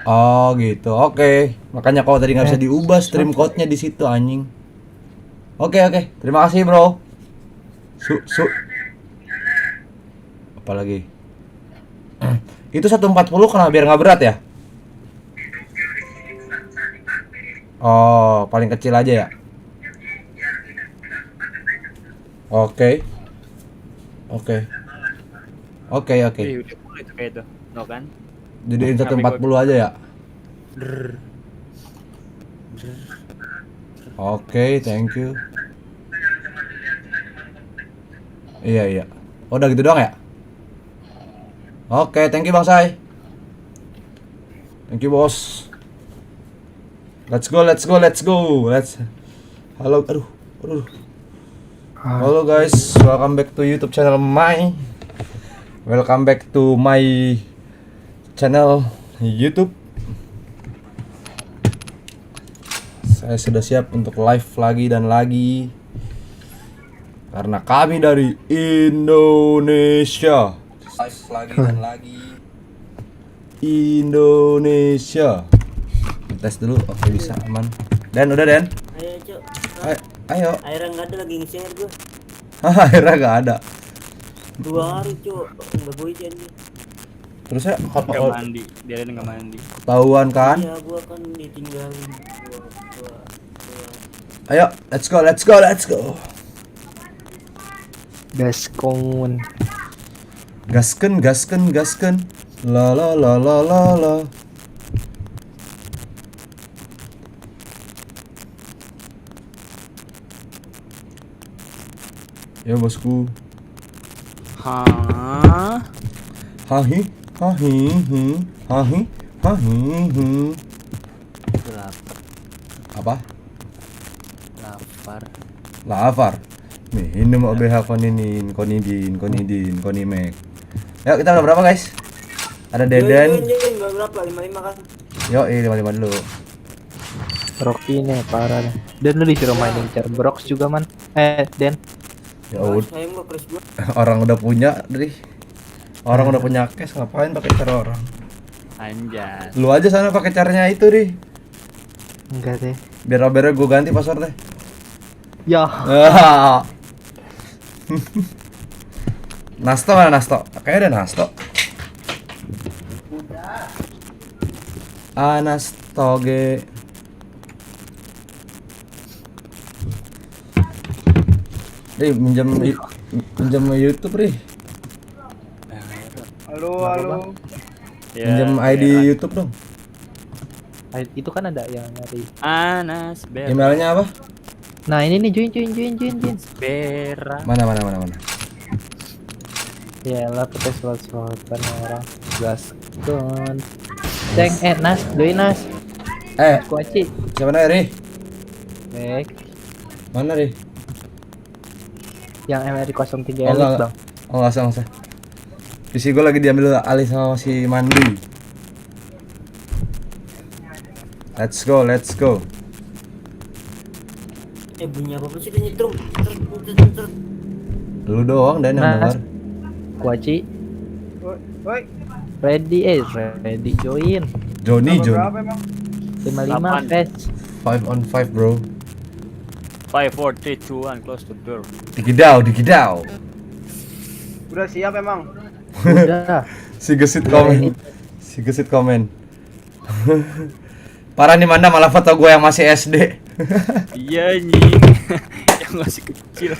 Oh gitu, oke. Makanya kau tadi nggak bisa diubah stream code-nya di situ anjing. Oke oke, terima kasih bro. Su. Apalagi? Itu 140 kenapa biar nggak berat ya? Oh, paling kecil aja ya. Oke, oke, oke. Udah mulai tuh kayak itu. No kan? Jadiin 140 aja ya. Oke, thank you. Iya iya. Oh, udah gitu doang ya? Oke, thank you Bang Sai. Thank you bos. Let's go, let's go, let's go. Halo, aduh. Halo guys, welcome back to YouTube channel Welcome back to my channel YouTube. Saya sudah siap untuk live lagi dan lagi. Karena kami dari Indonesia. Live lagi dan lagi. Indonesia. Tes dulu, oke bisa aman. Dan udah Den? Ayo cok. Ayo. Airnya nggak ada lagi nge-share gue. Akhirnya gak ada. 2 hari cok. Nggak gue aja nih. Terus ya Nggak mandi, dia nggak mandi. ketahuan kan? Iya gue kan ditinggalin. Gua. Ayo, let's go. Gaskon. Gasken. La. Ya bosku. Hah? Hahi. Apa? Lapar. Minum OBH konidin. Yuk kita udah berapa guys? Ada Deden. Join berapa? 55 kan? Yo, 55 dulu. Rocky nih parah nih. Dan lu disuruh mainin Cerbrox juga man. Den. Ya udah, Sayang gue crash gue. orang udah punya, Orang udah punya cash, ngapain pakai cara orang? Anjas. Lu aja sana pakai caranya itu, Ri. Enggak deh. Biar gue ganti passwordnya. Ya. Nasto mana Nasto? Kayaknya ada Nasto. Anastoge. Ri, minjam YouTube, Ri. Halo. Minjam ID YouTube dong. Itu kan ada yang nyari. Anas Bera. Emailnya apa? Nah ini nih join. Bera. Mana. Ya lah pakai slot-slotan orang. Gaskon. Nas, join Nas. Kuaci. Siapa namanya, Ri? Baik. Mana, Ri? Yang MRI 03 Oh, Elite enggak. bang. Oh, enggak usah. PC gue lagi diambil alih sama si Mandi. Let's go. Bunyi apa sih dia nyetrum? Lu doang dan yang Nas. denger. Kuaci. Woi. Ready join. Joni. Berapa emang? 55 fest. 5 on 5 bro. 5, 4, 3, 2, 1, close the door. Digidaw. Udah siap emang. Udah. Si gesit komen. Parah nih Manda, malah foto gue yang masih SD. Iya anjing. Yang masih kecil.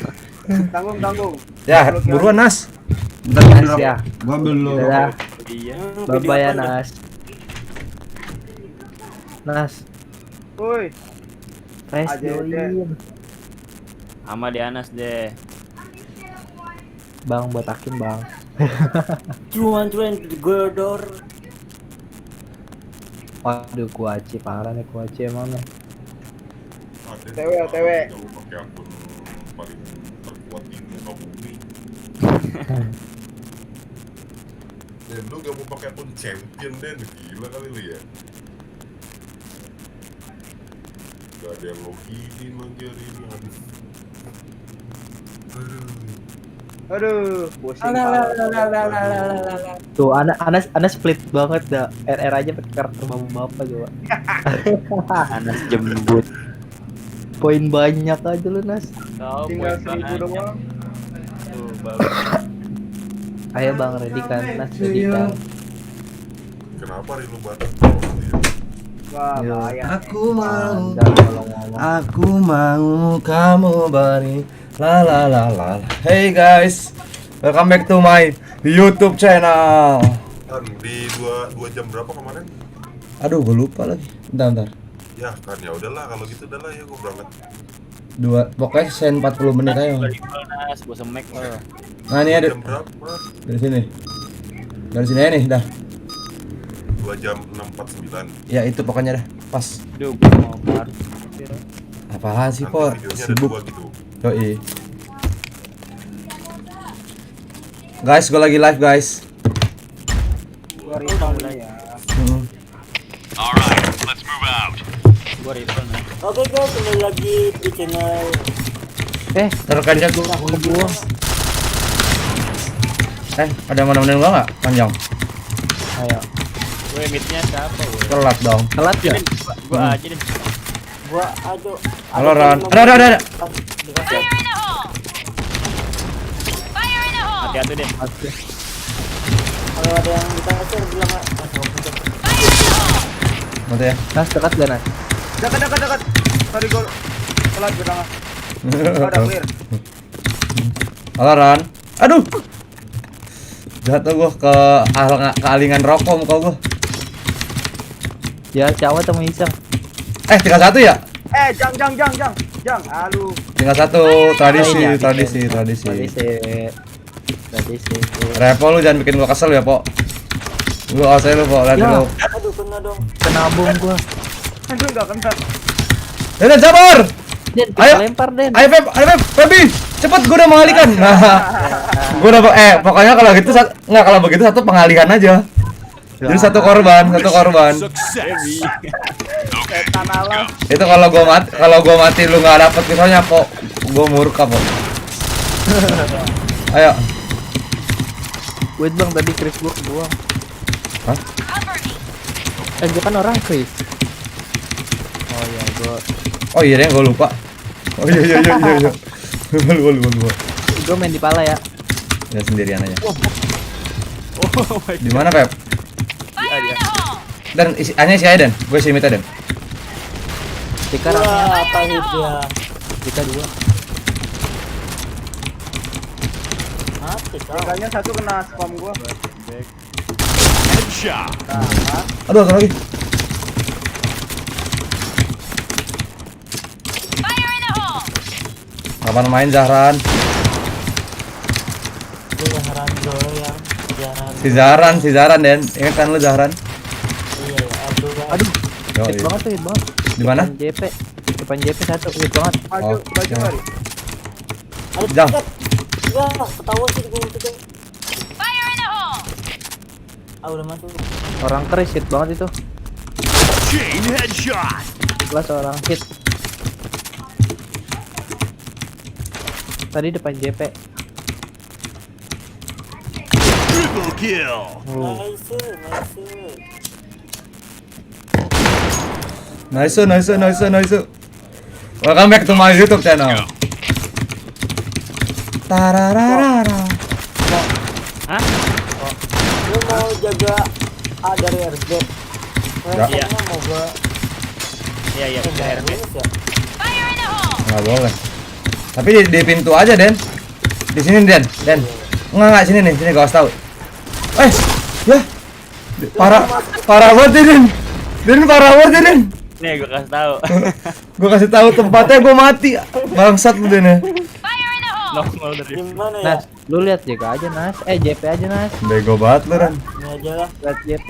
Tanggung. Ya, buruan Nas. Nas ya. Gua ambil dulu. Udah. Iya. Bye ya Nas. Nas. Woi. Fest Aja. join. Sama di Anas deh. Bang buat Akin bang. Cuan gedor. Waduh Kuaci parah nih Kuaci emangnya. OTW. Pakai akun paling terkuat di muka bumi. Dan lu gak mau pakai akun champion Den, gila kali lu ya. Gak ada yang login lagi hari ini. Aduh, bosan. Tuh, Anas split banget dah. RR aja pakai karakter bapak coba. Anas jembut. Poin banyak aja lu, Nas. Kau Tinggal poin 1000 banyak. doang. Tuh, bagus. Ayo Bang, ready kan? Nas ready kan? Kenapa Rilu banget? Wah, Yo. bahaya. Aku mau, Jangan kalau ngomong. aku mau kamu beri la la la la. Hey guys, welcome back to my YouTube channel. Kan di 2 jam berapa kemarin? Aduh, gue lupa lagi. Bentar. Ya kan ya udahlah kalau gitu udahlah ya gue berangkat. Pokoknya sen 40 menit aja. Gua rifle, Nas, gua semek lo. Nah ini ada Jam berapa? dari sini. Dari sini aja nih, dah. 2 jam 6.49. Ya itu pokoknya dah, pas. Duh, gua mau parkir. Apaan sih, Po? Nanti videonya ada Sibuk. 2 gitu. Yoi. Guys, gue lagi live, guys. Gua rifle ya. Hmm. Gua rifle, Nas. Oke guys, kembali lagi di channel. Rekannya gue. Ada yang mau nemenin gua nggak? Panjang. Ayo. Gue midnya siapa gue? Telat dong. Telat ya? Gua aja deh. Gua aja. Halo, Ran. Ada. Dikasih. Hati-hati deh. Kalau ada yang dikasih bilang masuk. Mati ya. Nas dekat gak, Nas? Dekat. Sorry gua telat berangkat. Udah clear. Halo, Ran. Aduh. Jatuh gua ke kealingan rokok muka gua. Ya, Cawa sama Iseng. Tinggal satu ya? Jang. Aduh. Tinggal satu. Tradisi. Repo lu jangan bikin gua kesel ya, Po. Gua asal lu, Po. Lihat Ya. dulu. Aduh, kena dong. Kena bom gua. Aduh enggak kena. Den, sabar. Den, Ayo. lempar, Den. Ayo, Febi. Cepet gua udah mengalihkan. Nah. Gua udah pokoknya kalau gitu kalau begitu satu pengalihan aja. Jadi satu korban. Setan alam. Itu kalau gua mati lu nggak dapet misalnya kok gua murka, Po. Ayo. Wait Bang, tadi Chris gua kebuang. Hah? Gua kan orang Chris. Oh iya, Oh iya deh, gua lupa. Oh iya. Lupa. gua main di pala ya. Ya sendirian aja. Oh my Di mana, Pep? god. Dia. Dan hanya si Aiden, gue si Mita Den. Tika ramenya. Wah, apa nih dia? Tika 2. Mati kau. Tiganya satu kena spam gua. Aduh, satu lagi. Kapan main Zahran? Jaran doyang. Si Zahran Den. Ingat kan lu Zahran? Iya, aduh. Yo, Hit banget tuh, hit banget. Di mana? Depan JP satu, hit banget. Maju Oke. kali. Ada Jang. tiket. Wah, ketahuan sih gua tiket. Ah, udah masuk. Orang Chris hit banget itu. Kelas orang hit. Tadi depan JP. Nice. Welcome back to my YouTube channel. Tarararara. Hah? Lu mau jaga A dari RB. Iya. Mau gua Iya, tinggal RB. lulus ya. Nggak boleh. Tapi di pintu aja, Den. Di sini, Den. Enggak sini nih, sini gak usah tahu. Ya. Parah banget, Den. Parah banget, Den. Nih gua kasih tahu. Gua kasih tahu tempatnya, gua mati. Bangsat lu, Den ya. Nongol dari. Gimana ya? Nas, lu lihat JK aja, Nas. JP aja, Nas. Bego banget lu, Ran. Ini aja lah. Lihat JP.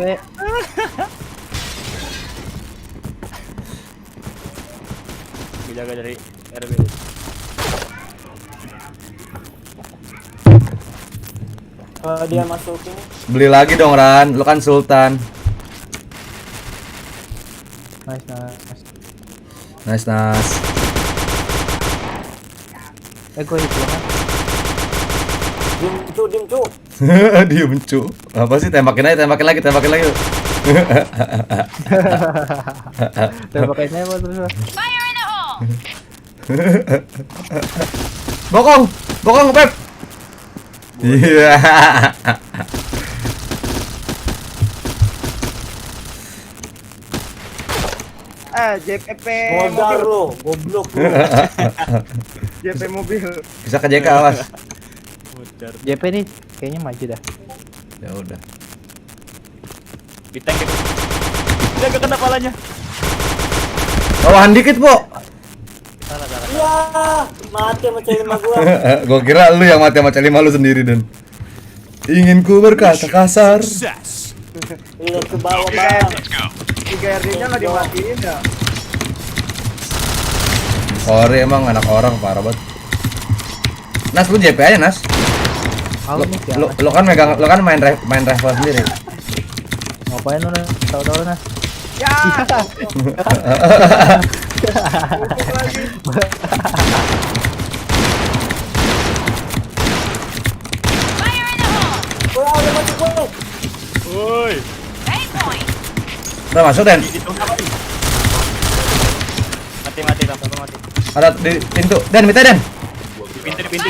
Gua jaga dari RB. Kalau dia masukin Beli lagi dong, Ran. Lu kan Sultan. Nice. Nice. Gua hit banget. dim cu. Diem cu. Apa sih, tembakin aja, tembakin lagi. Tembakannya apa terus? Bokong, Pep. Iya. JP Modal mobil. lo, goblok lu. JP mobil. Bisa ke JK, awas. Mucar. JP nih kayaknya maju dah. Ya udah. Di tank gitu. Dia gak kena palanya. Bawahan dikit, Po. Salah. Iya, mati sama cewek sama gua. Gua kira lu yang mati sama Celima lu sendiri, Dan. Ingin ku berkata kasar. Lihat ke bawah, Bang. 3 RD-nya nggak dimatiin ya. Sorry, emang anak orang parah banget. Nas, lu JP aja, Nas. Mau nih ya. Lu kan lu kan main rifle sendiri. Ngapain lu Nas? Tahu-tahu Nas. Ya. Wah, udah mati gua. Woi. Udah masuk, Den. Mati, sama mati. Ada di pintu. Den, minta, Den. Di pintu.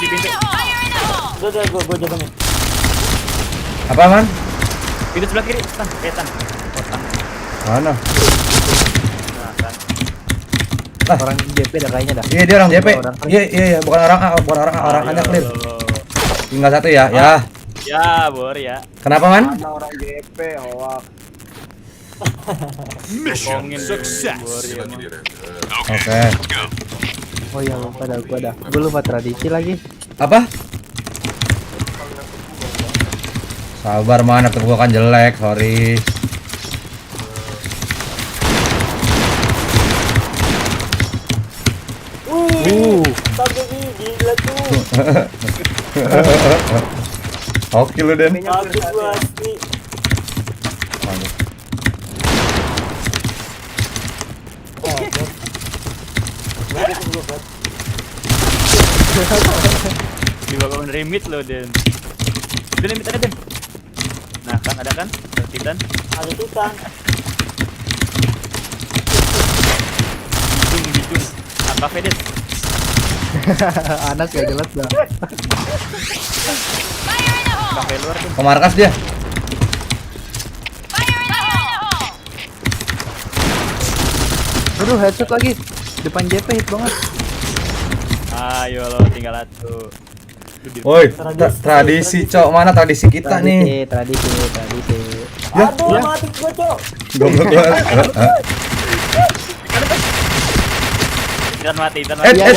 Udah, gua jaga nih. Apa, Man? Pintu sebelah kiri, tan. Tan. Mana? Nah, tan. Orang JP dah kayaknya dah. Iya, dia orang JP. Orang kan. Iya, bukan orang A, orang A clear. Tinggal satu ya. Ya. Ya, Bor ya. Kenapa, Man? Mana orang JP hoak. Mission success. Bor ya. Lagi dia, Den. Oke. Oh iya lupa dah gua dah. Gua lupa tradisi lagi. Apa? Sabar, Man, laptop gua kan jelek, sorry. Tapi gila tuh. Oke lu, Den. Bagus gua asli. Di bawah remit lo, Den. Udah limit ada, Den. Nah, kan ada kan? Titan. Ada Titan. Bidung. Apa Den? Anas gak jelas dah. Kafe luar tuh. Ke markas dia. Aduh headshot lagi. Depan JP hit banget. Ayo lo tinggal satu. Woi, tradisi, Cok. Mana tradisi kita nih? Tradisi. Ya, Aduh, mati gua, Cok. goblok banget. Titan mati. Ya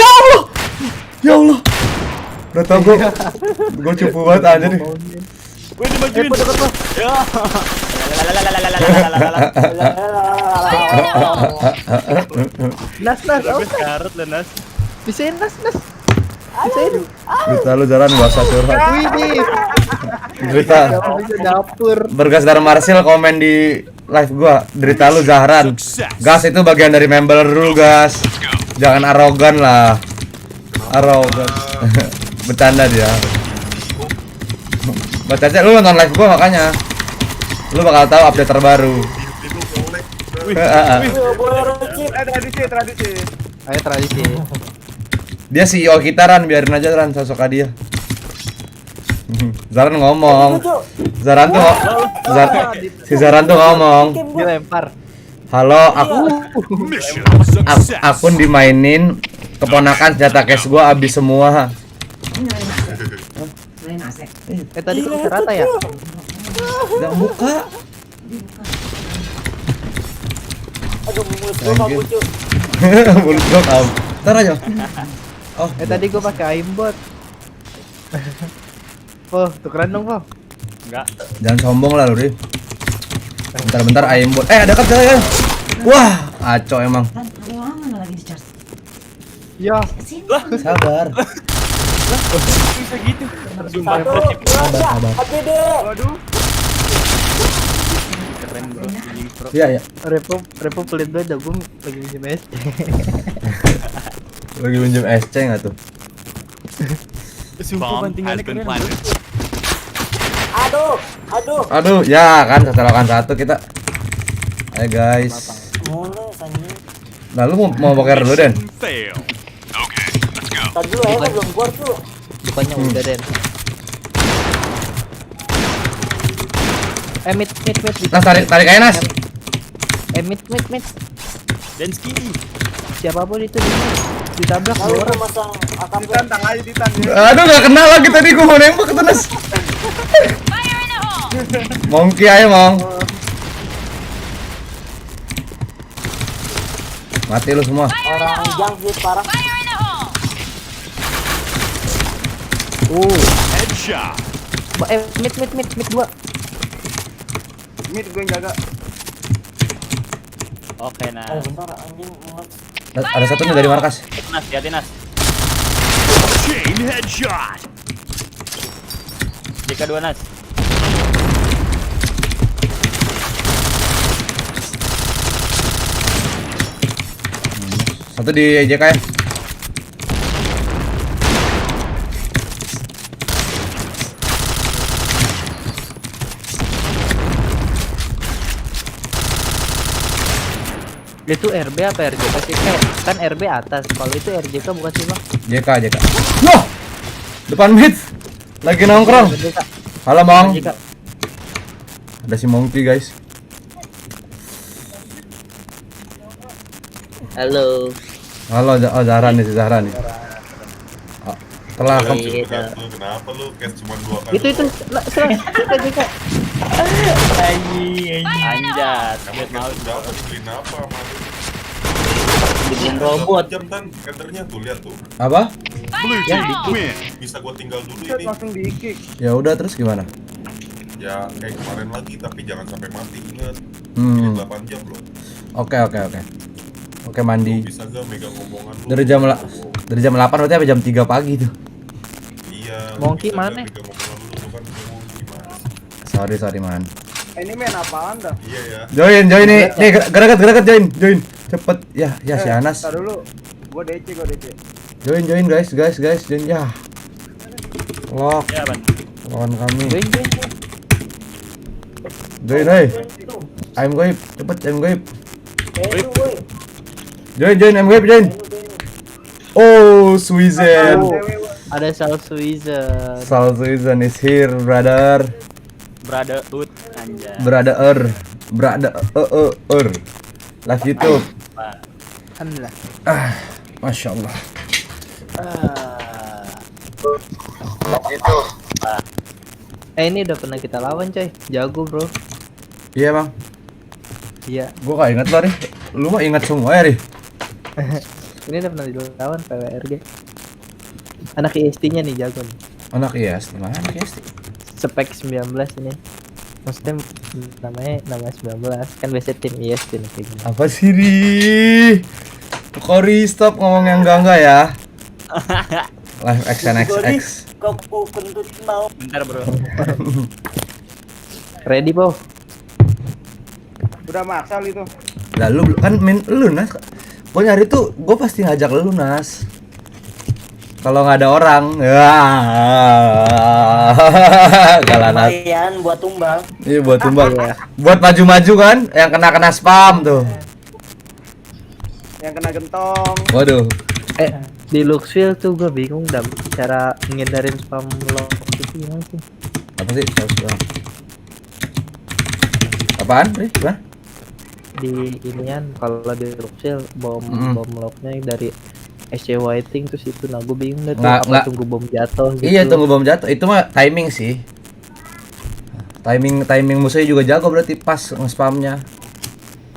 Allah. Ya Allah. Udah tau gua cupu banget aja nih. Wih, dimajuin. Ya. Nas. Habis karet lo, Nas. Bisain Nas. Bisain. Cerita lu jalan gak usah curhat. Widih. Cerita Bisa dapur. Bergas dari Marsil komen di live gua. Derita lu Zahran. Gas itu bagian dari member dulu, Gas. Jangan arogan lah. Arogan. Bercanda dia. Baca aja, lu nonton live gua makanya. Lu bakal tahu update terbaru. Boleh recip. Tradisi. Ayo tradisi. Dia CEO kita, Ran, biarin aja, Ran, sosok dia. Zaran ngomong. Zaran tuh si Zaran tuh ngomong. Dilempar. Halo, akun dimainin, keponakan senjata cash gua habis semua. Tadi kok bisa rata ya? Udah buka. Aduh, mulut gua mabuk, Cok. Mulut gua kau. Ntar aja. Oh, Tadi gua pakai aimbot. Oh, tukeran dong, Po. Enggak. jangan sombong lah lu, Ri. Bentar-bentar aimbot. Ada kan saya. Wah, aco emang. Kan ada orang mana lagi di charge? Ya, Sini. Sabar. Bisa gitu. Sumpah Satu, recip. dua, APD. Waduh. Keren, Bro. Anjing pro. Iya, ya. Repo pelit banget dah, gua lagi minjem SC. Lagi minjem SC enggak tuh? Sumpah bantingannya keren. Aduh, aduh. Aduh, ya kan satu lawan satu kita. Ayo guys. Mulu sanyi. Nah, lu mau boker dulu, Den? Tadi dulu ya, belum keluar tuh. Bukannya udah Den. Mid. Nas, tarik aja, Nas. Mid. Denski. Siapapun itu di mid. Ditabrak Lalu dua orang. tuh masang AKP. Ditantang aja ditantang. Aduh, gak kenal lagi tadi gua mau nembak itu, Nas. Monkey aja, Mong. Mati lu semua. Orang jangkit parah. Mid 2. Mid gue yang jaga. Oke, nah. Bentar anjing. Ada satunya dari markas. Nas, hati Nas. JK2 Nas. Satu di JK ya. Itu RB apa RJK sih? Kan RB atas. Kalau itu RJK bukan sih, Bang? JK. Loh! Depan mid. Lagi nongkrong. RJK. Halo, Mong. RJK. Ada si Monkey, guys. Halo. Halo, Zahra nih, Ah, telah Lu Iya. kenapa lu cash cuma 2 kali? Itu serang RJK. Anjat. Emang Lihat mau. cash berapa dibeliin apa sama lu? Bikin robot. 8 jam kan rendernya tuh, lihat tuh. apa? Bisa gua tinggal dulu Set ini. langsung di-kick. Ya udah, terus gimana? Ya kayak kemarin lagi, tapi jangan sampai mati, inget. Ini 8 jam loh. Oke. Oke, mandi. Bisa gak megang omongan lu? Dari jam 8 berarti sampai jam 3 pagi tuh. Iya. Monkey bisa gak mana? megang omongan lu tuh kan Monkey gimana? Sorry, man. Ini main apaan dah? Iya ya. Join nih, gerakat join. Cepet. Ya si Anas. Tar dulu. Gua DC. Join guys, join ya. Lock Ya, Ban. lawan kami. Join. Join, hey. I'm goib, cepet I'm goib. Itu woi. Join, I'm goib, join. Oh, Suizen. Ada Sal Suizen. Sal Suizen is here, brother. Brotherhood anjay. Brother. Live YouTube. Alhamdulillah. Masya Allah. Ini udah pernah kita lawan, coy. Jago, bro. Iya, Bang. Iya. Gua gak inget lo, Ri. Lu mah inget semua ya, Ri. Ini udah pernah dilawan PWRG. Anak IST-nya nih jago nih. Anak IST, mana anak IST? Spek 19 ini. Maksudnya nama 19 kan biasa tim IST nih kayak gini. Apa sih, Ri? Kori, stop ngomong yang enggak ya. Live action XX. Kau kentut mau. Bentar, Bro. Ready, Po? Udah maksal itu. Lah lu kan main lu, Nas. Gua nyari tuh, gua pasti ngajak lu, Nas. Kalau nggak ada orang, ya. Kalah Nas. Lumayan buat tumbang. Iya buat tumbang. Buat maju-maju kan, yang kena spam tuh. Yang kena gentong. Waduh. Di Luxville tuh gue bingung dah cara ngindarin spam lock itu gimana sih? Apa sih? Apaan, Ri? Gimana? Di inian kalau di Luxville bom locknya dari SC Whiting terus itu, nah gue bingung deh tuh apa tunggu bom jatuh gitu. Iya, tunggu bom jatuh. Itu mah timing sih. Timing musuhnya juga jago berarti pas nge-spamnya.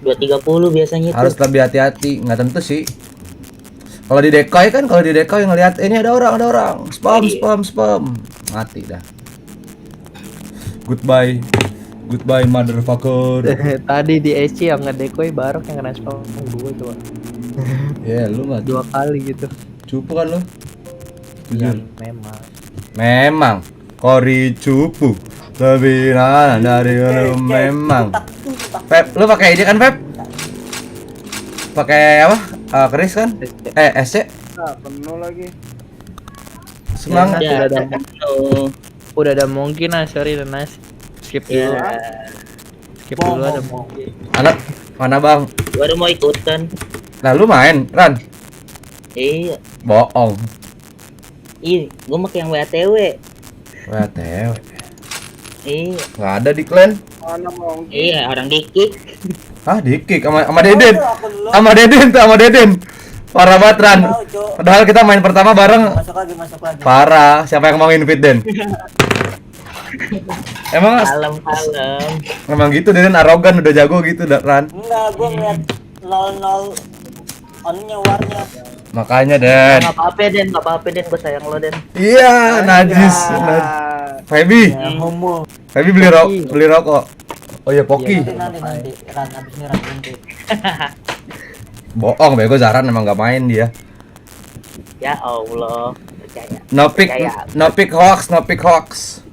230 biasanya itu. Harus lebih hati-hati, nggak tentu sih. Kalau di decoy ngelihat ini ada orang, spam, mati dah. Goodbye motherfucker. Tadi di SC yang ngedecoy barok yang kena spam gue tuh. Ya lu mah 2 kali gitu. cupu kan lu? Ya, Jujur. memang. Kori cupu. Lebih dari lu memang. Pep, lu pakai ini kan, Pep? Pakai apa? Keris kan? SC? Nah, penuh lagi. Semangat. Ya, Udah ada udah ada mungkin lah, sorry Nas. Skip dulu. Skip dulu ada mungkin. Anak mana bang? baru mau ikutan. Nah lu main, Ran? Iya, Bohong. gue pakai yang WTW. WTW. Iya, Nggak ada di clan. Mana mau iya orang dikik. Hah, di-kick sama Deden. Sama Deden tuh, sama Deden. Parah banget, Ran. Tahu, Cok. Padahal kita main pertama bareng. Masuk lagi. Parah. Siapa yang mau invite Den? Emang Kalem. gitu Deden arogan udah jago gitu, Ran. Enggak, gua ngeliat 00 anunya warnya. Makanya Den. Nggak apa-apa Den, gue sayang lo Den. Iya, najis. Feby, Ya, homo. Feby beli rokok. Oh iya, Poki. Nanti Ran habis ini Ran nanti. Bohong, bego Zaran emang nggak main dia. Ya Allah, percaya. No pick hoax.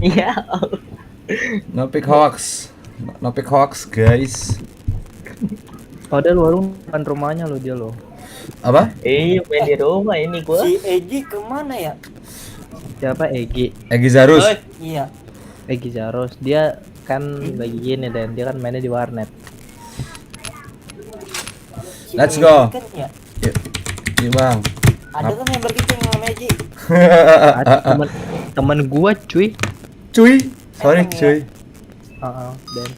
Ya Allah. No pick hoax, guys. Padahal warung kan rumahnya lo dia lo. Apa? Iya, main di rumah ini gue. Si Eji kemana ya? Siapa Egi? Egi Zarus. Iya. Egi Zaros. Dia kan lagi gini dan dia kan mainnya di warnet. Si Let's Eji go. Kan, ya? Iya bang. Ada kan yang berkicing sama Eji. Ada temen gua cuy. Cuy, sorry Emang cuy. Dan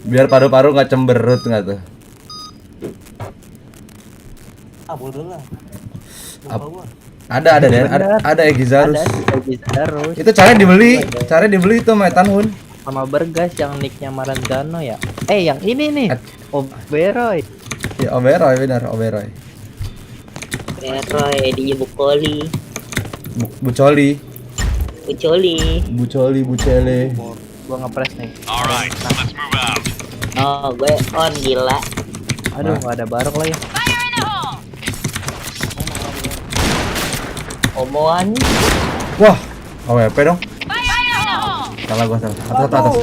Biar paru-paru nggak cemberut nggak tuh? Ah bodoh lah. Ap- Lupa gua. Ada Den. Ada Egi Zarus. ada Egi Zaros. Itu cara dibeli itu Metan Hun. Sama Bergas yang nicknya Maranzano ya. Yang ini nih. Oberoy. Ya Oberoy benar, Oberoy. Roy di Bukoli, Bucoli, Bucele. Gua ngepres nih. oh gue on gila. Aduh, nggak ada barok lagi. Omongan Wah, AWP dong. Salah gua salah. Atas.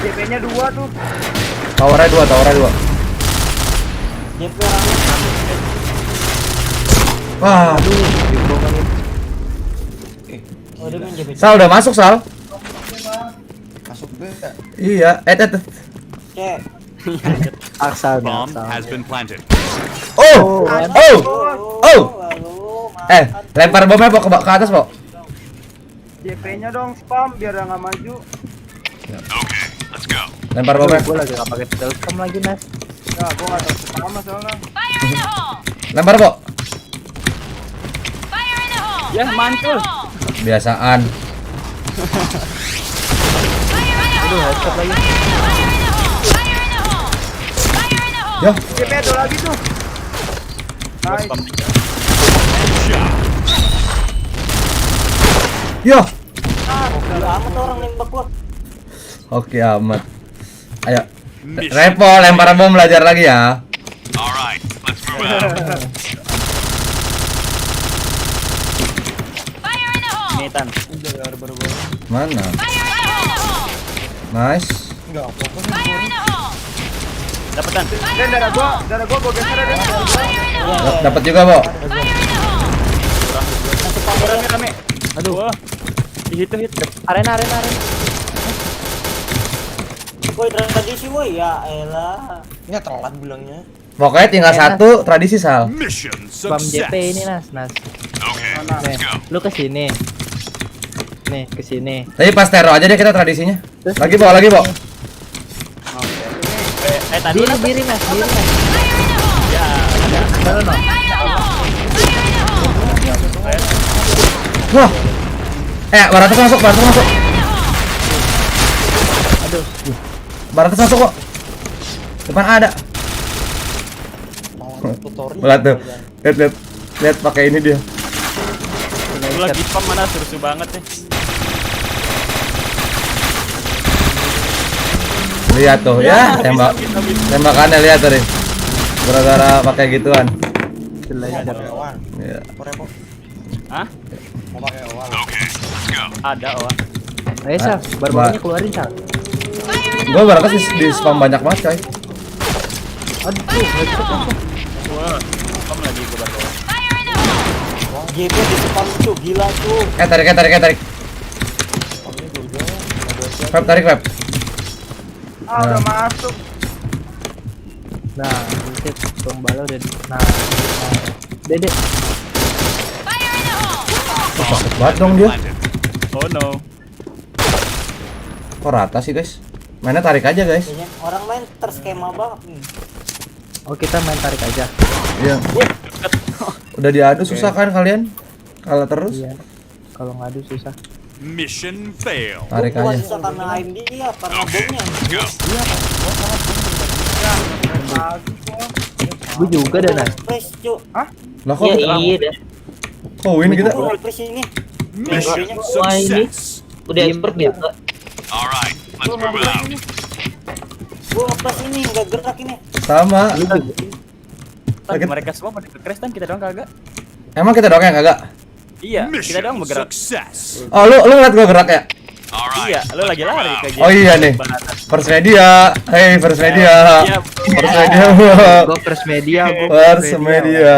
DP-nya 2 tuh. Towernya 2. DP orangnya. Wah, Oh, dia main JP. Sal udah masuk Sal. Masuk gue ya. Iya, Cek. Aksal. Oh. Halo, Lempar bomnya Pok, ke atas, Pok. DP-nya dong spam biar dia nggak maju. Lempar bomnya. Gua lagi nggak pakai telkom lagi Nas. Ya, gua nggak tahu sama soalnya. Lempar, Pok. Ya mantul. Biasaan. Aduh, headshot lagi. Yo, DP ada lagi tuh. Nice. yo. Udah amat orang nembak gua. Oke, amat. Ayo. Repo, lempar bom belajar lagi ya. Metan. Mana? Nice. Dapetan. Dan darah gua geser ada. Dapat juga, Pok. Rame. Aduh. Wah. Hit. Arena. Woi, tradisi woi. Ya elah. Pokoknya tinggal satu tradisi Sal. Spam JP ini Nas. Nih, lu kesini. Nih, kesini. Tapi pas tero aja deh kita tradisinya. Terus Lagi, Pok. Tadi Diri Nas. ya. No. Wah. Baratas masuk. Aduh, Baratas masuk kok. Depan ada. Lihat tuh. Lihat pakai ini dia. Lu lagi spam mana seru banget nih. Lihat tuh ya, tembakannya lihat tadi. Gara-gara pakai gituan. belajar. Iya. Hah? Ada Owa. Ayo Sal, barbarnya keluarin Sal. Gua Baratas di spam banyak banget, coy. Aduh, headshot. Wah, spam lagi gua baru. GB di spam cu, gila cu. Tarik. Feb, tarik Feb. Udah masuk. Nah, buset, Bang Bala udah. Nah, Dede. Sakit banget dong dia. Oh no. Kok rata sih guys? Mainnya tarik aja guys. Kayaknya orang main terskema banget nih. Oh, kita main tarik aja. Iya. Udah diadu susah kan kalian? Kalah terus. Iya. Kalau ngadu susah. Mission fail. Tarik Gua aja. susah karena aim dia, karena bomnya. Gue juga dah nah. Fresh cu. Lah kok Iya dah. kok win kita? Gua fresh ini. Mission Wah, ini. success. Udah expert ya? Alright, let's move out. Gua fresh ini nggak gerak ini. Sama. Tan, Sakit. mereka semua pada crash tan, kita doang kagak. Emang kita doang yang kagak? Iya, kita Mission doang bergerak. success. Oh, lu ngeliat gua gerak ya? Alright, Iya, lu lagi lari ke Oh iya nih. First Media. Hey, First Media. Iya, First Media. Gue First Media, gue First Media.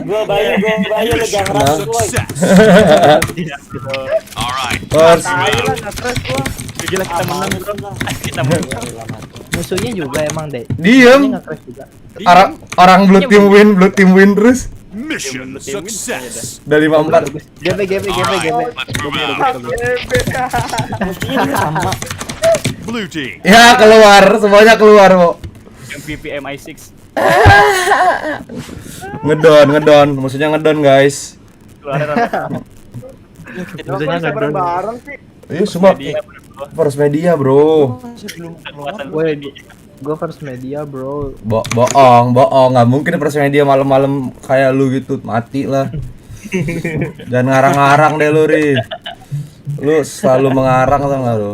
Gua bayu lu jangan Nah. ragu gua. success. Alright, First. Thailand nge-crash gua. gila kita menang bro. Kita menang. Musuhnya juga emang deh. Diem. Musuhnya nge-crash juga. Orang blue team win terus. mission success. Udah 5-4. GB. Let's move out. Mestinya dia sama. Blue team. Ya keluar, semuanya keluar, Bo. MVP MI6 Ngedon, musuhnya ngedon, guys. keluar. Musuhnya Bisa ngedon. bareng sih. Iya, semua First Media, Bro. Gue First Media, bro. Bohong, nggak mungkin First Media malam-malam kayak lu gitu, mati lah. Jangan ngarang-ngarang deh lu, Ri. Lu selalu mengarang tau nggak lu?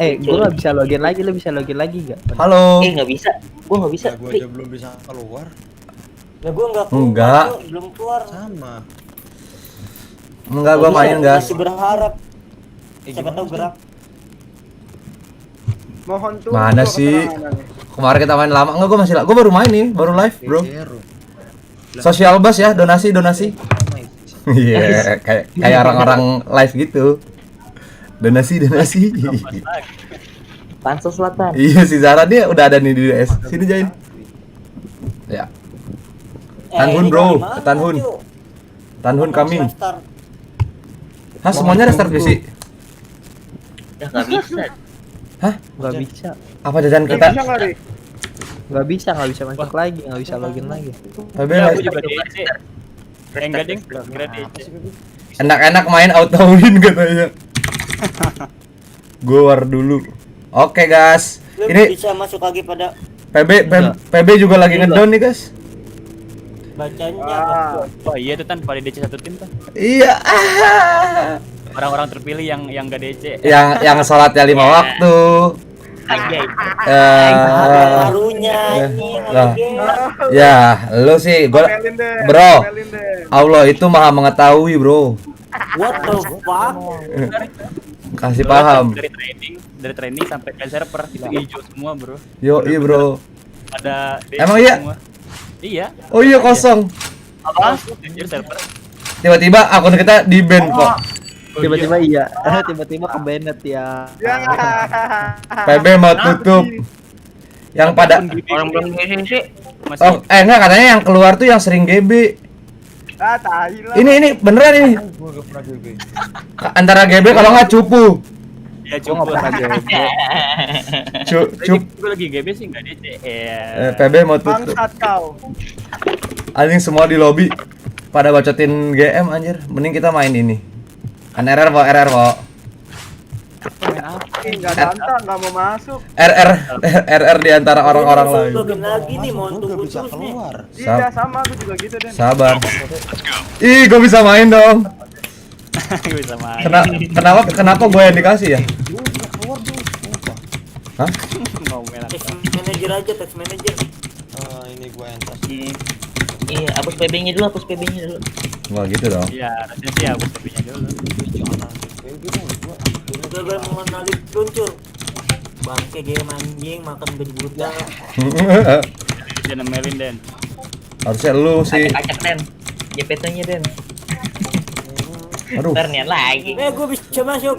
Gue gak bisa login lagi, lu bisa login lagi gak? Halo. Nggak bisa. Gua nggak bisa. Gua aja belum bisa keluar. Nah, gua nggak keluar, Enggak. Cu. Belum keluar. Sama. Enggak, gua main, gas. Masih berharap. Siapa tahu gerak. Mohon tuh. Mana sih? Kemarin kita main lama. Enggak, gua baru main nih, baru live, bro. Social bus ya, donasi. Iya, kayak orang-orang live gitu. Donasi. Pansos Selatan. Iya, si Zara dia udah ada nih di DS. Sini Jain. Ya. Tanhun, ini bro. gimana, Tanhun. Cu? Tanhun coming. Start. Hah, semuanya restart PC. Ya nggak bisa. Gak bisa. Apa jajan Bisa kita? nggak, Ri? Gak bisa masuk lagi, gak bisa login lagi. Tapi Ya, aku juga DC. Enggak ding, kira DC. enak-enak main auto win katanya. Gue war dulu. Oke, guys. Lu Ini bisa masuk lagi pada PB juga lagi ngedon nih, guys. bacanya. Oh iya tuh tan, pada DC satu tim tuh. Iya. Orang-orang terpilih yang enggak DC. Yang sholatnya 5 waktu. Anjay. Barunya ini Lah. lagi. Ya, lu sih gua Melin deh. Bro. Melin deh. Allah itu maha mengetahui, bro. What the fuck? Kasih paham. Dari training sampai ke server itu hijau semua, bro. Yo, iya, bro. Ada DC Emang iya? semua. Iya. Oh iya, kosong. Apa? Anjir server. Tiba-tiba akun kita di-ban kok. Tiba-tiba iya. Tiba-tiba ke Bennett ya. Ya. PB mau tutup. Yang pada Orang belum DC. Masih Oh, enggak, katanya yang keluar tuh yang sering GB. Ah, tahi lah. Ini beneran ini. Gua gak pernah GB. Antara GB kalau nggak cupu. ya Gue gak coba. pernah GB. Cup. Gue lagi GB sih enggak DC. PB mau tutup. Bangsat kau. Anjing semua di lobby pada bacotin GM anjir. Mending kita main ini. Kan RR, Enggak danta, enggak mau masuk. RR di antara orang-orang lain. Login lagi nih, mau Gua tunggu gak bisa terus nih. keluar. Iya, sama aku juga gitu, Den. Sabar. Ih, gue bisa main dong. Bisa main. Kenapa gue yang dikasih ya? Gua bisa keluar dulu. Sumpah. Hah? Mau melang. Text manager aja, text manager. Ini gua entas. Iya, hapus PB-nya dulu, Nggak gitu dong. Iya, harusnya sih aku tapi-nya dulu. Jangan. BB dong gua. Udah mengenali luncur. Bangke game anjing makan gaji buta. Jangan melin Den. Harusnya lu sih. Acak Den. JPT-nya Den. Aduh. Ntar niat lagi. Gue bisa masuk.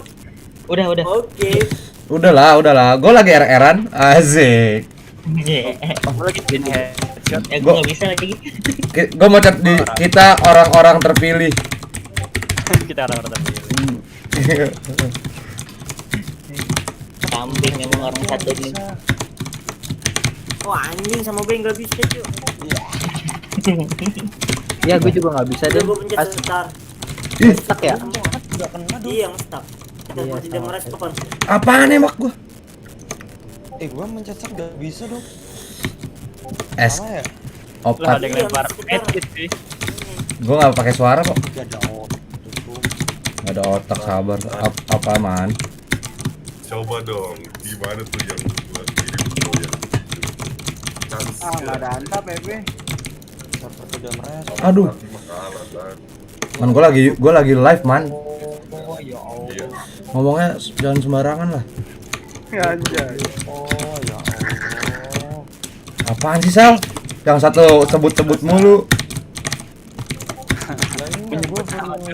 Udah. Oke. Udahlah. Gue lagi RR-an. Asik. Aku lagi gini headshot. Gue nggak bisa lagi. Gue mau chat di kita orang-orang terpilih. Kita orang-orang terpilih. Kambing emang orang satu nih. Oh anjing sama gue nggak bisa cuy. Ya gue juga nggak bisa Udah deh. gue pencet Pas sebentar. stuck ya. Iya yang stuck. Kita Iya, tidak sama. merespon. Apaan nembak gue? Gua mencet sub gak bisa dong. Es Salah ya? Lah opat. ada yang lempar medkit sih. Gue nggak pakai suara kok. Gak ada otot. Gak ada otak, sabar. Apa man? Coba dong, gimana tuh yang buat kirim itu ya? Ah, nggak ada anta, PB. Server udah merespon. Aduh, Nanti makalah kan. man gue lagi live man. Oh ya Allah. Iya. Ngomongnya jangan sembarangan lah. Ya anjay. Oh ya Allah. Apaan sih Sal? Yang satu sebut-sebut mulu. Lah ini gua baru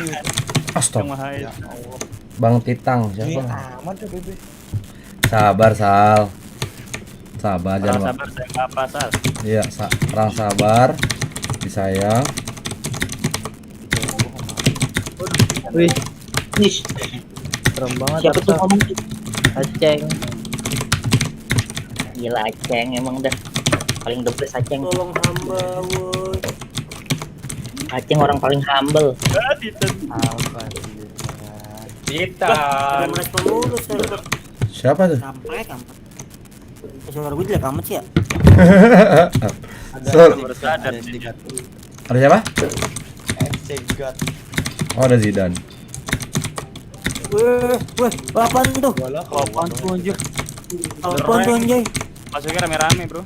Astaga. Cuma hai. ya Allah. Bang Titang Gini siapa? amat ya bebe. Sabar Sal. Sabar Orang jangan. sabar saya nggak apa Sal. Iya, orang sabar. Disayang. Wih, Nih, serem banget. siapa tuh Arsa. ngomong tuh? Aceng. Gila Aceng emang dah. Paling the best Aceng. Tolong hamba woi. Aceng orang paling humble. Ah, Titan. Apa sih? Udah merespon mulu server. Siapa tuh? Kampret. Suara gue jelek amat sih ya. Sur, Baru sadar Ada sih. tiga. ada siapa? FC God. Oh, ada Zidane. Weh, apaan tuh? Apaan tuh anjir? Apaan tuh anjay? Masuknya rame-rame bro.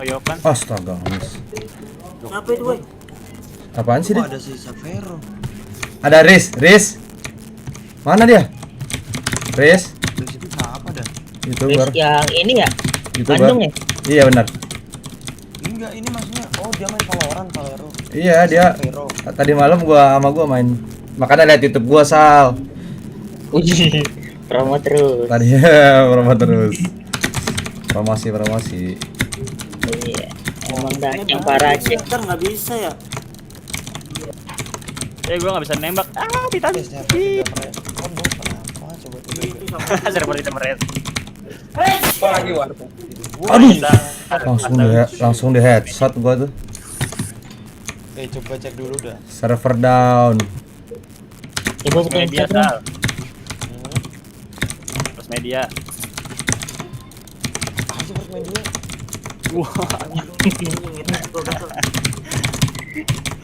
Yopan. Astaga, miss. Kenapa itu woi? Apaan sih Oh, dia? ada si Savero. Ada Riz. Mana dia? Riz, Dari situ siapa dah? YouTuber. Terus yang ini ya, YouTuber. Bandung ya? Iya benar. Enggak, ini maksudnya oh dia main Valorant Valero. Iya, dia Savero. tadi malam gua main. Makanya lihat YouTube gua, Sal. Wih, promo terus. Tadi promo terus. Promosi. Iya. Emang dah yang parah aja. Ntar nggak bisa ya. Gua nggak bisa nembak. Ah, Titan. Eh, server udah merespon dong. Kenapa? Coba tuh. Itu sama. Server kita meret. Aduh. Langsung di headshot gua tuh. Coba cek dulu dah. Server down. Coba buka Media Instagram. Sal. Terus media. Ah, coba main dulu.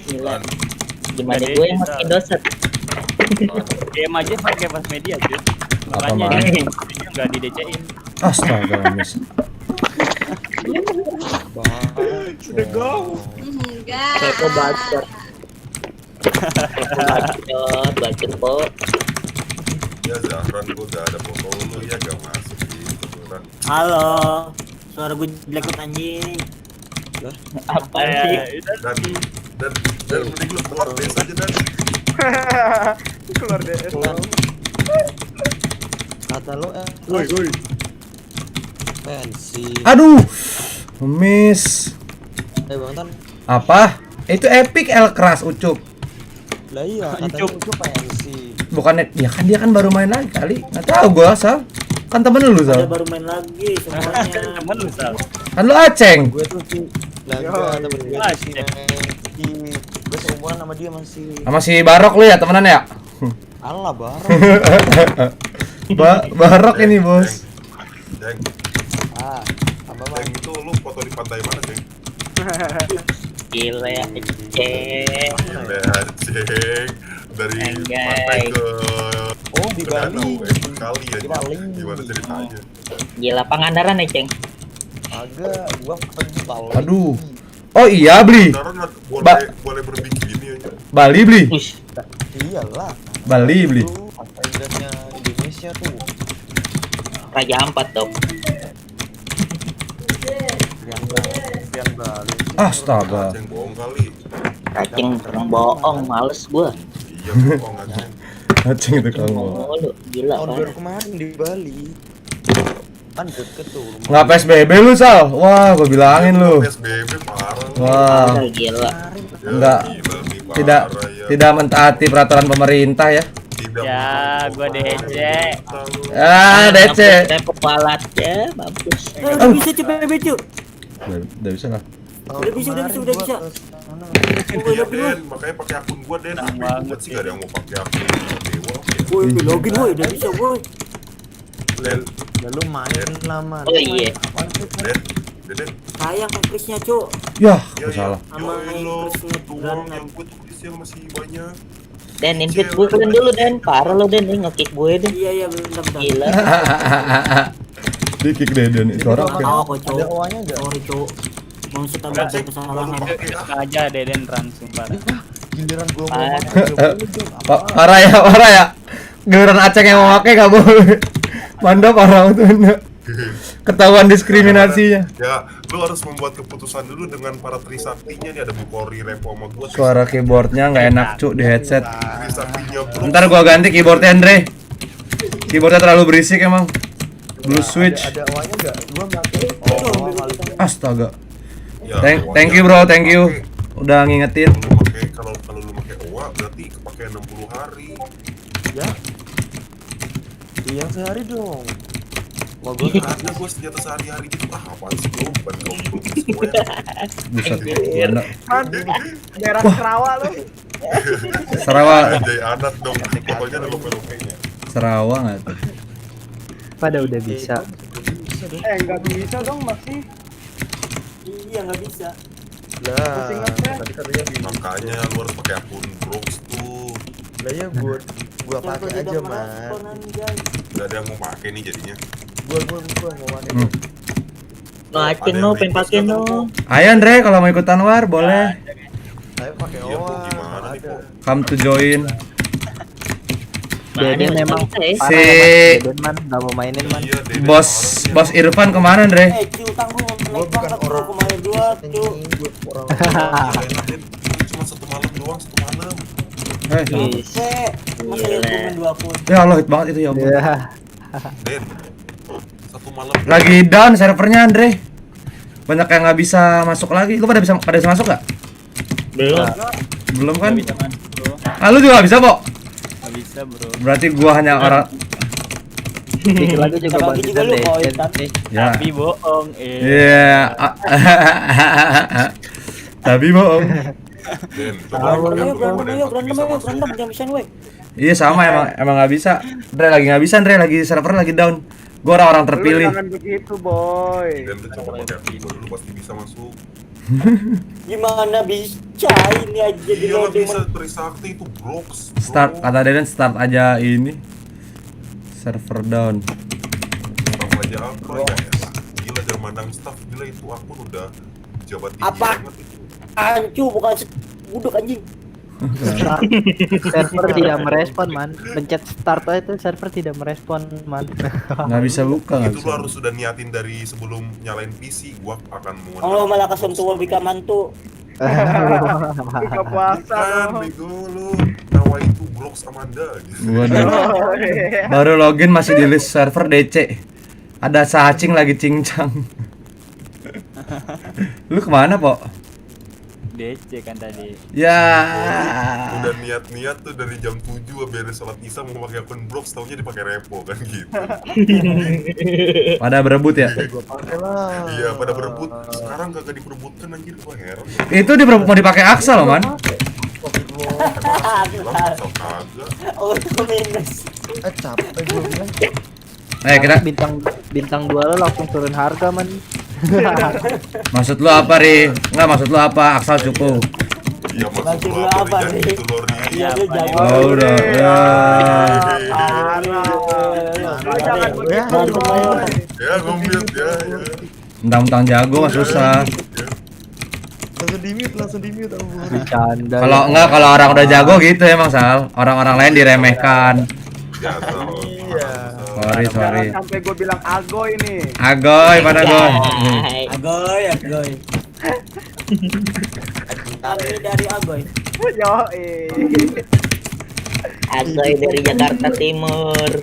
Gila. Gimana gue yang makin doset? Game aja pakai pas media cuy. Apa, Makanya Man? dia nggak di DC-in. Astaga, miss. Udah go. Kepo bacot. Bacot po. Ya Zahran gua gak ada foto lu ya gak masuk gitu Zahran. Halo. Suara gue jelek banget anjing. Apa sih? Dan mending lu keluar desa aja dan. Keluar DS. Kata lo fancy. Aduh. Miss. Bang Tan. Apa? Itu epic L keras Ucup. Lah iya, katanya itu fancy. Bukannya dia kan baru main lagi kali. Nggak tahu gua, Sal. Kan temen lu, Dia Sal. baru main lagi semuanya. Temen lu Sal. Kan lu Aceng. Gue tuh sih lah Yo, enggak temen gue tuh si iya. Mengki. Gue seumuran sama dia masih. Sama si Barok lu ya temenan ya? Allah baru. Barok ini, Bos. Jeng, Ah, apa mah? Jeng itu lu foto di pantai mana Jeng? Gila ya, Aceng. Gila Jeng. Dari Anjay. pantai ke Oh, di Bali. kali ya. Di Bali. Gimana ceritanya? Gila Pangandaran Aceng. Agak gua pergi Bali. Aduh. Oh iya, beli. Sekarang Ba- boleh berbikini aja. Bali beli. Ush, Iyalah. Bali beli. Itu pantai Indonesia tuh. Raja Ampat dong. Yang Bali. Astaga. Jeng bohong kali. Cacing orang bohong, males gua. Iya, bohong aja. Acing itu kamu. Oh, lu gila Tahun kan. kemarin di Bali. Kan deket tuh rumah. Nggak PSBB lu, Sal? Wah, gua bilangin lu. PSBB parah. Wah, Parah, gila. Ya, Enggak. gila nih, parah tidak ya. tidak mentaati peraturan pemerintah ya. Tidak Ya, mau gua DC. Ah, DC. Tepuk balatnya, mampus. Udah bisa cepet becu. Udah bisa lah. Udah bisa. Iya, Den, makanya pakai akun gua, Den. Buat sih gak ada yang mau pakai akun Dewa. Woi, login woi, udah bisa woi. Den, Ya lu main lama. Oh iya. Den. Sayang Krisnya, Cuk. Yah, Ya, aku salah. Sama lo Krisnya doang bulanan. yang gue tuh yang masih banyak. Dan invite gue keren dulu Dan. Parah lo Dan, ini nge-kick gue deh. Iya, bentar. Gila. Di kick deh dan itu orang kick. Tahu kok, Cuk. Ada OA-nya enggak? Sorry, Cuk. Mau setambah kesalahan. Aja Deden run sumpah. Giliran gua Ah. mau makan. Parah ya. Giliran Aceh yang mau pakai nggak boleh. Manda parah tuh. Ketahuan diskriminasinya. Ya, lu harus membuat keputusan dulu dengan para trisaktinya nih, ada Bukori, Repo sama gua. Suara keyboardnya nggak enak cuk di headset. Trisaktinya bro. Ntar gua ganti keyboardnya Andre. Keyboardnya terlalu berisik emang. Blue switch. Ada OA-nya enggak? Gua pakai. Oh, kali. Astaga. Ya, Thank you bro, thank you. Udah ngingetin. Kalau lu pakai OA berarti kepake 60 hari. Ya. Yang sehari dong. Wah, gua ada gua senjata sehari-hari gitu. Ah, apaan sih bro? Bukan kau bro. Buset. Mana? Daerah Sarawak lu. Sarawak. Jai adat dong. Pokoknya ada lope-lopenya. Sarawak nggak tuh? Pada udah bisa. Enggak bisa dong masih. Iya, nggak bisa. Lah. Tadi katanya bisa. Makanya lu harus pakai akun Brooks tuh. Lah ya gua pakai aja, Man. Gak ada yang mau pakai nih jadinya. Gua mau pakai. No acing no, pengen pakai no. Ayo Andre kalau mau ikutan war boleh. Ayo pakai Iya, OA. Bu, gimana nih, Bu? Come to join. Deden memang Si- parah ya, Deden man nggak mau mainin man. Iya, Dede Bos parah nih. Irfan kemana Andre? Cuk, tanggung Gua bukan orang kemarin dua, Cuk. Gua orang. Cuma satu malam doang, satu malam. Yes. Masa lihat komen 2 akun. Ya Allah hit banget itu ya Allah. Ya. Den, satu malam. Lagi down servernya Andre. Banyak yang nggak bisa masuk lagi. Lu pada bisa masuk nggak? Belum. Belum kan? Gak bisa man bro. Ah lu juga nggak bisa kok. Gak bisa bro. Berarti gua hanya orang. Dikit lagi juga Sama bang juga lu kalau Deden hitam. nih. Ya. Tapi bohong. Iya. Tapi bohong. Den, Berantem jam bisa weh. Iya sama emang nggak bisa. Andre lagi nggak bisa. Andre lagi server lagi down. Gua orang Lu terpilih. jangan begitu, boy. Den tuh coba pakai akun gua dulu pasti bisa masuk. Gimana bisa ini aja di Iya, nggak loading. bisa Trisakti itu Brooks. bro. Start kata Deden start aja ini. Server down. Staff aja apa ya? Gila jangan mandang staff, gila itu akun udah jabat tinggi Apa? banget itu. Ancu bukan buduk anjing. Server tidak merespon man. Pencet start aja itu server tidak merespon man. Nggak bisa buka nggak Itu bisa. lu harus sudah niatin dari sebelum nyalain PC, gua akan mau. Allah malah kasih tua bika mantu. Buka puasa Kan dong. bego lu. Tawa itu Brooks Amanda gitu. Gua baru login masih di list server DC. Ada cacing lagi cincang. Lu kemana po? DC kan tadi. Ya. Udah niat-niat tuh dari jam 7 beres sholat isya mau pakai akun Brooks, taunya dipakai repo kan gitu. Pada berebut ya. Pakai lah. Iya, pada berebut. Sekarang kagak diperebutkan anjir, gua heran. Itu mau dipakai Axel loh man. Bilang asal kagak. Auto minus. Capek gua bilang. Kita bintang 2 lo langsung turun harga man. maksud lu apa Ri? Enggak maksud lu apa? Axel cukup. Iya, maksud Maksud gua lu apa apa, Ri? Ri? Gitu loh, Ri. Iya lu jago. Oh udah. Ya. Lu jangan begitu, Berantem ayo. boy. Ya, ngomit ya. Mentang-mentang jago mah susah. Langsung di mute aku. Bercanda. Kalau orang udah jago gitu emang Sal. Orang-orang lain diremehkan. Ya, so. Iya. Sorry. Jangan sampai gue bilang agoy nih. Agoy, mana goy? Hai. Agoy. Kami dari Agoy. Yo, Agoy dari Jakarta Timur.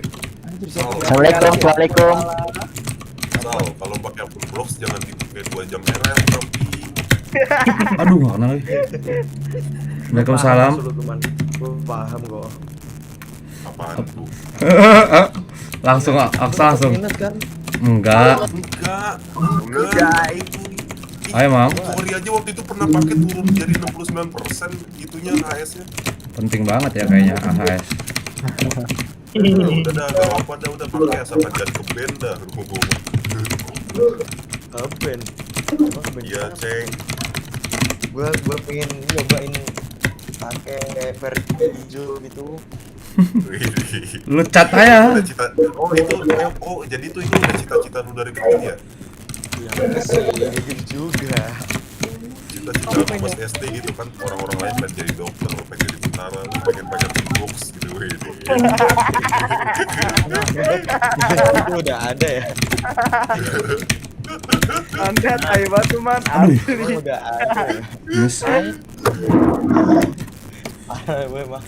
Assalamualaikum. Waalaikumsalam. Sal, kalau pakai akun Brox jangan dipakai 2 jam RR tapi Aduh, nggak kenal lagi. Waalaikumsalam. Gue paham kok. apaan tuh? Langsung, Aksa langsung. Ingat kan? Enggak. Enggak. Ayo, Mam. Kori aja waktu itu pernah pakai turun jadi 69% itunya AS-nya. Penting banget ya kayaknya AHS. Udah apa dah udah pakai asalkan jangan ke band dah. Band. Iya, Ceng. Gue pengen nyobain pakai versi hijau gitu. Lu cat aja. Udah cita. Jadi itu udah cita-cita lu dari kecil ya? Yang sih gitu juga. Cita-cita lu pas SD gitu kan, orang-orang lain pengen jadi dokter, lu pengen jadi tentara, lu pengen pakai box gitu. Itu udah ada ya. Anda tai batu man. Itu udah ada. Miss. Gue mah.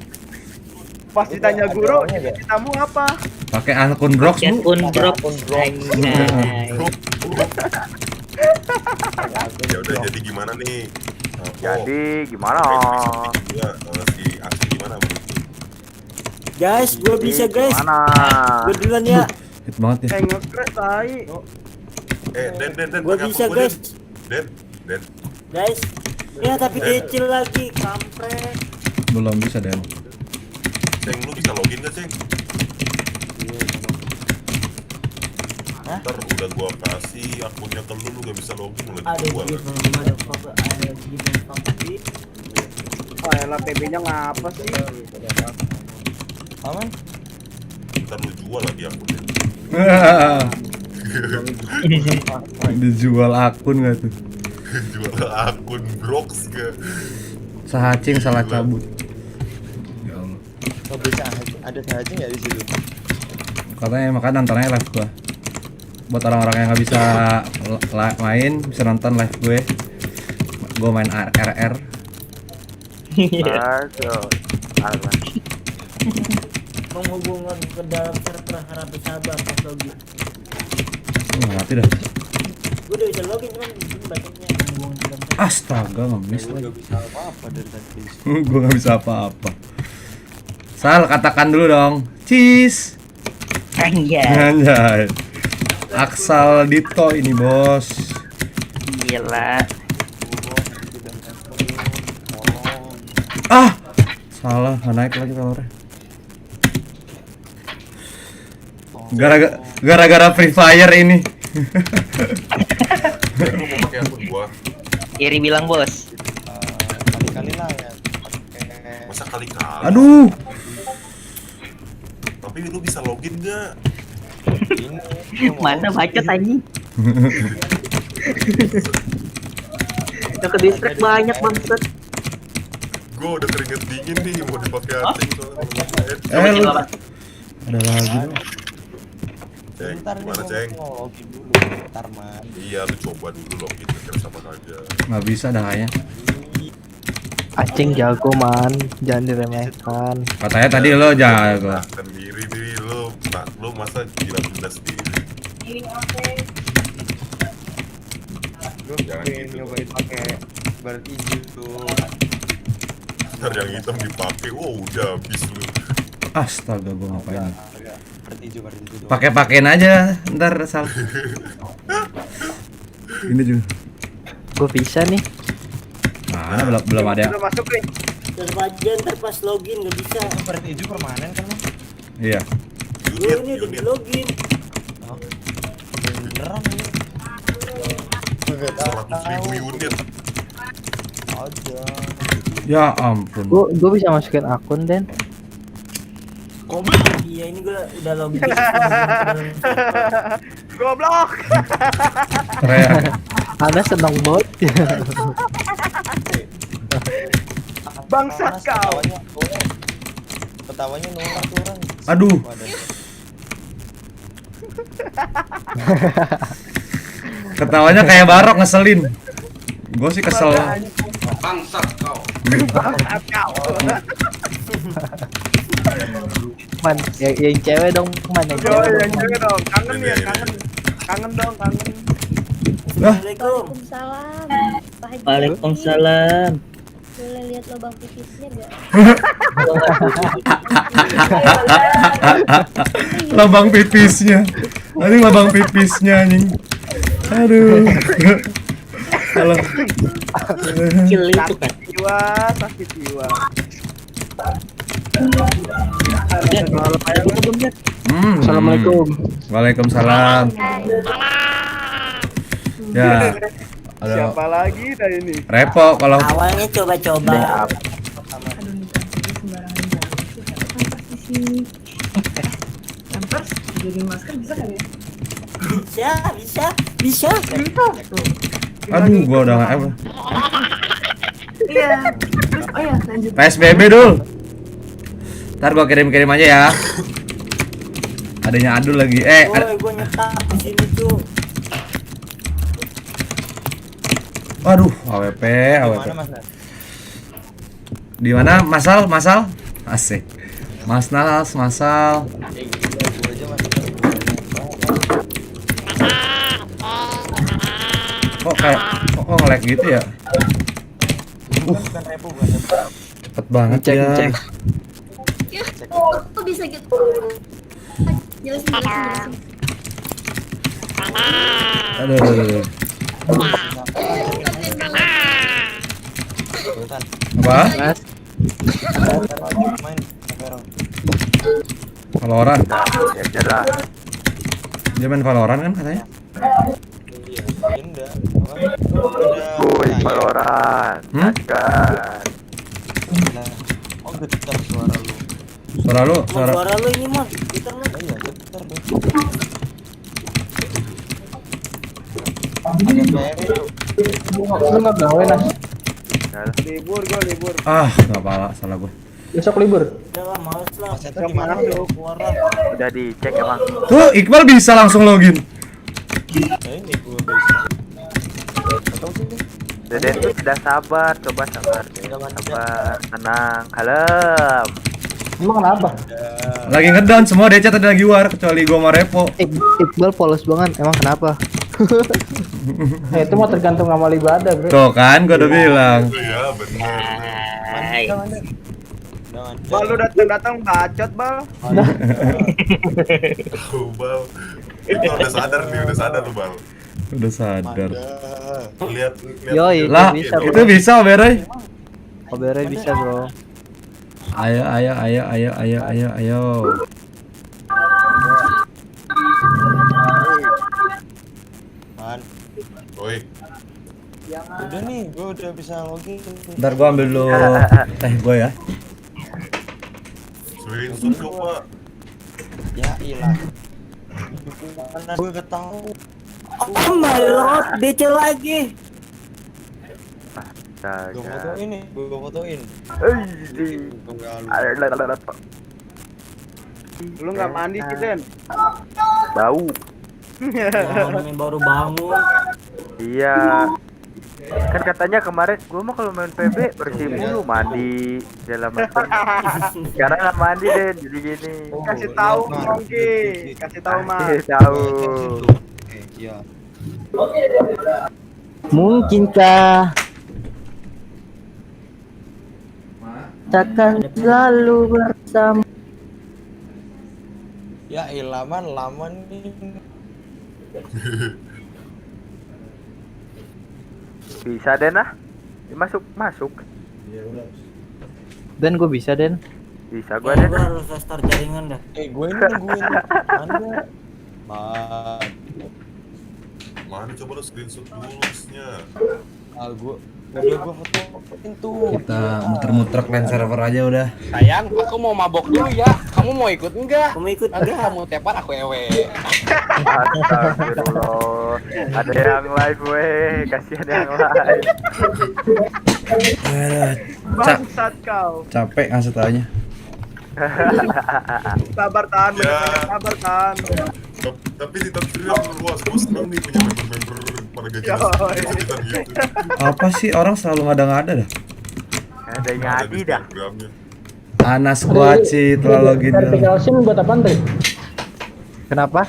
Pas ditanya guru, citamu apa? Pakai akun Brox, Bu. Akun drop. Anjay. Ya udah jadi gimana nih? Jadi gimana? Ya, si Aksi gimana? Guys, gue bisa guys. Gimana? Gue duluan ya. Hit banget ya. Kayak nge-crash tai. Den. Gue pakai bisa akun guys. Den. Guys. Ya tapi kecil lagi, kampret. Belum bisa deh. Ceng, lu bisa login gak, Ceng? Ntar udah gua kasih akunnya ke lu gak bisa login lagi Ada gua di lagi. ada di family. Oh, elah TB-nya ngapa sih? Aman? Ntar lu jual lagi akunnya. Dijual akun gak tuh? Jual akun Brox gak? Sahacing salah cabut. Ya Allah. Oh bisa ada saja nggak di situ? Katanya makanya nontonnya live gua. Buat orang-orang yang nggak bisa main bisa nonton live gue. Gue main RR. Aduh. Alah. Menghubungkan ke dalam server harap sabar pas login. Mati dah. Gue udah bisa login cuman di sini bacanya menghubungkan ke dalam server. Astaga, ngemis lagi. Gak bisa apa-apa dari tadi. Gue nggak bisa apa-apa. Sal, katakan dulu dong. Cheese. Anjay. Anjay. Aksal Dito ini, Bos. Gila. Ah, salah, nggak naik lagi kalornya. Gara-gara Free Fire ini. Ceng, lu mau pakai akun gua? Iri bilang bos. Kali-kali lah ya. Pakai Masa kali-kali? Aduh. Tapi lu bisa login gak? ini. Mana bacot anjing. Udah ke distrik banyak bangsat. Gua udah keringet dingin nih mau dipakai Aceng soalnya. Lu. Ada lagi. Ceng, Ntar gimana nih Ceng? mau login dulu. Ntar man. Iya, lu coba dulu login kira sama aja. Nggak bisa dah kayaknya. Acing jago man, jangan diremehkan. Katanya tadi lo jago. Sendiri diri lu, nah, lu masa gila-gila sendiri. Gue Jangan pengen gitu. nyobain pakai baret hijau tuh. Ntar yang hitam dipakai, wow udah habis lu. Astaga, gue ngapain? Baret hijau doang. Pakai-pakein aja, ntar salah. Ini juga. Gue bisa nih. Nah, belum ada. Udah masuk nih. Dan bagian ntar pas login gak bisa. Baret hijau permanen kan mas? Iya. Gue ini udah di login. Beneran ini. 100.000 unit. Ada. Ya ampun. Gue bisa masukin akun Den. Iya ini gue udah login. Goblok. Keren. Anda seneng banget. Bangsat kau. Ketawanya nolak tuh orang. Aduh. Ketawanya kayak Barok ngeselin. Gue sih kesel. Bangsat kau. Man, yang cewek dong, man, yang Yo, cewek. yang cewek dong. Kangen ya, kangen. Kangen dong, kangen. Assalamualaikum. Waalaikumsalam. Pak Haji. Waalaikumsalam. Boleh lihat lubang pipisnya gak? Lubang pipisnya. Ini lubang pipisnya anjing. Aduh. Kalau Kecil itu kan. Sakit jiwa. Assalamualaikum. Waalaikumsalam. Ya. Ada Siapa lagi dah ini? Repo kalau Awalnya coba-coba. Bisa. aduh gua udah nggak apa. Iya. Terus oh ya lanjut. PSBB dul. Ntar gua kirim-kirim aja ya. Adanya Adul lagi. Woi, gua nyetak di sini tuh. Waduh, AWP. Mana Mas? Di mana? Masal? Asik. Masal. Kok nge-lag gitu ya? Cepet banget ya. Kok bisa gitu? Jelasin. Aduh. Apa? Mas, Main Valorant. Dia main Valorant kan katanya? Indah. Valorant. Oh, getar suara lu. Suara lu ini, Mon. Gitar lu. Iya, getar deh. Ada PR itu. lu nggak gawe Nas? Libur gua, libur. Ah, nggak pala, salah gue. Besok libur. Udah lah, males lah. Asetnya gimana tuh? Keluar lah. Udah dicek emang. Tuh, Iqbal bisa langsung login. Nah, ini gua bisa. Atau sih? Deden tuh sudah sabar, coba sabar. Sabar, tenang, kalem. Emang kenapa? Lagi ngedown semua DC tadi lagi war kecuali gua sama Repo. Iqbal polos banget, emang kenapa? Itu mah tergantung amal ibadah, bro. Tuh kan, gua udah bilang. Iya benar. Hai. Jangan. Bal lu datang bacot, Bal. Tahu bal. Itu udah sadar lu bal. Udah sadar. Lihat. Yoi, Lah, bisa, bro. itu bisa, Beroy. Obernya bisa, bro. Ayo. Man. Oi. Udah nih, gua udah bisa login. Ntar gua ambil dulu teh gua ya. Screenshot coba. Ya ilah. Mana gue gak tahu. Kembali lewat DC lagi. Gue fotoin nih, gue fotoin. Lu nggak mandi sih, Den? Bau. Yang baru bangun. Iya. Kan katanya kemarin gua mah kalau main PB bersih mulu, mandi dalam mesin. Sekarang nggak mandi deh, jadi gini. iya, Kasih Oh, iya, tahu, Mongki. Kasih tahu Mas. Tahu. Iya. Mungkinkah takkan selalu bersama? Ya laman nih. Bisa Den ah. Masuk. Dan gue bisa, Den. Bisa Gua gua Den. harus restart jaringan dah. Gue ini nungguin Anda. Mana coba lu screenshot dulu listnya. Gue udah fotoin tuh. Kita muter-muter clan server aja udah. Sayang, aku mau mabok dulu ya. Kamu mau ikut enggak? Kamu ikut Nanti enggak? kamu tepar aku ewe. Astagfirullah. Ada yang live weh, kasihan yang live. Bangsat kau. Capek ngasih taunya. Sabar tahan, Ya. sabar tahan. Tapi di top 3 luas, gue seneng nih punya member pada gajian gitu. Apa sih orang selalu ngada-ngada dah? adanya Ada Adi di dah. Instagramnya. Anas Kuaci telah login dulu. Vertical scene buat apaan, Tri? Kenapa?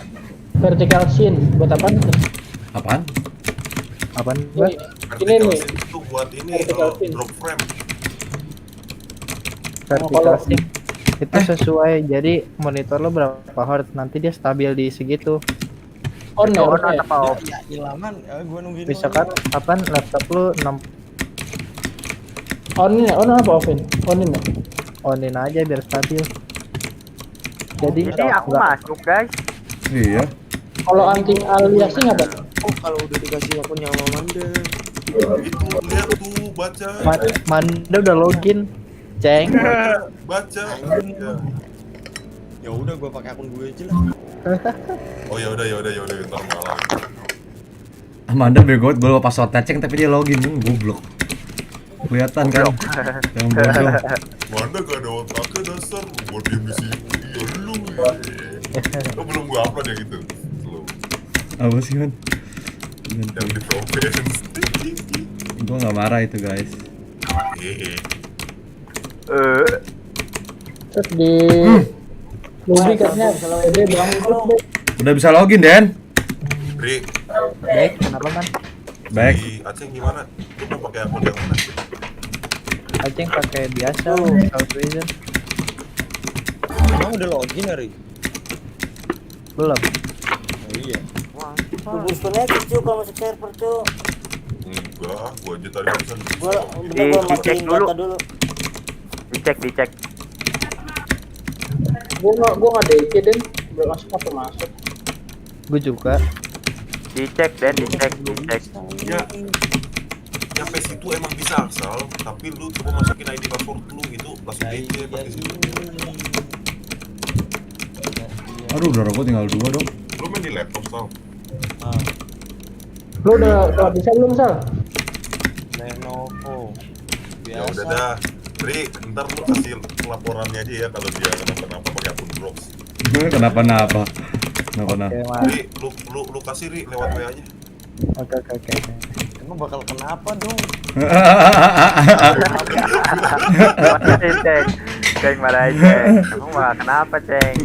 Vertical scene buat apaan? Apaan? Apaan? Vertical scene itu buat ini Vertical scene. drop frame. Vertical stick itu sesuai, jadi monitor lo berapa hertz nanti dia stabil di segitu. On ya, On on ya. apa off? Ya hilangan, gue nungguin. Misalkan kapan laptop lo 6 On ya, on apa offin? Onin ya. onin aja biar stabil. Jadi Jadi aku masuk guys. Iya. Kalau anti aliasing apa? Oh kalau udah dikasih akun yang Manda. Itu lihat tuh baca. Manda udah login, ceng. Baca. Ya. Ya udah gue pakai akun gue aja lah. Oh ya udah ntar malam. Amanda bego gue lupa password ceng tapi dia login, goblok. Kelihatan kan? Yang bodoh. Mana gak ada otaknya dasar, gua diem di sini. Ya lu ya. Lo belum gua upload ya gitu. Slow. Apa sih man? Yang di province. Gue nggak marah itu guys. Terus di lobby katanya dia bilang Udah bisa login Den? Ri, Baik, kenapa man? Baik. di Aceh gimana? Lu mau pakai akun yang mana? Aceng pakai biasa, South Wizard. Emang udah login hari? Belum. Oh iya. Bubur connect cuy kalau masuk server cuy. Enggak, gua aja tadi pesan. Gua Dicek matiin dulu. data dulu. Dicek. gua nggak DK dan belum masuk. Gue juga. Dicek. Ya, nyampe situ emang bisa asal, tapi lu coba masukin ID password lu itu langsung aja pakai situ. Aduh, udah gue tinggal 2 dong. Lu main di laptop tau? Lu udah bisa belum Sal? Lenovo. Ya udah dah. Ri, ntar lu kasih laporannya aja ya kalau dia kenapa-napa pakai akun Brox. Kenapa-napa. Oke, Mas. Ri, lu kasih Ri lewat WA aja. Oke. Emang bakal kenapa dong? Ceng marah Ceng. Kamu mah kenapa Ceng?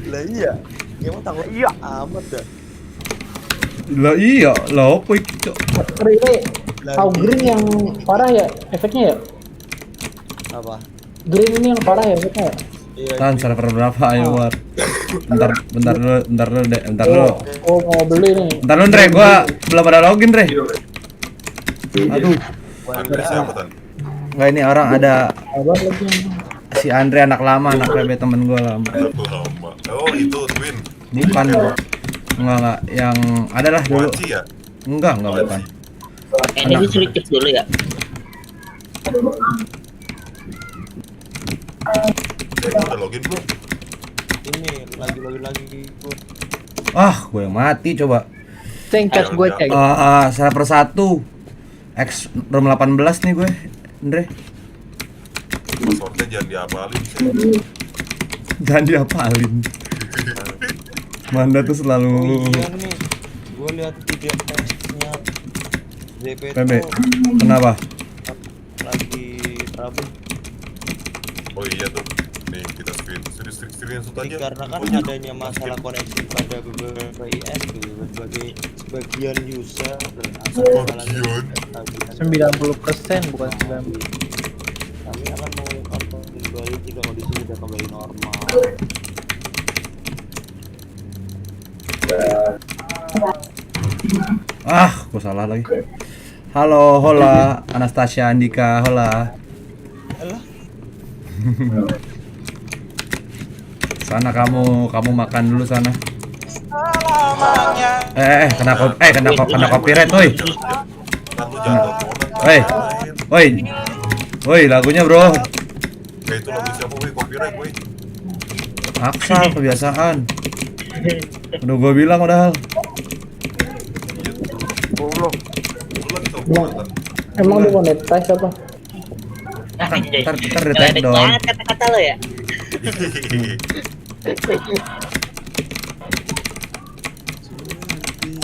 Lah iya. Emang takut Iya. amat dah. Lah iya, lah apa itu? Cok? Ini tahu green yang parah ya efeknya ya? Apa? Green ini yang parah ya efeknya ya? Iya. Tan server berapa ayo war? Bentar dulu. Oh mau beli nih. Bentar lu Dre, gua belum ada login Dre. Aduh, Andre siapa Tan? nggak ini orang ada Abang lagi. si Andre anak lama, anak PB temen gua lama. Satu lama. Oh itu Twin. Bukan gua. Enggak, yang adalah dulu. Waci ya? Enggak bukan. Ini disuruh cek dulu ya. Ceng udah login belum? Ini lagi gue. Ah, gue yang mati coba. Ceng, cas gue ceng. Server 1 X room 18 nih gue, Andre. Passwordnya jangan diapalin Ceng. Jangan diapalin. Manda tuh selalu Iya nih. Gue lihat video testnya DP PB. tuh Kenapa? lagi Rabu. Oh iya tuh. Nih kita screenshot aja. Karena kan adanya masalah koneksi pada beberapa IS tuh sebagian user dan Sebagian. 90% bukan 90. kami akan mengungkap kembali jika kondisi sudah kembali normal. Gue salah lagi. Halo, hola, Anastasia Andika, hola. Alah. Sana kamu makan dulu sana. Kena copyright, woi. Kan lu jangan teleponan. Woi, lagunya bro. Itu lagu siapa woi? Copyright woi. Aksal kebiasaan. Udah gue bilang udah. Lu lagi teleponan. Emang dia monetize apa? Ntar di-tag dong. Banget kata-kata lo ya.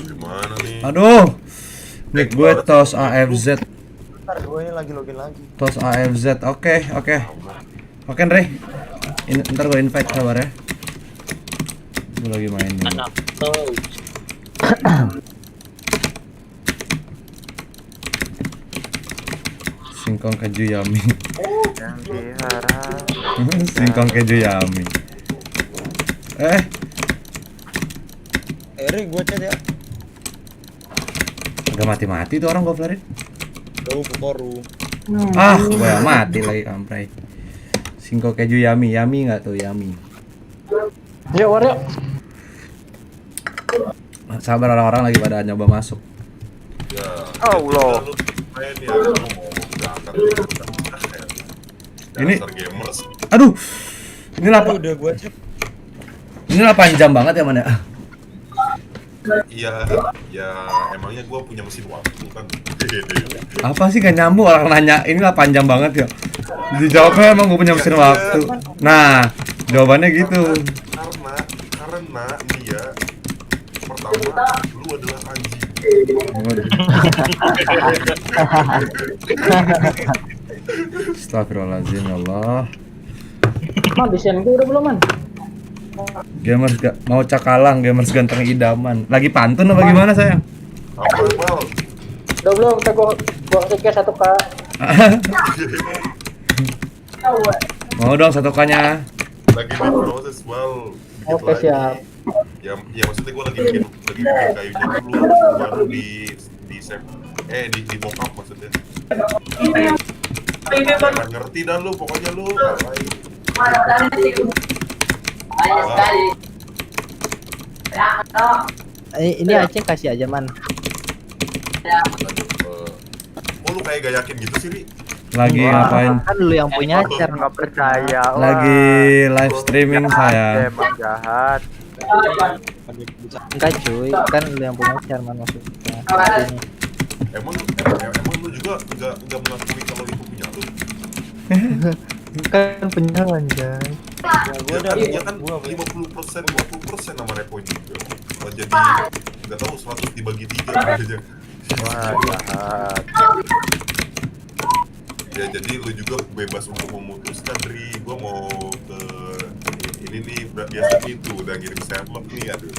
Gimana nih? Aduh. Nick gue tos AFZ. Gue ini lagi login lagi. Tos AFZ. Oke. Oke, Andre. Ntar gue invite kabar ya. Gue lagi main dulu. Anak tuh. Singkong keju yummy. Yang diharap. Singkong keju yummy. Eri gue chat ya. Udah mati-mati tuh orang gue flarin. Jauh ke koru. Gue yang mati lagi kampray. Singkong keju yummy nggak tuh yummy. Yuk, Wario. Sabar orang-orang lagi pada nyoba masuk. Ya. Allah. Lu main ya, lu mau berangkat lu udah. Ini- Dasar gamers. Aduh. Ini Udah gue chat. Ini 8 jam banget ya mana? Iya, ya emangnya gua punya mesin waktu kan. Apa sih gak nyambung orang nanya ini 8 jam banget ya? Dijawabnya emang gue punya mesin waktu. Nah, jawabannya gitu. Karena dia pertama lu adalah anjing. Astagfirullahaladzim ya Allah. Man, desain gue udah belum, Man? Gamers gak mau cakalang, gamers ganteng idaman. Lagi pantun apa gimana sayang? Apa bal? Udah belum, kita gua kasih cash 1K. Mau dong 1K-nya. Lagi di proses bal. Dikit Oke, lagi. siap. Ya maksudnya gua lagi bikin kayunya dulu, baru di save. Di mockup maksudnya. Nggak ngerti dah lu, pokoknya lu ngapain. Ini Aceh kasih aja, Man. Oh lu kayak gak yakin gitu sih, Ri? Lagi ngapain? Kan lu yang punya share. Nggak percaya. Wah. Lagi live streaming Jahat, saya. Emang jahat. Enggak cuy, kan lu yang punya share, Man, maksudnya. Emang lu juga nggak mengakui kalau itu punya lu? Kan punya anjay. Ya kan 50% nama repo juga. Kalau jadi nggak tahu 100 dibagi 3 aja. Wah, jahat. Ya jadi lu juga bebas untuk memutuskan, Ri. Gua mau ke ini nih biasa itu udah ngirim sampel nih, aduh.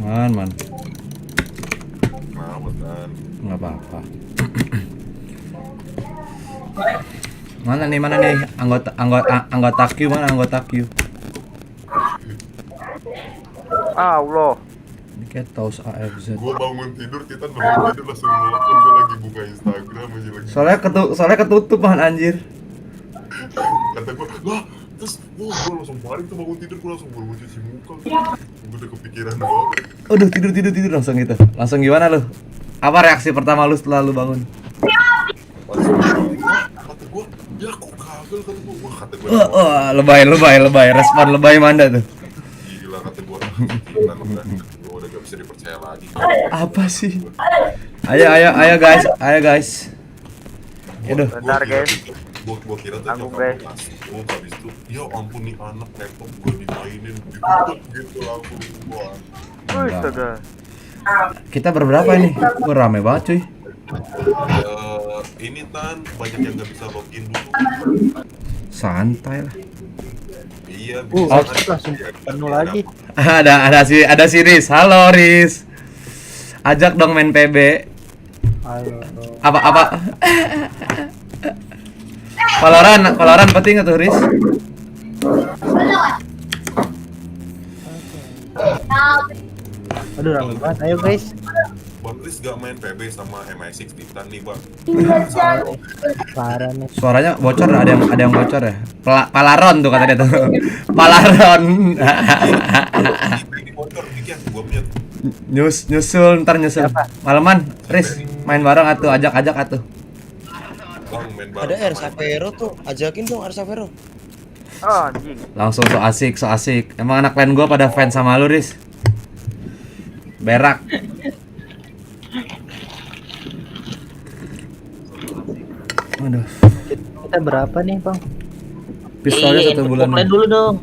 Man. Nah, betul. Nggak apa-apa. Mana nih anggota Q, mana anggota Q? Allah. Ini kayak Taus AFZ. Gua bangun tidur langsung nelfon, gua lagi buka Instagram aja lagi. Soalnya ketutup man anjir. Kata gua, lah, terus gua langsung balik tuh bangun tidur, gua langsung baru cuci muka. Gua udah kepikiran banget. Udah tidur langsung gitu. Langsung gimana lu? Apa reaksi pertama lu setelah lu bangun? Kata gua, ya kok kagel, kata gua. Wah, kata gua. Lebay. Respon lebay Manda tuh. Gila, kata gua. Gila, gua udah gak bisa dipercaya lagi. Apa sih? Ayo guys. Yaudah. Bentar, guys. Gua kira tuh Tanggung, nyokap guys. gua ngasih. Habis itu, ya ampun nih anak laptop gua dimainin, ditutup gitu langsung gua. Astaga. Kita berberapa ini? Wah, rame banget cuy. Ini Tan, banyak yang nggak bisa login dulu. Santai lah. Iya, Langsung penuh lagi. Ada si Riz. Halo Riz. Ajak dong main PB. Halo. Apa? Valorant penting nggak tuh Riz? Aduh, rame banget. Ayo guys. Bang Riz gak main PB sama MI6 Titan nih bang. Parah nih. Suaranya bocor, ada yang bocor ya. Palaron tuh kata dia tuh. Palaron. Ini bocor dikit, gua punya. Nyusul. Malaman, Riz main bareng atuh, ajak atuh. Bang main bareng. Ada R Savero tuh, ajakin dong R Savero. Oh, anjing. Langsung so asik. Emang anak lain gua pada fans sama lu, Riz. Berak. Aduh. Kita berapa nih, Bang? Pistolnya 1 bulan. Komplain dulu dong.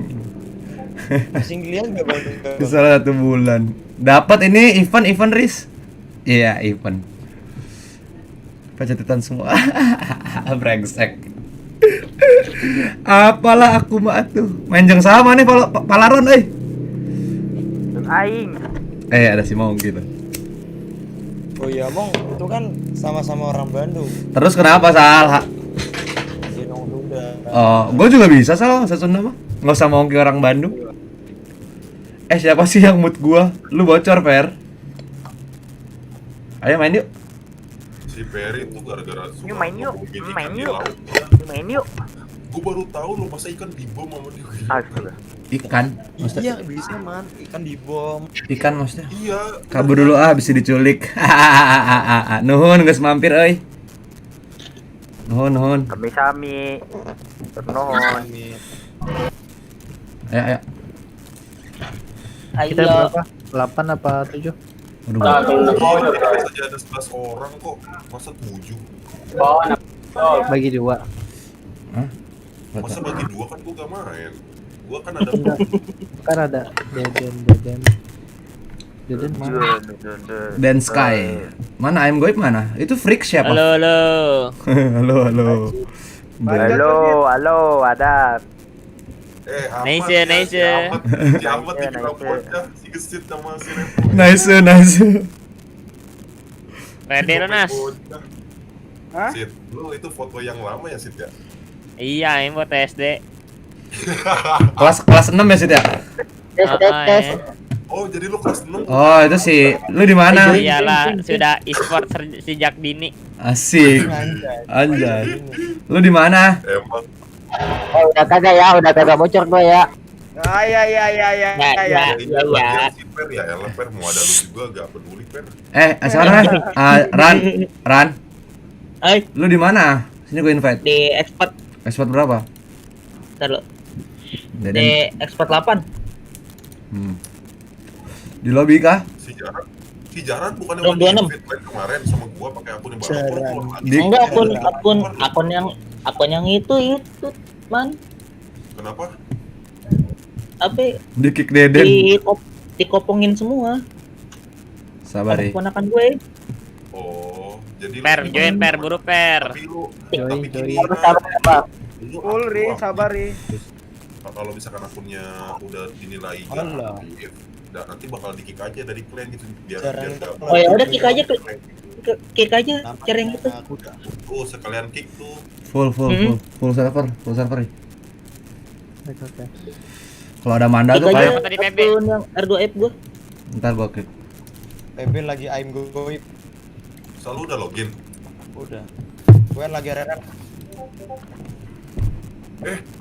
Masih ngeliat gak bang? Pistolnya 1 bulan. Dapat ini event Riz. Iya, event. Pencetitan semua. Brengsek. Apalah aku mah tuh. Main jeung sama nih palaron euy. Aing. Ada si Maung gitu. Oh iya Mong, itu kan sama-sama orang Bandung. Terus kenapa Sal? Ginong Sunda. Oh, gue juga bisa Sal, bahasa Sunda mah. Nggak usah mau ke orang Bandung. Siapa sih yang mood gua? Lu bocor, Per. Ayo main yuk. Si Perry itu gara-gara suka Main yuk. ngomongin ikan Main di yuk. laut. Main yuk. Gue baru tahu lo masa ikan dibom sama dia. Astaga. Ikan, maksudnya Iya bisa man, ikan dibom. ikan maksudnya. Iya. Kabur dulu bisa diculik. Nuhun geus mampir euy. Nuhun. Sami-sami. Ternohon. Ayo. Kita berapa? 8 apa 7? Waduh. Saja ada 11 orang kok, masa 7? Bagi 2. Hah? Masa bagi 2 kan gue gak main. Gue kan ada Kan ada Deden mana? Dan Sky. Mana I'm Goib mana? Itu freak siapa? Halo. halo. Halo, ada. Nice. Si Ahmad di bocah, si gesit sama si Repo. Nice. Pede Nas. Sit, lu itu foto yang lama ya Sit ya? Iya, ini buat SD. Kelas 6 ya Sid ya? Tes. Oh, jadi lu kelas 6? Oh, itu sih. Lu di mana? Iyalah, sudah e-sport sejak dini. Asik. Anjay. Lu di mana? Emang. Udah kagak bocor gua ya. Ya. Ya. Si Per ya, elah Per mau ada lu juga gak peduli Per. Sekarang Ran. Lu di mana? Sini gue invite. Di export Expert berapa? dulu. Deden. Di export 8. Di lobby kah? Si Jaran bukannya Round udah 26. di invite kemarin sama gua pakai akun yang baru. Enggak akun yang itu man. Kenapa? Apa Di kick Deden. dikopongin semua. Sabar ya. Ponakan gue. Oh, jadi Per, join Per, buru Per. Tapi gini, Cool, Ri, sabar, Ri. kalau misalkan akunnya udah dinilai nanti bakal di kick aja dari clan gitu biar gak. Oh ya udah kick aja cara yang itu. Oh, sekalian kick tuh. Full server ya. Oke. Kalau ada Manda tuh Kick aja kayak tadi PB. akun yang R2F gua. ntar gua klik. PB lagi aim goib. Selalu udah login. Udah. Gue lagi reret.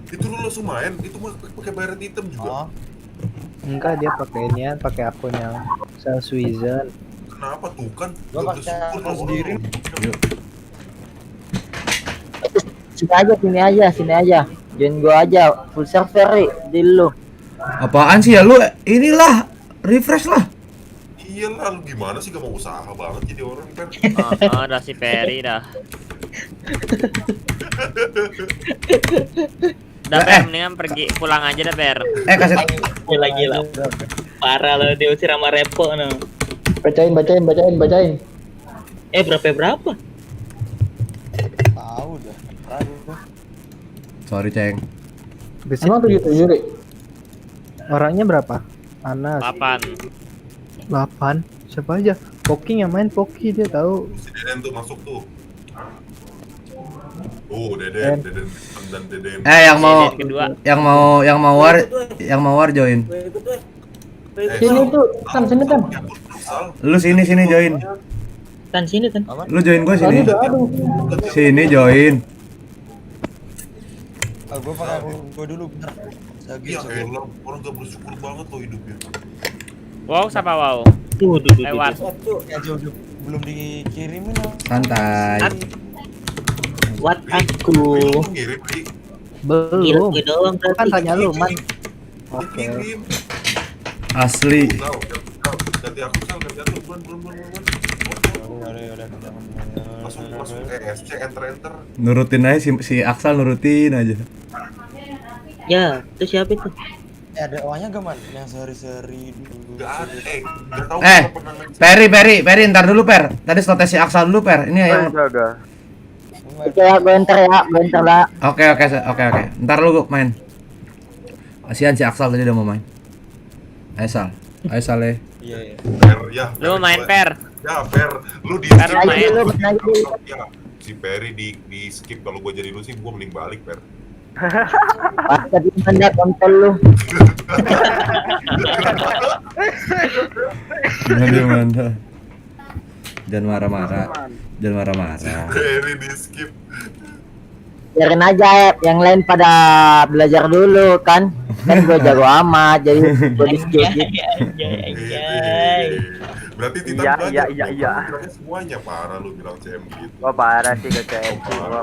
Itu lu langsung main, itu mah pakai bayar item juga. Enggak, dia pakai inian, pakai akun yang Sales Wizard. Kenapa tuh kan? Gua Gak pakai bersyukur akun kalau sendiri. Sini aja. Join gua aja full server di lu. Apaan sih ya lu? Inilah refresh lah. Iyalah, lu gimana sih gak mau usaha banget jadi orang kan? Udah si Perry dah. Udah Per, mendingan pergi pulang aja dah Per. Kasih Gila. Parah lo diusir sama Repo no. Bacain. Berapa? Tahu dah. Ragu. Sorry, Ceng. Emang 7 Ri? Orangnya berapa? Anas 8. 8. Siapa aja? Poki yang main Poki, dia tahu. Si Deden tuh masuk tuh. Oh, Deden dan Deden. yang mau war join. Sini tuh, sini kan. Lu sini join. Sini kan. Lu join gua sini. Sini join. Gue pakai akun gue dulu bentar. Iya, elah, orang gak bersyukur banget loh hidupnya. Wow, siapa wow? Lewat. Yang jauh belum dikirimin loh. Santai. What aku? Lu ngirim, Ri. Belum. Gue doang Kan tanya lu, Man. Oke. Asli. Ganti aku Sal, ganti aku belum. Masuk SC enter. Nurutin aja si Aksal nurutin aja. Ya, itu siapa itu? Ada O-nya gak man? Yang seri-seri dulu. Gak ada, gak tau Eh, gua pernah ngecek. Peri, ntar dulu Per. Tadi slot si Aksal dulu Per. Ini yang. Astaga. Oke ya, gue enter lah. Oke. Ntar lu main. Kasihan si Aksal tadi udah mau main. Ayo Sal ya. Iya. Per, ya. Lu main Per. Ya, Per, lu di Per, lu main. Ya, si Peri di skip kalau gua jadi lu sih gua mending balik, Per. Pas tadi mendak kontol lu. Mana. Jangan marah-marah. Peri di skip. Biarin aja yang lain pada belajar dulu kan. Kan gue jago amat jadi gue di skip gitu. Berarti Titan Iya, belajar. iya. Kamu bilangnya semuanya parah lu bilang CM gitu. Wah parah sih ke CM. Wah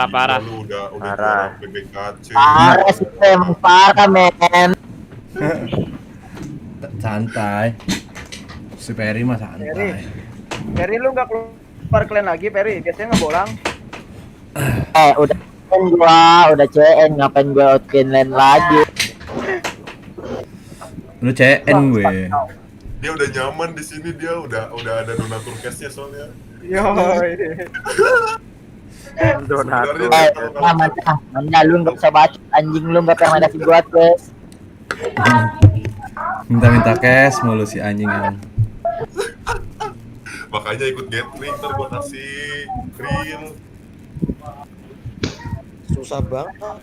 parah. Lu udah Parah. juara PBKC. Parah sih emang parah men. Santai. Si Peri mah santai. Peri lu nggak keluar klan lagi Peri? Biasanya nggak bolang. Udah CN udah CN ngapain gue outkin lane lagi. Lu CN gue. Dia udah nyaman di sini, dia udah ada donatur cash-nya soalnya. Donatur. Mana lu nggak bisa baca anjing lu nggak pernah kasih gua guys. Minta cash mulu si anjing emang. Makanya ikut gathering, ntar gua kasih real. Susah banget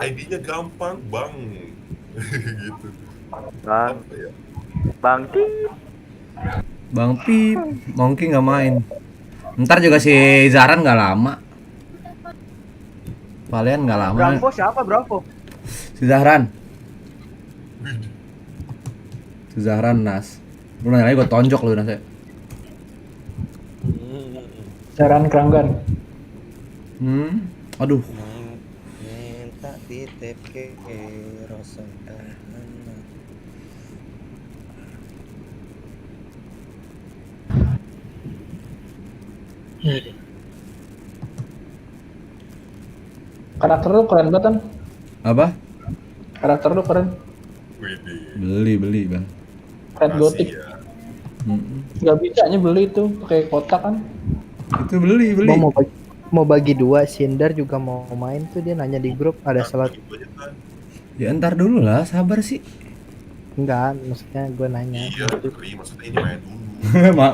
ID-nya gampang, Bang. Gitu. Bang. Apa ya? Bang Pip, Monkey nggak main. Ntar juga si Zaran nggak lama. Kalian nggak lama. siapa Bravo? Si Zahran Nas. Lu nanya lagi gue tonjok lu Nas ya. Saran keranggan. Aduh. minta titip ke Rosa. Karakter lu keren banget kan? Apa? Karakter lu keren. Widih. Beli bang. Red Makasih Gothic. ya. Gak bisa beli itu pakai kotak kan? Itu beli. Mau bagi 2, Cinder juga mau main tuh, dia nanya di grup ada slot. Ya entar dulu lah, sabar sih. Enggak, maksudnya gue nanya. Iya, Ri, maksudnya ini main dulu.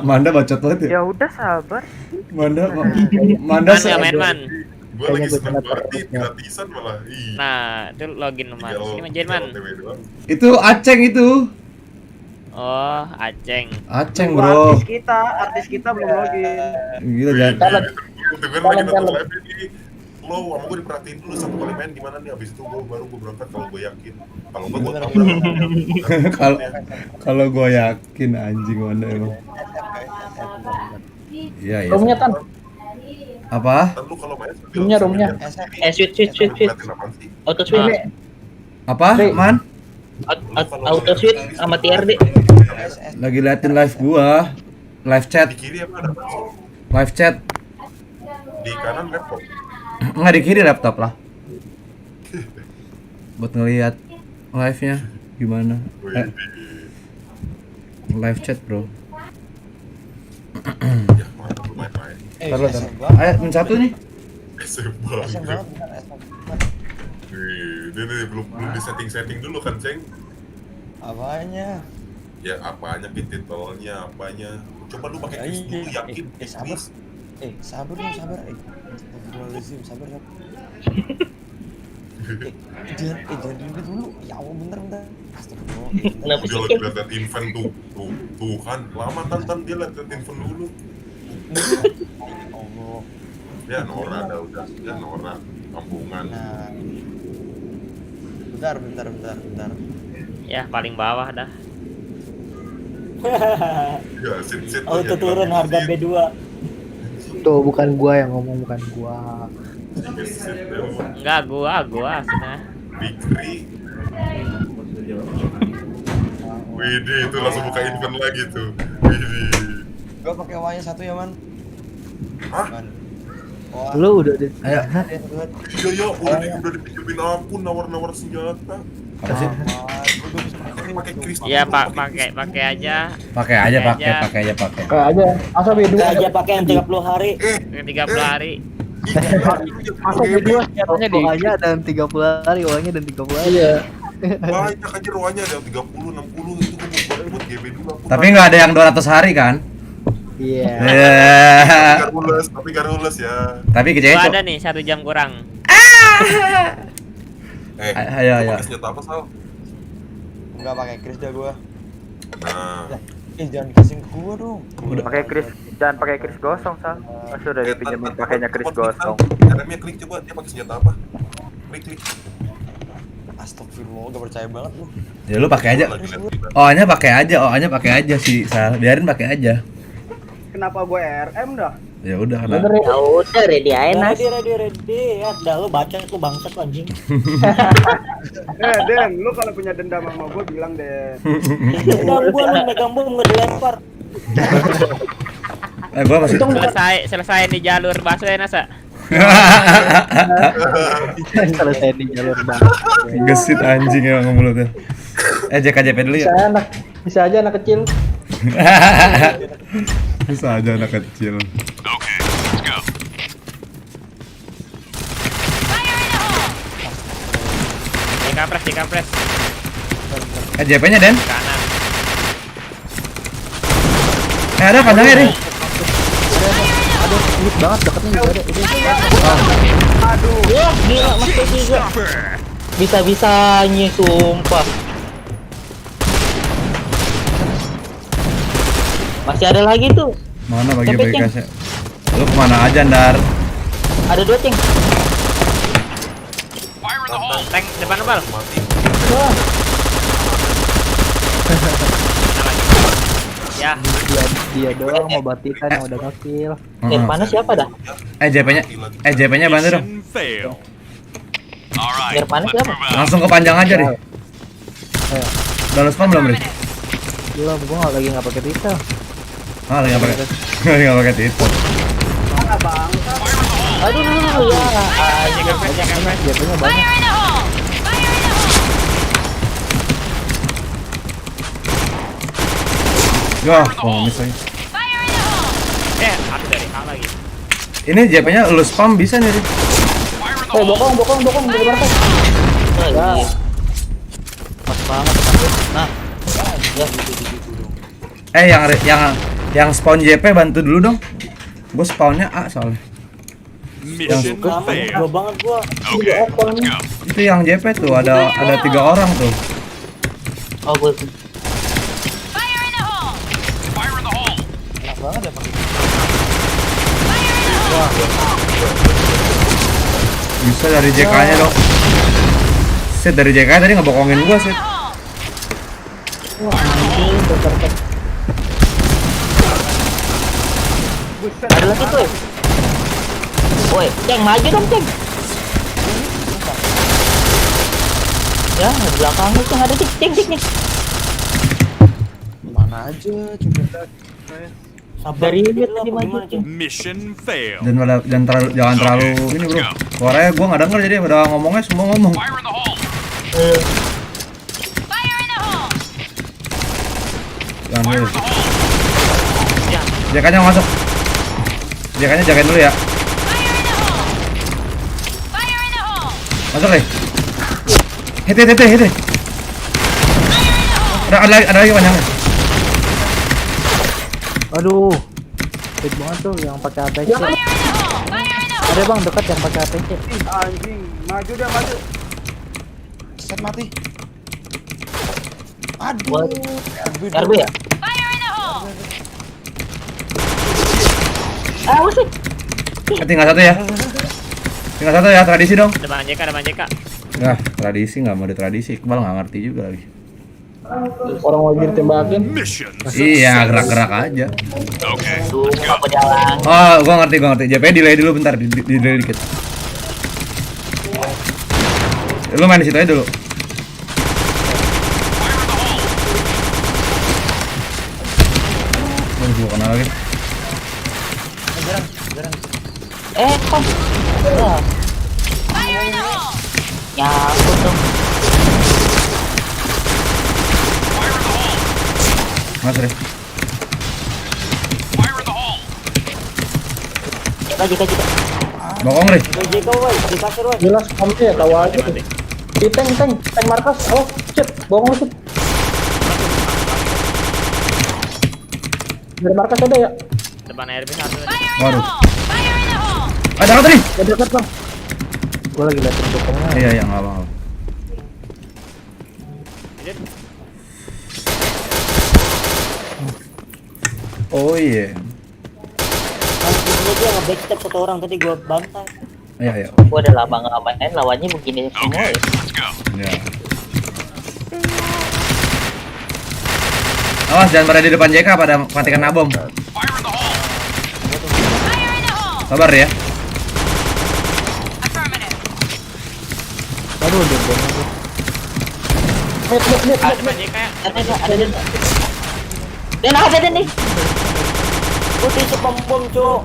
Manda bacot banget ya. Ya udah sabar. Manda Man nggak main man. Gua lagi Kayaknya gua seneng kena banget nih, terus. gratisan malah. Ih. Nah, itu login man. Tinggal- Sini main man. tinggal OTW doang. Itu Aceng itu. Oh, Aceng. Aceng bro. Artis kita belum login. Gila jangan. Dengar lagi nonton live ini. Lo sama gue diperhatiin dulu satu kali main gimana nih, abis itu baru gue berangkat kalau gue yakin. Kalau gue Kalau kalau gue yakin anjing Manda emang. Iya. Roomnya Tan, Apa? Lu kalau main roomnya. Switch. Auto Ah. switch. Apa? Man? Auto switch sama TRD. Lagi liatin live gua. Live chat. di kiri apa ada sih? Live chat. Di kanan laptop. Enggak di kiri laptop lah. Buat ngelihat live-nya gimana. Live chat, bro. Ya, mana lu main-main. Taruh. Ayo, satu nih. SM banget. Ini belum di setting dulu kan, Ceng? Apanya? Ya apanya, titelnya apanya. Coba lu pakai Chris dulu, yakin sabar. Sabar dong, sabar. Astagfirullahaladzim, sabar. Jangan ribet dulu. Ya Allah, bentar. Astagfirullah. Kenapa Dia sih? lagi liat invent tuh kan. Lama tan dia liat invent dulu. Allah. Ya Nora dah udah, ya Nora kampungan. Nah. Bentar. Ya, paling bawah dah. Ya sit Auto turun harga B2. Tuh bukan gua yang ngomong, bukan gua. Enggak, gua setengah. Bikri. Widih, itu langsung buka invent lagi tuh. Widih. Gua pakai Y1 ya, Man. Hah? Man. Lu udah di Ayo. Iya ya, udah dipinjemin ampun nawar-nawar senjata. Apa sih? Pakai Chris. Iya pak, pakai aja. Pakai aja. Kayak aja. Masa B2 aja pakai yang 30 hari. Yang 30 hari. Masa B2 Uangnya dan 30 hari, uangnya dan 30 hari. Iya. Banyak aja ruangnya ada 30, 60 itu gue buat GB dulu. Tapi nggak ada yang 200 hari kan? Iya. Tapi gak rules ya. Tapi Gua kececok. ada nih 1 jam kurang. Ayo. Pakai senjata apa Sal? Enggak pakai Chris dah gua. Nah, Jangan kasih ke gua dong. Pakai Chris, jangan pakai Chris gosong, Sal. Sudah dipinjemin pakainya Chris gosong. RM-nya klik coba, dia pakai senjata apa? Klik. Astagfirullah, gak percaya banget lu. Ya lu pakai aja. O-nya pakai aja sih, Sal. Biarin pakai aja. Kenapa gue RM dah? Ya udah Ya udah ready aja Nas. Ready. Ya udah lu baca tuh bangsat lu, anjing. Den, lu kalau punya dendam sama gue bilang Den. Dendam gua lu megang bom enggak dilempar. Gua masih Selesai di jalur bakso ya Nasa. Selesai di jalur bang. gesit anjing emang mulutnya. JKJP dulu ya. Bisa aja anak kecil. Bisa aja anak kecil. Okay, let's go. Dikampres. JP-nya Den. Kanan. Ada kandangnya deh. Sulit banget deketnya juga ada. Wah, gila Mas Pegi gua. Bisa-bisanya sumpah. Masih ada lagi tuh. Mana bagi Cepet, Ceng. BKS? Lu kemana aja, Ndar? Ada 2, Ceng. Tank depan Bal. Wah, Ya. Dia doang mau batikan yang udah ngekill. mana siapa dah? JP-nya bantu dong. Mission fail. Alright, Nirvana let's siapa? move out. Langsung ke panjang aja deh. Udah lu spam belum, Ri? Belum, gua lagi nggak pakai pistol. Lagi nggak pakai. Lagi nggak pakai itu. Aduh, ya. Dikampres. Jatuhnya banyak. Wah, miss lagi. Aku dari A lagi. Ini JP-nya lu spam bisa nih, Ri. Bokong dari mana? Ya. Pas banget. Nah. Ya. Yang spawn JP bantu dulu dong. Gue spawnnya A soalnya. Mission fail. Gua banget gua. Okay, let's go. Itu yang JP tuh ada 3 orang tuh. Oh, gua. Fire in the hole. Enak banget ya pakai. Bisa dari JK-nya dong. Set dari JK tadi ngebokongin gua, Set. Ada lagi tuh. Woi, Ceng maju dong, Ceng. Ya, di belakang lu Ceng ada Ceng. Mana aja coba. Dari ini tadi maju, Ceng. Mission fail. Dan jangan terlalu ini, Bro. Suaranya gua enggak denger jadi pada ngomongnya semua ngomong. Fire in the hole. Jangan dulu. JK-nya masuk. JK-nya jagain dulu ya. Masuk deh. Hete. Ada lagi panjangnya. Aduh. Hit banget tuh yang pakai ATC. Ada bang dekat yang pakai ATC. Anjing, maju dia maju. Set mati. Aduh. RB ya? Awas sih. Tinggal satu ya, tradisi dong. Depan JK. Nah, tradisi nggak mau ditradisi, Iqbal nggak ngerti juga lagi. Orang mau ditembakin. Mission Iya, gerak-gerak aja. Okay, Tuh, apa jalan? Oh, gua ngerti. JP delay dulu bentar, delay dikit. Lu main di situ aja dulu. Gua kena lagi. Kok. Ya ampun dong. Mas Re. Jika. Bokong Re. Jika woi, di kasur woi. Jelas kamu ya tahu aja. Di tank markas. Oh, shit, bohong lu. Dari markas ada ya? Depan RB 1 tadi. Waduh. Ada apa tadi? Ada dekat, Bang. Gua lagi liatin bokongnya. Iya, enggak apa-apa. Oh iya. Ini dia nge-backstep satu orang tadi gua bantai. Iya. Gua udah lama nggak main, lawannya begini semua ya. Let's go. Ya. Awas jangan berada di depan JK pada matikan nabom. Fire in the hole. Sabar ya. Aduh, dia bohong. Lihat. Depan JK ya. Ada Dan ada nih. Putih cepom bom, Cuk.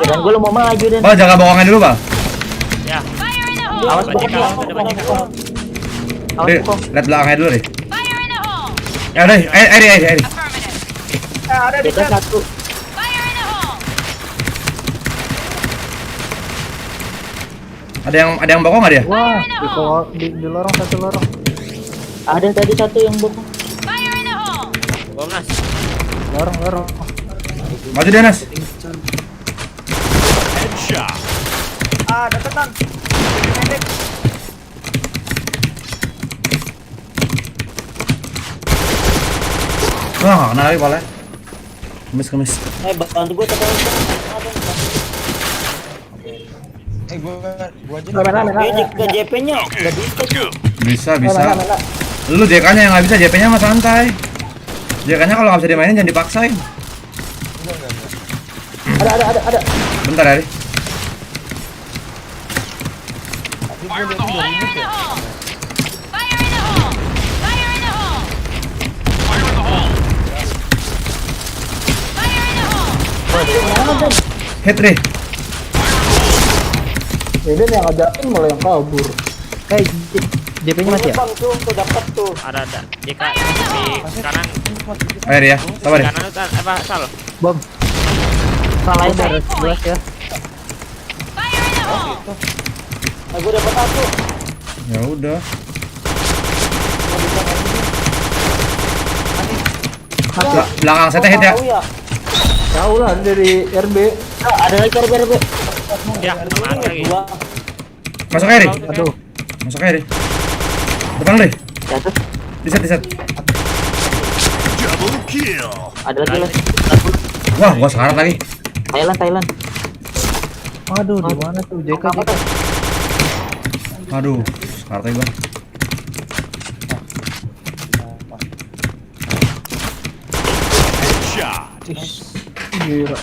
Dan gue mau maju dan. Bang jaga bokongnya dulu bang. Ya. Awas Depan JK, bokong. depan JK. Awas Deh, bokong. lihat belakangnya dulu deh. Ya udah, air. Kita satu. Ada yang bokong nggak dia? Wah, di lorong satu lorong. Ada tadi satu yang bokong. Bom Nas. Lorong. Maju dia Nas. Headshot. Deketan. Pendek. Wah, nggak kena lagi pala. Kemis. Bantu gua tekan. Gua aja. Ke JP-nya enggak bisa, Cuk. Bisa. Lu JK-nya yang nggak bisa, JP-nya mah santai. JK-nya kalau nggak bisa dimainin jangan dipaksain. Ada. Bentar ya. Fire in the hole. Fire in the hole. Hit Re. Eden yang ngajakin malah yang kabur. DP-nya mati ya? Bang, tuh dapat tuh. Ada. JK di kanan. Air ya, sabar ya. Kanan itu apa Sal? Bom. Salah dari 11 ya. Gua dapat satu. Ya udah. Belakang saya hit ya. Tahu ya. Tahu lah dari RB. Ada lagi RB. Ya, mana lagi? Gua Masuk air. Aduh. Masuk air. Depan lu deh. Jatuh. Diset. Double kill. Ada lagi lah. Wah, gua sekarat lagi. Thailand. Aduh, di mana tuh JK? Aduh, sekarat lagi gua. Headshot. Gila.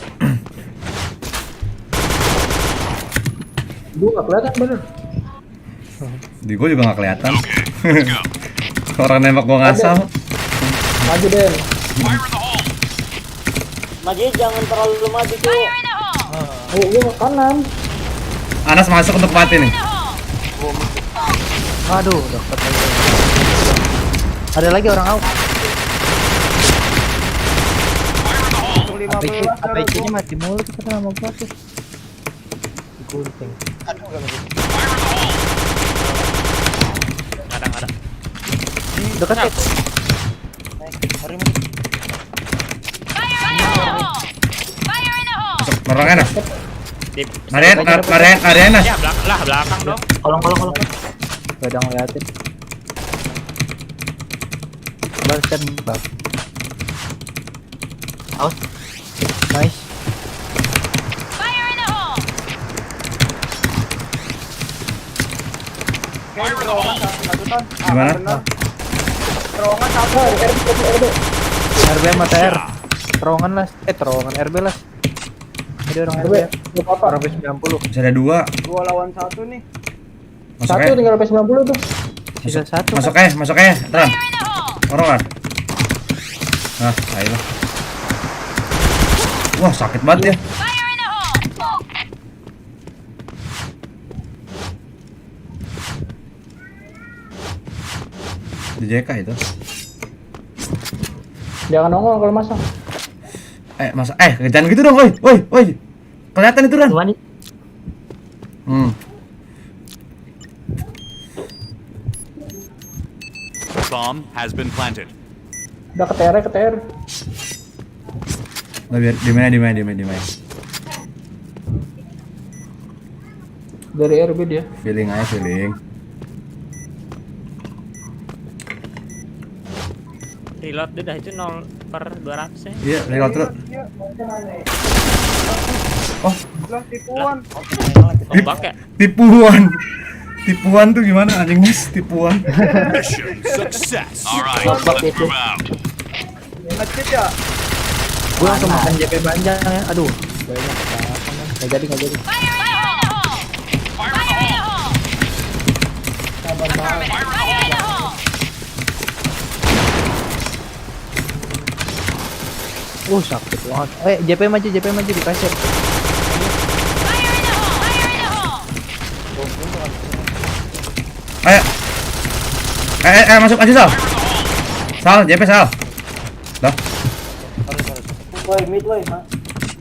Gua nggak kelihatan bener. Di gua juga nggak kelihatan. Let's go. Orang nembak gua ngasal. Maju Den. Fire in the hole. maju jangan terlalu maju, Cuk. Ayo gua ke kanan. Anas masuk untuk mati nih. Aduh, dapat lagi. Ada lagi orang out. APC-nya mati mulu kita sama gua tuh. Gunting. Ada. Dekat ya. Masuk orangnya Nas. Di Mariana. ya belakang dong. Kolong. Gak ada ngeliatin. Barusan bang. Out. Nice. Gimana? Terowongan satu. RB sama TR. Terowongan las. Terowongan RB las. Ada orang RB. Orang P90. Bisa ada dua. 2 lawan 1 nih. Masuk aja. tinggal P90 tuh. Sisa satu. Masuk aja. Ran. Orang kan. Nah, ayolah. Wah, sakit banget ya. Di JK itu. Jangan nongol kalau masuk. Masa jangan gitu dong, woi. Kelihatan itu, Ran. Gimana? Bomb has been planted. Udah ke TR. Nah, biar di mana. Dari RB dia. Feeling. Reload udah itu 0/200 ya. Iya, reload terus. Oh, Tombak ya. tipuan tuh gimana anjing Mas? Tipuan. Mission success. All right, let's move out. Gue langsung makan JP panjang ya. Aduh, banyak nggak jadi. Fire in the hole. Sakit banget. JP maju di pasir. Ayo masuk aja Sal. JP Sal. Dah. Woi, mid woi, Mak.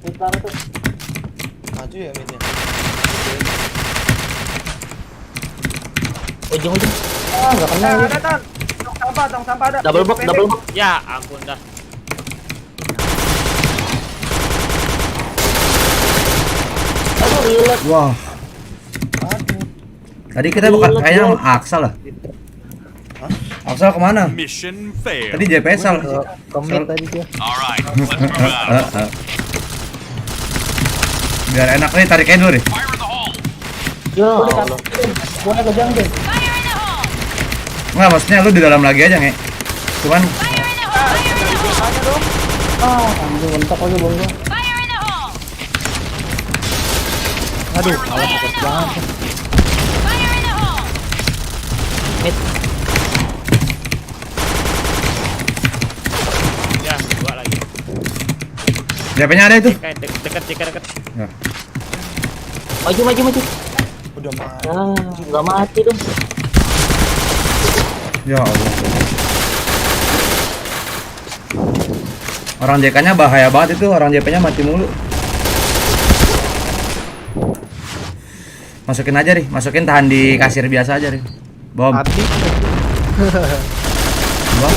Mid parah tuh. Maju ya midnya. Ujung. Nggak kena. Ada tong sampah ada. Double box. Ya, ampun dah. Wah. Tadi kita bukan kayaknya Aksal lah. Aksal kemana? Mission failed. Tadi JP Sal. Komit tadi dia. All right, let's move out. Biar enak nih tariknya dulu deh. Fire in the hole. Ya Allah. Gua kejang deh. Enggak, maksudnya lu di dalam lagi aja, Nge. Cuman Anjing mentok aja bong gua. Aduh, malah sakit banget. Ya, dua lagi. JP-nya ada itu. Kayak dekat. Ya. Maju. Udah mati. Nggak mati dong. Ya Allah. Orang JK-nya bahaya banget itu, orang JP-nya mati mulu. Masukin aja nih, tahan di kasir biasa aja nih. Bom. Mati. Bom.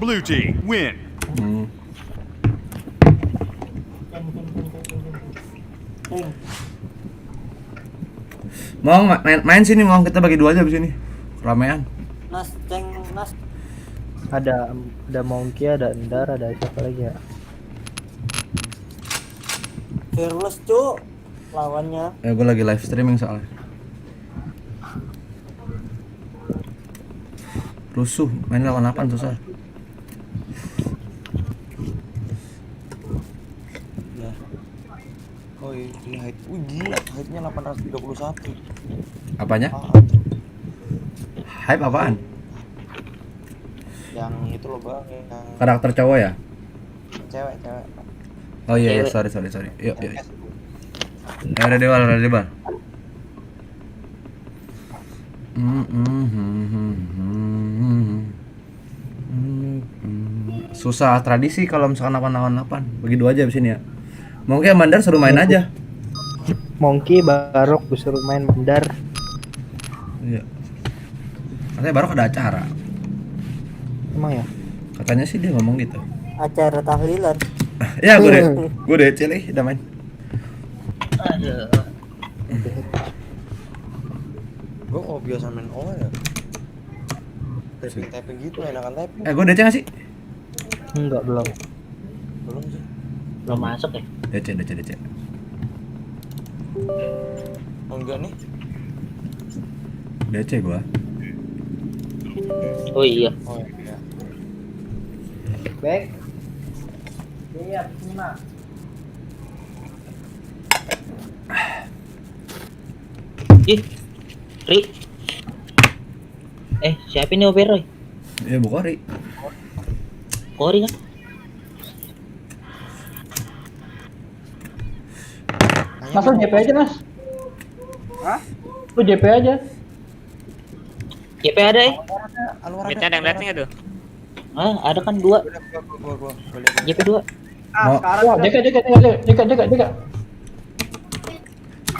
Blue team win. Mau main sini, mau kita bagi dua aja di sini. Ramean. Nas. Ada Monkey, ada Endar, ada siapa lagi ya? Fearless, Cuk. Lawannya. Gue lagi live streaming soalnya. Rusuh, main lawan 8 susah. Oh ini height. Gila, heightnya 831. Apanya? Hype apaan? Yang itu loh bang, yang Karakter cowok ya? cewek. Oh iya, sorry. Yuk. Ada Dewa. Susah tradisi kalau misalkan 8 bagi dua aja di sini ya. Mungkin Mandar suruh main aja. Monkey, Barok, disuruh main Endar. Iya. Katanya Barok ada acara. Emang ya? Katanya sih dia ngomong gitu. Acara tahlilan. Ya gue deh cilih udah main. Gue kok biasa main OA ya? Tapping gitu, enakan tapping. Gue DC nggak sih? Enggak, belum sih. Belum masuk ya? DC. Oh, enggak nih. DC gua. Oh iya. Oh iya. Back. Lihat, Nima. Ih. Ri. Siapa ini Oberoy? Ya Bukori. Kori kan? Mas, lu JP aja, Mas. Hah? Lu JP aja. JP ada Midnya ada yang lihat nggak tuh? Ada kan 2. Gua JP 2. Wah, jaga.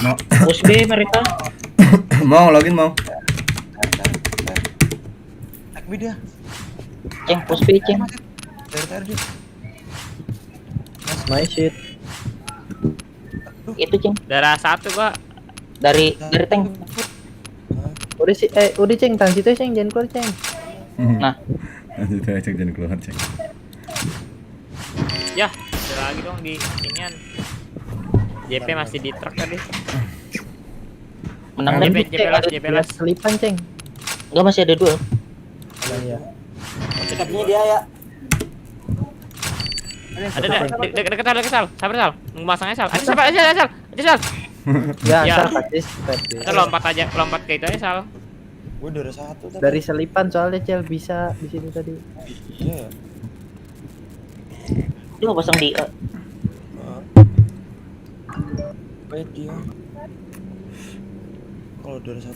Mau Push B mereka. mau login mau. Naik mid dia. Ceng, push B, Ceng. Dari dia. My shit. Itu, Ceng. Darah 1 gua. Dari tank. Udah Ceng, tahan situ Ceng, jangan keluar Ceng. Nah, Lanjut aja cek jangan keluar cek. Ya, ada lagi dong di inian. JP masih di truk tadi. menang JP, dan JP las, JP las. Selipan Ceng. enggak masih ada 2. Iya. Cekapnya dia ya. Ada deket Sal. Sabar Sal. Nunggu masangnya Sal. Aja Sal. Ya, Ya. Sal kasih. Kita lompat ke itu aja Sal. Gue dari 1 tapi. Dari selipan soalnya Cel bisa di sini tadi. Iya. Dia mau pasang di Baik dia. Kalau dari 1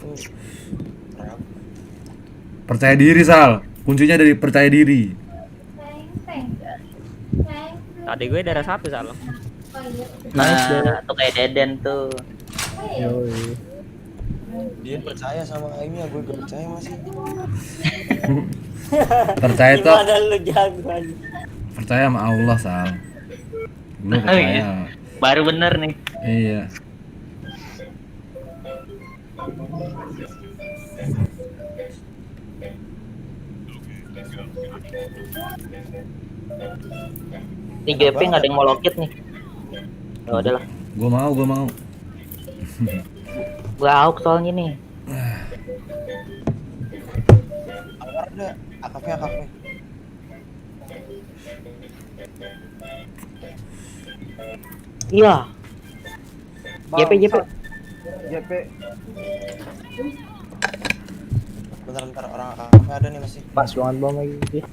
ragu. Percaya diri Sal. Kuncinya dari percaya diri. Tadi gue darah 1 Sal. Nah, tuh kayak Deden tuh. Yoi. Dia percaya sama ini, gue gak percaya masih. Percaya tuh. Gimana lu jagoan? Percaya sama Allah Sal. Lu percaya. Baru bener nih. Iya. Di GP nggak ada yang mau loket nih. Ya udahlah. Gua mau. Gua auk soalnya nih. Ada akafnya. Iya. JP. Bentar orang akafnya ada nih masih. Pas banget bom lagi.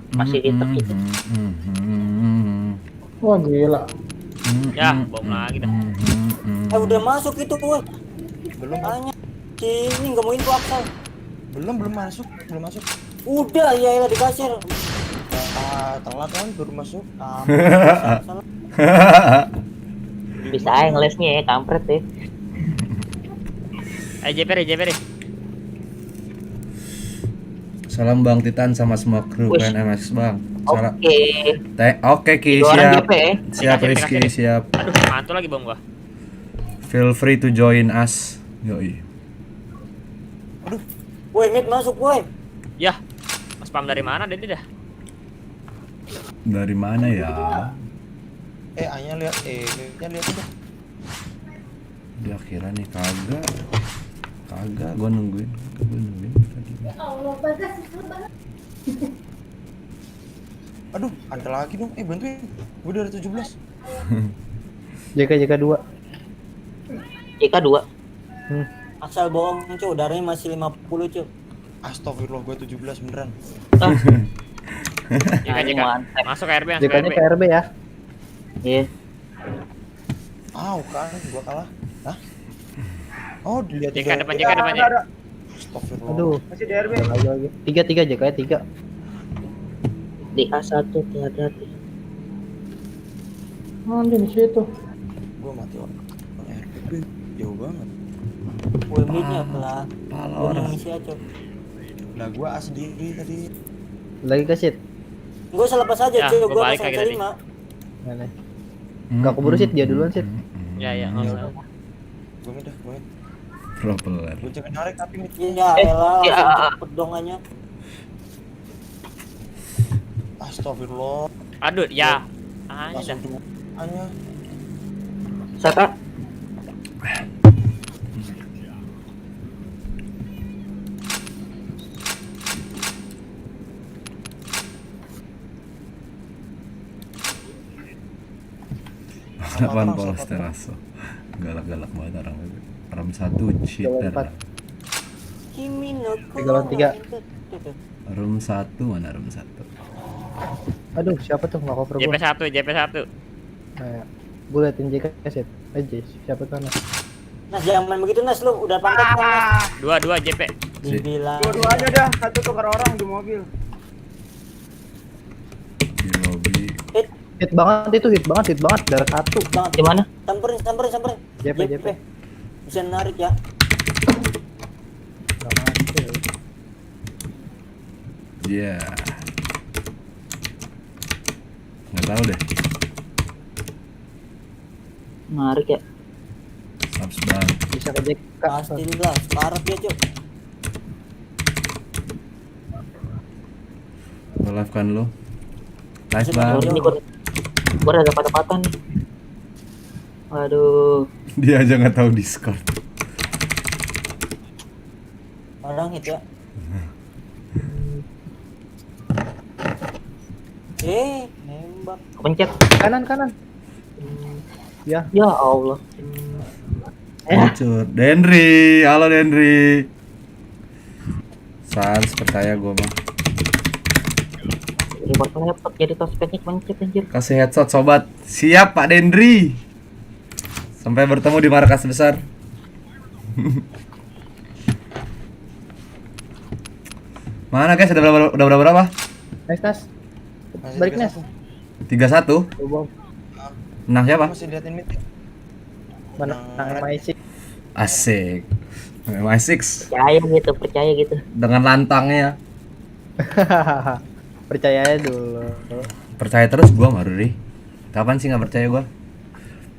Masih di truk itu. Wah gila. Ya, bom lagi dah. Udah masuk itu woi. Belum. Tanya. Ini nggak mau info Aksal. Belum masuk. Udah ya dikasih. Telat kan baru masuk. Bisa aja ngelesnya ya, kampret ya. JP deh. Salam Bang Titan sama semua kru Wih. PNMS Bang. Salam. Oke. Oke Ki, Dua orang siap. JP ya. Siap Dikasih, Rizky, dikasih. siap. Aduh, mantul lagi bom gua. Feel free to join us. Yoi. Woi, mid masuk woi. Ya. Spam dari mana dia dah? Dari mana ya? A-nya lihat, B-nya lihat udah. Dia kira nih kagak gua nungguin tadi. Aduh, ada lagi dong. Bantuin. Gue udah ada 17. JK 2. JK 2. Asal bohong cuy, darahnya masih 50 cuy. Astagfirullah, gue 17 beneran. JK. Masuk ke RB, JK-nya ke RB ya. Iya. Kan gua kalah. Hah? Oh, dilihat JK depannya. Astagfirullah. Aduh. Masih di RB. Lagi. 3 JK 3. Di A1 hati-hati. Di situ. Gua mati orang. RPB jauh banget. Woi, midnya pelan. Palor. Gua ngisi aja. Nah, gua A sendiri tadi. Lagi ke sit. Gua selepas aja Ya, cuy, gua gua balik pasang lagi tadi. kelima. Mana? Enggak keburu sit, dia duluan sit. Ya, nggak usah. Gua mid. Propeller. Gua cepet narik tapi mid. Ya elah, ya. langsung cepet dongannya. Astagfirullah. Aduh, ya. Dah. Langsung hanya. Saka. Apaan polos teraso. Galak-galak banget orang. Ram 1 cheater. Kimi no 3 Room 1 mana room 1? Aduh, siapa tuh nggak cover gua? JP1. Nah, gue liatin JK sit. Aja, siapa tuh anak? Nas jangan main begitu Nas, lu udah pantat kan Nas. Dua JP. Dibilang. Dua-duanya dah, satu tukar orang di mobil. Di lobby. Hit banget, darah satu. Banget. Di mana? Samperin. JP. Bisa narik ya. Iya. Nggak tahu deh. Menarik ya. Subs bang. Bisa ke JK. Pastilah, parah dia, Cuk. Lo live kan lo? Live bang. Ini gua ada patah-patah nih. Waduh. Dia aja nggak tahu Discord. Orang hit ya. Nembak. Pencet. Kanan. Ya. Ya Allah. Hancur. Denri, halo Denri. Sans percaya gue mah. Remote laptop jadi touchpadnya pencet anjir. Kasih headshot sobat. Siap Pak Dendri. Sampai bertemu di markas besar. Mana guys? Udah berapa? Nice. Balik Nes. 3-1. Menang siapa? Masih liatin mid. Mana MI6. Asik. MI6 Percaya gitu. dengan lantangnya. Percaya aja dulu. Percaya terus gua mah Ruri. Kapan sih nggak percaya gua?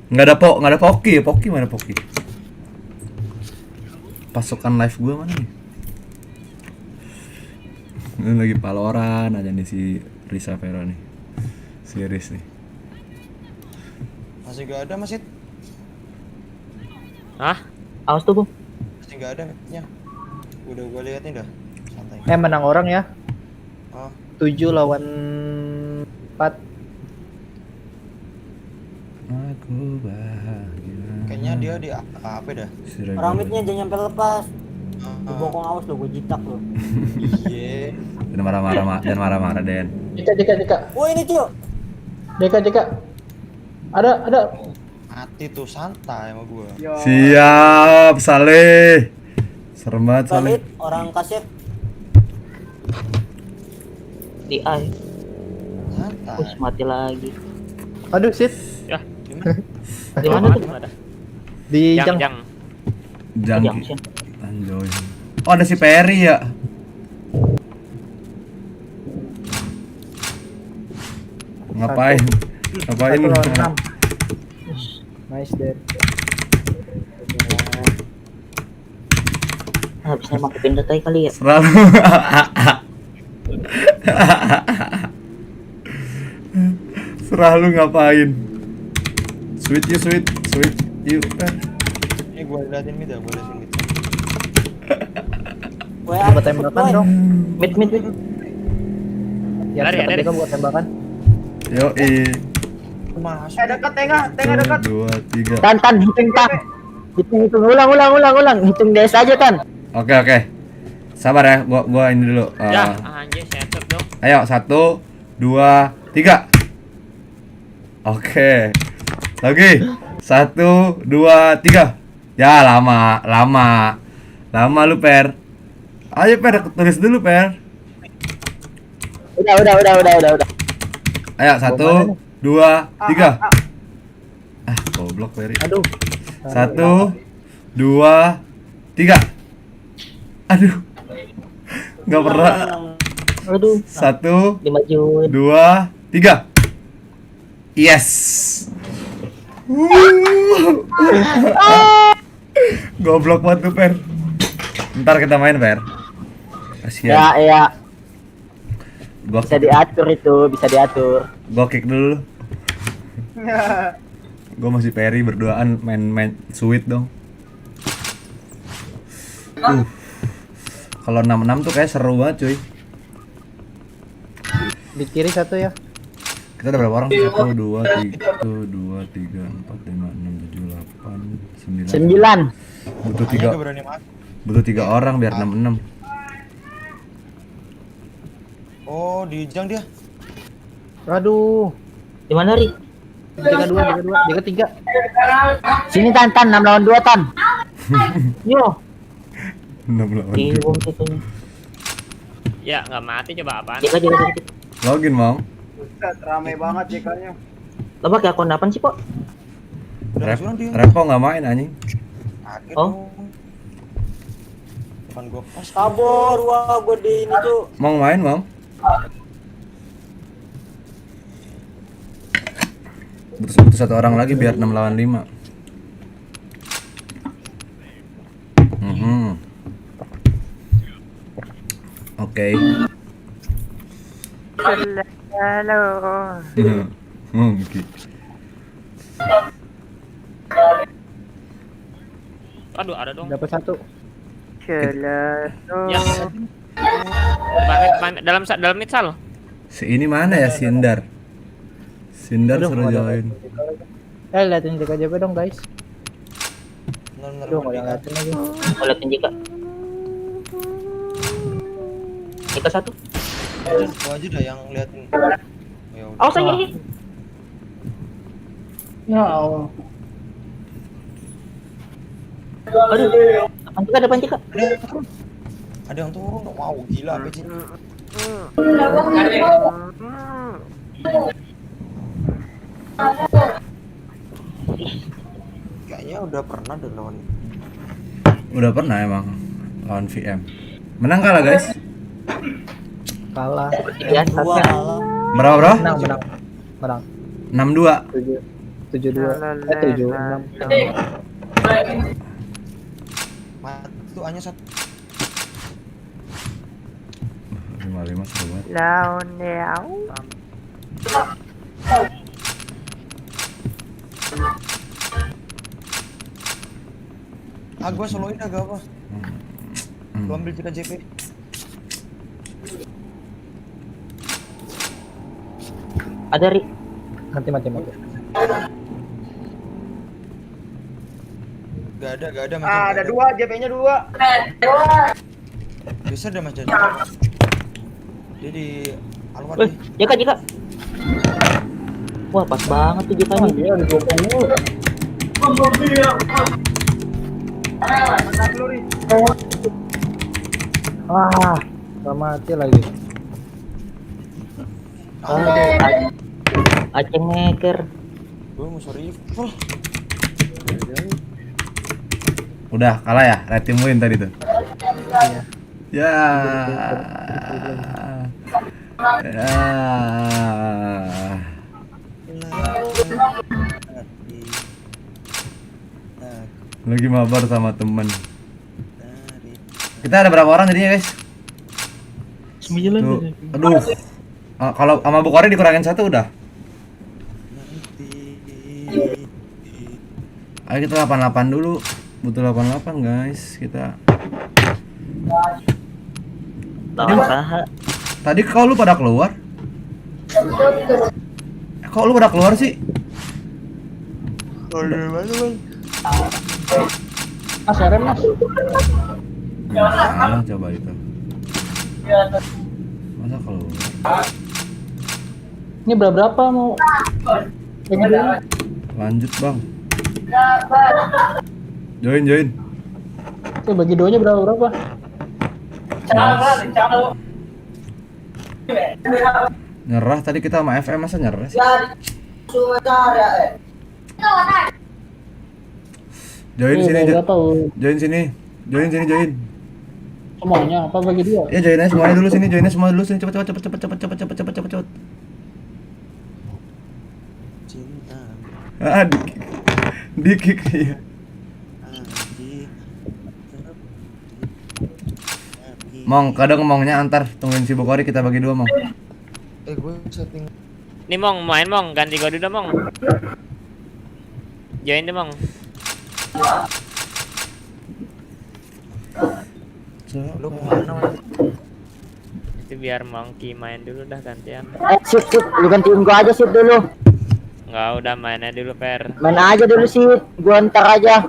Nggak ada Poki ya. Poki mana Poki? Pasukan live gua mana nih? Ini lagi Valorant aja nih si Risa Vero nih. Series nih. Masih gak ada Mas It. Hah? Awas tuh, Bung. Masih gak ada midnya. Udah gua liatin dah. Santai. Menang orang ya. Oh. 7 lawan 4. Aku bahagia. Kayaknya dia di apa dah? Orang midnya jangan nyampe lepas. Lu bokong awas lu, gua jitak lu. Iya. Dan marah-marah Den. Dika. Wah ini Cuk. Dika. Ada. Mati tuh santai sama gua. Siap, Saleh. Serem banget Saleh. Valid orang kasir. Di A. Santai. Mati lagi. Aduh, sit. Ya. Di mana tuh? Di Jang. Jangki. Anjoy. Oh, ada si Perry ya. Ngapain? Satu lawan 6. Nice deh. Bisa pakai pindah tadi kali ya. Selalu. Selalu ngapain? Sweet you. Ini gua liatin mid dah, gua liatin mid. Coba tembakan dong. Mid. Ya, Lari. kita buat tembakan. Yoi. Dekat tengah dekat. 2, 3. Tan, hitung. Hitung. Ulang. Hitung DS aja, Tan. Oke. Sabar ya, gua ini dulu. Ya, anjir setup dong. Ayo 1, 2, 3. Oke. Lagi. 1, 2, 3. Ya, lama lu Per. Ayo Per, tulis dulu Per. Udah. Ayo 1, 2, 3. Goblok Peri. Aduh. 1, 2, 3. Aduh. Nggak pernah. Aduh. 1, Dimajuin. 2, 3. Yes. Goblok banget tuh Per. Ntar kita main Per. Kasian. Ya. Gua Bisa diatur itu, bisa diatur. Gua kick dulu. Gua masih Perry berduaan main sweet dong. Kalau 66 tuh kayak seru banget cuy. Di kiri satu ya. Kita ada berapa orang? 1, 2, 3, 4, 5, 6, 7, 8, 9. 9. Butuh 3 orang biar 66. Oh, di Jang dia. Aduh. Di mana, Ri? Jaga 3. Sini Tan, 6 lawan 2 Tan. Yo. 6 lawan. Ini bom satunya. Ya, nggak mati coba apaan? Jaga. Login, Mang. Buset, rame banget JK-nya. Lo pakai akun apaan sih, Pok? Repo nggak main anjing. Oh. Depan gua pas. Kabur, wah gue di ini tuh. Mau main, Mang? Butuh satu orang lagi biar 6 lawan 5. Oke. Halo. Mungkin. Aduh, ada dong. Dapat 1. Halo. Ya. Dalam mid sal. Si ini mana ya, Sindar? Sindar suruh join. Liatin JK dong guys. Bener-bener Aduh, nggak ngeliatin lagi. Oh, liatin JK. JK 1. Gua aja dah yang liatin. Ya udah. Awas aja. Ya Allah. Aduh. Depan JK. Ada yang turun. Wow, gila apa sih? Kayaknya udah pernah deh lawan. Udah pernah emang lawan VM. Menang kalah, guys? Kalah. Ya, satu. Berapa, Bro? Menang. 6-2. 7-2. 7-6. Mati tuh hanya 1. 5-5 seru banget. Lawan Neo. Gua soloin agak apa? Gua ambil JK JP. Ada Ri. Mati. Gak ada macam. Ada 2, JP-nya 2. Bisa dah Mas Jadi. Dia di Alwar Wih, nih. JK. Wah, pas banget tuh JK-nya. Dia udah 20. Wah, gak mati lagi. Aceh ngeker. Gua mau rifle. Udah kalah ya? Red team win tadi tuh. Iya. Ya. Lagi mabar sama temen. Kita ada berapa orang jadinya, guys? 9. Tuh. Aduh. Kalau sama Bukhari dikurangin 1 udah. Ayo kita 88 dulu. Butuh 88, guys. Kita. Tadi kau lu pada keluar? Kok lu pada keluar sih? Mas, rem Mas. Nah, coba itu. Masa keluar? Ini berapa mau? Lanjut, Bang. Join. Oke, bagi 2-nya berapa? Nyerah tadi kita sama FM, masa nyerah sih? Join sini. Join. Semuanya apa bagi 2? Ya joinnya semuanya dulu sini, cepet. Cinta. Dikik ya. Mong, kadang ngomongnya antar tungguin si Bukhari kita bagi 2, Mong. Gue setting. Nih Mong, main Mong, ganti gua dulu Mong. Join deh Mong. Lu kemana? Itu biar Monkey main dulu dah gantian. Sip, lu gantiin gua aja sip dulu. Enggak, udah mainnya dulu Per. Main aja dulu sip, gua ntar aja.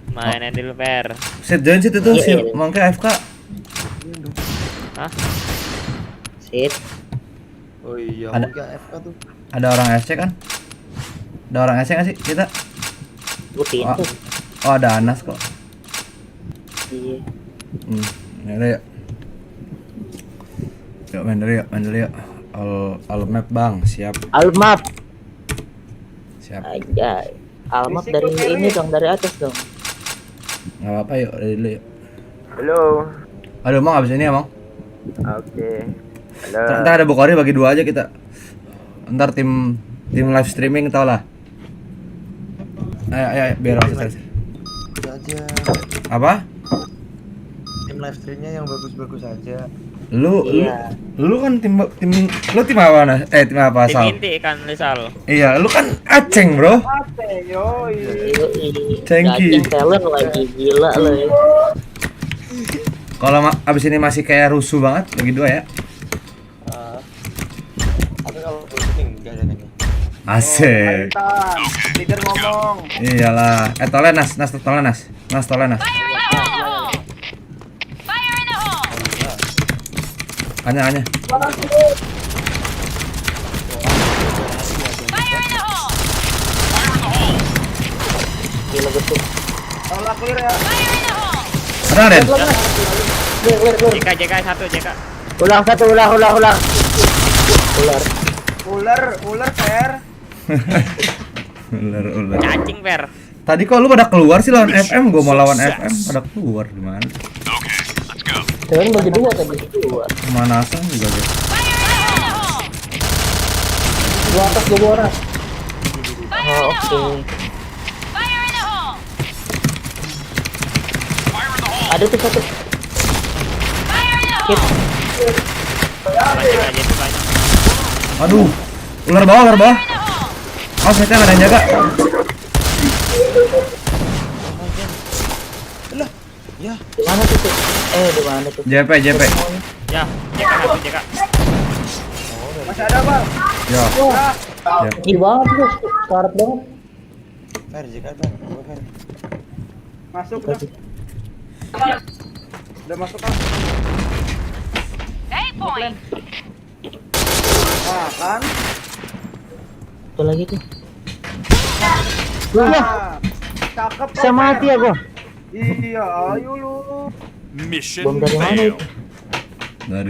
Mainnya dulu Per. Set join situ tuh si Mongke AFK. Hah? Sip. Oh iya, Ada- mungkin FK tuh. Ada orang FC kan? Ada orang SC nggak sih kita? Gue pintu. Oh ada Anas kok. Iya. Yaudah yuk. Yuk main dulu yuk. All map bang, siap. All map. Siap. Aja. All map dari ini dong, dari atas dong. Nggak apa-apa yuk, dari dulu yuk. Halo. Aduh Mang, abis ini ya Mang. Oke. Halo. Ntar ada Bokori bagi 2 aja kita. Ntar tim live streaming tau lah. Ayo biar aku selesai. Saja. Apa? Tim live streamnya yang bagus-bagus aja. Lu kan tim lu tim apa Nas? Tim apa Tim Sal? inti kan Lisal. Iya, lu kan Aceng, Bro. Cengki. Cacing talent lagi gila lo ya. Kalau abis ini masih kayak rusuh banget, bagi 2 ya. Tapi kalau posting enggak ada nih. Asik. Leader ngomong. Iyalah. Toleh Nas. Nas toleh Nas. Hanya. Gila betul. Tolak clear ya. Ada Den. JK 1 JK. Ulang satu, ulang. Ular fair. Ular. Cacing per. Tadi kok lu pada keluar sih lawan FM? Gua mau lawan FM pada keluar gimana? Kalian bagi 2 tadi. Pemanasan juga guys. Gua atas 2 orang. Oh, oke. Ada tuh satu. Hit. Banyak aja itu banyak. Aduh. Ular bawah. Awas mereka nggak ada yang jaga. Ya. Mana tuh? Di mana tuh? JP. Ya, JK 1 JK. Masih ada, Bang. Ya. Di banget tuh. Karet banget. Fair jika ada. Fair. Masuk udah. Udah masuk kan? Nah, kan? Tuh lagi tuh. Nah, cakep. Bisa mati ya gua. Iya, ayo lu. Mission Bom dari mana failed. itu? Dari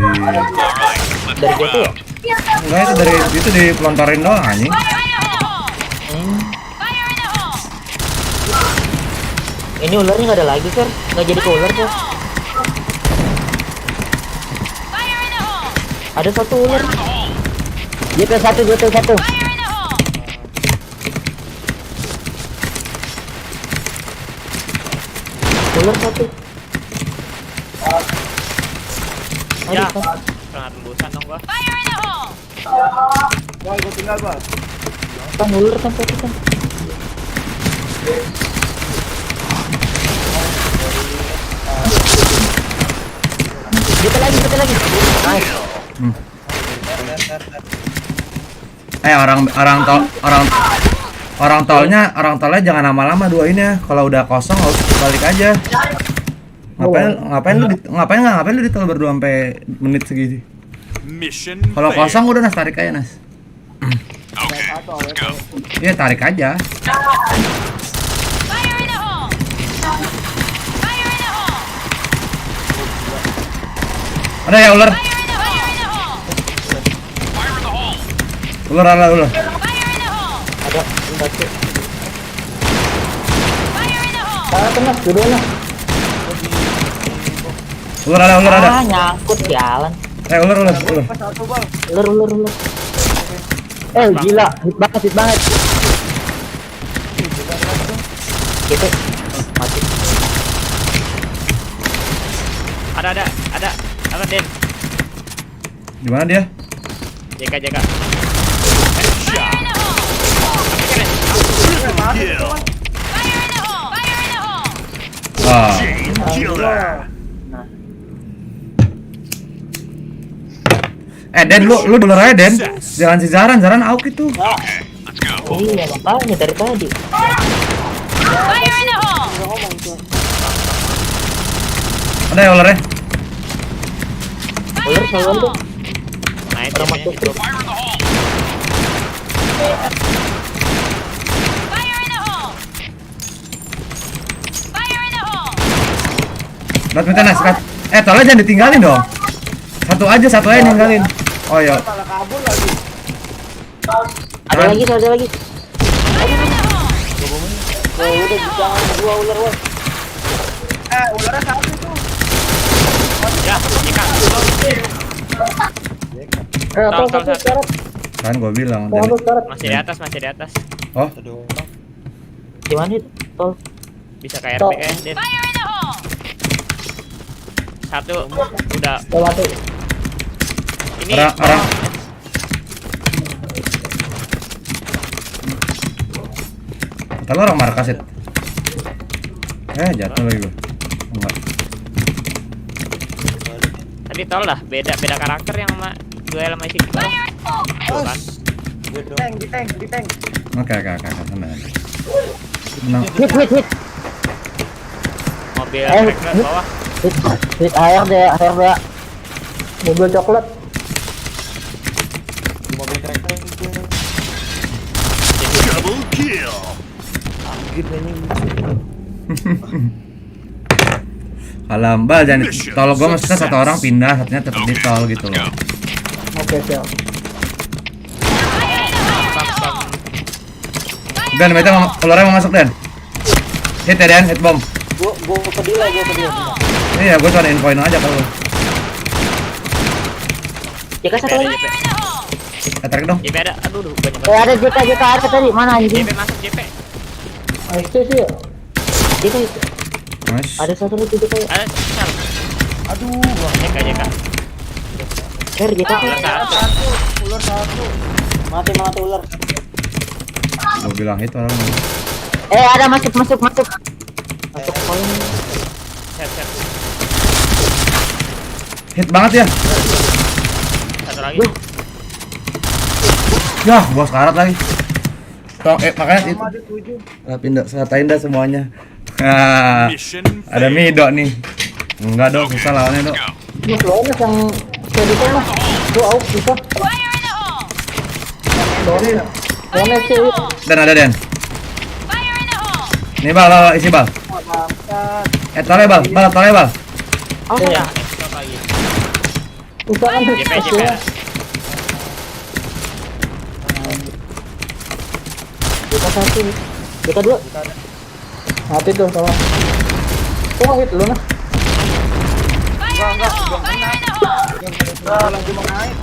Dari gitu ya? enggak itu dipelontarin doang anjing. Ini ularnya nggak ada lagi kan? Nggak jadi ke ular kan? Ada satu ular. JP 1. Ular 1. Ya. Sangat tembusan dong gua. Wah, gua tinggal, Bang. Kan ular kan satu kan? Kita lagi. Nice. Orang tolnya jangan lama-lama duainnya. Kalau udah kosong harus balik aja. Ngapain lu di tol berdua sampai menit segini? Mission Kalau failed. kosong udah Nas, tarik aja Nas. Iya tarik aja. Ada ya ular. Ular. Ada satu. Kena duluan. Ular ada. Nyangkut jalan. Ular. Satu, Bang. Ular. Gila, hit banget. Gitu. Mati. Ada. Apa Den? Di mana dia? JK. Kill. Killer. Den lu dulu aja Den. Jangan si Zaran auk itu. Iya, makanya dari tadi. Ada ya ularnya? Ular selalu tuh. Main Orang timnya masuk gitu. tuh. Buat minta nice. Tolong jangan ditinggalin dong. Satu aja ninggalin. Oh iya. Malah kabur lagi. Ada lagi. Wah, udah jangan gua ular woi. Ularnya satu itu. Ya, Jika. Tol. Kan gua bilang Masih di atas. Oh, Ada orang. Gimana itu? Tol. Bisa ke RP kan, Den. Satu udah. Ini orang. Kalau orang markas itu. Jatuh lagi gua. Enggak. tadi tol lah, beda karakter yang sama duel sama isi bareng. Tuh kan. Di tank. Oke, tenang. Menang. Hit. Mobil tracker bawah. Hit air deh. Mobil coklat. Mobil tracker itu. Double kill. Kalambal jangan tol gua maksudnya satu orang pindah, satunya tetap di tol gitu loh. Oke, siap. Dan mereka keluarnya mau masuk Dan. Hit ya Dan, hit bomb. Gua ke dia. Iya, gua cuma infoin aja kalau. JK satu lagi. Tarik dong. JP ada, aduh banyak Ada JK ada tadi. Mana anjing? JP masuk JP. Itu sih. JK. Nice. Ada satu lagi JK. Ada sal. Aduh, JK. JK. ular satu. Mati ular. Gua bilang hit orang. Ada masuk. Masuk poin. Set. Hit banget ya. Satu lagi. Yah, gua sekarat lagi. Makanya itu. Pindah, satain dah semuanya. Mission Ada Mido nih. Enggak dong, susah lawannya dong. Mas lawannya yang kayak lah. Tuh out bisa. Lawannya sih. Dan ada Den. Nih bal, isi bal. Toleh bal. Oh Ya, ya. stop lagi. Usahakan JP. JK satu. JK dua. Mati tuh sama. Kok hit lu nah? Enggak kena. Gua lagi mau naik.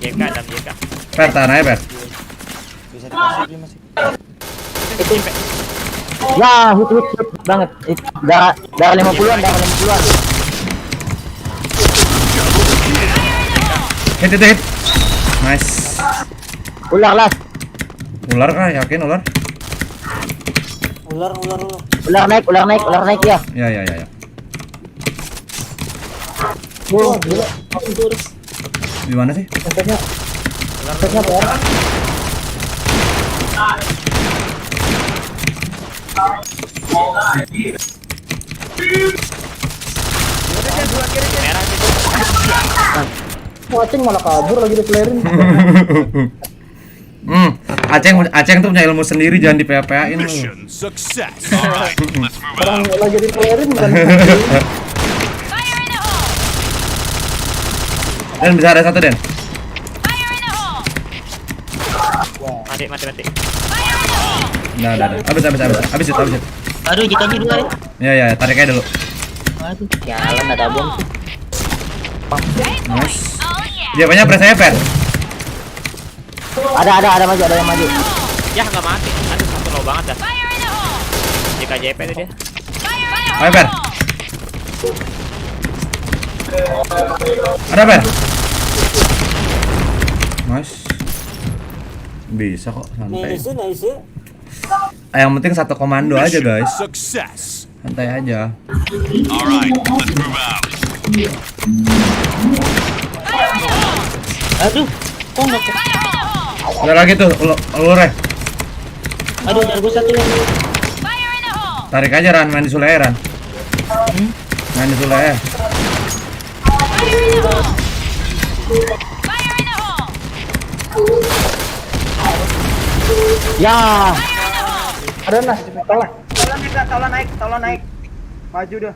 JK dan JK. Per, tahan aja Per. Bisa dikasih dia masih. Itu JP. Ya, hit banget. Darah 50-an. Hit. Nice. Ular lah. Ular kah? Yakin ular? Ular. Ular naik ya. Ya. Wow, gila. Di mana sih? Efeknya apa? Merah gitu. Aceng malah kabur lagi di-flarein. Aceng tuh punya ilmu sendiri, jangan di PA-PA-in lu. mission success. All right, let's move Orang out. lagi di-flarein bukan. Dan bisa ada satu Den. Mati. Nah. Habis itu. Aduh, jikanya dua ya. Ya, tarik aja dulu. Aduh, jalan ada bom sih. Nice. Jawabannya press aja Per. Ada yang maju. Ya nggak mati. Aduh satu low banget dah. JK JP tuh dia. Ayo Per. Ada Per. Nice. Bisa kok, santai. Nice. Yang penting satu komando aja Mission guys. success. Santai aja. All right, let's move out. Aduh, kok nggak? Ada lagi tuh ulurnya. Aduh, ada gua satu yang. Tarik aja Ran, main di Sule Ran. Main di Sule. Ya. Ada nah, tolong. Tolong naik. Maju dah.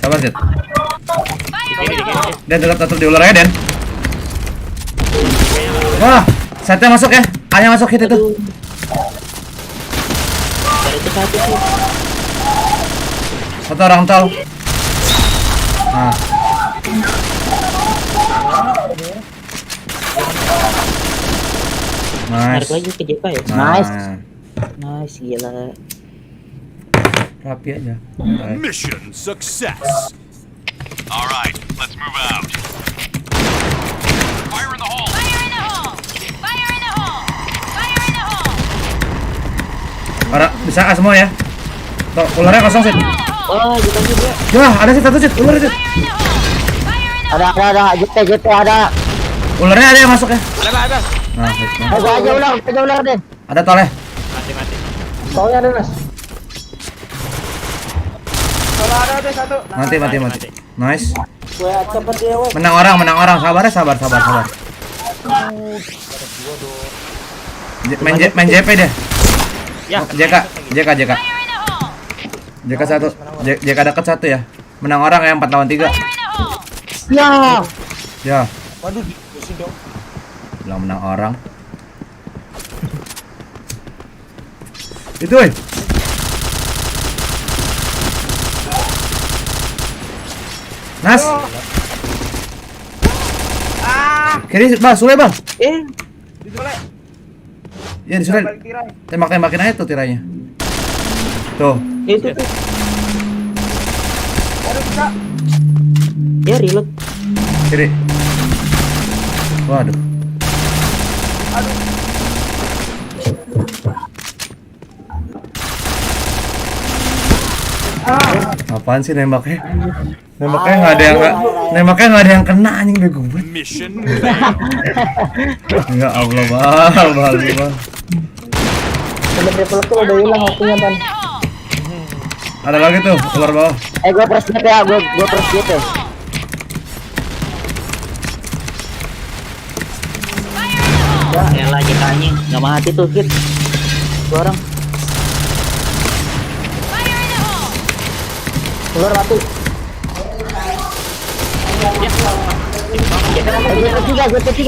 Sabar, Jet. Ini dikit. Dan tetap di ular aja, Den. Wah, setnya masuk ya. A-nya masuk hit itu. Itu satu sih. Satu orang tol. Nah. Tarik Nice. lagi ke JP ya. Nice. Nice, gila. Rapi aja. Mission success. All right, let's move out. Fire in the hole. Fire in the hole. Fire in the hole. Fire in the hole. Para bisa A semua ya. Tuh, ularnya kosong sih. Oh, JP juga. Wah, ada sih satu sih, ular itu. Ada. JP ada. Ularnya ada yang masuk ya. Ada. Nah, Gua aja ular Den. ada tol ya. Mati. Soalnya ada Mas. Kalau ada deh satu. Mati. Nice. Gue cepet dia weh. Menang orang. Sabar ya, sabar. Main JP deh. Ya, JK satu. JK dekat satu ya. Menang orang ya 4 lawan 3. Ya. Waduh, pusing dong. Bilang menang orang. Itu, woi. Nas. Kiri, Bang, Sule, Bang. Disole. Ya, di Sule. Balik tirai. Tembak-tembakin aja tuh tirainya. Tuh. Itu. Aduh, bisa. Ya reload. Kiri. Waduh. Apaan sih nembaknya? Nembaknya nggak ada yang kena anjing bego banget. Mission Ya Allah, bal. Udah triple kill udah hilang waktunya, Ban. Ada lagi tuh, keluar bawah. Gua press hit ya, gua press hit ya. Ya elah JK-nya, enggak mati tuh hit. Dua orang. Keluar batu.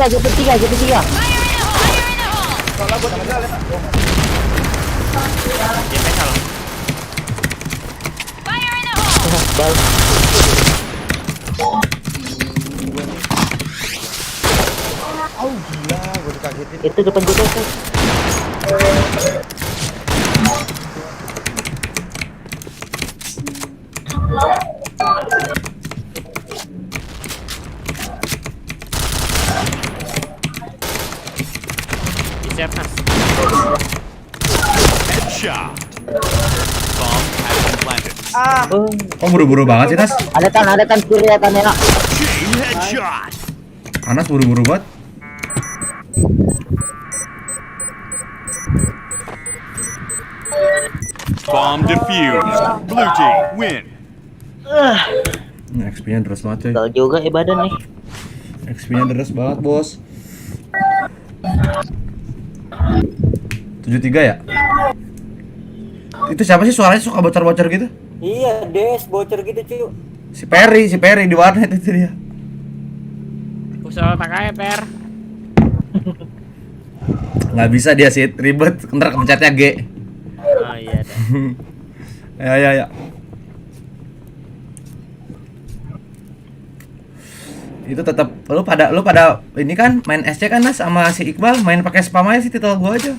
JP3. Kalau gua tinggal ya. Bal. Oh gila, gue dikagetin. Itu depan JP tuh. Siap, Mas. headshot. Bomb has been planted. Oh, buru-buru banget sih, Nas. Ada tan kiri ya tan ya. Chain headshot. Anas buru-buru banget. Bomb defused. Blue team win. XP-nya deras banget, coy. Gal juga badan nih. XP-nya deras banget, Bos. 73 ya? Itu siapa sih suaranya suka bocor-bocor gitu? Iya, Des, bocor gitu cuy. Si Perry di warnet itu dia. Usul pakai per. Nggak bisa dia sih, ribet. Ntar kepencetnya G. Oh iya dah. Ya. Itu tetap lu pada ini kan main SC kan, Nas, sama si Iqbal main pakai spam aja sih, titel gua aja.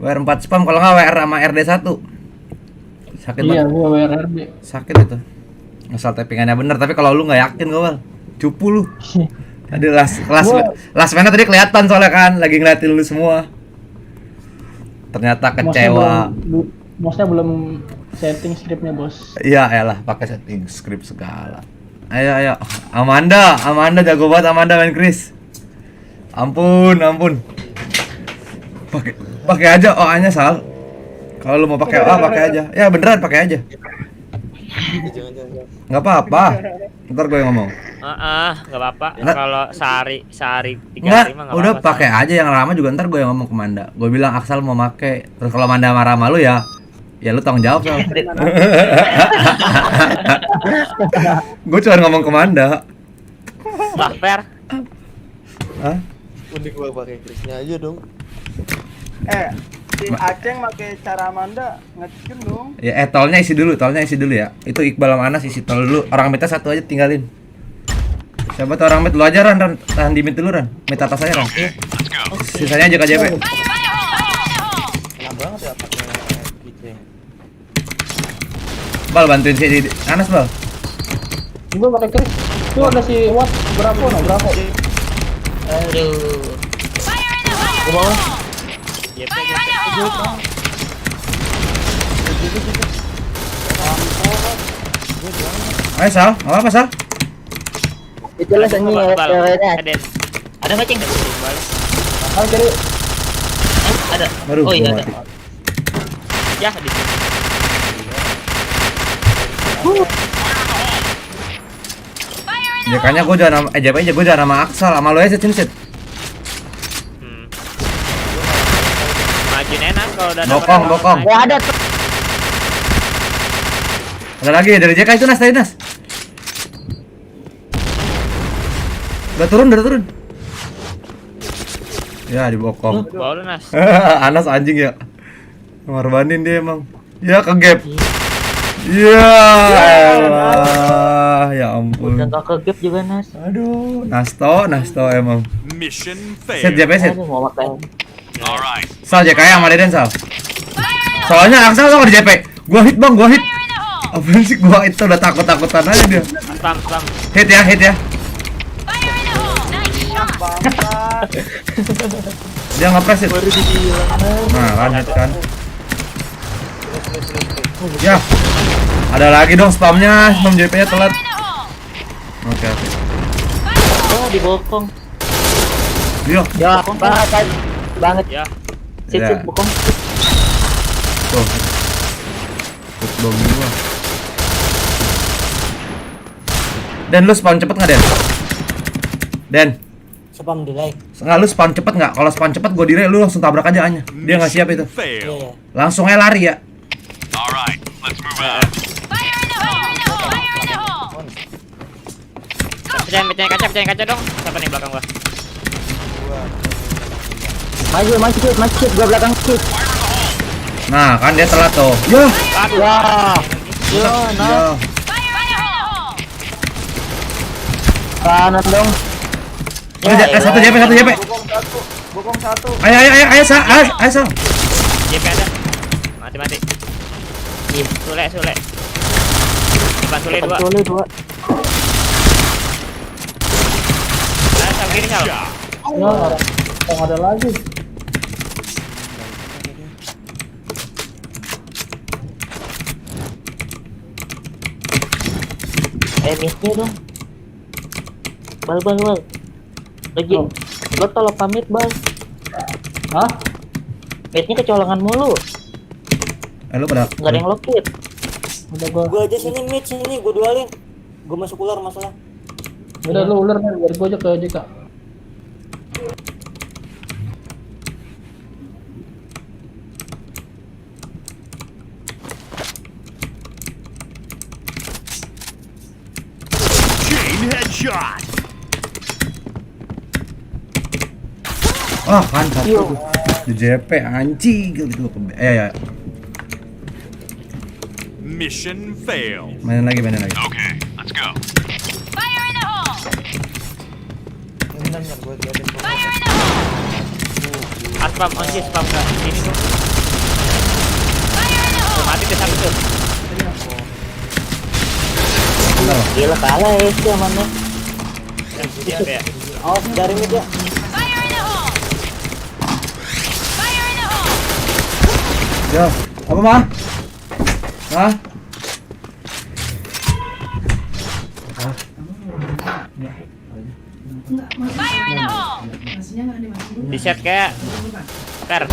WR4 spam, kalau nggak WR sama RD1. Sakit banget. Iya, gua WRRB. Sakit itu. Asal tappingannya bener, tapi kalau lu nggak yakin gua, cupu lu. Tadi last mana tadi kelihatan soalnya kan lagi ngeliatin lu semua. Ternyata kecewa. Bosnya belum setting scriptnya, Bos. Iya, elah pakai setting script segala. Ayo. Amanda jago banget, Amanda main Chris. Ampun. Pakai aja OA-nya, Sal. Kalau lu mau pakai OA pakai aja. Ya beneran pakai aja. Jangan. Nggak apa-apa. Ntar gue yang ngomong. Nggak apa-apa. Nggak. Kalau sehari 3 Nggak, hari mah nggak udah apa-apa. pakai aja yang lama juga, ntar gue yang ngomong ke Manda. Gue bilang Aksal mau make. Terus kalau Manda marah sama lu ya lu tanggung jawab Sal. Gue cuma ngomong ke Manda. Lah, fair. Hah? Mending gua pakai Krisnya aja dong. Si Aceng pakai cara Amanda ngecun dong. Ya tolnya isi dulu ya. Itu Iqbal sama Anas isi tol dulu. Orang meta satu aja tinggalin. Siapa tuh orang mid lu aja Ran, tahan di mid dulu Ran. Mid atas aja Ran. Sisanya aja KJP. Enak banget ya pakai gitu ya. Bal bantuin si Anas Bal. Gue pakai Chris. Tuh ada si Watt berapa? Aduh. Ke bawah. JP. Ayo Sal, nggak apa Sal? Itu lah seni ya. Ada nggak, Ceng? Kan jadi Ada. Aduh, Oh iya gua ada. mati. Ya, di sini. JK-nya gue jangan nama JP-nya gue jangan nama Aksal sama lu aja Cinsit. Majuin enak kalau udah Bokong. Ya ada tuh. Ada lagi dari JK itu Nas tadi Nas. Udah turun. Ya dibokong. Bawa lu, Nas. Anas anjing ya. Ngorbanin dia emang. Ya ke gap. Ya elah, ya ampun. Udah gak ke gap juga Nas. Aduh, Nasto emang. Mission Set failed. JP set. Aduh, mau makan. Alright. Sal JK sama Deden Sal. Soalnya Aksal tuh di JP. Gua hit. Apaan sih gua itu udah takut-takutan aja dia. Spam. Hit ya. Dia nge-press it. Nah, lanjut kan. Ya. Ada lagi dong spamnya, spam JP-nya telat. Oke. Oh, dibokong. Yo. Ya, banget. Ya. Sit Ya. bokong. Tuh. Football gua. Dan lu spawn cepet nggak Den? Spam delay. Nggak, lu spawn cepet nggak? Kalau spawn cepet gua dire lu langsung tabrak aja Anya. Dia nggak siap itu. Failed. Langsung aja lari ya. Alright, let's move out. Pecahin kaca dong. Siapa nih belakang gua? Maju, gua belakang kit. Nah, kan dia telat tuh. Ya. Nah. Kanan dong. Satu JP. bokong satu. Ayo Sal. JP ada. Mati. Sule. Depan Sule 2. Sule 2. Sal kiri Sal. Ya, ada lagi. Mitnya dong. Bal. Lagi. Lo tolong pamit, Bal. Hah? Mitnya kecolongan mulu. Lu pada Enggak ada yang lokit. Udah gua. Gua aja sini mid sini, gua dualin. Gua masuk ular masalah. Udah lu ular nih, biar gua aja ke JK. Chain headshot. kan satu. Di JP anjing gitu. Ya. Mission failed. Mainin lagi. Okay, let's go. Benar gua liatin. Spam enggak. Sini tuh. Mati ke satu tuh. Gila kalah ya sih amannya. Dia ada ya. Oh, dari mid ya. Yo, apa mah? Hah? Di set kayak Fer.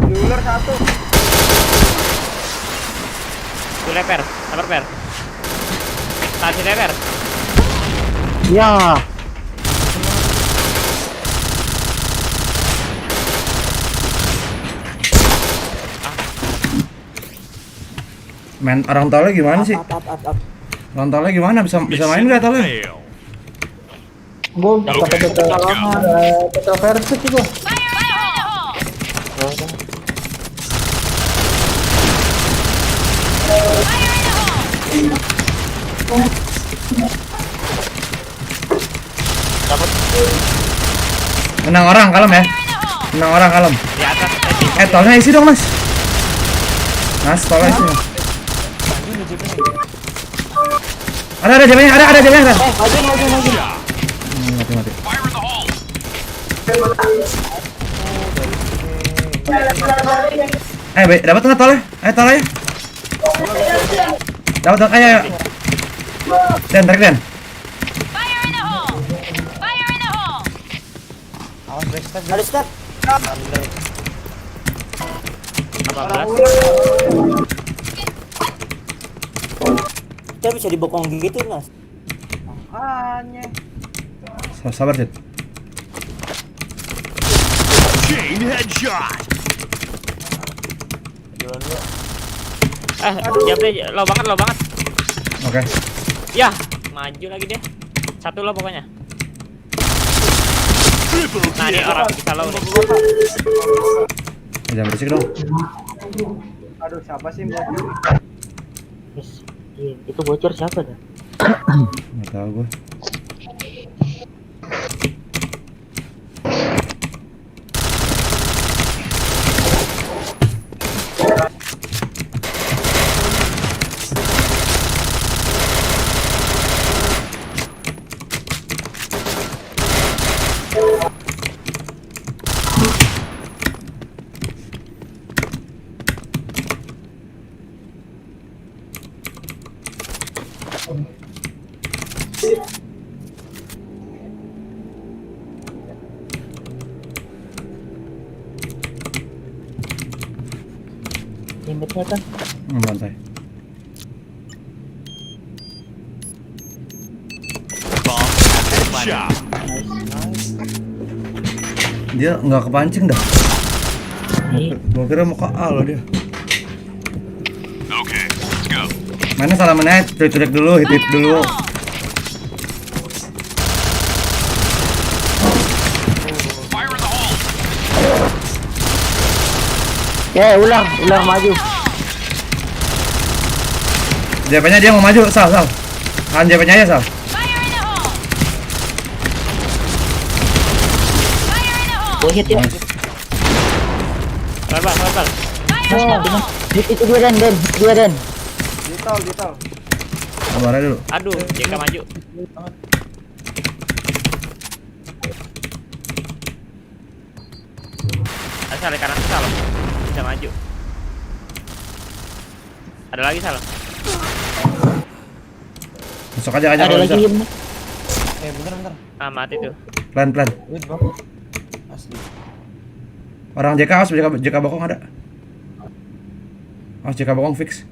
Di ular satu. leper. Sabar per. Tahan leper. Ya. Main orang tolnya gimana sih? Orang tolnya gimana? Bisa main nggak tolnya? Fail. Gue pakai Petra Versus sih gue. Menang orang kalem ya. Menang orang kalem. Di atas. Tolnya isi dong mas. Mas tolnya isi. Ada jamnya, ada jamnya. Maju. Mati. Fire in the hole. Dapat nggak tolnya? Tolnya. Dapat, ayo. Dan tarik dan. Ada step. 18. Kita bisa dibokong gitu, Mas. Sabar Jet. Chain headshot. Jamnya low banget. Oke. Ya, maju lagi deh. Satu low pokoknya. Nah, ini orang bisa low nih. Jangan berisik dong. Aduh, siapa sih bocor? Itu bocor siapa dah? Nggak tahu gue. Limitnya kan? Bantai. Shot. Dia nggak kepancing dah. Gua kira mau ke A loh dia. Okay, let's go. Mana salah menit, curik dulu, hit dulu. Fire in the hole. Ular maju. JP-nya dia mau maju, Sal. Tahan JP-nya aja, Sal. Gua hit ya. Sabar. Itu dia Den. Dital. Sabar aja dulu. Aduh, JK maju. Asal di kanan Sal. Bisa maju. Ada lagi Sal. Masuk aja Ada kalau lagi bisa. ya. Bentar. Ah, mati tuh. Pelan. Wait, Bang. Asli. Orang JK awas, JK bokong ada. Awas JK bokong fix.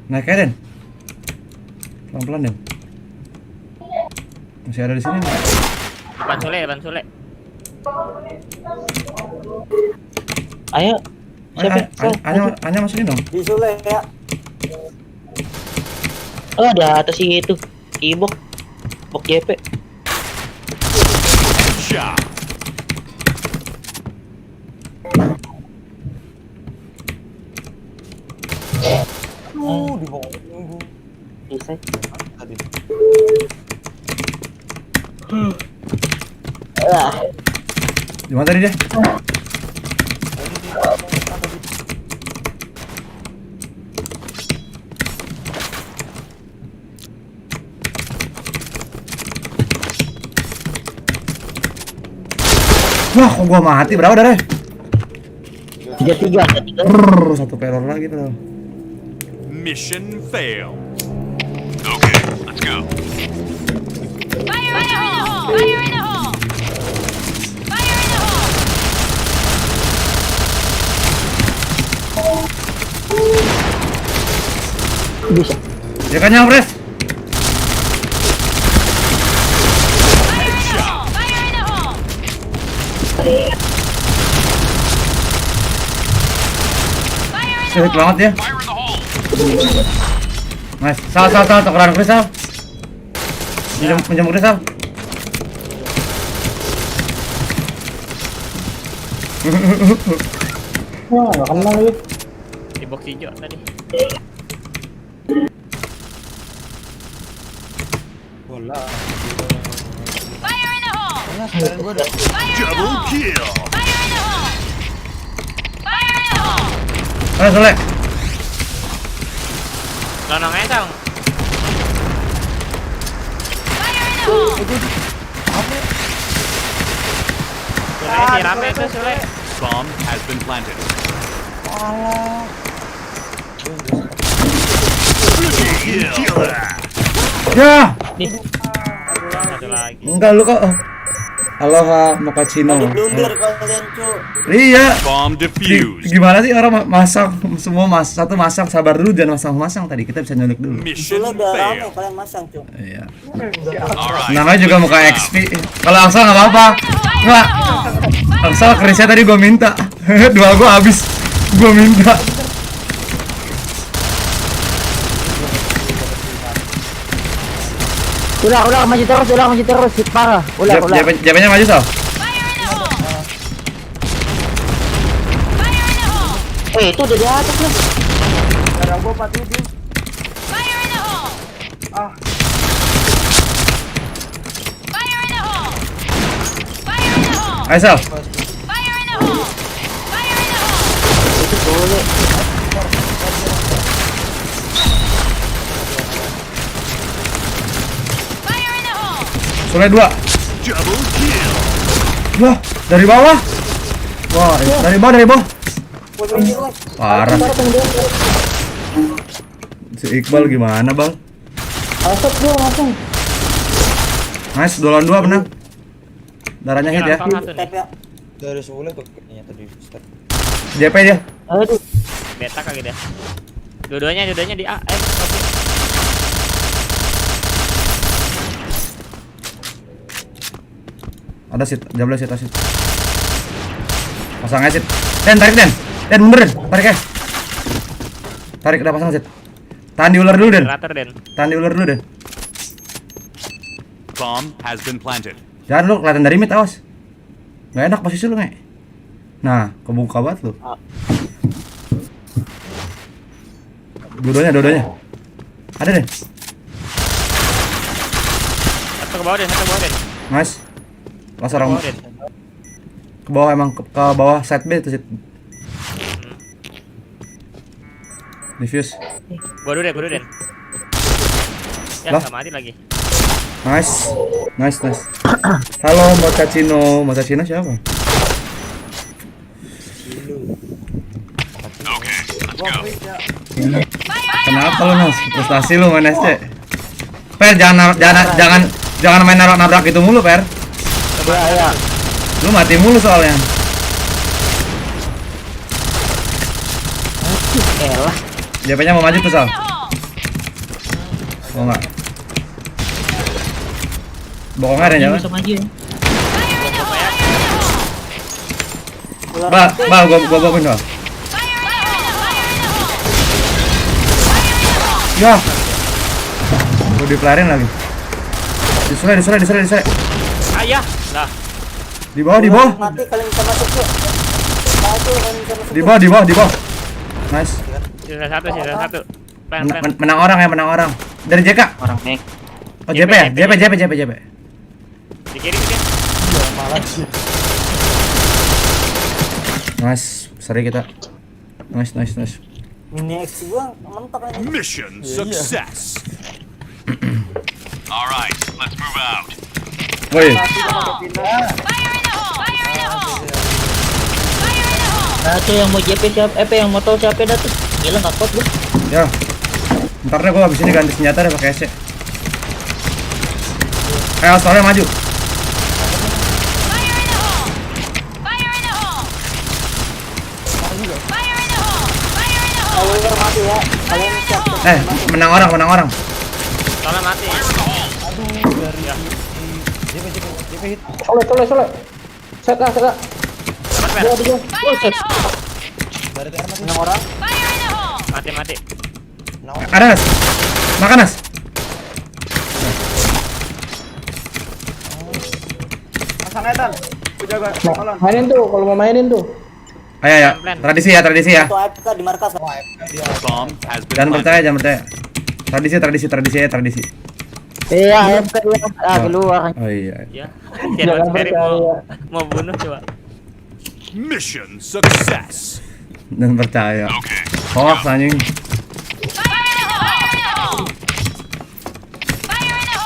Naik aja Den. Pelan-pelan Den. Masih ada di sini nih. Ban Sule. Ayo. Anya masukin dong. Di Sule ya. Oh, ada atas itu. Ibok JP. Shot. Di bawah. Bisa. Tadi. Di mana tadi dia? Wah, kok gua mati? Berapa darahnya? 33. Satu teror lagi tuh. Mission failed. Okay, let's go. Bisa. Ya kan yang Pres? Sulit banget ya. Mas, sal, tukeran Chris, Sal. Pinjam Chris, Sal. Wah, gak kenal lagi. Di box hijau tadi. Bola. Double kill. Ayo, Soleh. Lonong aja dong. Sule, rame itu Sule. Bomb has been planted. Killer. Ya. Satu lagi. Enggak lu kok. Aloha Mochaccino. Blunder kalian cu. Iya. Bomb defused. Gimana sih orang masak semua satu masak, sabar dulu jangan masang tadi kita bisa nyulik dulu. Mission Dulu udah rame failed. kalian masang cu. Iya. Alright. Namanya juga muka XP. Kalau Angsal nggak apa-apa. Nggak. Angsal kerisnya tadi gua minta. Dua gua habis. Gua minta. Udah maju terus, hit parah. Udah. JP-nya maju, Sal. Itu udah di atas lah. Sekarang gua mati di. Ayo, Sal. Soleh 2. Double kill. Wah, dari bawah. Wah, dari bawah. Parah. Si Iqbal gimana, Bang? Asap gua langsung. Nice, 2 lawan 2 menang. Darahnya hit ya. Tap ya. Dari Sule kayaknya tadi start. JP dia. Aduh. Beta kagak deh. Dua-duanya di A. Ada sit, jabla sit, asit. Pasang aja sit. Tarik mundur Den. Tarik ya. Tarik, udah pasang sit. Tahan di ular dulu Den. Rater Den. Tahan di ular dulu Den. Bomb has been planted. Jangan lu kelihatan dari mid, awas. Nggak enak posisi lu, Nge. Nah, kebuka banget lu. Dua-duanya. Ada Den. Satu ke bawah Den. Nice. Pas orang Bawah, Den. ke bawah emang ke bawah side B itu sit. Diffuse. Gua dulu Den. Ya, Lah. nggak mati lagi. Nice. Halo Mochaccino siapa? Okay, let's go. Kenapa lu Mas? Frustasi lu main SC. Per jangan main nabrak itu mulu, Per. Ya. Lu mati mulu soalnya. Elah. JP-nya mau maju tuh, Sal. Oh enggak. Bokongnya ada jalan. maju ya. Gua bokin dong. Ya. Gua dipelarin lagi. Diseret. Ayah. Lah. Di bawah. Mati kalian bisa masuk cu. Maju kalian bisa masuk. Di bawah. Nice. Sisa satu. Plan. Menang orang. Dari JK. Orang mek. Oh, JP ya? JP. Di kiri dia. Nice. Seri kita. Nice. Mini X gua mentok ini. Mission success. Alright, let's move out. Woi. Nah, tuh yang mau JP siapa? Yang mau tahu siapa dah tuh? Gila enggak kuat gua. Ya. Ntar deh gua habis ini ganti senjata deh pakai SC. Soleh maju. Power mati. mati ya. Kalian siap. Menang orang. Soalnya mati. Soleh. Set lah. Dapat mer. Menang orang. Mati. Ada Nas. Makan Nas. Pasang edan. Aku jaga. Tolong. Mainin tuh, kalau mau mainin tuh. Ayo. Tradisi ya. Itu AFK di markas. Bomb has been Jangan planted. percaya. Tradisi. Iya, keluar. Oh iya. Ya. Jangan mau bunuh coba. Mission success. Dan percaya. Okay. Hoax anjing. Fire in the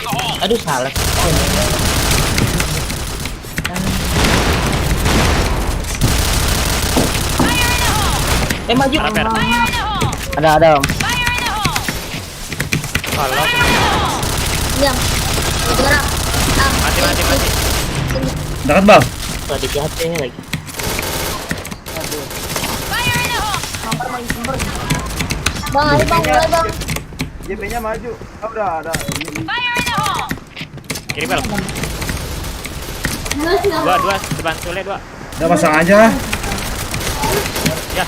hole. Aduh, salah. Maju. Mana, Per? Ada. Kalau Diam. Gerak. mati. Dekat bal. Tadi HP-nya lagi. Bang, ayo bang, mulai bang. JP-nya maju. Oh, udah ada. kiri bel. Dua depan Sule 2. Udah pasang aja. Ya.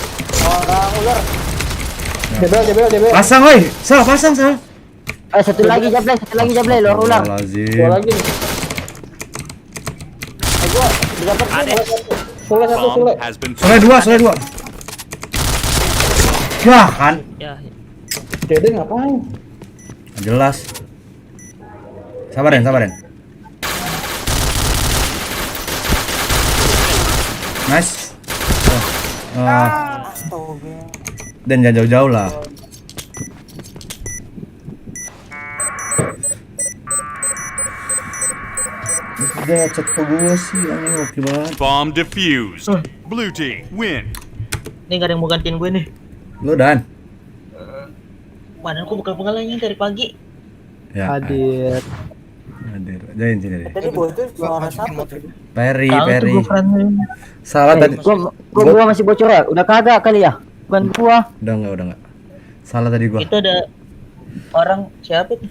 Orang ular. Jebel. Pasang woi. Pasang. Satu lagi Jable, luar ular. Lazim. Dua lagi nih. Gua didapat Ada. Soleh satu, Bomb Soleh. has been Soleh 2. Wah kan. Ya. Dede ngapain? Jelas. Sabarin. Nice. Dan jangan jauh-jauh lah. Udah chat ke gue sih, anjing oke banget. bomb defused. Blue team win. Ini gak ada yang mau gantiin gue nih. Lu Dan. Badanku bukan lagi dari pagi. Ya. Hadir. Join sini deh. Tadi bocor suara siapa tuh? Perry. Salah Salah tadi. Gua masih bocor ya? Udah kagak kali ya? Bukan gua. Udah enggak. Salah tadi gua. Itu ada orang siapa tuh?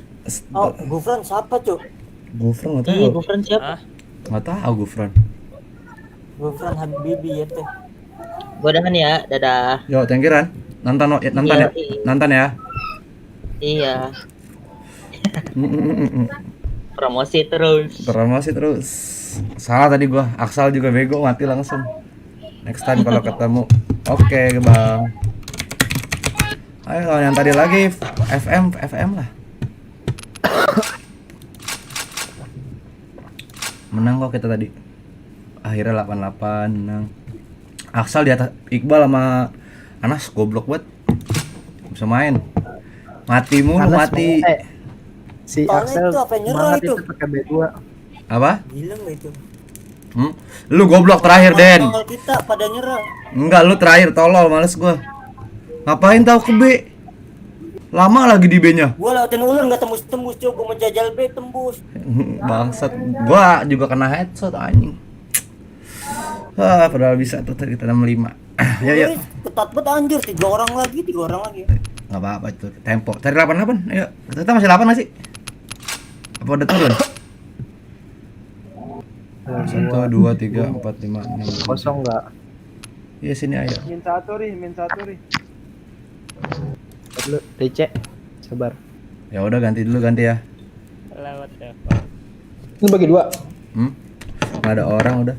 Oh, Gufran siapa, Cuk? Gufran enggak Iya, tahu. Gufran siapa? Ah, Enggak tahu Gufran. Gufran Habibi ya teh. Gua udahan ya, dadah. Yo, thank you Ran. Nonton ya. Nonton ya. Iya. Promosi terus. Salah tadi gua. Aksal juga bego mati langsung. Next time kalau ketemu. Oke, Bang. Ayo lawan yang tadi lagi FM lah. Menang kok kita tadi. Akhirnya 88 menang. Aksal di atas Iqbal sama Anas goblok banget. Bisa main. Mati mulu, mati. Si Soalnya Axel itu apa yang nyerah semangat itu? pakai B2. Apa? Gila nggak itu? Lu goblok terakhir, Den. Kalau kita pada nyerah. Enggak, lu terakhir tolol, males gua. Ngapain tahu ke B? Lama lagi di B-nya. Gua lewatin ular nggak tembus, Cuk. Gua mau jajal B tembus. Bangsat. Gua juga kena headshot anjing. Padahal bisa tuh tadi kita 65. Ya. Ketat banget anjir, 3 orang lagi. Enggak apa-apa itu. Tempo. Cari 88. Ayo. Kita masih 8 enggak sih? Apa udah turun? 1 2 3 4 5 6 Kosong enggak? Iya sini ayo. Min satu ri. Dulu DC. Sabar. Ya udah ganti ya. lewat ya. Ini bagi 2. Nggak ada orang udah.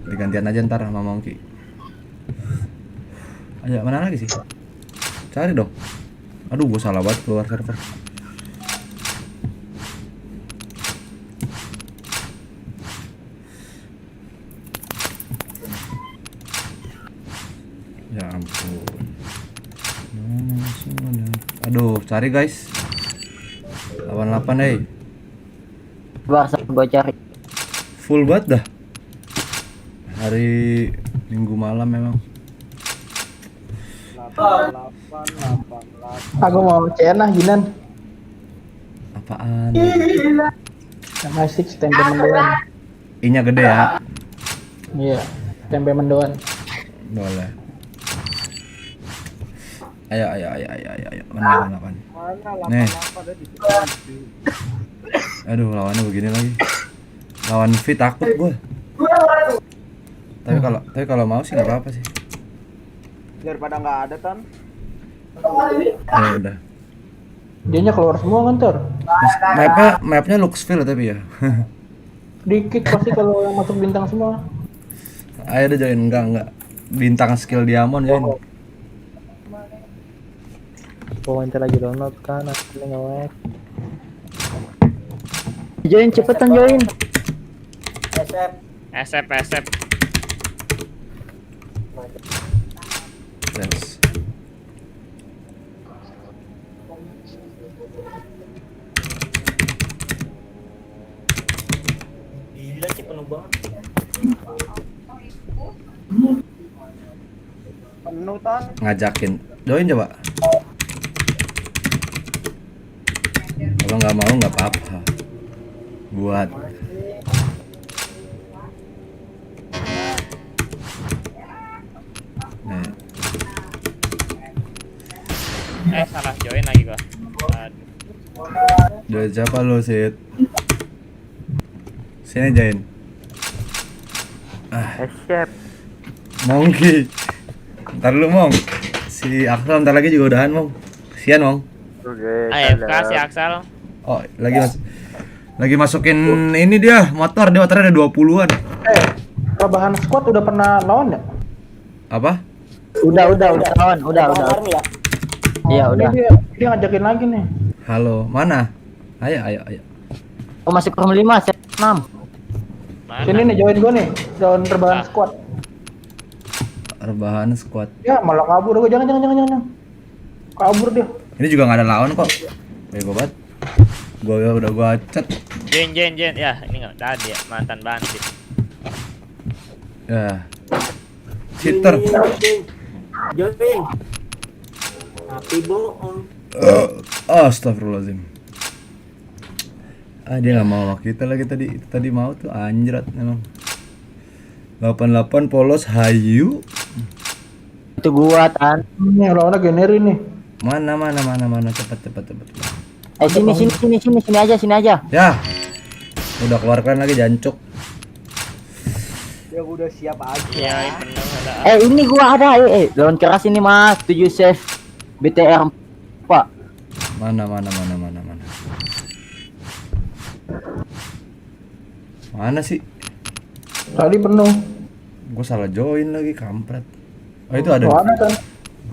Digantian aja ntar sama Monkey. Ayo mana lagi sih? Cari dong. Aduh, gua salah banget keluar server. Ya ampun. Aduh, cari guys. 88 Gua cari. Full banget dah. Hari Minggu malam memang. 8. Aku mau CN lah, Ginan. Apaan? Sama 6 tempe mendoan. I-nya gede ya. Iya, tempe mendoan. Boleh. Ayo. Mana? Nih. Aduh, lawannya begini lagi. Lawan fit takut gue. Tapi kalau mau sih nggak apa-apa sih. Daripada nggak ada Tan. Ya udah. Dianya keluar semua kan Ter? Mapnya Luxville tapi ya. Dikit pasti kalau yang masuk bintang semua. Ayo udah join enggak. Bintang skill diamond join. Wawancara lagi download kan, aku nge-lag. Join cepetan join. SF. Yes. Gila sih penuh banget. Penuh Tan. Ngajakin. Join coba. Kalau nggak mau nggak apa-apa. Buat. Nih. Salah join lagi gua. Aduh. Join siapa lo, Sid? Sini join. Chef. Mongki. Ntar lu Mong. Si Aksal ntar lagi juga udahan Mong. Kesian Mong. Oke. AFK si Aksal. Oh, lagi masukin ini dia motor ada 20-an. Rebahan squad udah pernah lawan ya? Apa? Udah lawan, udah. ya? Iya, udah. Dia ngajakin lagi nih. Halo, mana? Ayo. Aku masih ke 5, set 6. Mana? Sini nih join gua nih, join rebahan squad. Rebahan squad. Ya malah kabur gua, jangan. Kabur dia. Ini juga nggak ada lawan kok. Bego banget. Udah gua chat. Jen. Ya, ini enggak tadi ya, mantan bandit. Ya. Cheater. Join. Tapi bohong. Astagfirullahaladzim. Dia nggak mau sama kita lagi tadi mau tuh anjrat memang. 88 polos hayu. Itu gua Tan. Ini orang-orang generin nih. Mana cepat. Sini aja. Ya. Udah keluarkan lagi jancuk. Ya udah siap aja. Iya, penuh ada. Ini gua ada. Lawan keras ini Mas. 7 save BTR Pak. Mana? Mana sih? Tadi penuh. Gue salah join lagi kampret. Oh itu ada. Ada kan?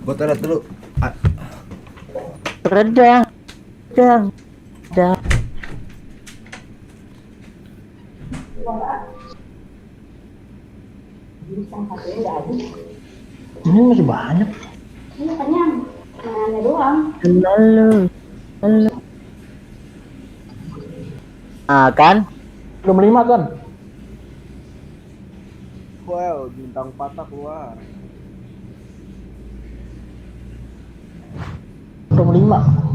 Gue taruh dulu. Redang. Ini masih banyak. Ini kenyang. Tangannya doang. Halo. Kan? Belum 5 kan? Wow, bintang patah keluar. Belum 5.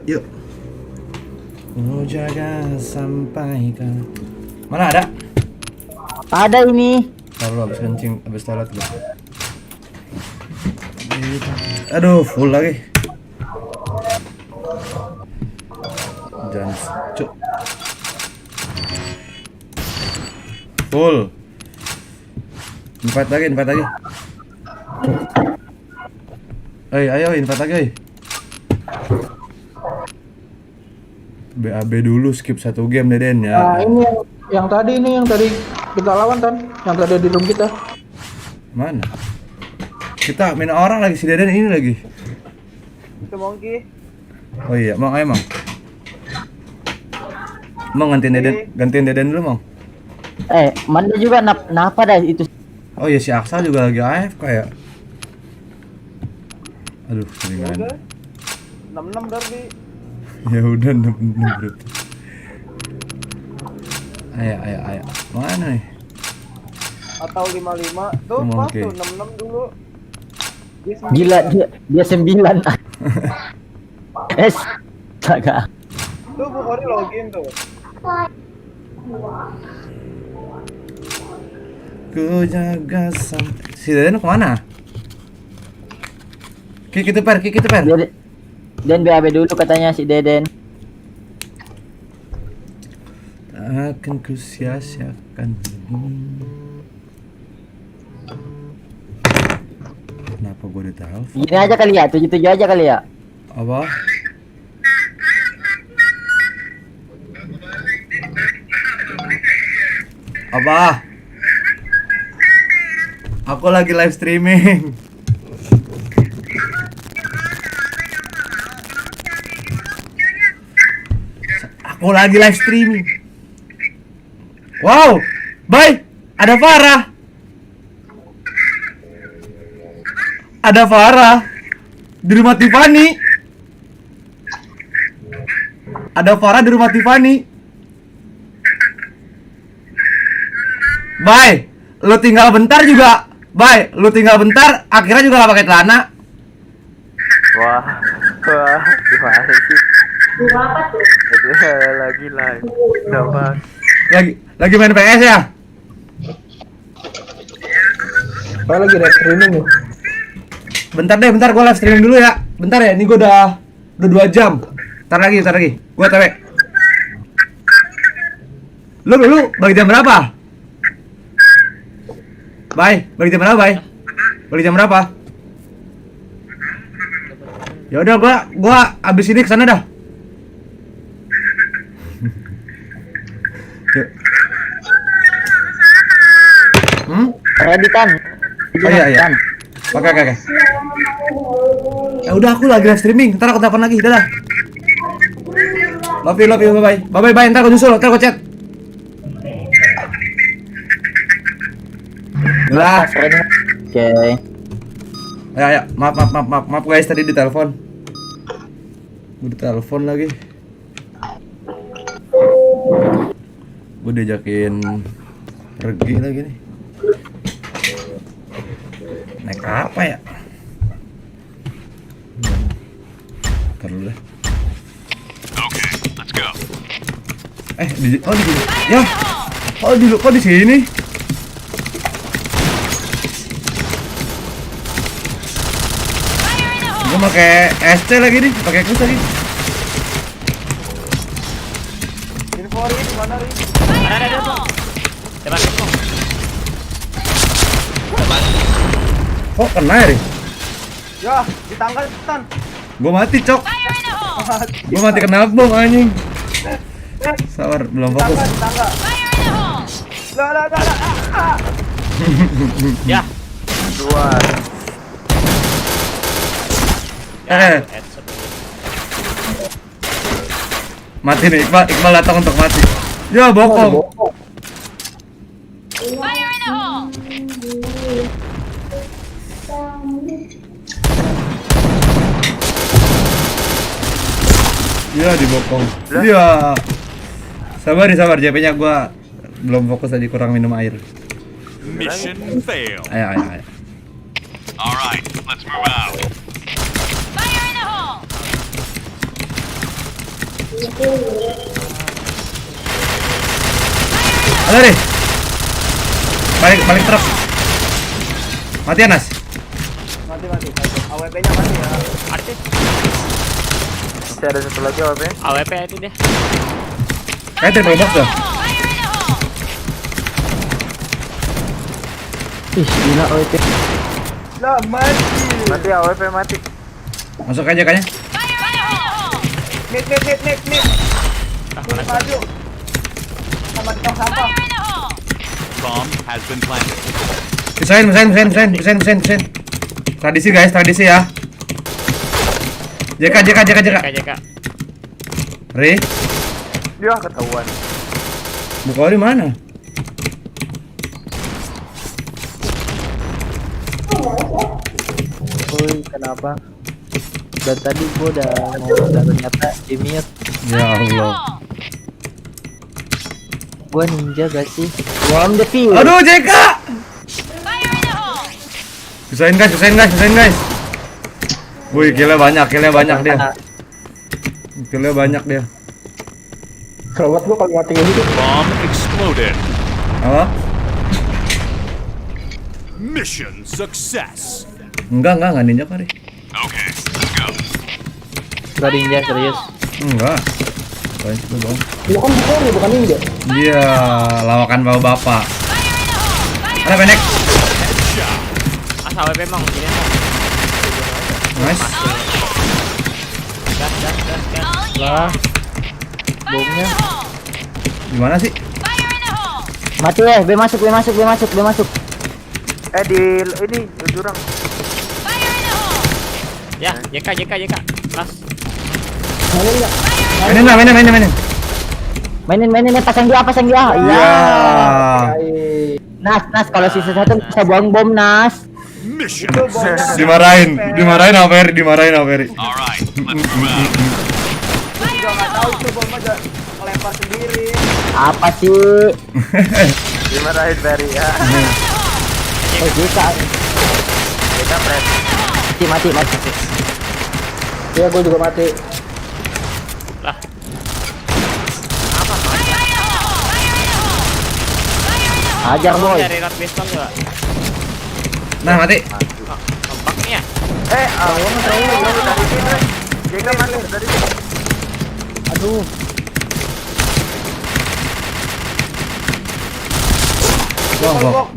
Yuk. Ku jaga sampai ke. Mana ada? Ada ini. Taruh habis kencing, habis toilet gue. Aduh, full lagi. Jangan cuk. Full. Invite lagi. Ayo invite lagi. BAB dulu, skip 1 game Deden ya. Nah, ini yang tadi kita lawan Tan, yang tadi di room kita. Mana? Kita main orang lagi, si Deden ini lagi. Itu Mongki. Oh iya, Mang, ayo Mang. Mang gantiin Deden dulu, Mang. Mana juga napa dah itu. Oh iya, si Aksal juga lagi AFK ya. Aduh, seringan. 66 Derby. Ya udah 66 bro. Ayo. Mana nih? Atau 55 tuh, pas tuh 66 dulu. Gila dia 9. Astaga. Tuh Bukori login tuh. Ku jaga sampai si Deden kemana? Kita per. Dan BAB dulu katanya si Deden. Akan ku sia-siakan. Kenapa gue udah tahu? Gini aja kali ya, 77 aja kali ya. Apa? Apa? Aku lagi live streaming. Aku lagi live streaming. Wow, bye. Ada Farah. Ada Farah di rumah Tiffany. Ada Farah di rumah Tiffany. Bye. Lu tinggal bentar juga. Bye. Lu tinggal bentar, akhirnya juga gak pakai celana. Wah, gimana sih? Apa tuh? Lagi live. Coba. Lagi main PS ya? Apa lagi live streaming nih? Bentar gua live streaming dulu ya. Bentar ya, ini gua udah 2 jam. Ntar lagi. Gua TW. Lu bagi jam berapa? Bye, bagi jam berapa, bye? Bagi jam berapa? Ya udah gua abis ini kesana dah. Yuk. Editan. Oh iya. Oke. Ya udah aku lagi live streaming, ntar aku telepon lagi, dadah. Love you, bye, ntar aku nyusul, ntar aku chat. Lah. Oke. Ya, maaf guys tadi ditelepon. Gue ditelepon lagi. Gue diajakin pergi lagi nih. Naik apa ya? Ntar dulu deh. Okay, let's go. Di sini. Ya. Kok di sini? Gue pakai SC lagi nih, pakai kus lagi. Info Ri, mana Ri? Ada tuh. Tembak itu. Kok kena ya, Ri? Ya, di tangga Tan. Gue mati, Cok. Gue mati kena bom anjing. Sabar, belum fokus. Di tangga. Lah. Ya. Dua. Mati nih, Iqbal datang untuk mati. Ya, bokong. Ya, dibokong. Ya. Sabar, JP-nya gua belum fokus tadi, kurang minum air. Mission fail. Ayo. Alright, let's move out. Halo deh. Balik truk. Mati Anas. Mati. AWP-nya mati ya. Artis. Masih ada satu lagi AWP. AWP itu deh. Kayak triple box tuh. Ih, gila OP. Lah, mati. Mati AWP mati. Masuk aja kayaknya. Mid. Maju. Sama di tong sampah. Bomb has been planted. Pisahin. Tradisi guys, ya. JK. Ri, Dia ketahuan. Bukori mana? Woi, kenapa? Dan tadi gua udah mau ternyata di mute. Ya Allah. Gua ninja gak sih? Warm the field. Aduh, JK. Pisahin guys. Wih, killnya banyak dia. Killnya banyak dia. Kelewat gua kalau mati gitu. Bomb exploded. Apa? Mission success. Enggak ninja kali. Okay, let's go. Gak ninja serius. Enggak. Paling itu dong. Lu kan bukan ninja. Iya, lawakan bapak. Ada pendek. Asal WP emang gini emang. Nice. Gas. Lah. Bomnya. Gimana sih? Mati B masuk. Di ini jurang. Ya, JK. Las. Mainin pasang dia. Iya. Nas kalau sisa satu bisa buang bom Nas. Mission Dimarahin sama Ferry. Alright, let's move out. Juga nggak tahu itu bom aja ngelempar sendiri. Apa sih? Dimarahin Ferry ya. Jika Kita press. mati. Iya, gua juga mati. Lah. Hajar boy. Dari rat pistol coba. Nah, mati. Nampaknya. Awang dari sini. Jaga mana dari sini. Aduh.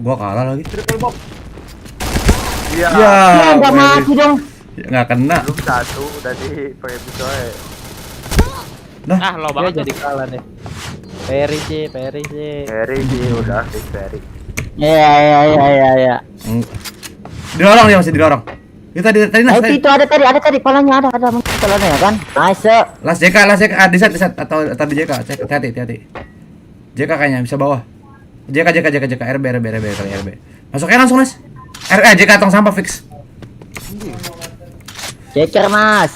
Gua kalah lagi. Triple box. Iya. Ya, Enggak mati dong. Nggak kena. Belum satu udah di pakai pisau. Ah, lo Dia banget. jadi kalah deh. Ferry sih. Ferry sih udah fix Ferry. Iya. Didorong dia masih didorong. Kita tadi Itu ada tadi palanya ada palanya ya kan. Nice. Las JK di set atau di JK. Cek hati. JK kayaknya bisa bawah. JK RB kali RB. Masuknya langsung Nas. JK tong sampah fix. Ceker Mas.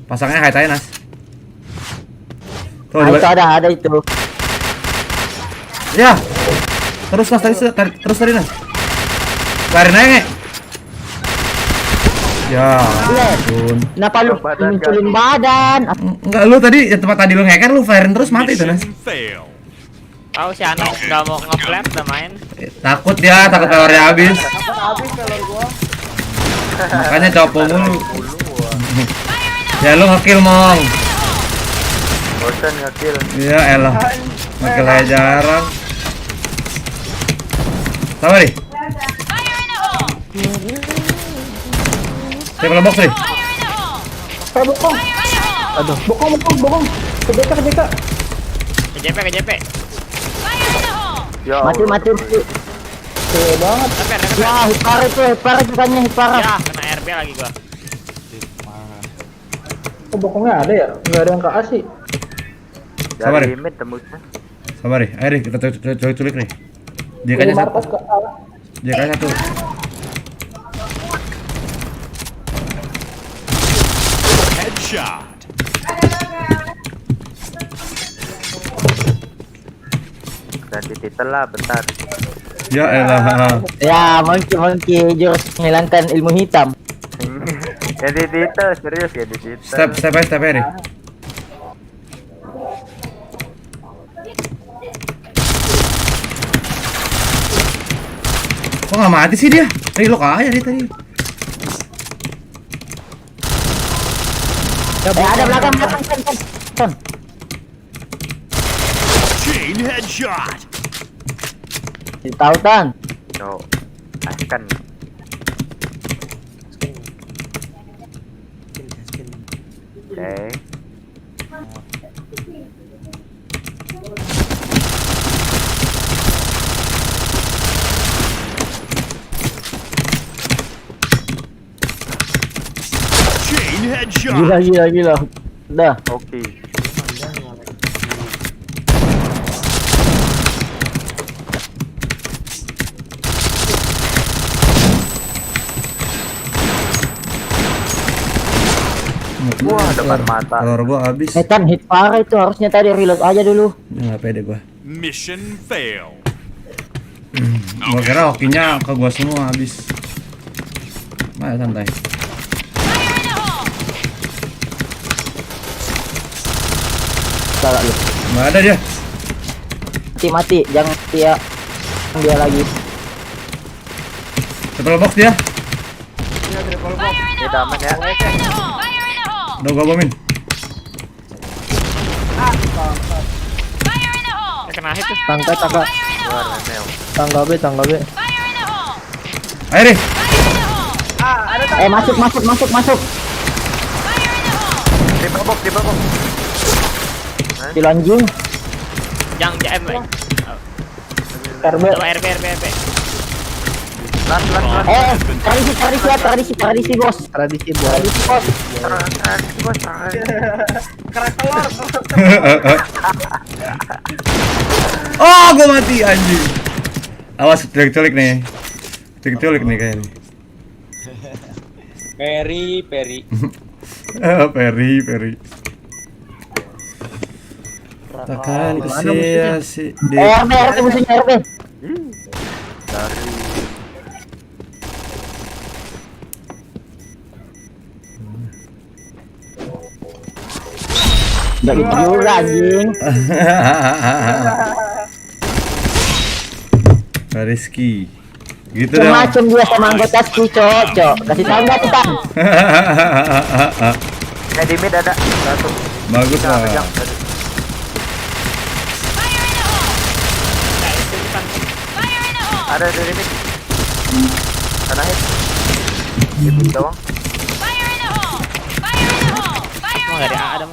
Pasangnya high tanya Nas. Tuh, Itu ada itu. Ya. Terus Nas tadi Nas. Lari naik. Ya, ampun. Kenapa lu munculin badan? Enggak, lu tadi ya tempat tadi lu ngeker lu firein terus mati tuh Nas. Mission fail. Tahu si Anas nggak mau nge-flash udah main. Takut powernya habis. Kapan habis kalau gua? Makanya copo mulu. Ya lu nge-kill mong. Bosan nge-kill. Iya elah. Nge-kill aja jarang. Sabar nih. Saya kalau box nih. Bokong. Aduh. Bokong. Ke JK. Ke JP. Ya. Mati. Keren banget. Ya, hipar bukannya hipar. Ya, kena RB lagi gua. Oh, bokongnya ada ya? Nggak ada yang ke A sih. Sabar Dari ya. mid tembusnya. Sabar nih. Ayo nih kita culik nih. JK-nya satu. Marpas ke A. JK satu. Headshot. Ganti titel lah bentar. Ya elah. Ya, monkey jurus menghilangkan ilmu hitam. Ganti titel serius ganti titel. Step aja nih. Kok nggak mati sih dia? Relock aja dia tadi. Ada belakang. Ton. Chain headshot. Tahu Ton. Yo. Akan. Oke. Chain headshot. Gila. Udah. Oke. Wah, depan mata. Telur gua habis. Kan hit parah itu harusnya tadi reload aja dulu. Nggak pede gua. Mission fail. Gua kira hokinya ke gua semua habis. Nah, santai. Salah lu. Nggak ada dia. Mati, jangan dia lagi. Triple box dia. Kita aman ya. Udah gua bomin. Kena hit tuh. Tangga. Luar Mel. Tangga B. Ayo deh. Masuk. Triple box. Di anjing. Yang JM. RB. RB. Lan. Tradisi bos. Tradisi buat. Bos. Kerak telur. Oh, gua mati anjing. Awas culik nih. Culik nih kayaknya. Peri. Peri. Takkan sia-sia di RB musuhnya RB. Enggak gitu juga anjing. Rizky. Gitu dong. Macam dia sama anggota SQ, cocok. Kasih tahu enggak kita? Di mid ada satu. Bagus lah. Ada dari mid. Ada hit. Itu doang. Mau dari A ada mau.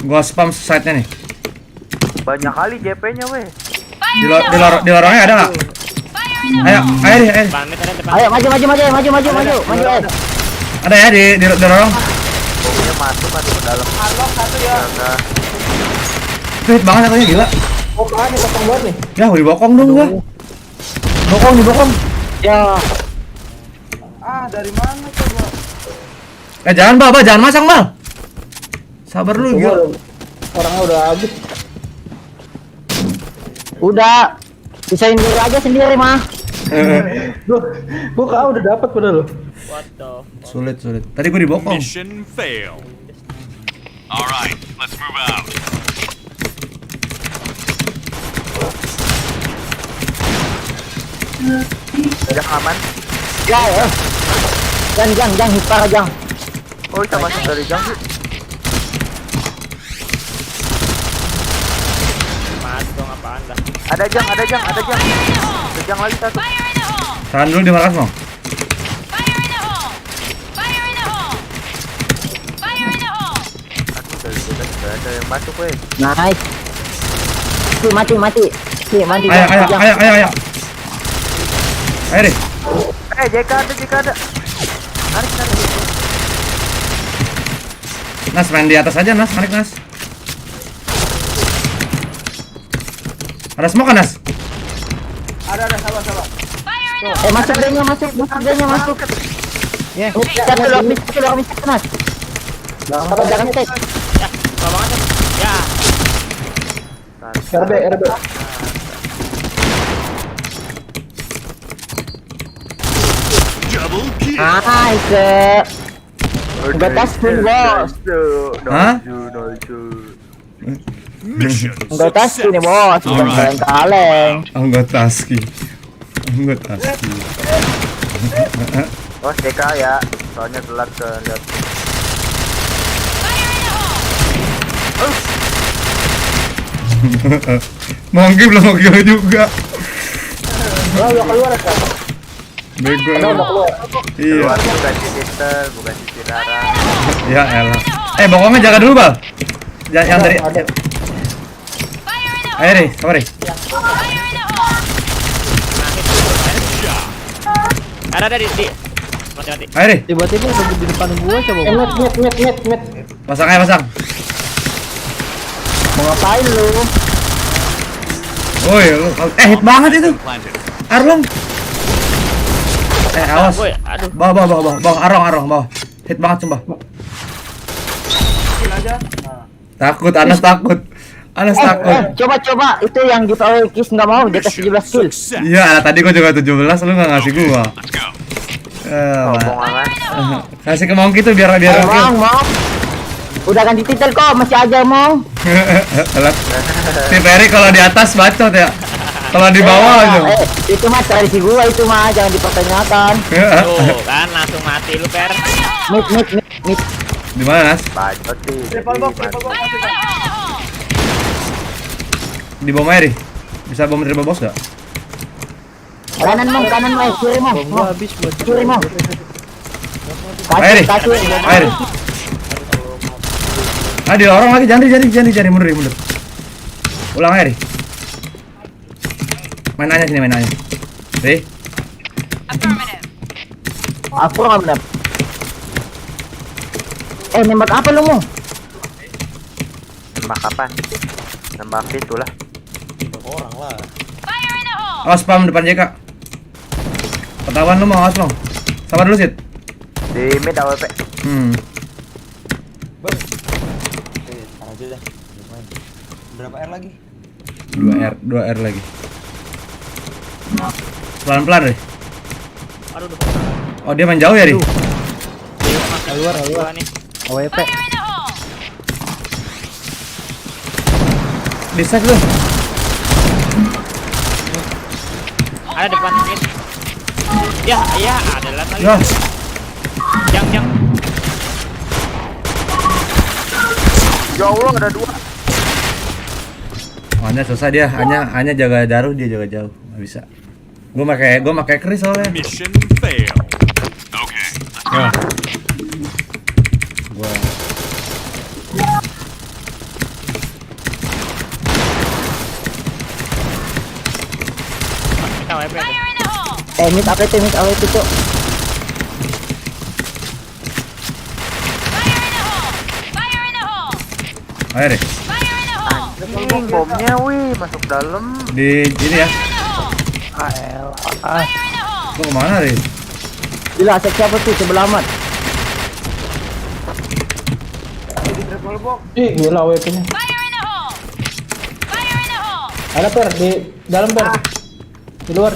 Gua spam site-nya nih. Banyak kali JP-nya weh. Di lorongnya ada nggak? Ayo. Pamit ada depan. Ayo maju. Ada ya di lorong. Pokoknya masuk ke dalam. Unlock satu ya. Itu hit banget katanya gila. Oh, kan kosong banget nih. Ya, mau dibokong dong gua. Dibokong. Ya, Dari mana coba? Jangan Bal, jangan masang Bal. Sabar lu gila. Orangnya udah habis. udah pisahin diri aja sendiri mah. Gua udah dapat padahal lo. What the Sulit. Tadi gua dibokong. Mission failed. Alright, let's move out. Jang aman. Ya. Jang hispar jang. Oh, kita masuk dari jang sih. Mas dong apaan dah. Ada jang. Ada jang lagi satu. Tahan dulu di markas mau. Aduh, dari kita sudah ada yang masuk weh. Nice. Mati. Ayo. Ayo deh. JK ada. Narik. Nas main di atas aja Nas, narik Nas. Ada smoke kan Nas? Ada sabar. Masuk dia masuk. Ya. Satu lo habis Mas. Jangan tek. Ya, lama banget. Ya. RB. Double kill. Nice. Udah tas pun bos. Hah? Mission Udah tas success. ini bos. Bukan kaleng. Anggota ASKI. Oh, JK ya. Soalnya telat ke lihat. Mongki belum mau kill juga. Udah keluar kan? Bego. Keluar. Iya. Bukan si Tister, bukan si Rara. Ya elah. Bokongnya jaga dulu Bal. Yang dari. Ayo deh, sabar deh. Ada di. Mati. Ayo deh. Tiba-tiba udah di depan gua coba. Met. Pasang. Mau ngapain lu? Woi, hit banget itu. Planted. Arlong. Awas. Woi, aduh. Bawah, arong, bawah. Hit banget sumpah. aja. Nah. Takut, Anas takut. Anas takut. Coba itu yang giveaway Kiss nggak mau dia kasih 17 kill. Iya, tadi gua juga 17, lu nggak ngasih gua. Kasih ke Mongki tuh biar kill. Mong. Udah ganti titel kok, masih aja Mong. Si Ferry kalau di atas bacot ya. Kalau di bawah aja. Itu mah tradisi gua itu mah, jangan dipertanyakan. Tuh kan langsung mati lu Per. Mid. Di mana, Nas? Bacot sih. Triple box masih. Di bawah Mary. Bisa bom triple box enggak? Kanan Mong, kiri Mong. Bom gua habis buat Kiri Mong. Airi. Kasih. Ah, di lorong lagi, jangan mundur. Ulang Airi. Main aja sini, main aja. Ri. Affirmative. Nembak apa lu Mong? Nembak apa? Nembak itu lah. Orang lah. Awas spam depan JK. Ketahuan lu mau awas Long. Sabar dulu Sid. Di mid AWP. Bang. Tar aja dah. Berapa R lagi? 2R lagi. Pelan-pelan deh. Oh, dia main jauh ya, Ri? Keluar nih. AWP. Disek lu. Ada depan mid. Ya, ada lagi. Ya. Jang. Ya Allah ada 2. Hanya susah dia, hanya jaga jarak, dia jaga jauh. Nggak bisa. Gua pakai keris soalnya. Mission fail. Okay. Ya. Gua Kita WP tuh. Mid apa itu tuh? ayo deh. Bomnya wih masuk dalam. Di ini ya. Lu kemana, Ri? Gila, asap siapa tuh sebelah amat? Gila AWP-nya. Ada Per di dalam Per. Di luar.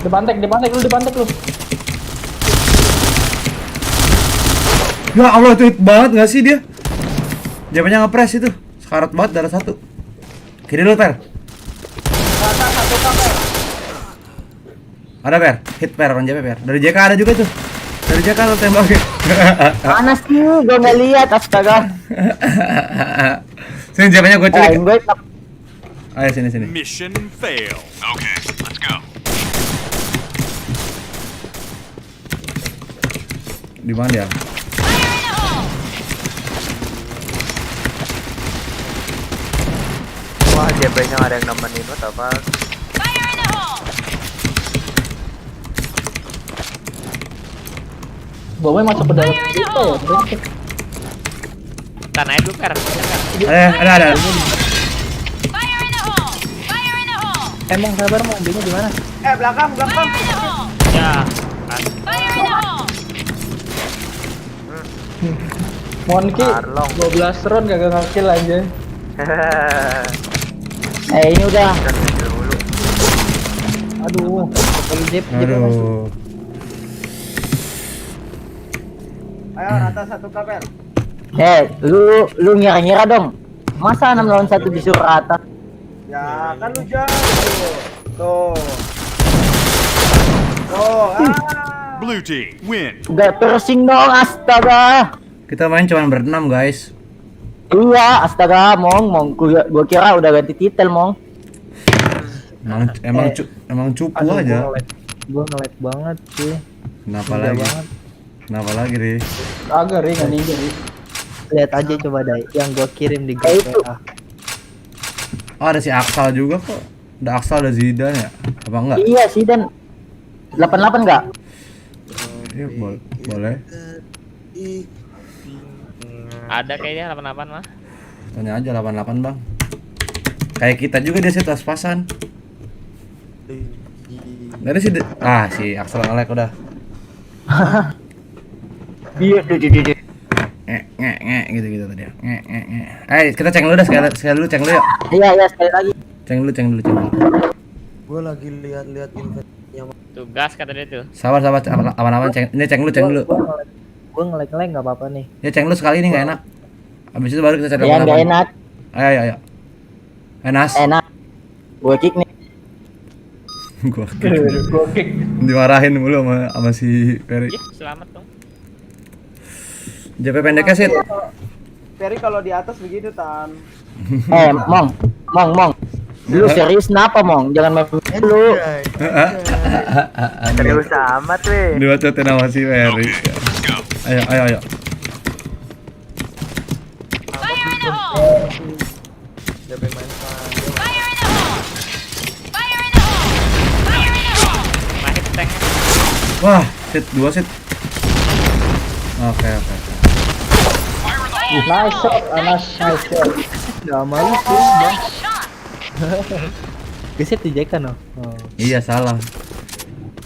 Dipantek lu. Ya Allah, itu hit banget nggak sih dia? Jamannya ngepres itu. Sekarat banget darah 1. Kiri dulu, Per. Ada Per, hit Per, orang JP Per. Dari JK ada juga tuh. Dari JK lo tembakin. Panas nih, gua nggak lihat, astaga. Sini JP-nya gue culik. Gue Ayo sini. Mission fail. Okay, let's go. Di mana dia? Wah, JP-nya ada yang nemenin lu apa? Bomnya masuk ke dalam kita ya. Tanah itu Per. Ada. Emang sabar mau ambilnya di mana? Belakang. Ya. Monki 12 round kagak nge-kill aja. ini udah. Aduh, jep. Aduh. Ayo rata 1 kapel. Lu ngira-ngira dong. Masa 6 lawan 1 disuruh rata? Ya kan lu jago. Tuh. Blue team win. Gak persing dong, astaga. Kita main cuma berenam, guys. Iya, astaga, Mong. Gua kira udah ganti titel, Mong. Emang cupu aja. Gua nge-lag banget sih. Kenapa lagi? Kenapa lagi, Ri? Agak Ri, nggak ninja Ri. Lihat aja coba deh yang gua kirim di grup WA. Oh, ada si Aksal juga kok. Ada Aksal, ada Zidan ya? Apa enggak? Iya, Zidan. 88 enggak? Iya, boleh. Ada kayaknya 88 mah. Tanya aja 88, Bang. Kayak kita juga dia sih pas-pasan. Dari si Aksal nge-lag udah. Iya. gitu tadi. Kita ceng dulu dah sekali dulu ceng dulu yuk. Iya sekali lagi. Ceng dulu. Gue lagi lihat inventnya. Tugas kata dia tuh. Sabar aman ceng. Ini ceng dulu. Gue ngelek-ngelek nggak apa-apa nih. Ya ceng dulu sekali ini nggak enak. Habis itu baru kita cari Yang nggak enak. Ayo. Enas. Enak. Gue kick nih. Gua kick. Dimarahin mulu sama si Ferry. Ya, selamat dong. JP pendeknya sih. Ferry kalau di atas begitu Tan. Mong. Lu serius kenapa Mong? Jangan main dulu. Serius amat weh. Diwacotin sama si Ferry. Ayo. Wah, set 2 set. Oke. Nice shot. Gak malu sih bang. Keset di Jeka no. Iya salah.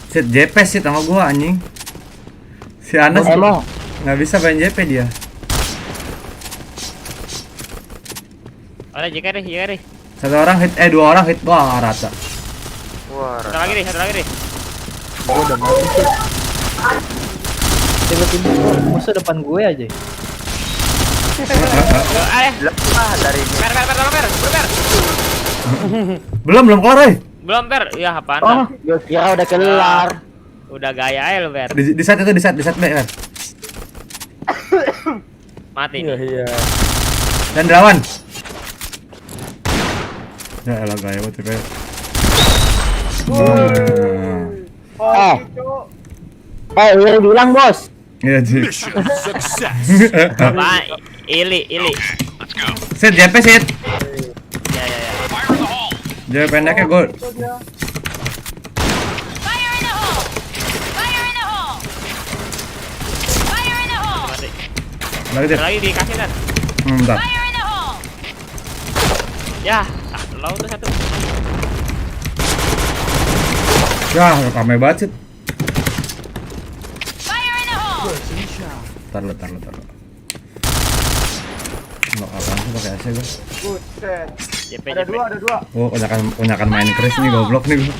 Set JP sih sama gua anjing. Si Anas Emang nggak bisa main JP dia. Ada JK deh. Dua orang hit. Wah, rata. Satu lagi deh. Gue udah mati sih. Tiba-tiba musuh depan gue aja. Dari Belum kelar, Belum, Per. Ya, apaan? oh, gue kira udah kelar. Udah gaya aja lu, Per. Di set B, kan. Mati nih. Iya. Dan lawan. Ya elah gaya banget kayak. Iri bilang bos. Iya, Ji. Mission success. Apa? Ili. Let's go. Set JP set. Ya. Fire in the hole. JP pendeknya gol. Mati. Lagi set. Lagi dikasih kan. Bentar. Ya, lo tuh satu. Ya, rame banget sih. Tar lu. Nggak apaan sih pakai AC gua. Buset. JP. Ada dua. Oh, kebanyakan main Chris nih, goblok nih gua.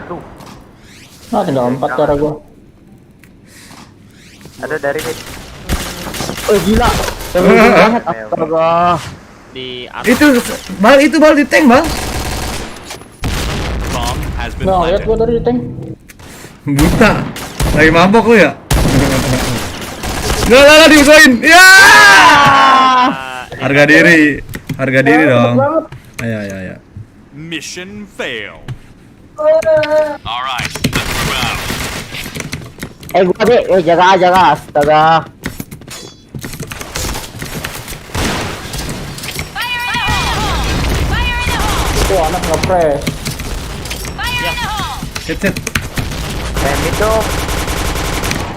Aduh. Ada 4 cara gue. Ada dari mid. Oh gila. Terlalu banget. Astaga. Di atas. Itu bal di tank, Bang. Bomb has been Nah, lihat planted. gue dari tank. Buta. Lagi mabok lu ya? Lah diusahain. Ya! Harga diri dong. Ayo. Mission failed. Alright, let's move out. Gua deh, jaga. Astaga. Itu anak ngepres. Set. Main mid dong.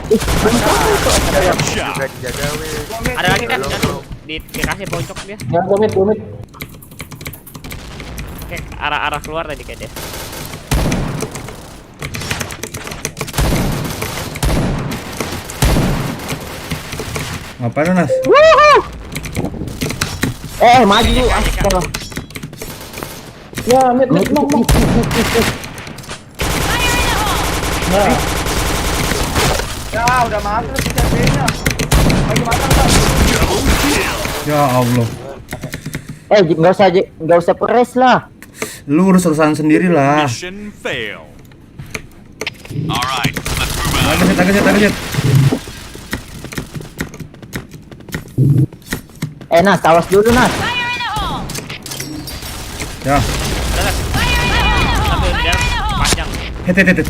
Shot. Juga dijaga weh. Ada lagi kan? Dikasih pojok dia. Ya, gomit. Kayak arah keluar tadi kayak dia. Ngapain lu, Nas? Maju. Astaga. Ya, mid. Nah, Ya, udah masuk si CP-nya. Lagi matang, Tan. Ya Allah. nggak usah press lah. Lu urus urusan sendiri lah. Mission failed. Alright, let's move out. Target. Nas, awas dulu Nas. Ya. Sambil dia panjang. Hit. Hit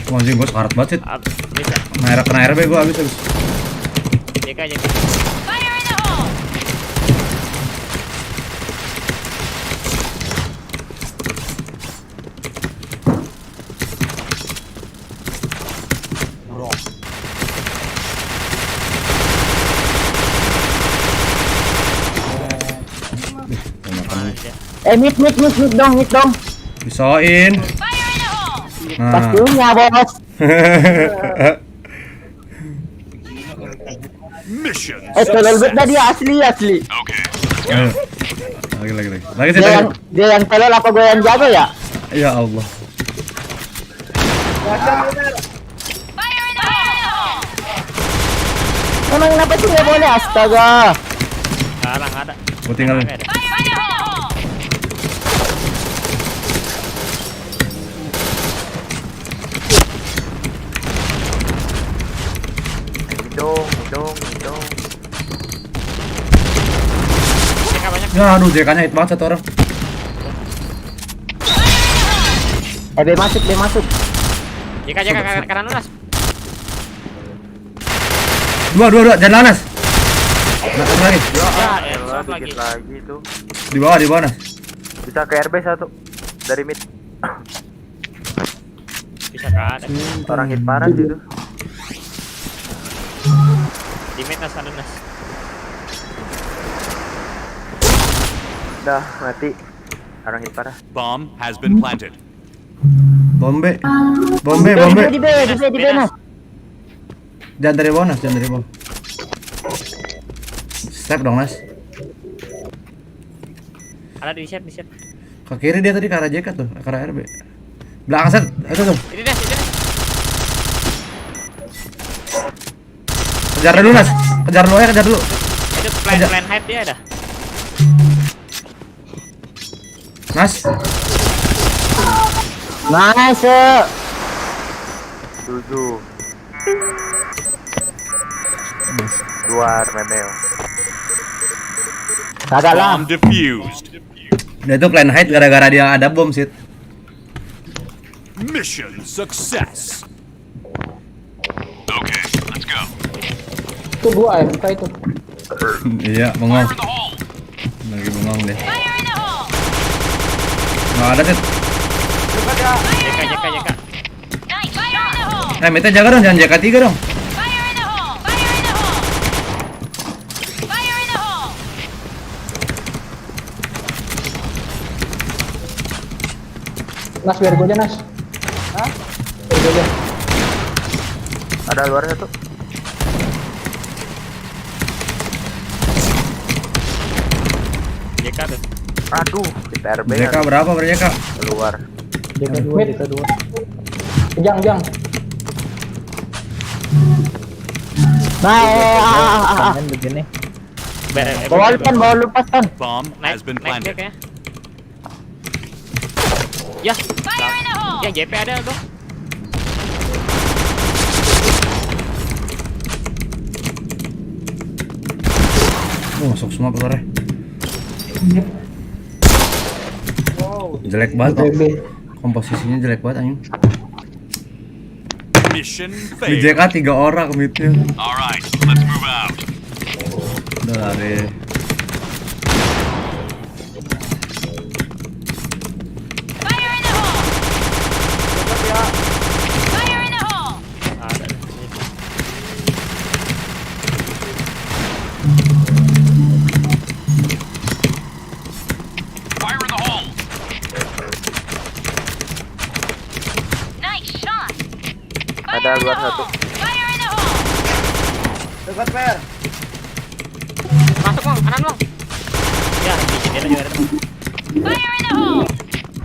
Anjing gua sekarat banget sih. bisa. Kena air be gua habis. JK. Mid dong. Bisain. Pastinya bos. Mission Tolol success. banget dia asli. Okay. Ayo. Lagi sih. Dia yang tolol apa gue yang jago ya? Ya Allah. Emang kenapa sih nggak boleh? Astaga. Sekarang ada. Gua tinggalin. Ada. Hidung. JK banyak. Ya aduh, JK-nya hit banget satu orang. Dia masuk. JK kanan lunas. Dua, jangan lanas. Satu lagi. Ya, Elah, lagi. dikit lagi tuh. Di bawah Nas. Bisa ke RB satu dari mid. Bisa kan? Orang hit parah sih itu. Di mid nas ada nas. Udah mati. Orang hit parah. Bomb has been planted. Bombe. Di B Nas. Jangan dari bawah, Nas. Step dong, Nas. Ada di set. Ke kiri dia tadi ke arah JK tuh, ke arah RB. Belakang set, itu tuh. Ini nas. Kejar dulu, Nas. Kejar dulu. Itu plan hype dia ada. Nas. Nice. 7. Luar memeo. Kagak lah. Bomb defused. Dia tuh plan hide gara-gara dia ada bom sit. Mission success. Okay, let's go. Itu 2 MK itu. Iya, bengong. Lagi bengong deh. Nggak ada sit. JK. Minta jaga dong, jangan JK 3 dong. Nas biar gue aja Nas. Hah? Biar gue aja. Ada luar satu. JK tuh. Aduh, di RB. JK berapa JK? Keluar. DK2. Jang. Nah, Kan begini. bawa lupas kan. Bomb has been Naik planted. kayaknya. Ya. Yang JP ada tuh. Masuk semua pelurnya. Jelek banget. Komposisinya jelek banget anjing. Mission Di failed. JK 3 orang midnya. Alright, let's move out. Udah lah deh. Ada. Fire in the hole. Ada luar satu. Dekat Per. Masuk Bang, kanan Bang. Ya, di jendela juga ada tuh.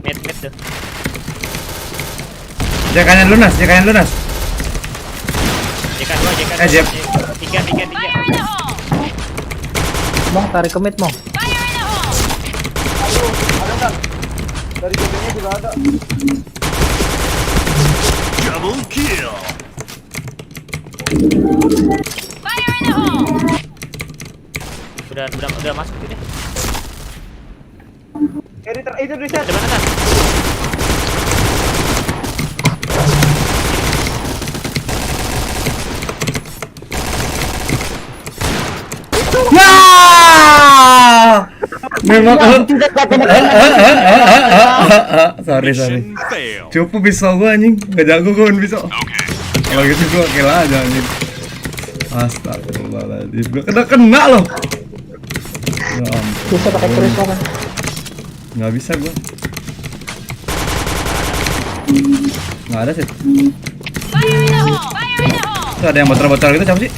Mid tuh. JK-nya lunas. JK 2, Jep. 3. Bang, tarik ke mid, Bang. Ada kan? Dari JP-nya juga ada. Double kill. Udah masuk ini. Itu reset. Ada mana kan? Wah! Memang sorry. Mission failed. Cupu pisau gua anjing, gak jago gua main pisau. Okay. Kalau gitu gua kill aja anjing. Astagfirullahaladzim, gua kena loh. Ya ampun. Bisa pakai terus kan. Nggak bisa gua. Nggak ada sih. Tuh ada yang bocor-bocor gitu siapa sih?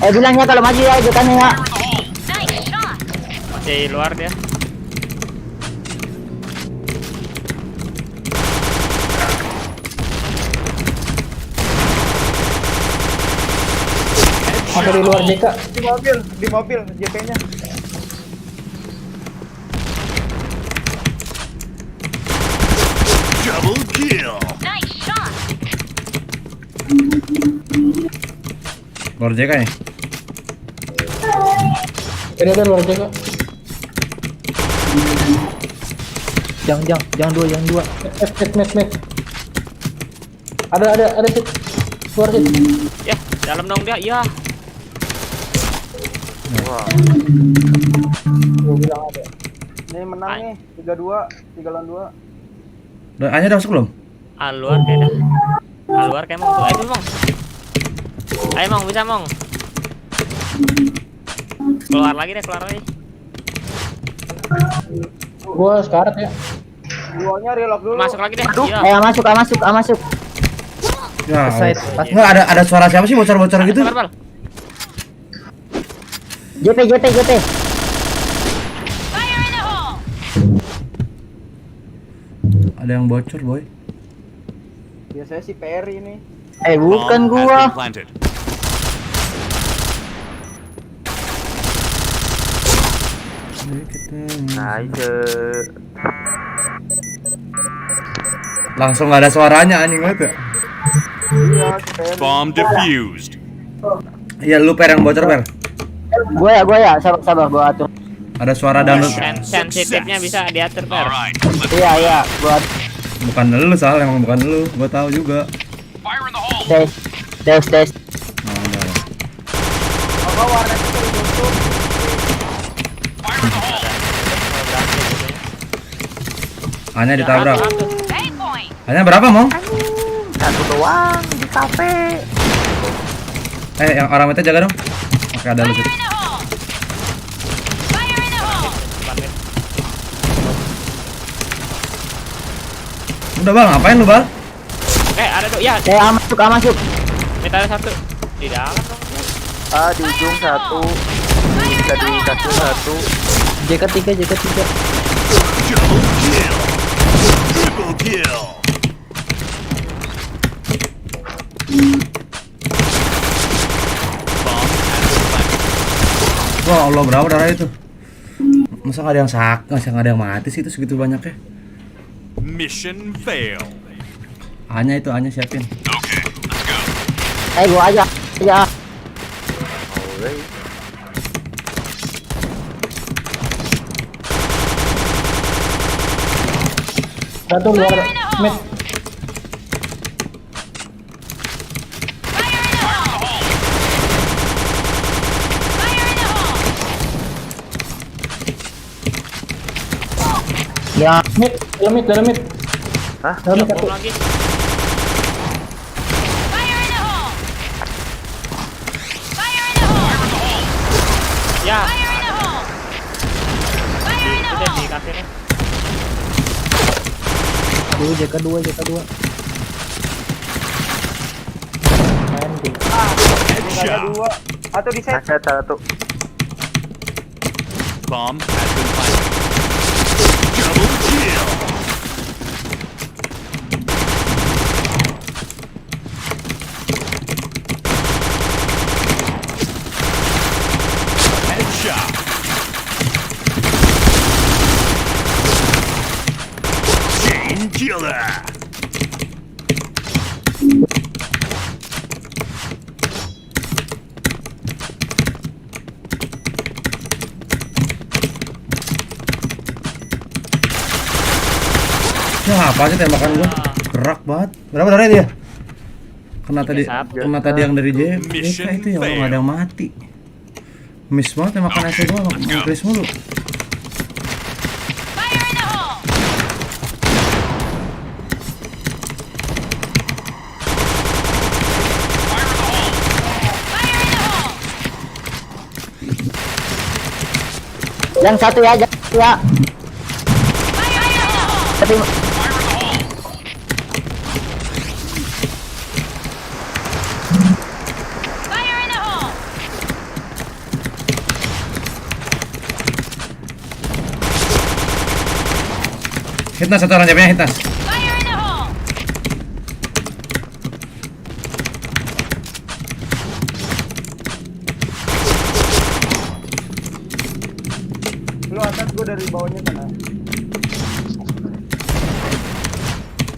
Bilangnya kalau maju ya ikutannya ya. Masih luar dia. Ada di luar JK. Di mobil JP-nya. Double kill. Luar JK nih. Ada luar JK. Jangan dua. Met. Ada sit. Luar sit. Ya, dalam dong dia. Ya. Gua bilang ada. Ini menang nih 3 lawan 2. Hanya udah masuk belum? Luar kayak dah. Luar kayak Mong. Ayo Mong. Ayo Mong, bisa Mong. Keluar lagi. Gua sekarat ya. Guanya reload dulu. Masuk lagi deh. Iya. Masuk. Ya. Side. Nggak ada suara siapa sih bocor-bocor gitu? Bal. JP. Ada yang bocor, boy. Biasanya si Perry ini. Bukan Bomb has gua. been planted. Nice. Langsung nggak ada suaranya anjing banget ya. Iya, si Perry. Bomb defused. Iya lu Per yang bocor Per. Gua ya, sabar gua atur. Ada suara download. Sensitifnya bisa diatur Per. Alright, let's Iya, buat Bukan lu Sal, emang bukan lu. Gua tahu juga. fire in the hole. tes. Nah, udah. Apa warnanya tuh ditutup? Fire in the hole. Hanya ditabrak. Satu. Hanya berapa, Mong? Satu doang di kafe. Yang orang itu jaga dong. Oke, ada lu situ. Udah Bang, ngapain lu, Bang? Ada dong. Ya, Masuk. kita ada satu di dalam dong. Di ujung satu. Bisa di kaki satu. JK 3. Double kill. Triple kill. Bomb has been planted. Wah, Allah berapa darah itu? Masa nggak ada yang masa nggak ada yang mati sih itu segitu banyaknya? Mission fail. Hanya siapin. Okay, let's go. Gua aja. Ya. Satu luar met. Ya. Dalam mit. Hah? Dalam mit satu. Bom lagi. Ya. Udah di kasirnya. JK 2. Ada 2. Atau di set. Satu. Bomb has been planted. Double kill. Headshot. Chain killer. Ya apa aja tembakan gua? Gerak banget. Berapa darahnya dia? Kena tadi yang dari JK itu ya Allah, nggak ada yang mati. Miss banget tembakan AC gua, nge-crash mulu. Yang satu ya, Tapi Hitnas satu orang jawabnya hitnas. Lu atas, gua dari bawahnya sana.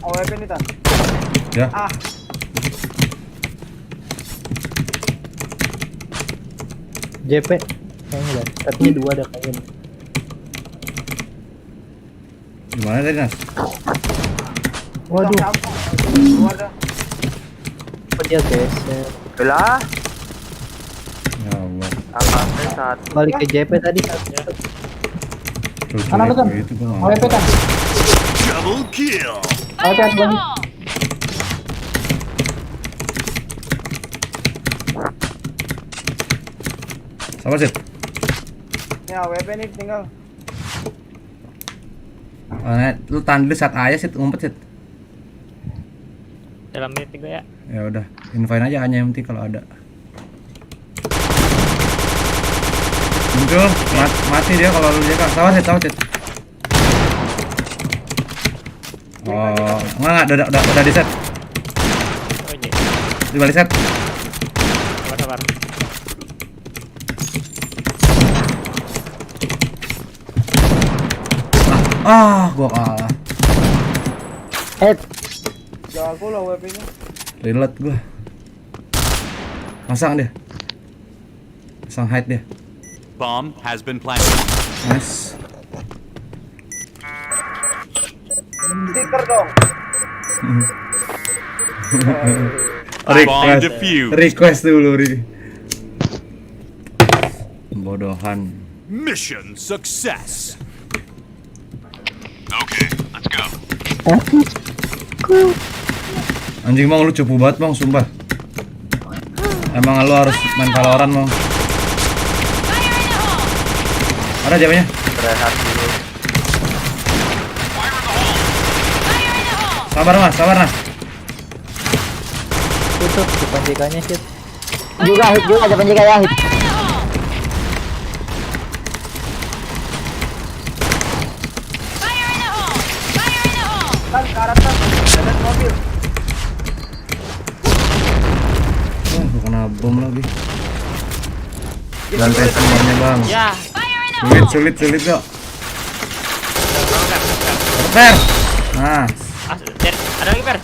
AWP nih Tan. Ya. JP kayaknya dah. Katanya 2 ada kayaknya. Gimana tadi Nas? Waduh, Luar dah. apa dia geser? Belah, Ya Allah. amannya satu. Balik ke JP tadi. Terus Mana lu, Tan? itu gua nggak AWP Tan. Double kill. AWP Tan gua nih. Sabar sih. Ini AWP nih tinggal. Lu tahan dulu saat aja sih ngumpet sih. Dalam menit 3 ya. Ya udah, invite aja hanya yang penting kalau ada. Muncul, mati dia kalau lu jaga. Sabar sih. Oh, enggak, udah di set. Oh iya. Di balik set. Sabar. Gua kalah. Jago lah AWP-nya. Reload gua. Pasang dia. Pasang hide dia. Bomb has been planted. Nice. Stiker dong. Bomb defused. Request dulu, Bodohan. Mission success. Okay, let's go. Anjing Bang, lu cupu banget Bang, sumpah. Emang lu harus main Valorant Bang. Ada jawabannya? Rehat dulu. Sabar Mas. Tutup depan JK-nya sih. juga ada penjaga ya. Tan ke arah Tan. Ada mobil. Gua kena bom lagi. Lantai semuanya Bang. Ya. Sulit kok. Per. Nah, Ada lagi, Per.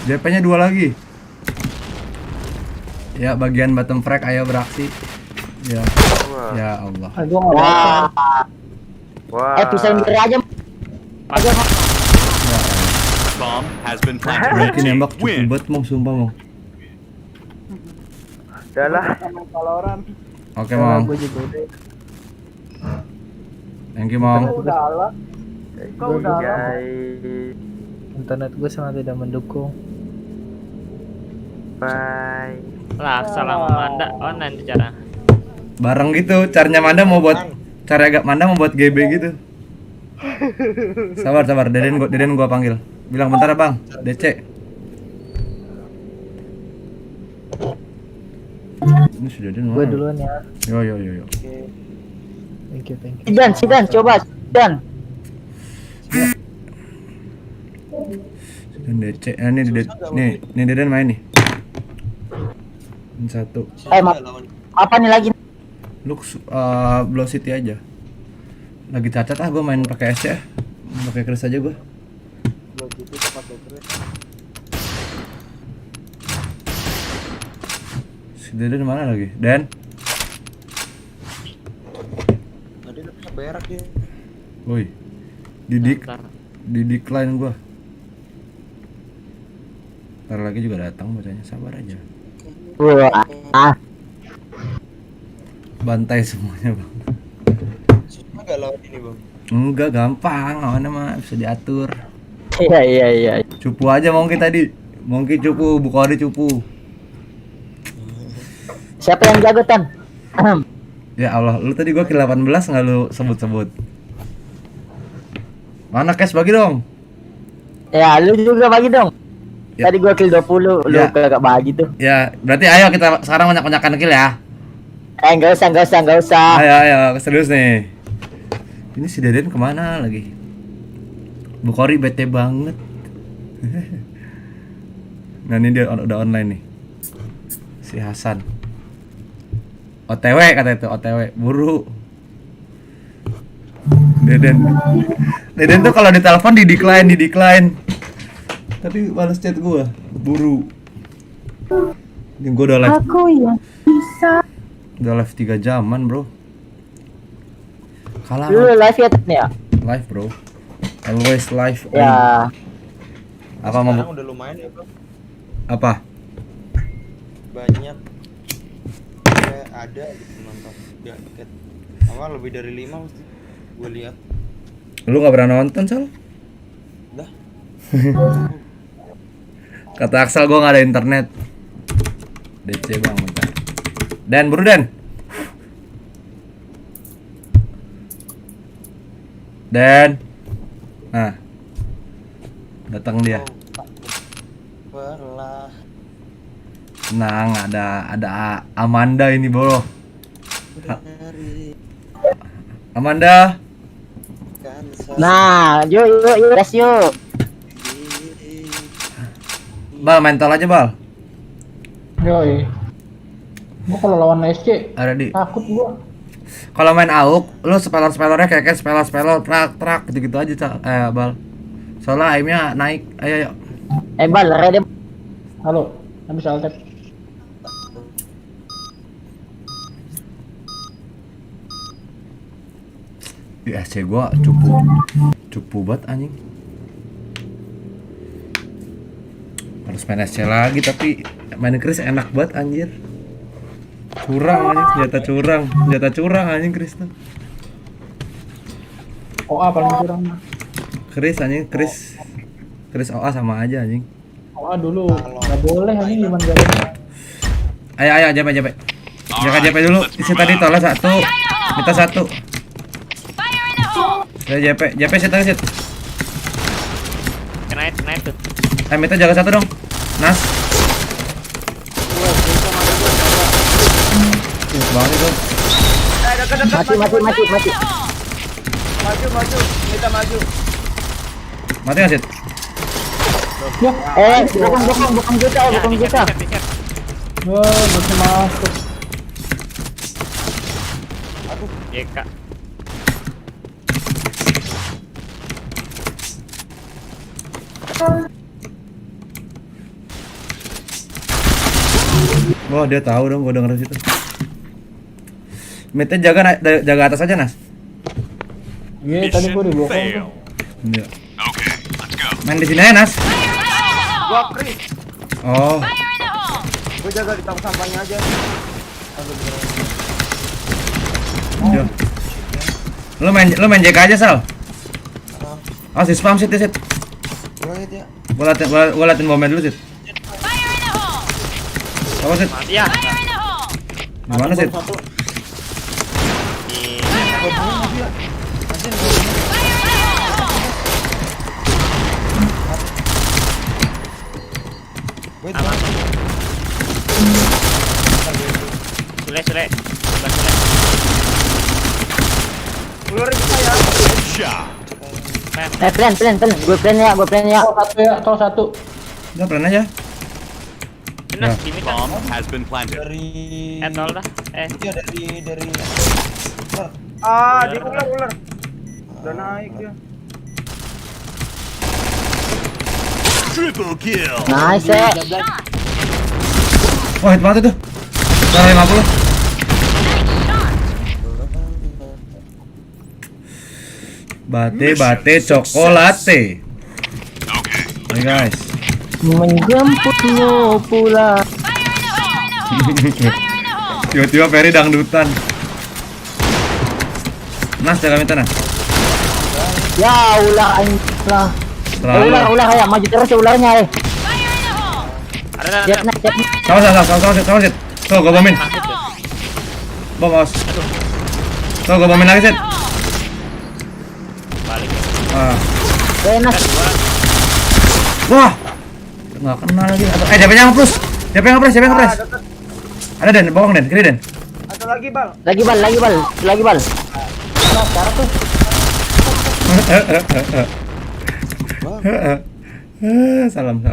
JP-nya 2 lagi. Ya, bagian bottom frag ayo beraksi. Ya. Wah. Ya Allah. Gua enggak Wah. Wah. Bisa sendiri aja. Bomb has been planted. Red Mungkin team nembak cukup win. banget Bang, sumpah Bang. Udah lah. Sama Valorant. Oke Bang. Gua juga udah. Thank you Bang. Kau udah ala. Kau udah ala. Guys. Internet gue sangat tidak mendukung. Bye. Lah, salam Manda online tuh cara. Bareng gitu, caranya Manda mau buat cara agak Manda mau buat GB gitu. Sabar, Deden gua panggil. Bilang bentar ya, Bang, DC. Ini sudah Deden Gue mana? duluan ya. Yo. Thank you. Sidan, coba Sidan. Dan DC, ini Deden main nih. Ini satu. Apa nih lagi? Lu Blow City aja. Lagi cacat gua main pakai S ya. Pakai Chris aja gua. Si Deden mana lagi? Den? Tadi udah bisa berak dia. Woi. Di decline gua. Ntar lagi juga datang bacanya, sabar aja. Wah. Bantai semuanya, Bang. Susah gak lawan ini bang? Enggak, gampang, lawannya mah bisa diatur. Iya. Cupu aja Mongki tadi. Mongki cupu, Bukori cupu. Siapa yang jago Tan? Ya Allah, lu tadi gua kill 18 nggak lu sebut-sebut. Mana cash bagi dong? Ya, lu juga bagi dong. Ya. Tadi gua kill 20, lu Ya. kagak bagi tuh. Ya, berarti ayo kita sekarang banyak-banyakan kill ya. Enggak usah. Ayo, serius nih. Ini si Deden kemana lagi? Bu Kori bete banget. Nah ini dia udah online nih. Si Hasan. OTW kata itu, OTW, buru. Deden tuh kalau ditelepon di decline. Tapi balas chat gua, buru. Ini gua udah live. Aku yang bisa. Udah live 3 jaman, bro. Kalah. Lu live ya? Live, bro. Always live. Ya. Apa mau? Sekarang udah lumayan ya, Bro. Apa? Banyak ya, ada gitu nonton. Ya, tiket. Apa lebih dari 5 mesti gue lihat. Lu nggak pernah nonton, Sal? Dah. Kata Axel gua nggak ada internet. DC bang, bentar. Dan buru Dan. Nah, datang dia. Perlah. Tenang, ada Amanda ini bro. Amanda. Nah, yuk, gas yuk. Bal, mental aja Bal. Yoi. Gua kalau lawan SC Ada di. takut gua. Kalau main AUK, lu speller-spellernya kayak speller trak gitu-gitu aja, Bal. Soalnya aimnya naik. Ayo. Bal, ready. Halo, habis altet. Di SC gua cupu banget anjing. Harus main SC lagi tapi main Chris enak banget anjir. Curang anjing, senjata curang anjing Chris tuh. OA paling kurang mah. Chris anjing, Chris OA sama aja anjing. OA dulu nggak boleh anjing gimana jalannya. Ayo JP. Jaga JP dulu. Isi tadi tolak 1. Kita 1. Ya JP sit aja sit. Kena tuh. Kita jaga 1 dong. Nas. Banget itu. Mati. Maju, kita maju. Mati nggak sit? Bukan kita. Wah, masih masuk. YK. Wah dia tahu dong, gua denger situ. Mete jaga atas aja Nas. Iya, tadi gua dibokong. Iya. Okay, let's go. Main di sini aja Nas. Gua Chris. Oh. Gua jaga di tong sampahnya aja. Yo. Lu main JK aja Sal. Oh si spam sit. Gua lihat ya. Gua latihan momen dulu sit. Apa sit? Mati ya. Gimana sit? Sule. Ulur bisa ya. Shot. Plan. Gue plan ya. Tol satu. Udah plan aja. Benar, timit kan. Bomb has been planted. Dari Nol dah. iya dari Di ular. Udah naik ya. Triple kill. Nice. Wah hit banget itu. Cara 50. Bate cokolate. Okay. Hey guys. Menjemputmu pulang. Tiba-tiba Ferry dangdutan. Nas jaga minta Nas. Ya ular anjing lah. Ular ya maju terus ya ularnya Ada. Siap. Sama sit. Tuh gua bomin. Bom awas. Tuh gua bomin lagi, Sit. Balik. Ah. Enak. Wah. Nggak kena lagi. DP-nya ngepus. DP ngepres. Ada Den, bohong Den, kiri Den. Satu lagi, Bal. Lagi bal. Nah, cara tuh. Salam.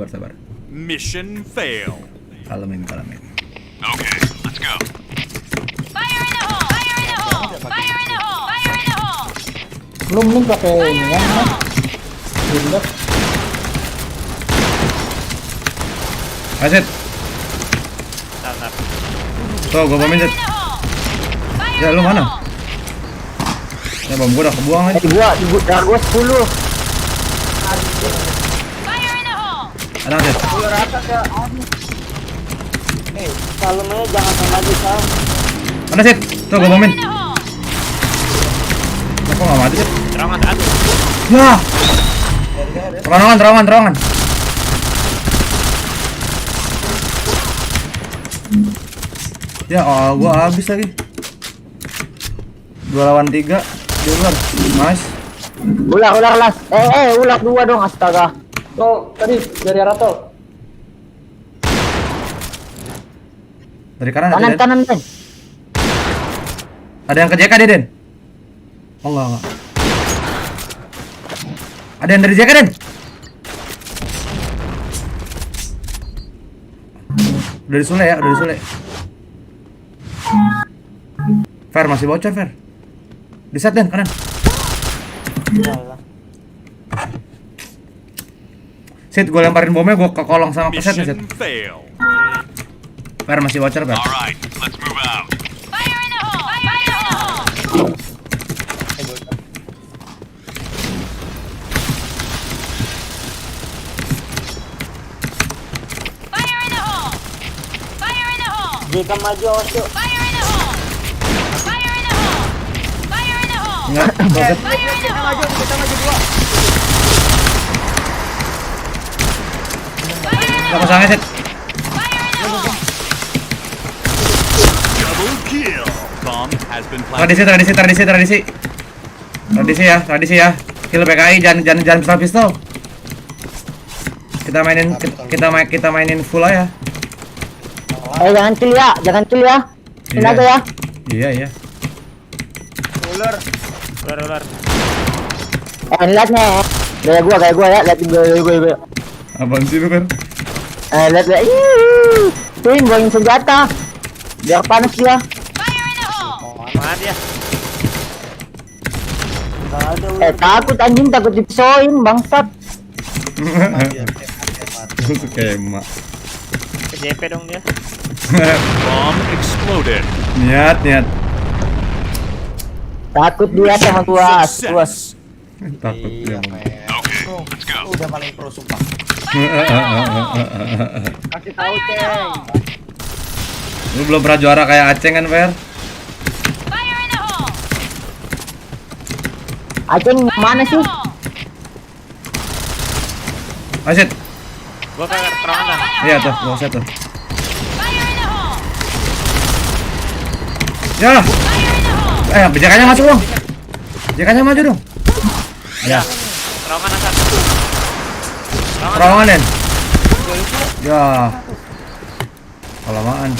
Sabar. Mission fail. Kalamin. Okay, let's go. Belum pakai ini ya. Windows. Aset. Tar. Tuh, gua bomin, Sit. Ya, lu mana? Ya, bom gua udah kebuang aja. Gua 10. Ada, Sit. Ular atas ya. Salemnya jangan sama lagi, Sal. Ada, Sit. Tuh, gua bomin. Kok nggak mati, Sit? Terangan satu. Ya. Terowongan. Ya, gua habis lagi. 2 lawan 3 di luar. Nice. Ular las. Ular 2 dong, astaga. Tuh, tadi dari arah tol. Dari kanan ada Den. Kanan, Den. Ada yang ke JK deh, Den. Oh, enggak. Ada yang dari JK, Den. Udah di Sule. Fer masih bocor, Fer. Di set Den, kanan. Sit, gue lemparin bomnya, gue ke kolong sama ke set nih, Sit. Mission fail. Fer masih bocor, Fer. Alright, let's move out. Jika maju, awas yuk. Enggak, Set. Kita maju dua. Gak pasangnya, Sit. Double kill. Bomb has been planted. Tradisi ya. Kill PKI, jangan pistol. Kita mainin full aja. Jangan kill ya. Ini aja ya. Iya. Ular. Lihat nih. Gaya gua ya, lihat gua. Apaan sih lu, Fer? Lihat. Tim bawain senjata. Biar panas dia. Mana dia? Takut anjing, takut dipisoin, bangsat. Skema. Ke JP dong dia. Bomb exploded. Niat. Takut dia sama gua. Success. Takut dia. Okay, let's go. Udah paling pro sumpah. Kasih tahu, Ceng. Lu belum pernah juara kayak Aceng kan, Fer? Aceng mana sih? Asit. Gua ke terowongan. Iya tuh, gua set tuh. Ya. JK-nya masuk dong. JK-nya maju dong. Ya. Terowongan asal. Terowongan, Den. Ya. Kelamaan.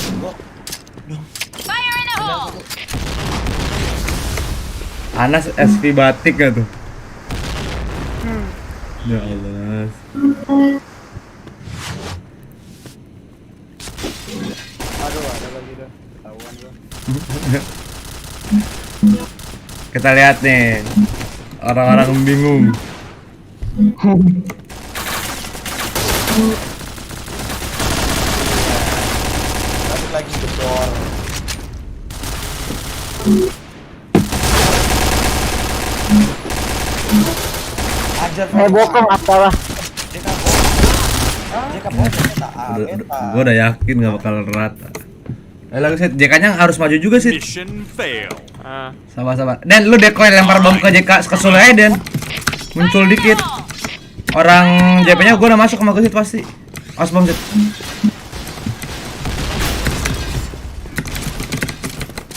Anas SP batik gak tuh? Ya Allah. Aduh, ada lagi dah. Ketahuan gua. Kita lihat nih. Orang-orang bingung. Balik lagi gedor. Ajar Bokong astaga. Gue udah yakin gak bakal rata. Lagi set JK-nya harus maju juga sih. Mission fail. Sabar. Dan lu decoy lempar bom ke JK ke Sule aja, Den. Muncul dikit. Orang JP-nya gue udah masuk sama Gesit pasti. Awas bom, Sit.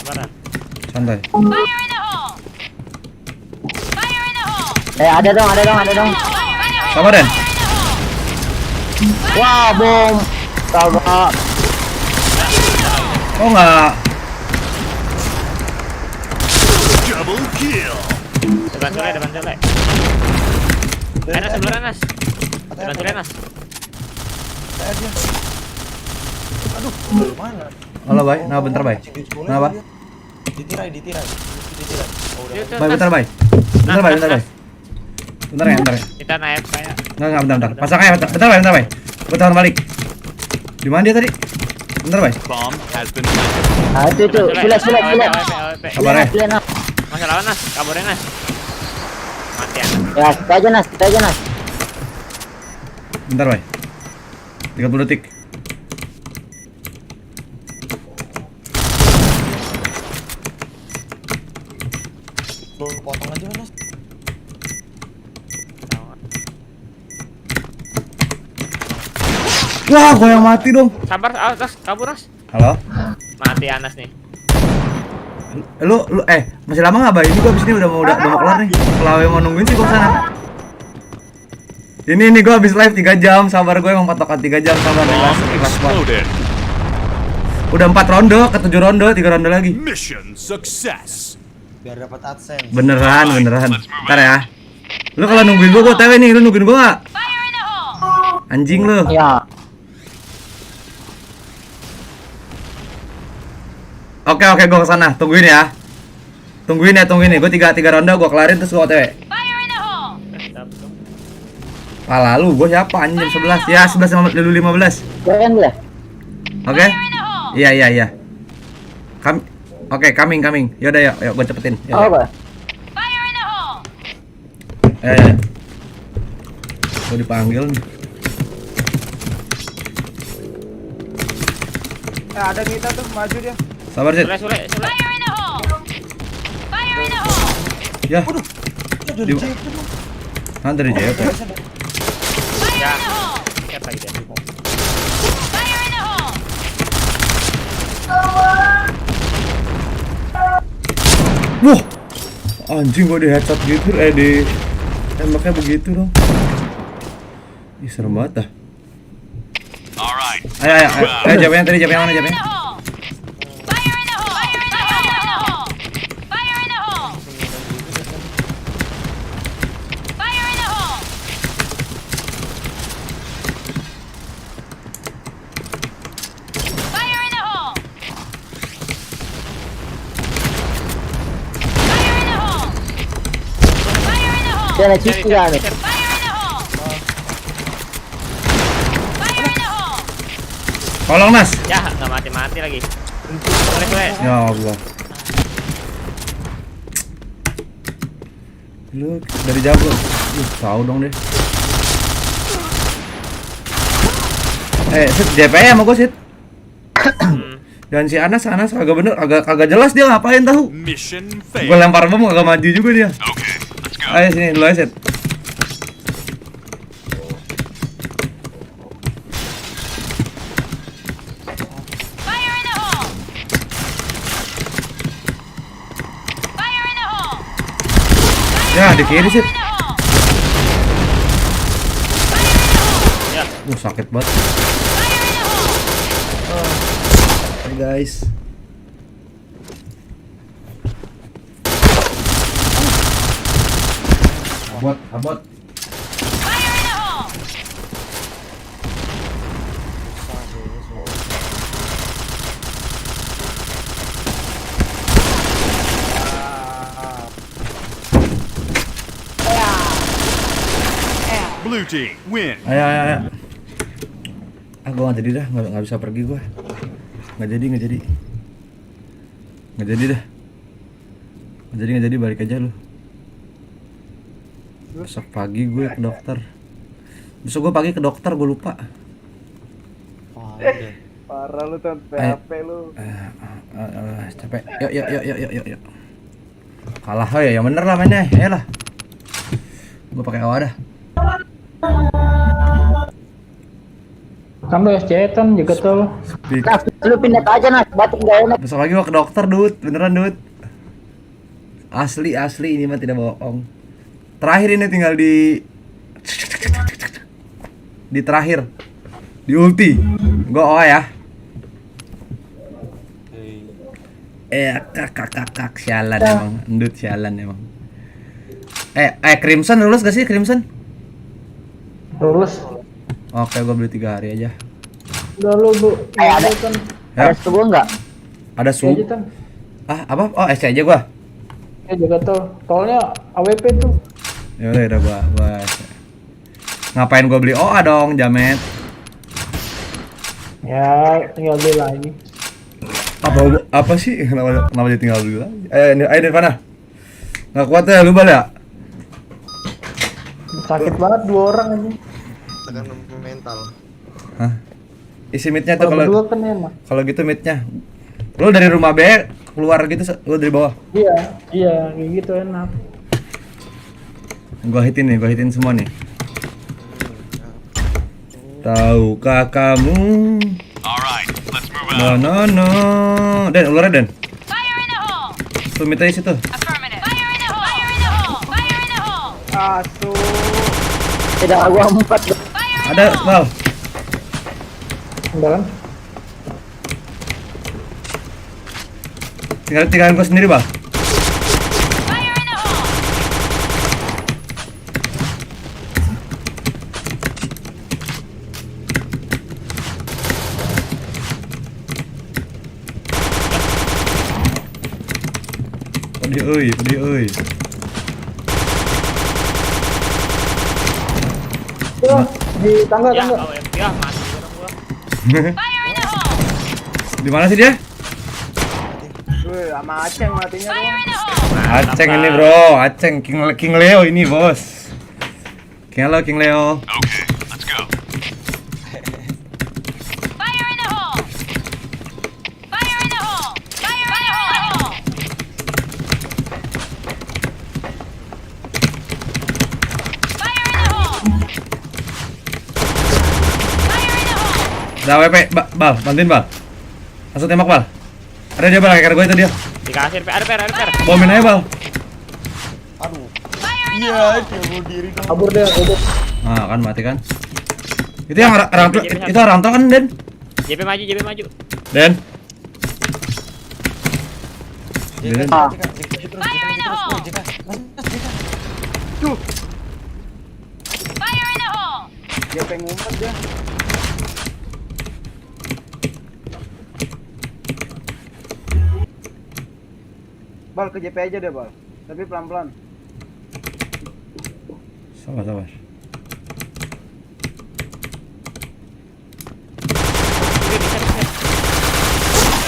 Mana? Santai. Ada dong. Sabar Den. Wah, bom. Sabar. Oh enggak. Double kill. Depan sule. Enas sebelah Enas. Depan sule Enas. Aduh, mana? Halo, Bay. Nah, bentar, Bay. Kenapa? Ditirai. Oh, udah. Bay, bentar, Bay. Bentar, Bay. Bentar ya. Kita naik kayak. Enggak, bentar. Pasang aja, bentar, Bay. Gua tahan balik. Di mana dia tadi? Bentar, Bay. Bomb has been planted. Ah, itu. Sulit. Sabar ya. Masa lawan Nas, kaburnya Nas. Mati Anas. Ya, kita aja Nas. Bentar, Bay. 30 detik. Lu potong aja Mas. Wah, gua yang mati dong. Sabar, Nas, kabur Nas. Halo? Mati Anas nih. Lu masih lama nggak, Bay? Ini gua abis ini udah mau kelar nih. Kalau yang mau nungguin sih gua sana. Ini gua habis live 3 jam. Sabar, gue emang patokan 3 jam. Sabar, ikhlas banget. Exploded. Udah 4 ronde, ke 7 ronde, 3 ronde lagi. Mission success. Biar dapat AdSense. Beneran. Ntar ya. Lu kalau nungguin gua OTW nih, lu nungguin gua nggak? Anjing lu. Ya. Oke, gua kesana. Tungguin ya. Tungguin nih. Gua 3 ronde gua kelarin terus gua OTW. Lalu gua siapa anjing jam 11. Ya, 11 dulu 15. Keren lah. Oke? Iya. Oke, coming. Yaudah, yuk gua cepetin. Apa? Ya. Gua dipanggil nih. Ada kita tuh maju dia. Sabar, Sid. Sule. Ya. Dari JP. Ya. Siapa lagi dia? Wah. Anjing gua di headshot gitu, di tembaknya begitu dong. Ih, serem banget dah. Alright. Ayo, jawab yang mana jawabnya? Dia nak cici lah ni. Tolong, Mas. Ya, nggak mati lagi. Sule. Ya Allah. Lu dari jago. Tahu dong deh. Sit DP sama gua, Sit. Dan si Anas agak jelas dia ngapain tahu. Mission Gua failed. lempar bom agak maju juga dia. Okay, let's go. Ayo sini dulu aja, Sit. Ya, di kiri, Sit. Ya. Sakit banget. Hai guys. Abot. Blue team win. Ayo. Gua nggak jadi dah, nggak bisa pergi gua. Nggak jadi dah. Nggak jadi balik aja lu. Besok pagi gue ke dokter. Besok gue pagi ke dokter, gue lupa. Parah lu tuh, PHP lu. Capek. Yuk. Kalah ya, yang bener lah mainnya. Ayolah. Gue pakai awal dah. Kan lu SC-an juga tuh. Nah, lu pindah aja Nas, batuk gak enak. Besok lagi gue ke dokter, Dut. Beneran, Dut. Asli ini mah tidak bohong. Terakhir ini tinggal di terakhir. Di ulti. Gua OA ya. Kak sialan emang. Endut sialan emang. Crimson lulus gak sih Crimson? Lulus. Oke, gua beli 3 hari aja. Udah lu, Bu. Ada. Ya. Ada subuh enggak? Ada sub. Apa? Oh, SC aja gua. Juga tuh. Tolnya AWP tuh. Ya udah gua. Ngapain gua beli OA dong, jamet? Ya, tinggal beli lagi. Apa sih? Kenapa dia tinggal beli lagi? Ayo Nirvana. Nggak kuat ya lu bal ya? Sakit banget 2 orang aja. Tekan mental. Hah? Isi midnya tuh Berdua kan enak. kalau gitu midnya. Lu dari rumah B keluar gitu, lu dari bawah. Iya, kayak gitu enak. Gua hitin semua nih. Tahukah kamu? Alright, let's move out. No. Den, ularnya Den. Tuh midnya isi tuh. Asuh. Tidak gua 4. Ada, Bal. Udah kan? Tinggalin gua sendiri, Bal. Pedih euy. Di tangga. Ya, AWP ya, mati orang gua. Di mana sih dia? Wih, sama Aceng matinya tuh. Aceng ini, Bro. Aceng King Leo ini, Bos. King Leo. Okay, let's go. Udah WP, Bal, bantuin Bal. Langsung tembak Bal. Ada dia Bal, kayak gue itu dia. Dikasih ada per. Bomin aja Bal. Aduh. Iya, dia bunuh diri dong. Kabur deh, kabur. Nah, kan mati kan. Itu yang rantau kan, Den? JP maju. Den. Dia pengen ngumpet dia. Bal ke JP aja deh, Bal. Tapi pelan-pelan. Sabar.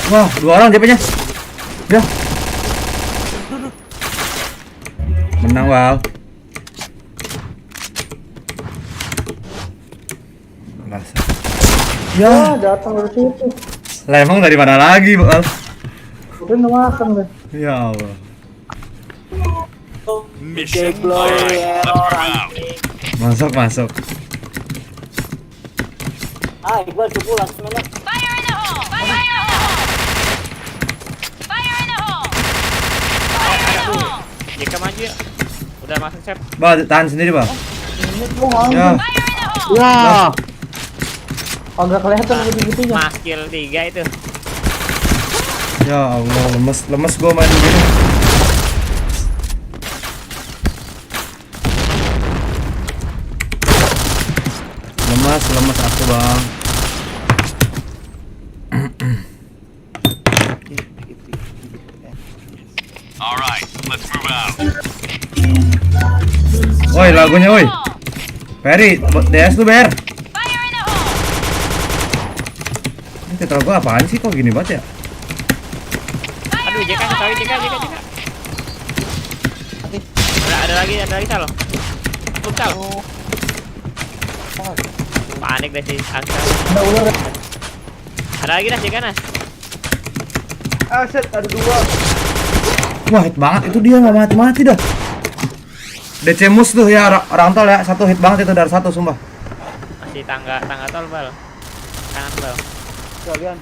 Wah, 2 orang JP-nya. Ya. Menang, Bal. Rasa. Ya, datang dari situ. lah emang dari mana lagi, Bal? Udah makan deh. Ya Allah. Mission failed. Let's move out. Masuk. Iqbal cukup langsung enak. JK maju ya. Udah masuk chef. Bal, tahan sendiri, Bal. Ya. Ya. Agak kelihatan gitu-gitunya. Mas kill 3 itu. Ya Allah, lemes gua main begini. Lemes aku, Bang. Alright, let's move out. Woi, lagunya woi. Ferry, DS tuh Ber. Ini tetra gua apaan sih kok gini banget ya? Aduh, JK ketahui JK. Ada lagi Sal. Ampun Sal. Panik deh si Angsa. Ada ular. Ada lagi JK Nas. Set, ada 2. Wah, hit banget itu dia, nggak mati dah. DC Mus tuh ya, orang tol ya, 1 hit banget itu dari 1 sumpah. Masih tangga tol Bal. Kanan Bal. Kalian.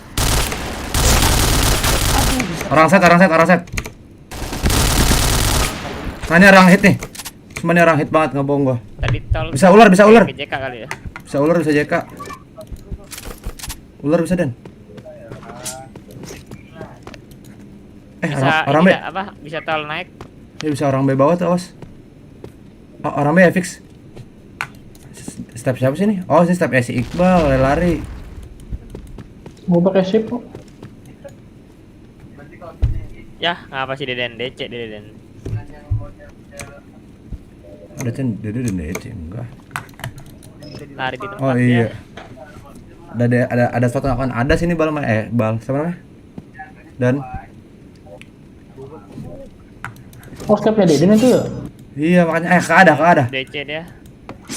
Orang set. Nah ini orang hit nih. Cuma ini orang hit banget, nggak bohong gua. Tadi tol. Bisa ular, bisa ular. JK kali ya. Bisa ular, bisa JK. Ular bisa Dan. Bisa orang ini B. nggak, apa? Bisa tol naik. Ya bisa orang B bawah tuh, awas. Oh, orang B ya fix. Step siapa sih nih? Oh, ini step si Iqbal, lari. Mau pakai shift kok. Ya, ngapa sih Deden? DC Deden. Ada kan Dede dan DC enggak. Lari di tempat Oh iya. Ada suatu akan ada sini bal bal siapa namanya? Dan Stepnya Deden itu ya? iya makanya ada. DC dia.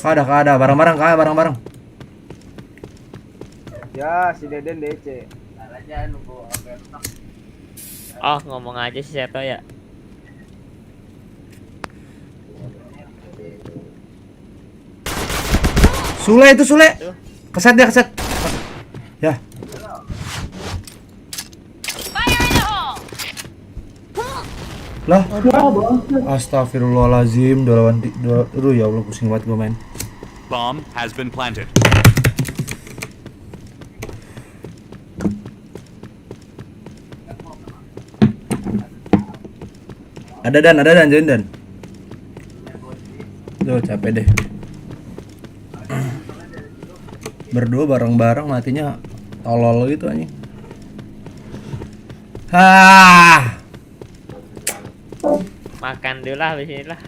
Ada bareng-bareng. Ya, si Deden DC. Oh, ngomong aja sih Seto ya. Sule. Keset dia. Ya. Lah. Astagfirullahalazim, aduh ya Allah pusing banget gue main. Bomb has been planted. Ada dan join Dan. Duh capek deh. Berdua bareng-bareng matinya tolol gitu anjing. Makan dulu lah habis ini lah.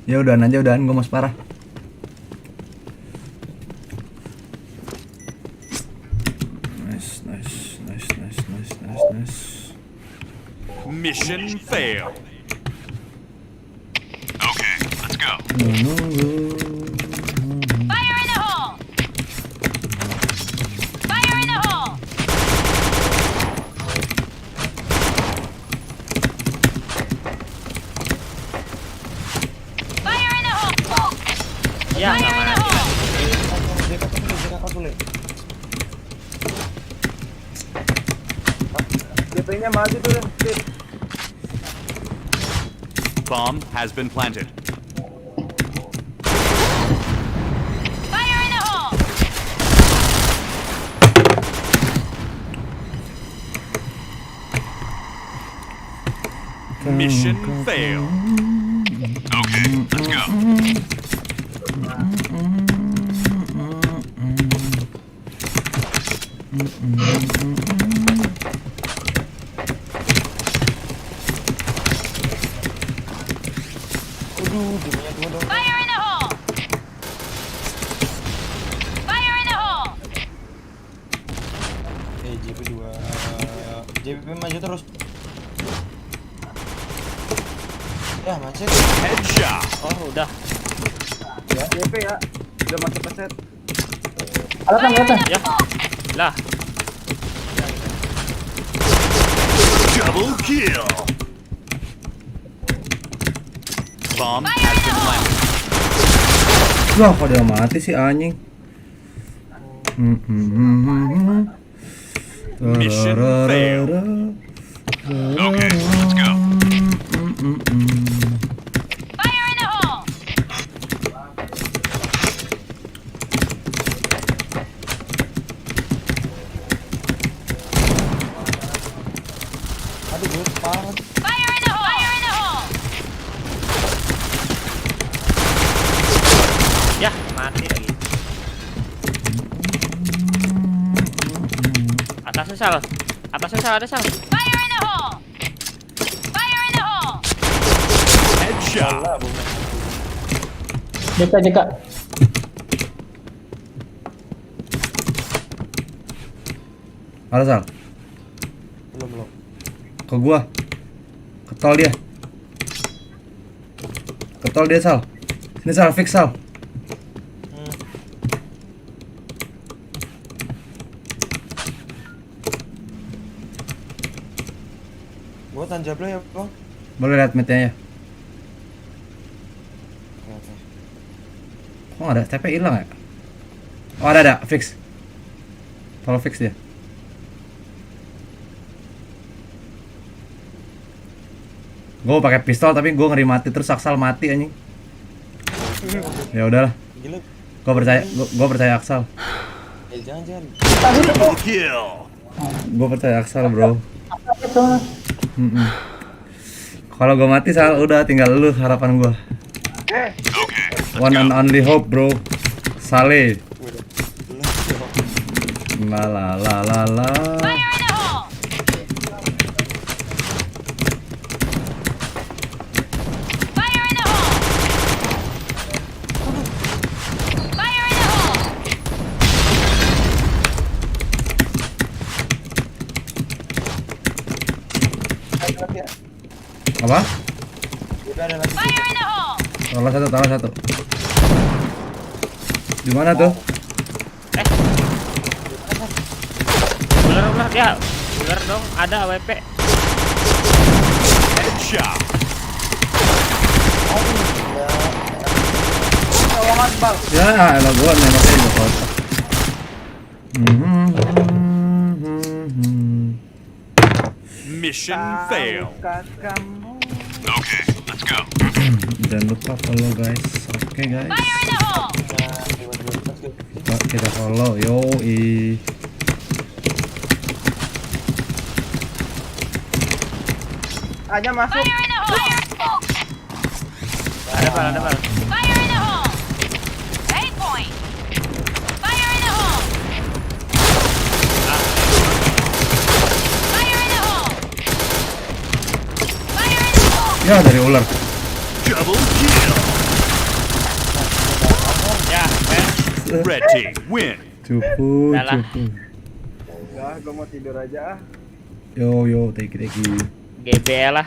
Ya udahan gue mas parah. Nice. Mission failed. Okay, let's go. Ya, nggak mati. DP-nya maju tuh Dan. Bomb has been planted. Mission failed. Okay, let's go. JP maju terus. Ya macet. Headshot. Oh, udah. Ya, JP ya. Udah masuk ke set. Ya. Lah. Double kill. Bomb has been planted. Wah kok dia mati sih anjing. Mission failed. Okay, let's go. Aduh, gue parah. Ya, mati lagi. Atasnya sal, ada sal. Headshot. JK. Ada Sal? Belum. Ke gua. Ketol dia Sal. Sini Sal, fix Sal. Gua tanjab ya, Bang. Boleh lihat mid-nya ya. Oke. Kok nggak ada? TP hilang ya? Oh ada, fix. Kalau fix dia. Gue pakai pistol tapi gue ngeri mati terus Aksal mati anjing. Ya udahlah. Gila. Gue percaya Aksal. Jangan. Double kill. Gue percaya Aksal, bro. Kalau gue mati Sal, udah tinggal lu harapan gue. One and only hope, bro. Saleh. La la la la la. Apa? Udah ada lagi. Taruh satu. Di mana tuh? Ular ya. Ular dong, ada AWP. Headshot. Ya, elah gua nembaknya juga kotak. Mission fail. Okay, let's go. Jangan lupa follow guys. Oke guys. Kita follow, yoi. Aja masuk. Ada bal. Ya dari ular. Double kill. Ya, Red team win. Cupu. Yalah. Udah, gue mau tidur aja. Yo, take it. GB lah.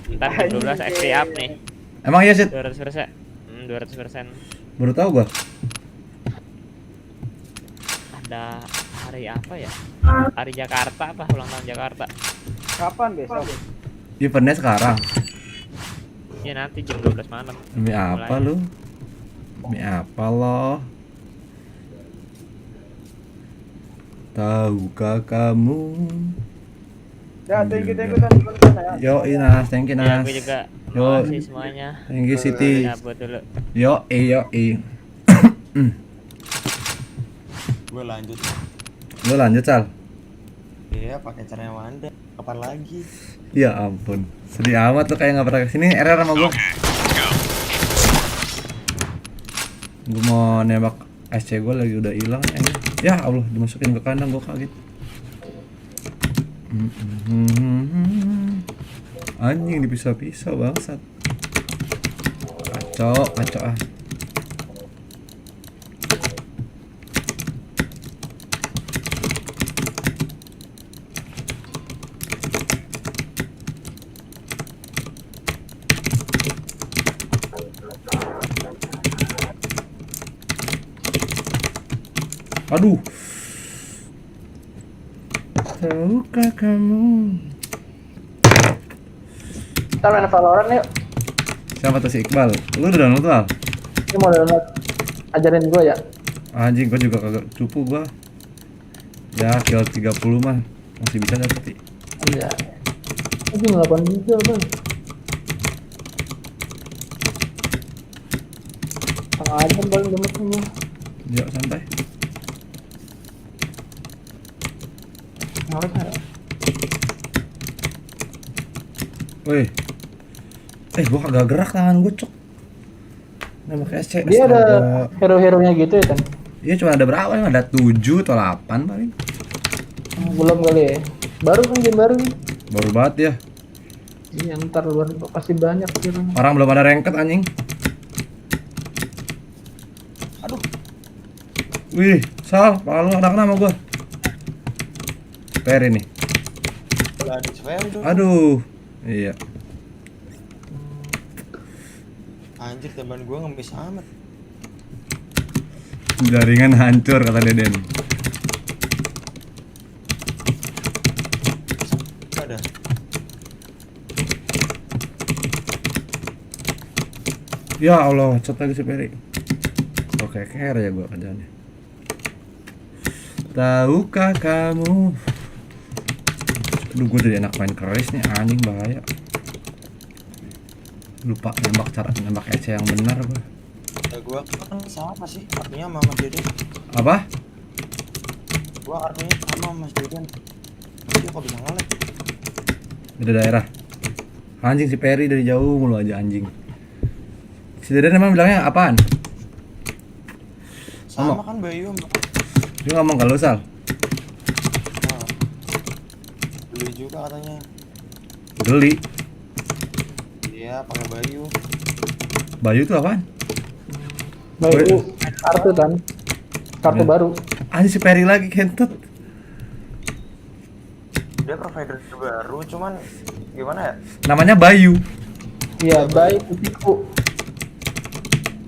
Ntar jam 12 XP up nih. Emang iya sih? 200%. 200%. Baru tahu gua. Ada hari apa ya? Hari Jakarta apa? Ulang tahun Jakarta. Kapan besok? Eventnya sekarang. Ya nanti jam 12 malam. Demi apa lu? Demi apa lo? Tahukah kamu? Ya, thank you Tony. Yo, Inas, thank you Ya, Nas. gue juga Yo, makasih semuanya. thank you Siti. Cabut dulu. Yo. Gue lanjut. Lu lanjut, Sal. Iya, pakai caranya Wanda. Kapan lagi? Ya ampun, sedih amat tuh kayak nggak pernah kesini. RR sama gua. Gua mau nembak SC gua lagi udah hilang. Ya Allah, dimasukin ke kandang gua kaget. Anjing dipisah-pisah bangsat. Kacau ah. Aduh. Tahukah kamu? Kita main Valorant yuk. Siapa tuh si Iqbal? Lu udah download Val? Ini mau download. Ajarin gua ya. Anjing gua juga kagak cupu gua. Ya kill 30 mah masih bisa dapet. Iya. Ini 8 giga bang. Tengah aja paling demet semua. Ya santai. Ngapain ya? Woi. Gua kagak gerak tangan gua, Cok. Nembak SC. Dia ada hero-heronya gitu ya kan? Iya cuma ada berapa? Ada 7 atau 8 paling. Belum kali ya. Baru kan game baru nih. Baru banget ya. Iya ntar luar pasti banyak gitu. Orang belum ada ranked anjing. Aduh. Wih, Sal, palu ada kena sama gua. Per ini. Ada spam tuh. Aduh. Iya. Anjir, teman gua ngemis amat. Jaringan hancur kata Deden. Ada. Ya Allah, cat lagi si Peri. Oke, care ya gua kerjaannya. Tahukah kamu? Aduh, gua jadi enak main keris nih, anjing bahaya. Lupa nembak EC yang benar gua. Ya gua kan sama sih artinya sama Mas Deden. Apa? Gua artinya sama Mas Deden. Dia kok bisa nge-lag? Beda daerah. Anjing si Perry dari jauh mulu aja anjing. Si Deden emang bilangnya apaan? Sama kan Bayu. Dia ngomong kalau Sal. Nah, beli juga katanya. Beli. Iya, pakai Bayu. Bayu itu apaan? Bayu kartu kan. Kartu Ya. baru. Anjing si Perry lagi kentut. Dia provider baru, cuman gimana ya? Namanya Bayu. Iya, Bayu Putiku.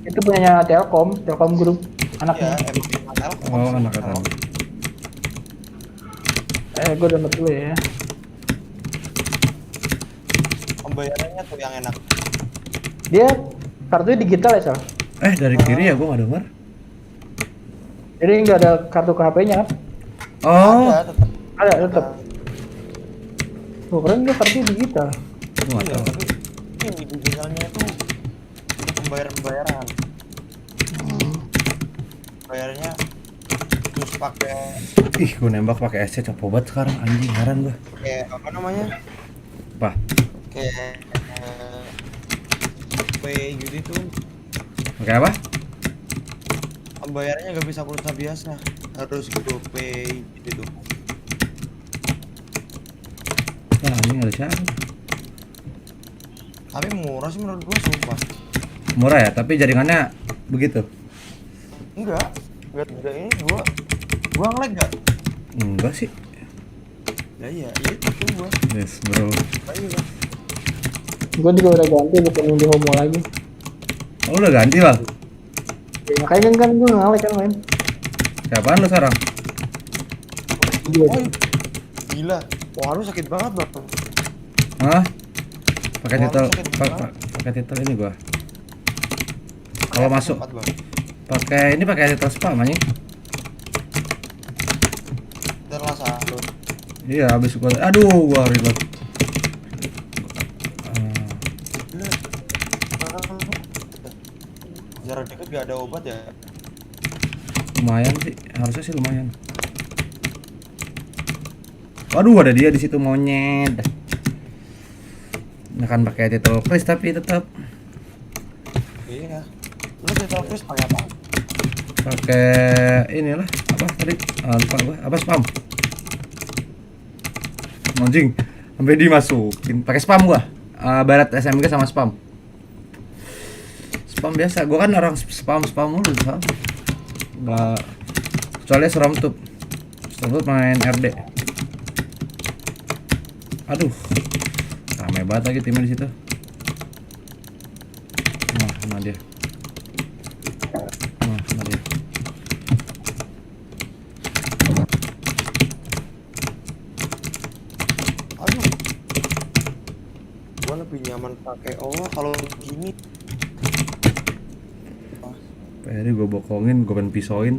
Itu punyanya Telkom Group anaknya. Iya, emang Telkom. Oh, anak kata. Gue download dulu ya. Pembayarannya tuh yang enak. Dia kartunya digital ya, Sal? Dari kiri ya gua nggak dengar. Jadi nggak ada kartu ke HP-nya kan? Oh, Ada tetap. Ada tetap. Keren dia kartunya digital. gua nggak Iya, tahu. tapi ini digitalnya itu untuk pembayaran. Bayarnya terus pakai Gua nembak pakai EC coba sekarang anjing heran gua. apa namanya? Apa? Kayak pay gitu tuh. Pakai apa? Pembayarannya nggak bisa pulsa biasa, harus GoPay gitu. Anjing ada siapa? Tapi murah sih menurut gua, sumpah. Murah ya, tapi jaringannya begitu. Enggak ini gua nge-lag gak? Enggak sih. Ya iya, itu gua. Yes, bro. Ayo lah. Gue juga udah ganti bukan Indie Homo lagi. Oh, udah ganti, Bang. Ya, makanya kan gue ngalek kan main. Siapaan lu sekarang? Dia. Oh, gila. Wah, lu sakit banget, Bang. Hah? Pakai Wah, titel lu sakit banget. pakai titel ini gua. Kalau masuk pakai titel spam anjing. Dan rasa lu. Iya, habis gua gua reload. Jarak dekat gak ada obat ya? Lumayan sih, harusnya sih lumayan. Waduh, ada dia di situ monyet. Nah kan pakai titel Chris tapi tetap Iya. Lu titel Chris pakai apa? pakai inilah apa tadi? Lupa gua. Apa spam? Anjing, sampai dimasukin. Pakai spam gua. Barat SMG sama spam. Spam biasa. Gua kan orang spam mulu, Sal. Enggak kecuali Seram Tube main RD. Aduh. Ramai banget lagi timnya di situ. Nah dia. Nah dia. Aduh. Gua lebih nyaman pakai kalau gini. Perry gue bokongin, gue pengen pisauin.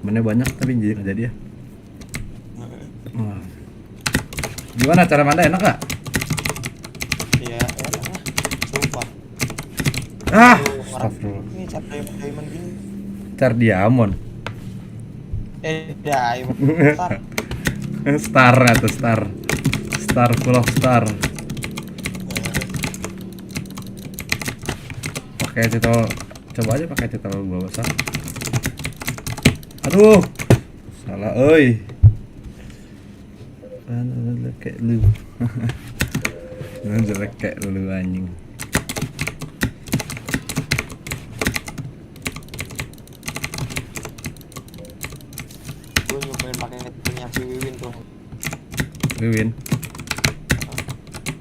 Temennya banyak tapi jadi nggak jadi ya. Nah. Gimana cara manda, enak gak? Iya, enak lah. Sumpah. Astagfirullah. Ini cat diamond gini. Car diamond. Diamond. Star atau star. Star full of star. Pakai titel, coba aja pakai titel gua besar. Aduh. Salah euy. Kayak lu. Jelek kayak lu anjing. Gue nyobain pakai punya si Wiwin tuh. Wiwin.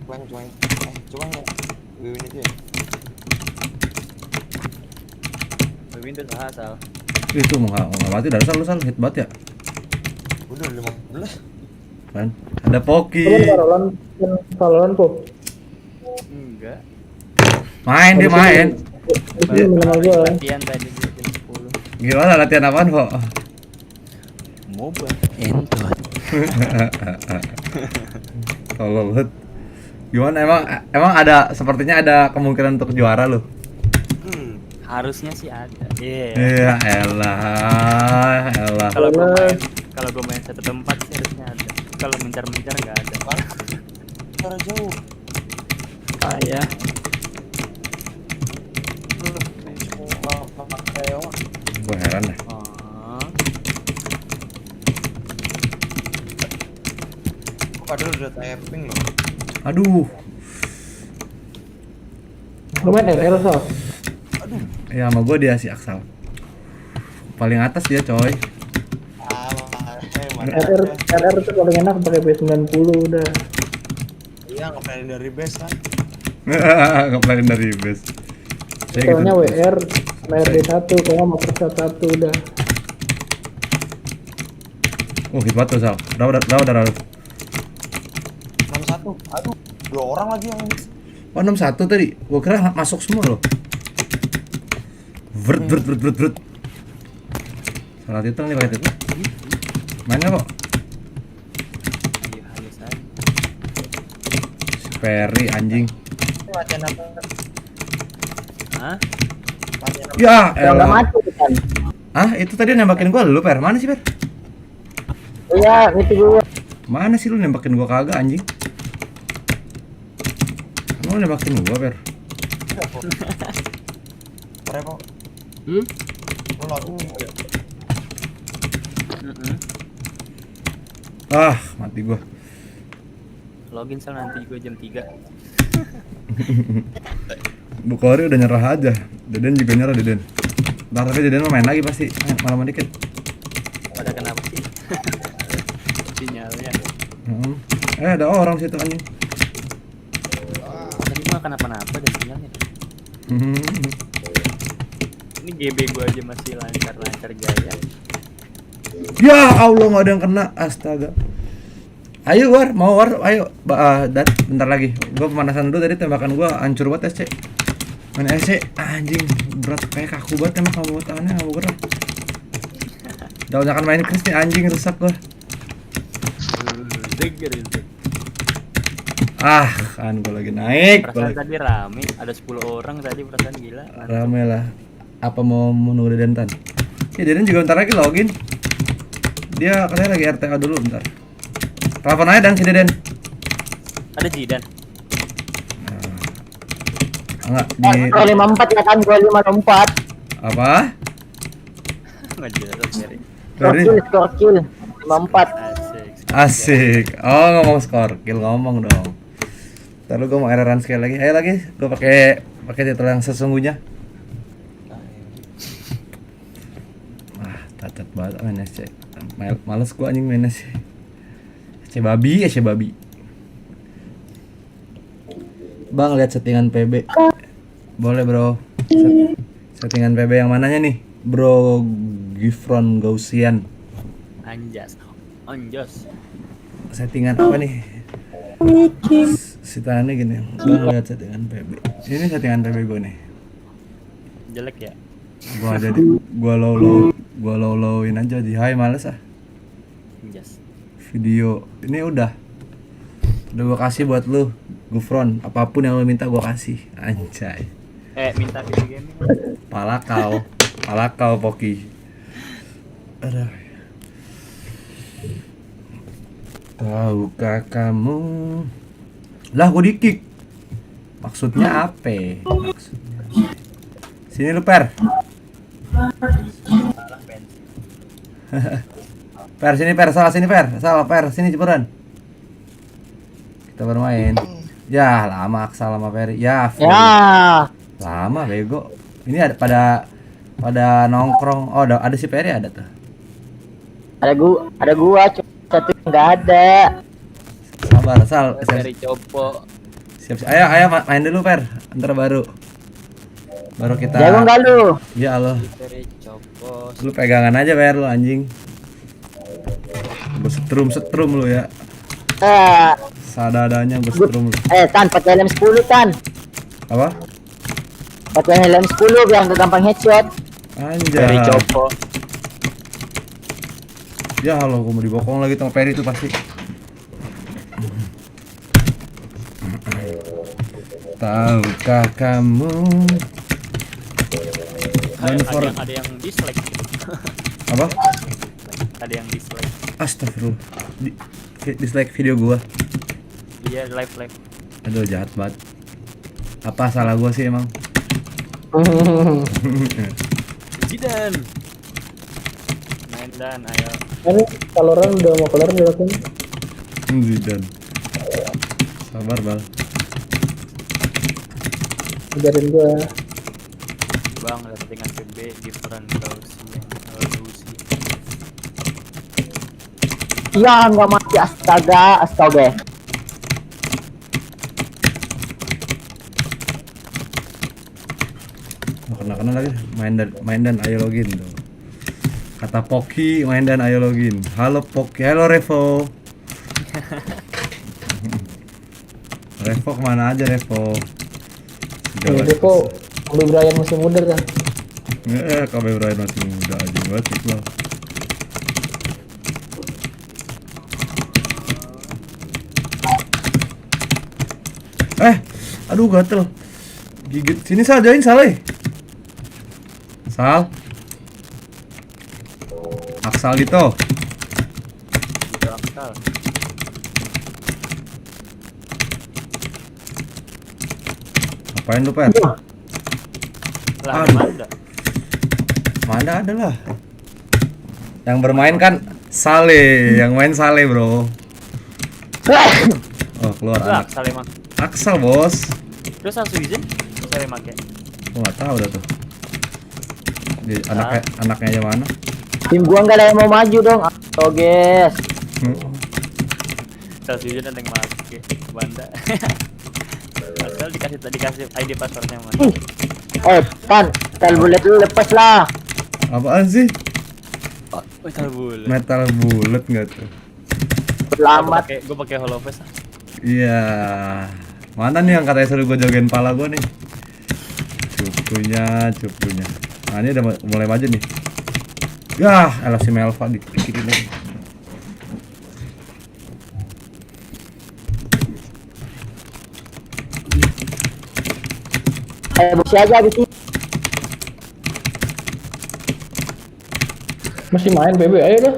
Cuman ya Wiwin itu ya. Wiwin tuh salah Sal. Itu mau nggak mati dari lu hit banget ya. Udah 15. Kan ada Poki. Valorant kok. Enggak. Main dia main. Itu minimal gua. Latihan tadi jam 10. Gimana latihan apaan kok? MOBA. Entot. Tolol banget. Gimana emang sepertinya ada kemungkinan untuk juara lu? Harusnya sih ada. Iya, elah. Kalau gue main satu tempat sih harusnya ada. Kalau mencar-mencar nggak ada. Cara jauh. Ayah. Gue heran deh. Padahal udah tapping loh. Aduh. Lu main RR so? Ya sama gue dia si Aksal. Paling atas dia coy. RR tuh paling enak pakai P90 udah. Iya, ngapain dari base kan? Ngeplanin dari base. Soalnya WR RD1 kalau motor 1 udah. Hit banget tuh Sal. Berapa? 61. Aduh, 2 orang lagi yang ini. Oh 61 tadi. Gua kira masuk semua loh. Vert. Salah titel nih pakai titel. Mainnya kok. Iya, halus aja. Si Perry anjing. Latihan apa? Hah? Ya, Udah elah. mati kan. Ah, itu tadi nembakin gua lu, Per. Mana sih, Per? Iya, itu gua. Mana sih lu nembakin gua kagak anjing? Lu nembakin gua, Per. Berapa? Lu lagu. Ah, mati gua. Login Sal nanti gue jam 3. Bukhari udah nyerah aja. Deden juga nyerah, Deden. Ntar tapi Deden mau main lagi pasti. Malam dikit. Pada kenapa sih? Sinyalnya. Ada orang situ anjing. Tadi mah kenapa-napa deh sinyalnya. Ini GB gue aja masih lancar-lancar jaya. Ya Allah, nggak ada yang kena. Astaga. Ayo War, mau War, ayo. Bentar lagi. Gua pemanasan dulu, tadi tembakan gua hancur banget SC. Main SC anjing, berat kayak kaku banget emang kamu tahannya kamu gerak. Udah jangan main Chris nih anjing, rusak gua. Kan gua lagi naik. Perasaan tadi rame, ada 10 orang tadi perasaan gila. Rame lah. Apa mau nunggu Deden Tan? Ya Deden juga bentar lagi login. Dia katanya lagi RTA dulu bentar. Telepon aja Dan si Deden. Ada Jidan. Enggak di Gua 54 ya kan, gua 54. apa? Enggak jelas dari. Skor kill 54. Asik. Oh, ngomong skor kill ngomong dong. Ntar lu gua mau erroran sekali lagi. Ayo lagi, gua pakai titel yang sesungguhnya. Tatat banget main SC. Males gua anjing main SC. SC babi. Bang, lihat settingan PB. Boleh, Bro. Settingan PB yang mananya nih? Bro Gifron Gaussian. Anjas. Settingan apa nih? Settingannya gini. Bang, lihat settingan PB. Ini settingan PB gue nih. Jelek ya? Gua low-lowin aja di high, males ah. Anjas. Video ini udah gua kasih buat lu, Gufron. Apapun yang lu minta gua kasih. Anjay. Minta video gaming. Pala kau Poki. Aduh. Tahukah kamu? Lah gua di-kick. Maksudnya apa? Sini lu, Per. Per sini, Per. Salah sini, Per. Salah, Per. Sini cepetan. Kita bermain. Ya, lama Aksal sama Ferry. Ya, lama bego. Ini ada pada nongkrong. Oh, ada si Ferry ada tuh. Ada gua satu enggak ada. Sabar, Sal. Dari Copo. Siap. Ayo main dulu, Per. Ntar baru kita. Jago enggak lu? Ya Allah. Dari Copo. Lu pegangan aja, Per, lu anjing. Gue setrum lu ya. Sadadanya gue setrum lu. Tan pakai helm 10 Tan. Apa? Pakai helm 10 biar gak gampang headshot. Anjay. Dari Copo. Ya Allah, gue mau dibokong lagi sama Perry itu pasti. Tahukah kamu? Ada yang dislike. Apa? Ada yang dislike. Astagfirullah. Dislike video gua. Iya, live. Aduh, jahat banget. Apa salah gua sih emang? Jidan. Main dan ayo. Ini Valorant udah mau kelar jelasin. Zidan. Sabar, Bal. Ajarin gua. Bang, ada settingan PB different Lucy. Ya nggak mati, astaga. Kena lagi main dan ayo login tuh. Kata Poki main dan ayo login. Halo Poki, halo Revo. Revo kemana aja Revo? Revo, Kobe Bryant masih muda kan? Kobe Bryant masih muda aja banget loh. Aduh gatel. Gigit sini Sal, join Sal. Sal. Aksal gitu. Aksal. Apain lu, Pet? Lah, Mana ada lah. Yang bermain kan Sale, yang main Sale, Bro. Oh, keluar anak. Aksal emang. Aksal, Bos. Terus langsung izin? Saya make. Gua enggak tahu dah tuh. Di anaknya aja mana? Tim gua nggak ada yang mau maju dong. Oh guys. Terus izin ada yang make. Banda. Asal dikasih ID passwordnya mana? Pan, tel bullet lu lepas lah. Apaan sih? Metal bullet enggak tuh? Selamat. Gue pakai HoloFest. Iya. Mana nih yang katanya suruh gue jogein pala gue nih? Cupunya. Nah ini udah mulai maju nih. Yah, elah si Melva dipikirin lagi. Bersih aja abis ini. Masih main BB, ayo dah.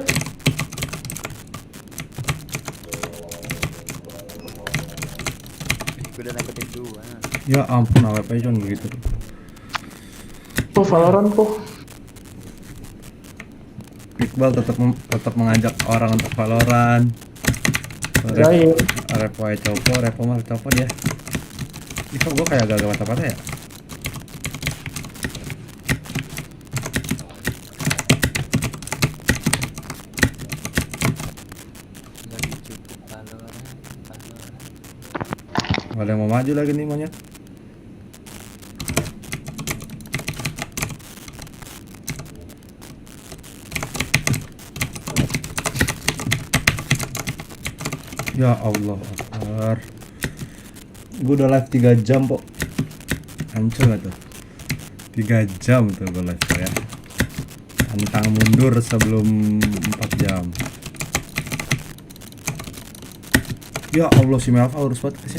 Gue udah naik ke tim 2. Ya ampun, AWP cuma begitu. Oh, Valorant kok. Iqbal tetap mengajak orang untuk Valorant. Repo aja copo dia. Ini kok gue kayak agak patah-patah ya? Gak ada yang mau maju lagi nih monyet. Ya Allah Akbar. Gue udah live 3 jam kok. Hancur gak tuh? 3 jam tuh gue live ya. Pantang mundur sebelum 4 jam. Ya Allah si Melva urus banget sih.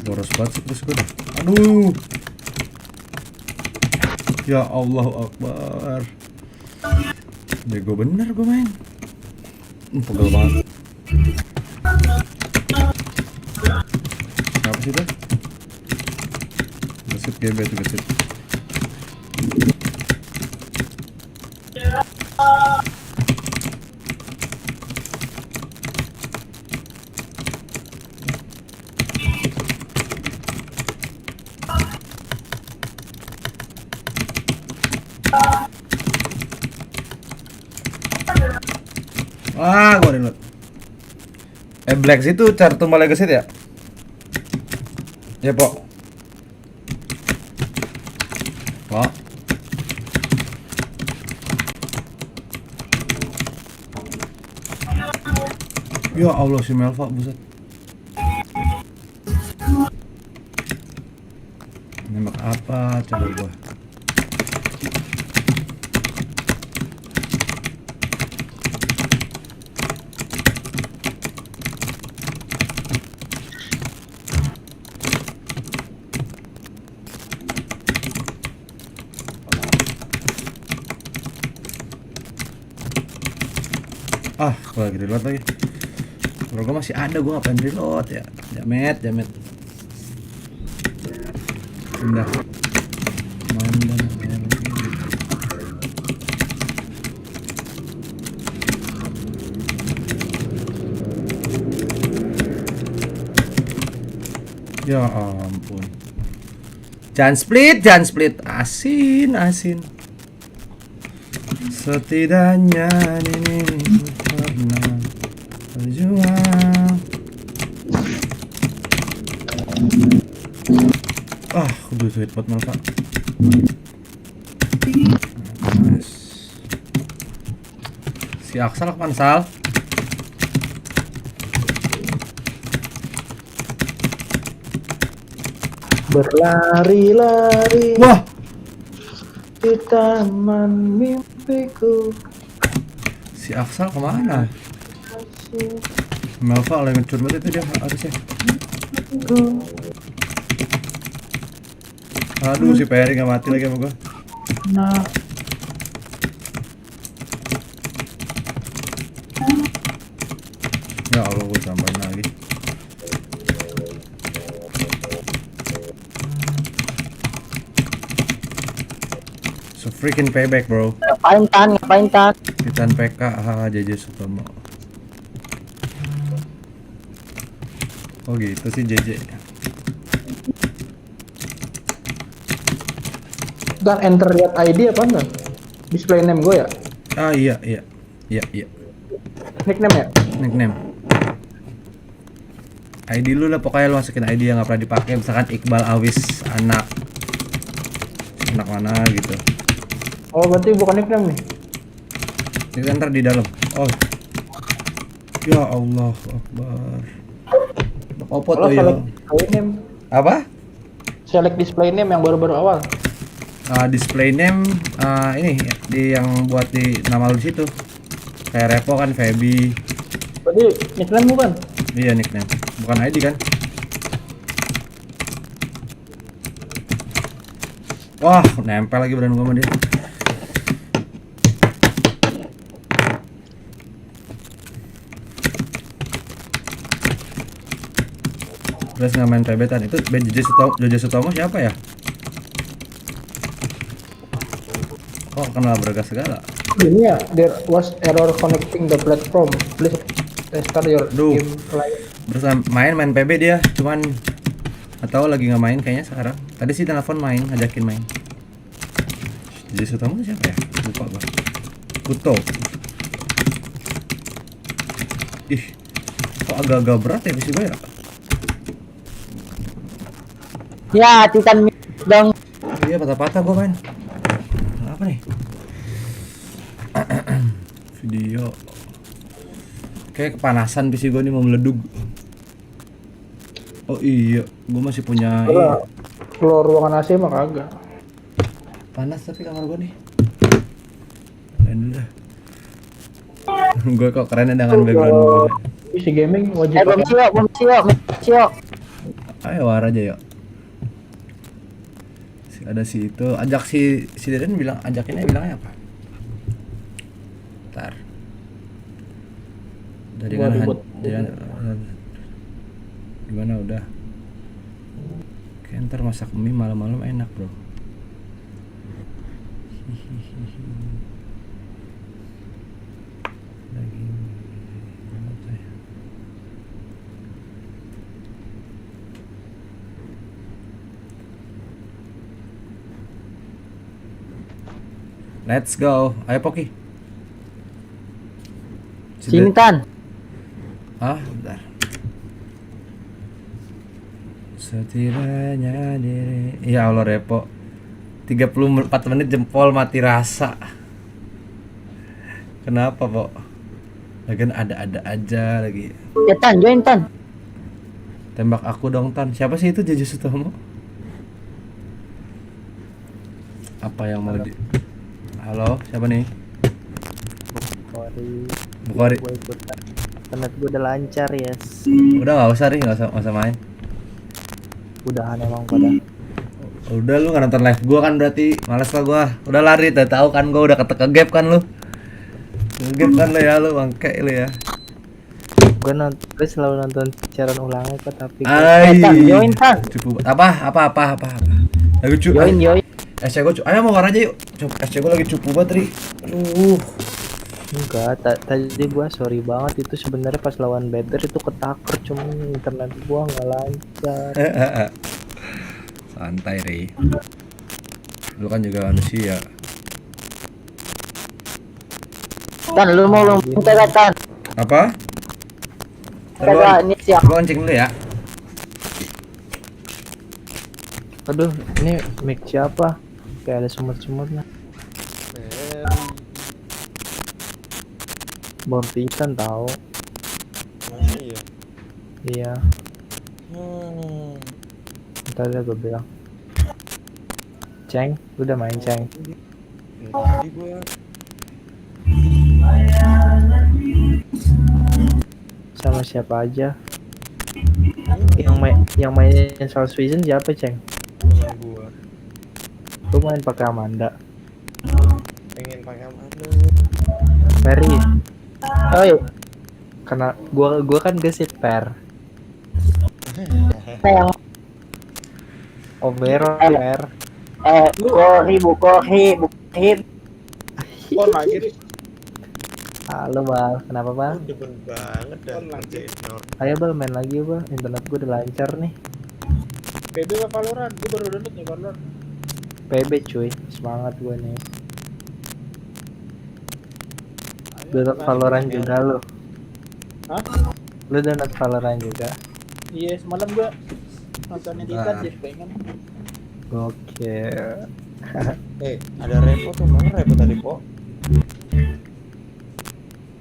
Boros banget sih terus gue dah. Aduh. Ya Allah Akbar. Bego bener gue main. Pegel banget. Apa sih itu? Gesit GB itu gesit. Gua reload. Black itu cartu legacy ya? Ya, Pok. Pok. Ya Allah si Melva buset. Nembak apa coba gua? Ah, gua lagi reload lagi. Bro, gua masih ada, gua ngapain reload ya? Jamet. Udah. Mandan. Ya ampun. Jangan split. Asin. Setidaknya ini pernah berjuang. Kudu sweet pot Malva. Nice. Si Aksal kapan Sal? Berlari-lari Wah, di taman mimpiku. si Aksal kemana? Malva lagi ngecur banget itu dia harusnya. Aduh, si Perry nggak mati lagi sama gua. Nah, Ya Allah, gua tambahin lagi. So freaking payback, bro. Ngapain tan? Titan PK, JJ Sutomo. Oh gitu sih JJ. dan enter lihat ID apa enggak? Display name gue ya? Ah iya. Nickname ya? Nickname. ID lu lah, pokoknya lu masukin ID yang nggak pernah dipakai, misalkan Iqbal Awis anak mana gitu. Oh berarti bukan nickname nih? Ini kan ntar di dalam. Oh. Ya Allah Akbar. Apa tuh ya? Name. Apa? Select display name yang baru-baru awal. Display name ini di yang buat di nama lu di situ. Kayak Repo kan, Feby. Berarti nickname bukan? Iya nickname, bukan ID kan? Wah, nempel lagi badan gua sama dia. Terus nggak main pebetan itu Jojo Sutomo siapa ya? Kok kenal bergas segala? Ini ya, there was error connecting the platform. Please restart your game client. Berusaha main PB dia, cuman atau lagi nggak main kayaknya sekarang. Tadi sih telepon main, ngajakin main. Jojo Sutomo siapa ya? Lupa gua. Kuto. Ih, kok agak-agak berat ya PC gue ya? Ya, Titan dong. Iya, patah-patah gua main. Apa nih? Video. Kayak kepanasan PC gua nih mau meledug. Oh iya, gua masih punya Keluar ruangan AC mah kagak. panas tapi kamar gua nih. Lain dulu dah. Gua kok keren dengan background gua. PC gaming wajib. Bom Cio. Ayo war aja yuk. Ada si itu, ajak si Deden bilang, ajakinnya bilangnya apa? Ntar. Dari mana? Gimana udah? Oke, ntar masak mie malam-malam enak bro. Let's go. Ayo Poki. Sini Tan. Bentar. Setidaknya diri. Ya Allah Repo. 34 menit jempol mati rasa. Kenapa, Po? Lagian ada-ada aja lagi. Ya Tan, join Tan. Tembak aku dong Tan. Siapa sih itu Jeju Sutomo? Apa yang mau di... Halo, siapa nih? Bukhari. Gue ikut. Internet gue udah lancar yes. Udah nggak usah Ri, nggak usah main. Udahan emang pada. Udah lu nggak nonton live gua kan berarti. Males lah gua. Udah lari, tahu kan gua udah ke gap kan lu. Gap kan lu ya, lu bangke lu ya. Gue selalu nonton siaran ulangnya kok tapi Join Tan. Cupu. Apa. Lagi cupu. Join. SC gua ayo mau aja yuk. SC gua lagi cupu banget Ri. Aduh. enggak, tadi gua sorry banget itu sebenarnya pas lawan Better itu ketaker cuman internet gua nggak lancar. Santai Ri. Lu kan juga manusia. Tan, lu mau minta Tan. Apa? Kagak ini siap. Gua kencing dulu ya. Aduh, ini mic siapa? Kayak ada semut-semutnya. Bom Titan tahu. Masa iya? Iya. Ntar aja gue bilang. Ceng, udah main Ceng. Tadi gua Sama siapa aja? Yang mainin South Vision siapa Ceng? sama gua Lu main pakai Amanda. pengen pakai mana? Mary, Oh iya. karena gua kan gesit per. Yang Omero per. Bukohi. Kon lagi nih. Halo Bal, kenapa Bal? Demen banget dah ngerjain Nor. Ayo Bal main lagi Bal, internet gua udah lancar nih. PB apa Valorant? Gue baru download nih Valorant. PB cuy, semangat gua nih. Download Valorant juga lu. Hah? Lu download Valorant juga. Iya, semalam gue nontonnya Titan jadi pengen. Oke. Ada repo tuh, mana repo tadi kok?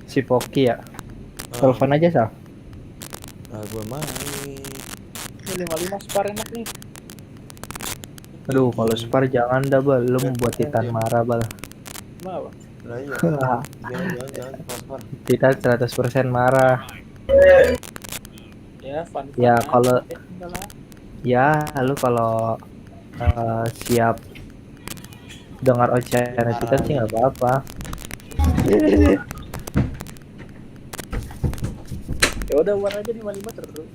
Si Poki ya. Telepon aja Sal. Nah, gua main. Ini 55 spar enak nih. Aduh, kalau Spar jangan dah Bal, lu membuat Titan marah Bal. Mau. Lah iya. Jangan pas. Titan 100% marah. Ya, fun. Ya kalau enggak lah. ya lu kalau siap dengar ocehan Titan sih nggak apa-apa. Ya udah war aja 55 terus.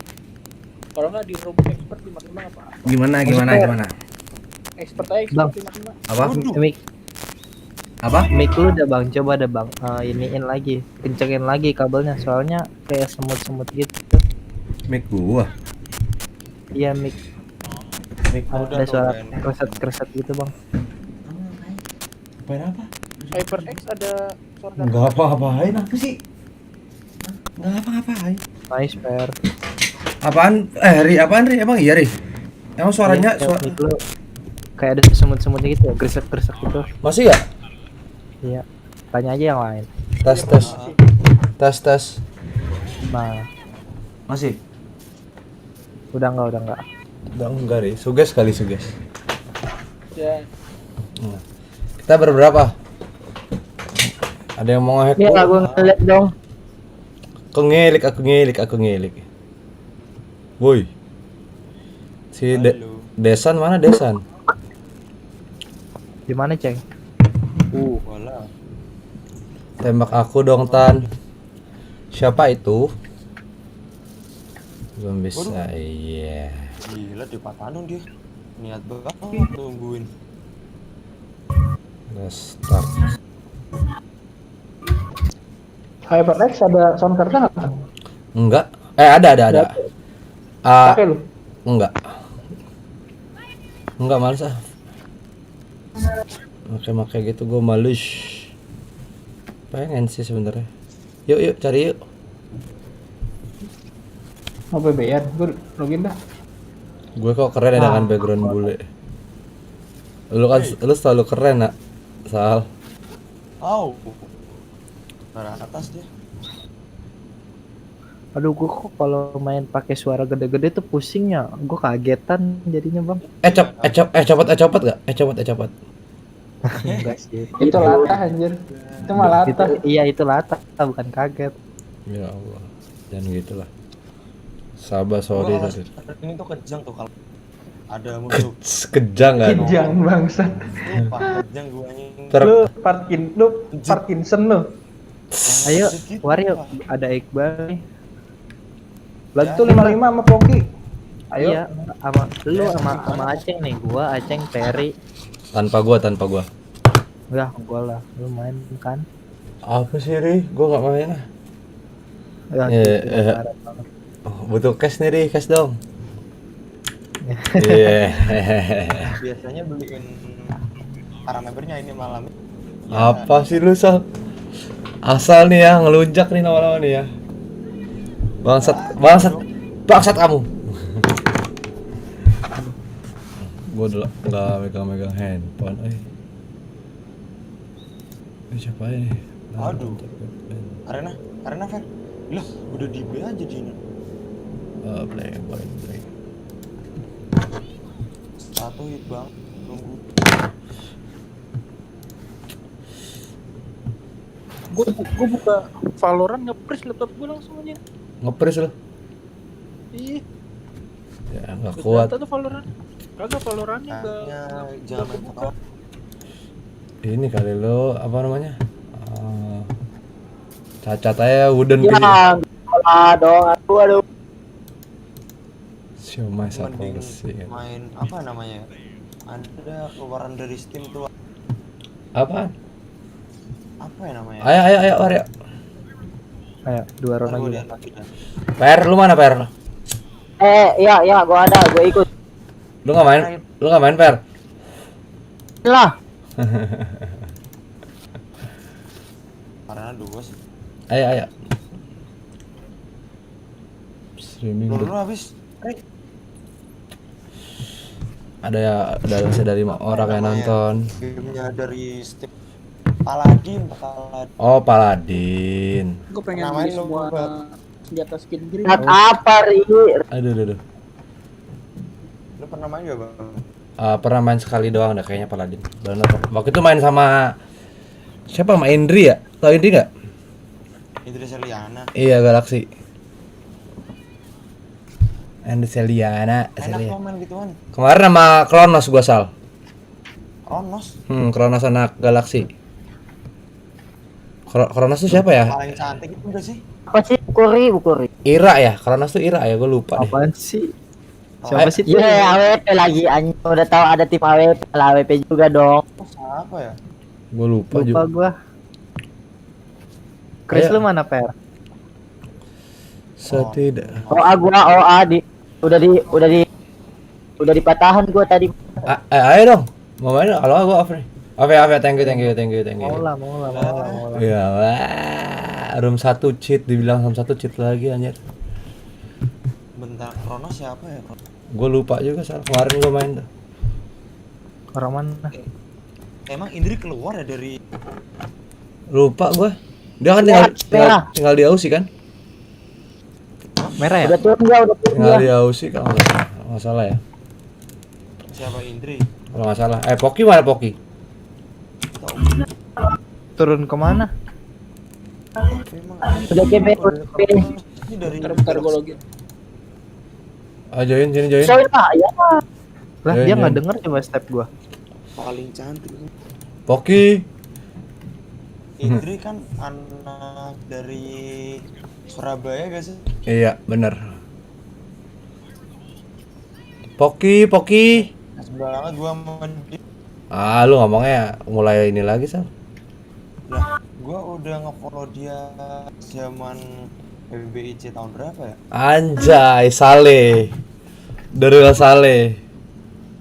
Kalau nggak di room expert 55 apa? Gimana? Expert aja Bang. expert 55. Apa? Mic Apa? mic lu udah Bang, coba deh Bang, iniin lagi, kencengin lagi kabelnya soalnya kayak semut-semut gitu. Mic gua. Iya mic Udah ada tuh, suara Ben. kreset-kreset gitu Bang. Apa? HyperX ada suara Enggak apa-apain apa sih? Enggak apa-apain. Nice per. Apaan? Ri, apaan Ri? Emang iya Ri? Emang suaranya Iya, mic lu kayak ada semut-semutnya gitu ya, gresek-gresek gitu. masih ya? Iya. Tanya aja yang lain. Tes. Nah, Masih? udah enggak. Udah enggak Ri. Suges. ya. Kita berberapa? Ada yang mau nge-hack Ini gua? lagu ngeliat dong. Aku ngelik. Woi. Si Desan mana Desan? Di mana, Ceng? Wala. Tembak aku dong Tan. Siapa itu? Belum bisa. Iya. Gila dipatahin dia. Niat banget tungguin. Udah start. HyperX ada sound card nggak? Enggak. Ada. Pakai lu. Enggak males ah. Make gitu gue malus. Pengen sih sebenarnya. Yuk cari yuk. Mau PB-an, gue login dah. Gue kok keren ya dengan background bule. Lu selalu keren nak. Sal. Au. Ke atas dia. Aduh, gua kok kalau main pakai suara gede-gede tuh pusingnya. Gua kagetan jadinya, Bang. Copot gak? Copot. Enggak sih. Itu latah anjir. Itu mah latah. Iya, itu latah, bukan kaget. Ya Allah. Jangan gitulah. Sabar, sorry. Ini tuh kejang tuh kalau ada musuh. Kejang kan? Kijang bangsat. Sumpah, kejang gua anjing. Lu Parkinson lu. Ayo, Wario, ada Iqbal nih. Lagi tuh 55 sama Poki. Ayo. Iya, sama lu sama Aceng nih. Gua, Aceng, Ferry. Tanpa gua. Udah, gua lah. Lu main kan? Apa sih, Ri? Gua gak main lah. Ya, Butuh cash nih, Ri. Cash dong. Iya. Biasanya beliin para membernya ini malam. Apa sih lu, Sal? Asal nih ya, ngelunjak nih lama-lama nih ya. Bangsat kamu. Gua udah nggak megang handphone. Siapa ini? Aduh. Arena Fer. Lah, udah di B aja di ini. Play. Satu hit bang. Tunggu. Gue buka Valorant nge-press laptop gue langsung aja. Nge-press lo. Iya. Ya nggak kuat. Tuh Valorant. Kagak Valorantnya Jangan main foto. Ini kali lo apa namanya? Cacat aja wooden Ya, dong. Aduh. Siomay satu Mending bersih. main apa namanya? Ada keluaran dari Steam tuh. Apaan? Apa ya namanya? Ayo, Wario. Ayo, 2 round lagi. Per, lu mana Per? Iya, gua ada, gua ikut. Lu nggak main Per? Lah. Karena 2 sih. Ayo. Streaming. Lu habis. Ada dari 5 orang yang nonton. Gamenya dari Steam. Paladin. Oh, Paladin. gue pengen beli semua senjata skin green. Apa, Ri? Aduh. Lu pernah main gak bang? Pernah main sekali doang dah kayaknya Paladin. Waktu itu main sama siapa? Sama Indri ya? Tahu Indri nggak? Indri Seliana. Iya, Galaxy. Indri Seliana. Enak kok main gituan. Kemarin sama Kronos gua Sal. Kronos. Kronos anak Galaxy. Kronos tuh siapa ya? Paling cantik itu enggak sih? Apa sih? Bukuri. Ira ya? Kronos tuh Ira ya? Gue lupa deh. Apaan sih? Siapa sih? Iya, AWP lagi. Anjing udah tahu ada tim AWP, lah AWP juga dong. Siapa ya? Gue lupa juga. Gua. Chris lu mana, Per? Setidak. OA udah dipatahan gua tadi. Ayo dong. Mau main kalau gua off nih. Off, thank you. Mau lah. Ya, wah. Room 1 cheat, dibilang room 1 cheat lagi anjir. Bentar, Kronos siapa ya? Gue lupa juga Sal. Kemarin gue main tuh. Orang mana? Emang Indri keluar ya dari Lupa gue. Dia kan tinggal di Aussie kan? Merah ya? Udah turun dia. Tinggal di Aussie kalau nggak salah ya. siapa Indri? Kalau nggak salah. Poki mana Poki? Turun kemana? Udah GP. Ini dari Bentar gue login. Join. Soalnya ya. Lah, Join, dia nggak join. denger coba step gua. paling cantik. Poki. Indri kan anak dari Surabaya gak sih? Iya, bener. Poki. Sebelah banget gua sama dia. Lu ngomongnya mulai ini lagi Sal. Lah, gua udah nge-follow dia zaman PBIC tahun berapa ya? Anjay, Saleh. Dari Saleh.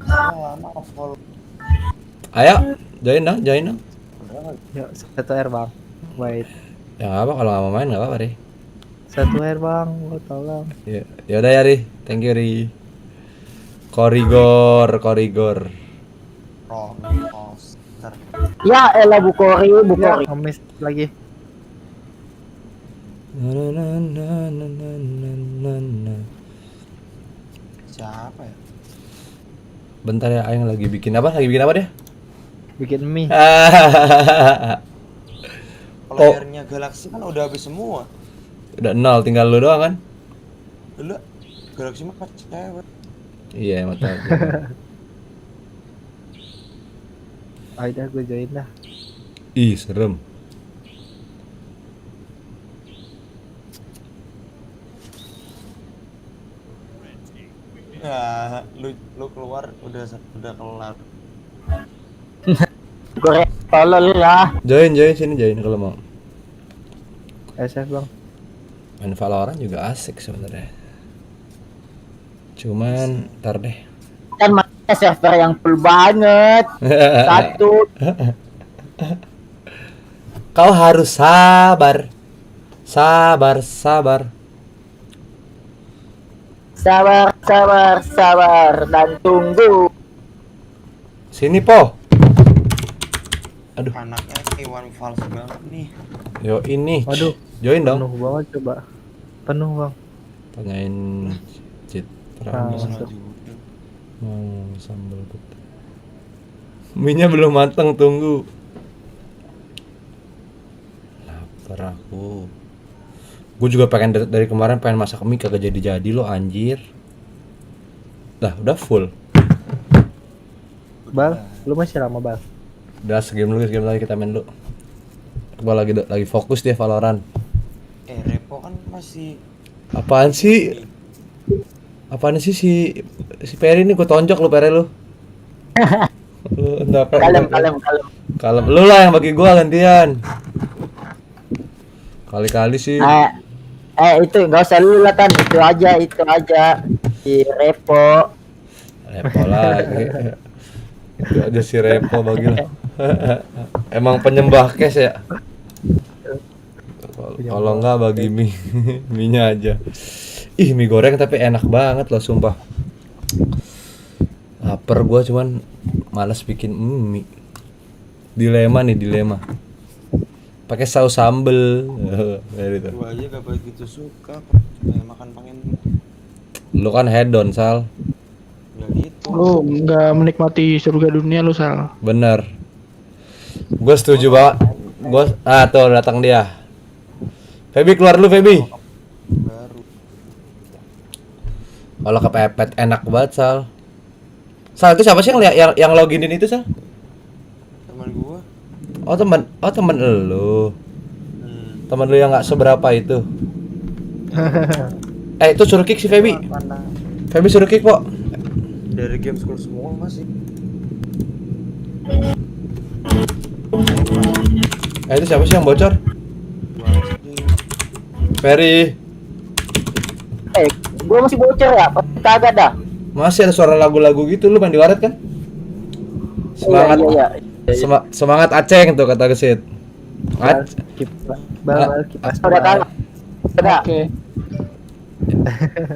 Lama nge-follow. Ayo, join dong. Yuk, 1R bang. Wait. Ya nggak apa kalau nggak mau main nggak apa-apa Ri. 1R bang, lo tolong. Ya udah ya Ri, thank you Ri. Korigor. Kronos. Ya elah Bukori. Ngemis lagi. Na, na, na, na, na, na, na, na. Siapa ya? Bentar ya, Aing lagi bikin apa? Lagi bikin apa dia? Bikin mie. Playernya Galaxy kan udah habis semua. Udah 0, tinggal lu doang kan? Dulu Galaxy mah cewek. Iya, emang tahu. Ayo dah gue join dah. Ih, serem. Ya, lu keluar udah kelar. Gue tolol ya. Join sini kalau mau. SF bang. Main Valorant juga asik sebenarnya. Cuman ntar deh. Kan makanya server yang full banget. Satu. Kau harus sabar. Sabar. Sabar dan tunggu. Sini Po. Aduh. Anaknya Iwan Fals banget nih. Yo ini. Waduh. Join dong. Penuh banget coba. Penuh bang. Tanyain Citra. Masuk. Sambal putih. Mie-nya belum matang, tunggu. Lapar aku. Gue juga pengen dari kemarin pengen masak mie kagak jadi lo anjir. Udah full. Bal, lu masih lama bal? Udah segame lagi kita main dulu. Gua lagi fokus dia Valorant. Repo kan masih. Apaan sih si Peri ini gue tonjok lu Peri lu. Lu enggak kalem. Lu lah yang bagi gua gantian. Kali-kali sih. Itu nggak usah lu lah kan, itu aja si Repo lagi. Itu aja si Repo bagi lah. Emang penyembah cash ya. Kalau enggak bagi mie-nya aja. Ih, mie goreng tapi enak banget loh sumpah. Laper gua cuman malas bikin mie. Dilema. Pakai saus sambel. Gitu. Gua aja gak begitu suka makan pengen. Lu kan hedon, Sal. Gak gitu. Lu nggak menikmati surga dunia lu Sal. Bener. Gue setuju banget. Tuh datang dia. Feby keluar dulu Feby. Baru. Kalau kepepet enak banget, Sal. Sal itu siapa sih yang loginin itu, Sal? Teman gua. Oh temen lu. Temen lu yang nggak seberapa itu. Itu suruh kick si Feby. Feby suruh kick, Po. Dari game school semua masih. Itu siapa sih yang bocor? Ferry. Gue masih bocor ya? Kagak dah. Masih ada suara lagu-lagu gitu, lu main di waret kan? Semangat. Iya. Semangat Aceng tuh kata Gesit. Kipas. Udah kalah. Udah. Oke.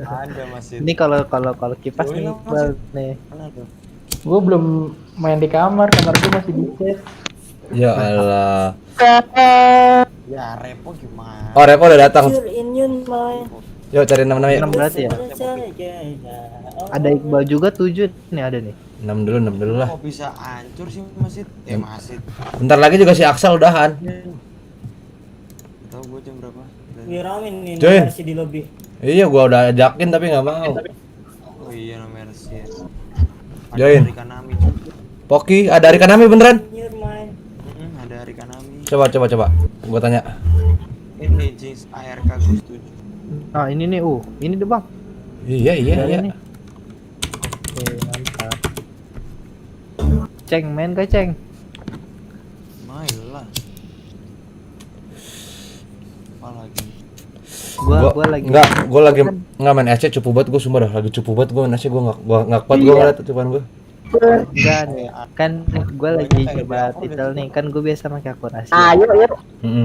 Ada masih. Ini kalau kipas nih bal nih. Gue belum main di kamar gue masih di chat. Ya Allah. Ya Repo gimana? Oh Repo udah datang. Yuk cari 6 ya. 6 berarti ya. Ada Iqbal juga 7 nih ada nih. 6 dulu lah. Kok bisa hancur sih Masid? Masid. Bentar lagi juga si Aksal udahan. Tahu gue jam berapa? Biar rame nih Join. versi di lobby. Iya gua udah ajakin tapi nggak mau. Oh iya namanya Mercy. Join. Ada Rikanami juga. Poki, ada Rikanami beneran? Ada Rikanami. Coba. Gua tanya. Ini jeans ARK gue setuju. Nah ini nih ini deh bang. Iya. Nih. Oke mantap. Ceng main gak Ceng? Main lah. Apa lagi? Gua lagi. Gua lagi nggak main AC cupu banget gua sumpah dah lagi cupu banget gua main AC gua nggak kuat gua ngeliat cupaan gua. Enggak nih. Kan gua lagi coba titel nih kan gua biasa pakai akun Asia.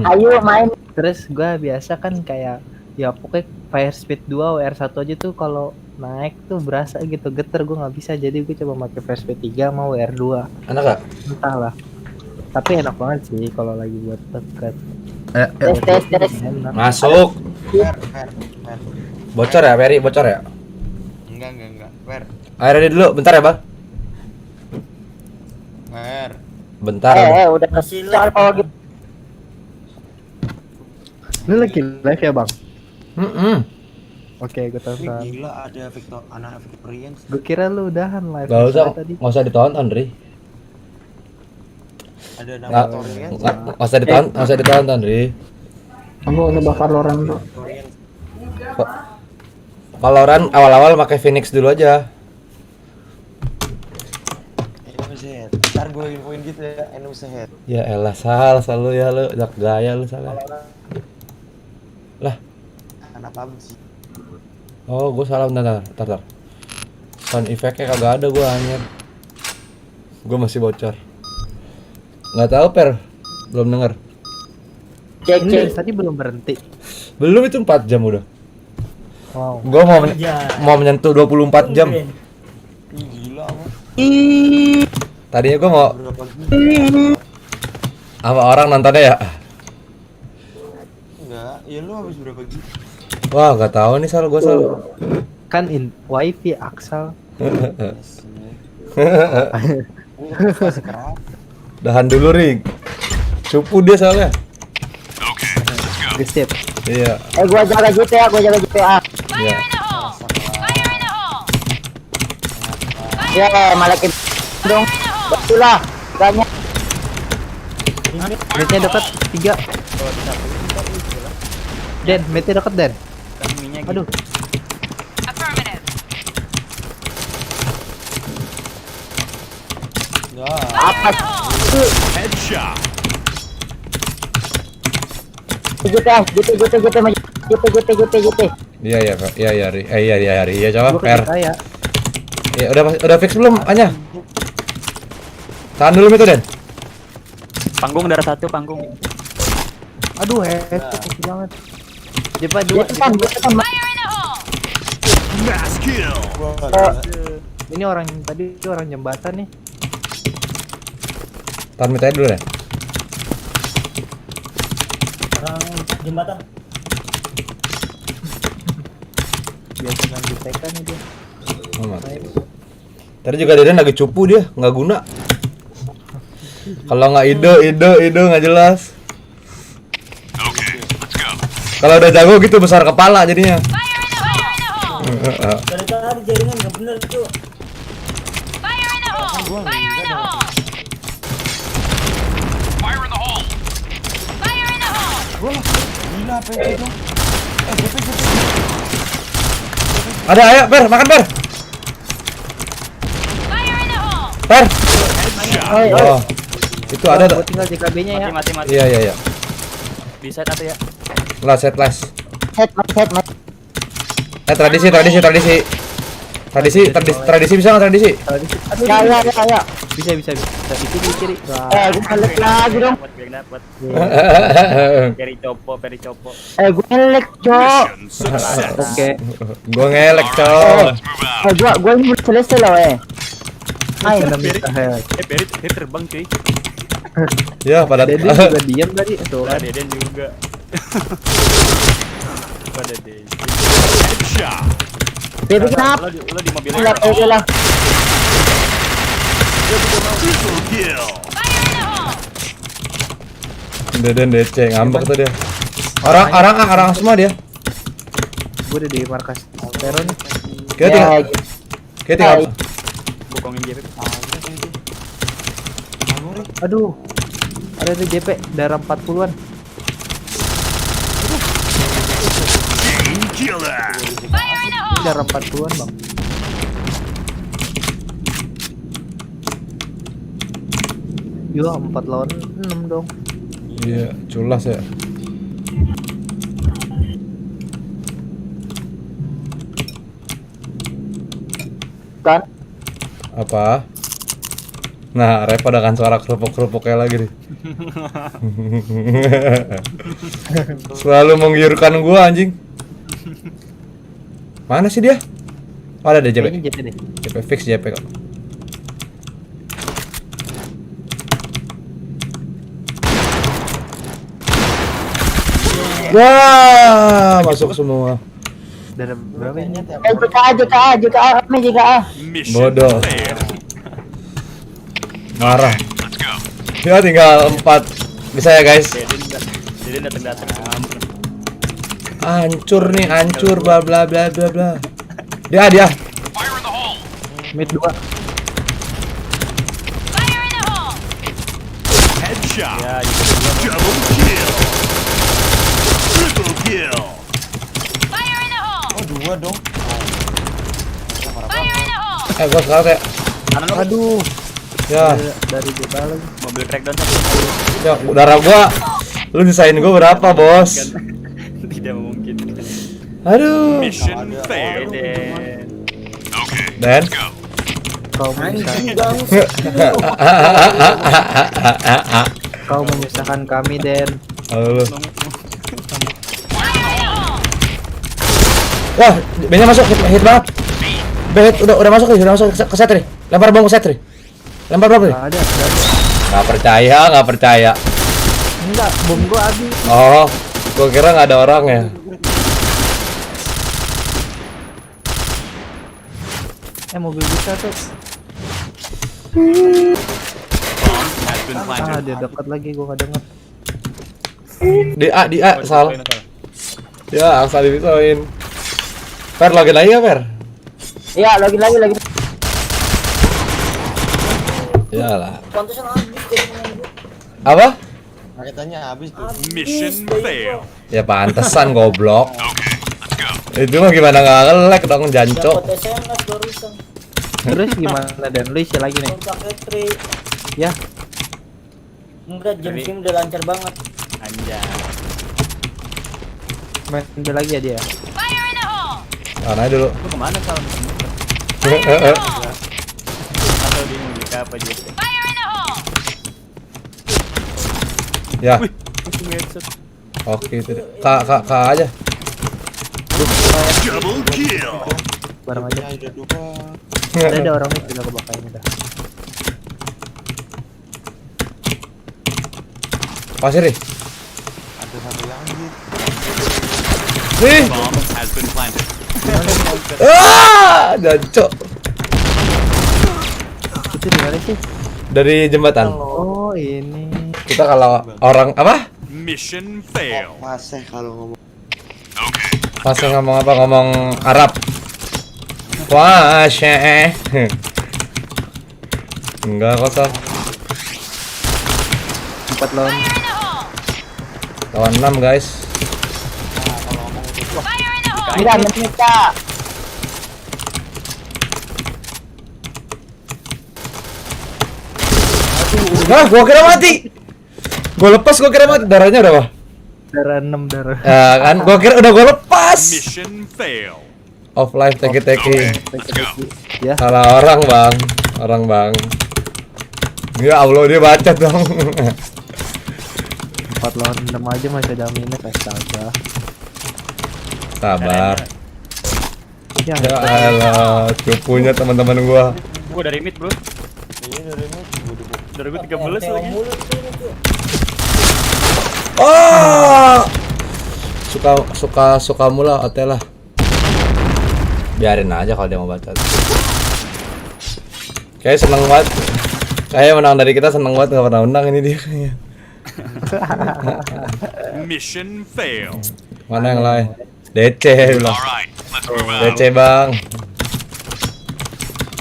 Ayo main. Terus gua biasa kan kayak ya pokoknya fire speed 2 WR1 aja tuh kalau naik tuh berasa gitu geter gua nggak bisa jadi gua coba pakai fire speed 3 mau WR2. Enak gak? Entahlah. Tapi enak banget sih kalau lagi buat deket. Tes. Masuk. Fair. Bocor ya, Ferry? Bocor ya? Enggak. Fair. Ayo ready dulu, bentar ya, Bang. Fair. Bentar. Udah kasih kalau gitu. Lu lagi live ya bang? Oke, gue Ini tonton. gila ada anak Victorian. Gue kira lu udahan live. Gak usah, tadi. nggak usah ditonton, Ri. Ada anak Nggak Victorian. nggak usah ditonton, Ri. Aku udah bakar Valorant tuh. Victorian. Valorant awal-awal pakai Phoenix dulu aja. Enuset. Ntar gue infoin gitu ya, Enuset. Ya elah, salah lu ya lu, jak gaya lu salah. Lah, Anak PUBG. oh gue salah, bentar. Sound effect-nya kagak ada gue anjir. Gue masih bocor. Nggak tahu Per, belum denger. Ini dari tadi belum berhenti. Belum, itu 4 jam udah. Wow. Gue mau menyentuh 24 jam. Ih, gila lu. Tadinya gue mau Berapa gila? sama orang nontonnya ya. Enggak, ya lu habis berapa gila? Wah, gak tahu nih gue salah. Kan wifi Aksal. Masih keras. Dahan dulu, Ring. Cupu dia soalnya. Gesip. Iya. Gua jaga GTA. Iya. Ya, malakin dong. Betul lah. Banyak. Mate-nya dekat 3. Den, mate-nya dekat Den. Aduh. Enggak. Apa? Headshot. GT. Iya, Ri. Ri. Iya, coba Gua Per. percaya. Ya, udah fix belum, Anya? Tahan dulu itu, Den. Panggung darah 1, panggung. Aduh, kecil banget. Jepa 2. Mass kill. Ini orang tadi orang jembatan nih. Tahan mid aja dulu, Den. Orang jembatan. Biasa main di TK nih dia. Tadi juga Den lagi cupu dia, nggak guna. Kalau nggak ide nggak jelas. Okay, let's go. Kalau udah jago gitu besar kepala jadinya. Dari tadi jaringan nggak bener tuh. Fire in the hole. Gila apa itu? Ada, ayo Per, makan Per. Per. Oh, itu ada. Gua tinggal JKB-nya ya. Mati. Iya. Di side atau ya? Set last. Head. Tradisi bisa nggak tradisi? Ya. Bisa. Itu di kiri. Wah. Gua ngelek lagi dong. Dapat. Gue Peri copo. Gua ngelek, Cok. Mission success. Oke. ngelek cowok. Let's move out. Gua ini belum selesai loh, Ayo. Peri terbang cuy. Ya pada. Deden juga diam tadi. Tuh Lah kan. Deden juga. Pada deh. Headshot. Baby kenapa? Lo di mobil Lah. Triple kill. Deden DC ngambek tuh dia. Orang semua dia. Gue udah di markas Tero nih. Kita tinggal. bokongin JP. Aduh. Ada di JP darah 40-an. Chain killer. Darah 40-an, Bang. Yo, 4 lawan 6 dong. Iya, culas ya. Kan? Apa? Nah, Repa dengan suara kerupuk-kerupuknya lagi nih. Selalu menggiurkan gua anjing. Mana sih dia? Oh, ada deh JP. Kayaknya JP deh. JP fix JP kok. Wah, masuk semua. Dari berapa ini? JKA kami JKA. Mission Bodoh. failed. Marah. Let's go. Ya tinggal 4. Bisa ya guys. Deden datang. Hancur nih, hancur bla bla bla bla bla. Dia. Fire in the hole. Mid 2. Headshot. Ya, Double kill. Triple kill. Oh, 2 dong. Gua sekarang kayak kanan lo. Aduh, ya, dari JKA lagi. Mobil crackdown satu. ya udara gua. Lu desain gua berapa, Bos? Tidak mungkin. Aduh. Mission failed. Deden. Okay. Dan Go. Kau menyusahkan kami, Den. Halo lu. Wah, B-nya masuk, hit banget. B hit, udah masuk ke setri. Lempar bom ke setri. Lempar bom nih. Ada. Nggak percaya. Enggak, bom gua habis. Oh, gua kira nggak ada orang ya. Mobil bisa tuh. Has been planted. Dia dekat lagi, gua nggak denger. Di A, Sal. Ya, asal dipisahin. Fer, login lagi ya, Fer? Iya, login lagi. Iyalah. Pantesan habis jadi pemain gua. Apa? Raketannya habis tuh. Mission failed. Ya pantesan goblok. Okay. Let's go. Itu mah gimana nggak nge-lag dong, janco. Dapat SMS barusan. Terus gimana, Den? Lu isi lagi nih. Kontak retri. Ya, Udah jam sim udah lancar banget. Anjay. main udah lagi ya dia. Mana dulu. Lu kemana kalau atau di muka apa gitu? Ya. Oke itu. Kak aja. Double kill. Barang aja. Ya, udah 2. Ada orangnya sudah kebakaran udah. Pasir nih. Ada satu lagi. Nih. Bomb has been planted. Janco. Itu di mana sih? Dari jembatan. Oh, ini. Kita kalau orang apa? Mission failed. Masih kalau ngomong. Okay. Masih ngomong apa? Ngomong Arab. Wah, enggak kosong. 4 lawan. Lawan 6 guys. Mira, Mita. Gua kira mati. Gua lepas, gua kira mati. Darahnya berapa? Darah 6 darah. Ya kan, gua kira udah gua lepas. Mission failed. Off live teki-teki. Okay. Let's go. Ya. Salah orang, Bang. Ya Allah, dia bacot dong. 4 lawan 6 aja masih ada minus, astaga. Sabar. Ya, Ya elah, cupunya teman-teman gua. Gua dari mid, Bro. Iya dari ini. Dari gua 13 lagi. Oh! Suka mula Otela. Biarin aja kalau dia mau bacot. Kayak seneng banget. Kayak menang dari kita seneng banget, gak pernah menang ini dia kayaknya. Mission failed. Mana yang lain? DC bilang. Alright, let's move out. DC bang.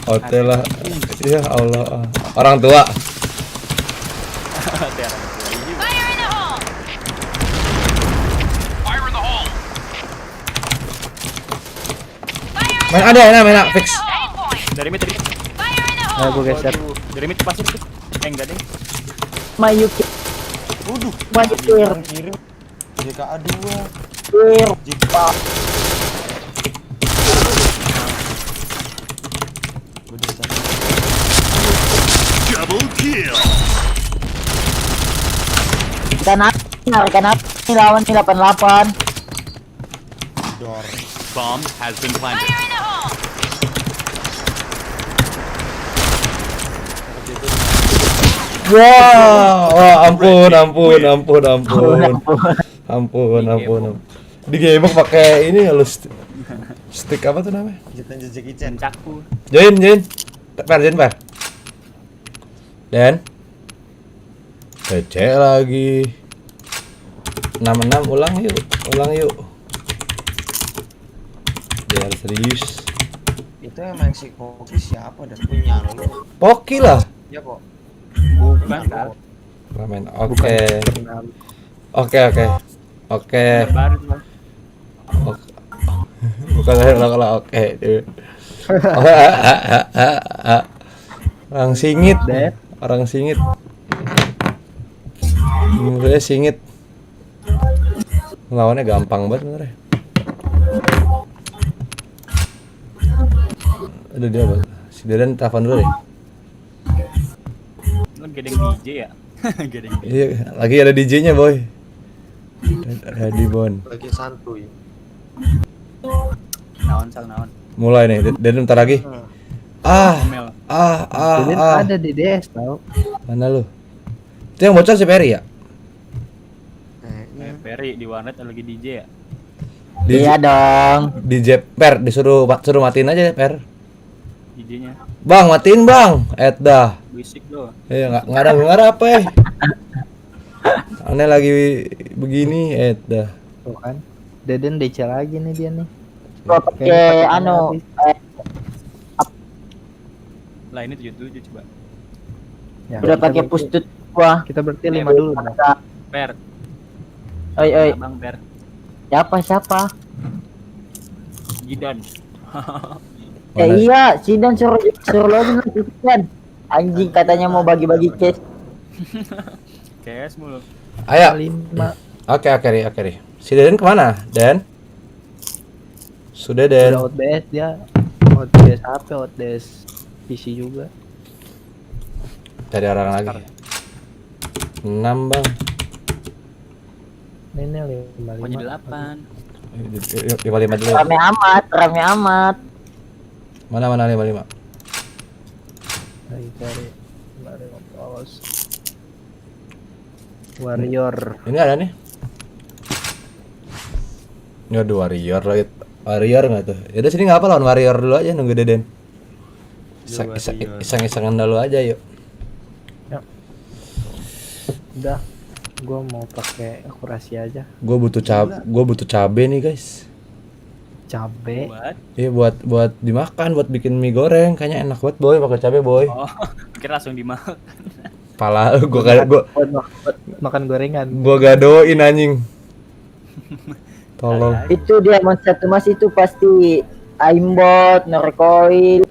Otela. Ya Allah. Orang tua. Fire in the hole. Main fix. Dari mid tadi. Ayo gua geser. Dari mid pasir tuh. Enggak deh. Mayuki. Waduh. Mayuki. Kirim. JKA 2. Jipa. Double kill. Rekan ini lawan nih 88. Door. Bomb has been planted. Wah, ampun. Ampun. Di game pakai ini ya lu stick apa tuh namanya? Jackie Chan. Caku. Join. Per. Dan PC lagi. 66 ulang yuk. Biar serius. Itu emang si Koki siapa dan punya lu? Poki lah. Ya kok. Bukan kan? Ramen. Oke. Baru tuh. Bukan kalau oke. Orang singit. Menurutnya singit. Lawannya gampang banget bener ya. Aduh dia apa? Si Deden telepon dulu deh. Lu gedeng DJ ya? Gedeng DJ. Iya, lagi ada DJ-nya boy. Ready Bon. Lagi santuy. Naon. Mulai nih, Deden bentar lagi. Omel. Deden ada di DS tau. Mana lu? Itu yang bocor si Perry ya? Perry di warnet lagi DJ ya? Iya dong. DJ Per suruh matiin aja Per. DJ-nya. Bang, matiin bang. Dah. Berisik lo. Iya, nggak ada apa ya? Aneh lagi begini, dah. Tuh kan. Deden DC lagi nih dia nih. Pakai Lah ini 77 coba. Ya, udah pakai push tut gua. Kita berarti 5 dulu dong. Per. Oi. Bang Per. Siapa? Gidan. Iya, Sidan suruh login lagi kan. Anjing katanya mau bagi-bagi cash. Cash mulu. Ayo. 5. Oke nih. Si Deden kemana? Den? Sudah Den. Udah OTS dia. OTS HP, OTS PC juga. Cari orang lagi. 6 bang. Ini 55. Mau jadi 8. 55 dulu. Rame amat. Mana 55? Lagi cari polos. Warrior. Ini ada nih. Ini ada Warrior lagi. Warrior nggak tuh? Ya udah sini nggak apa lawan Warrior dulu aja nunggu Deden. Iseng-isengan dulu aja yuk. Udah. Gua mau pakai akurasi aja. Gua butuh cabe nih guys. Cabe. Iya buat dimakan, buat bikin mie goreng. Kayaknya enak banget boy pakai cabe boy. Oh, kira langsung dimakan. Pala gua makan gorengan. Gua gadoin anjing. Tolong. Itu dia satu mas itu pasti aimbot, narkoil.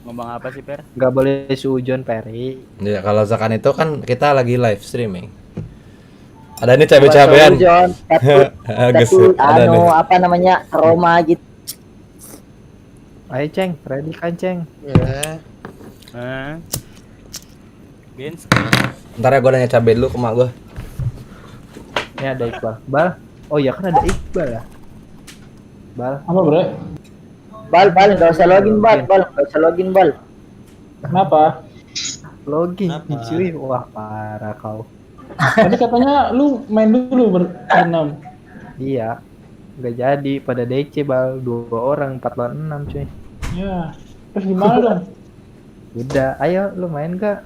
Ngomong apa sih Per? Gak boleh sujon Perry. Ya kalau misalkan itu kan kita lagi live streaming. Ada nih cabe-cabean. Tapi apa namanya aroma gitu. Ayo Ceng, ready kan Ceng? Ya. Bens. Ntar ya gue nanya cabe dulu ke mak gue. Ini ada Iqbal. Bal. Oh iya kan ada Iqbal ya. Bal. Apa bro? Bal, nggak usah login bal. Kenapa? Login, cuy. Wah parah kau. Tadi katanya lu main dulu berenam. Iya. Nggak jadi pada DC bal 2 orang 4 lawan 6 cuy. Ya. Terus gimana dong? Udah, ayo lu main gak?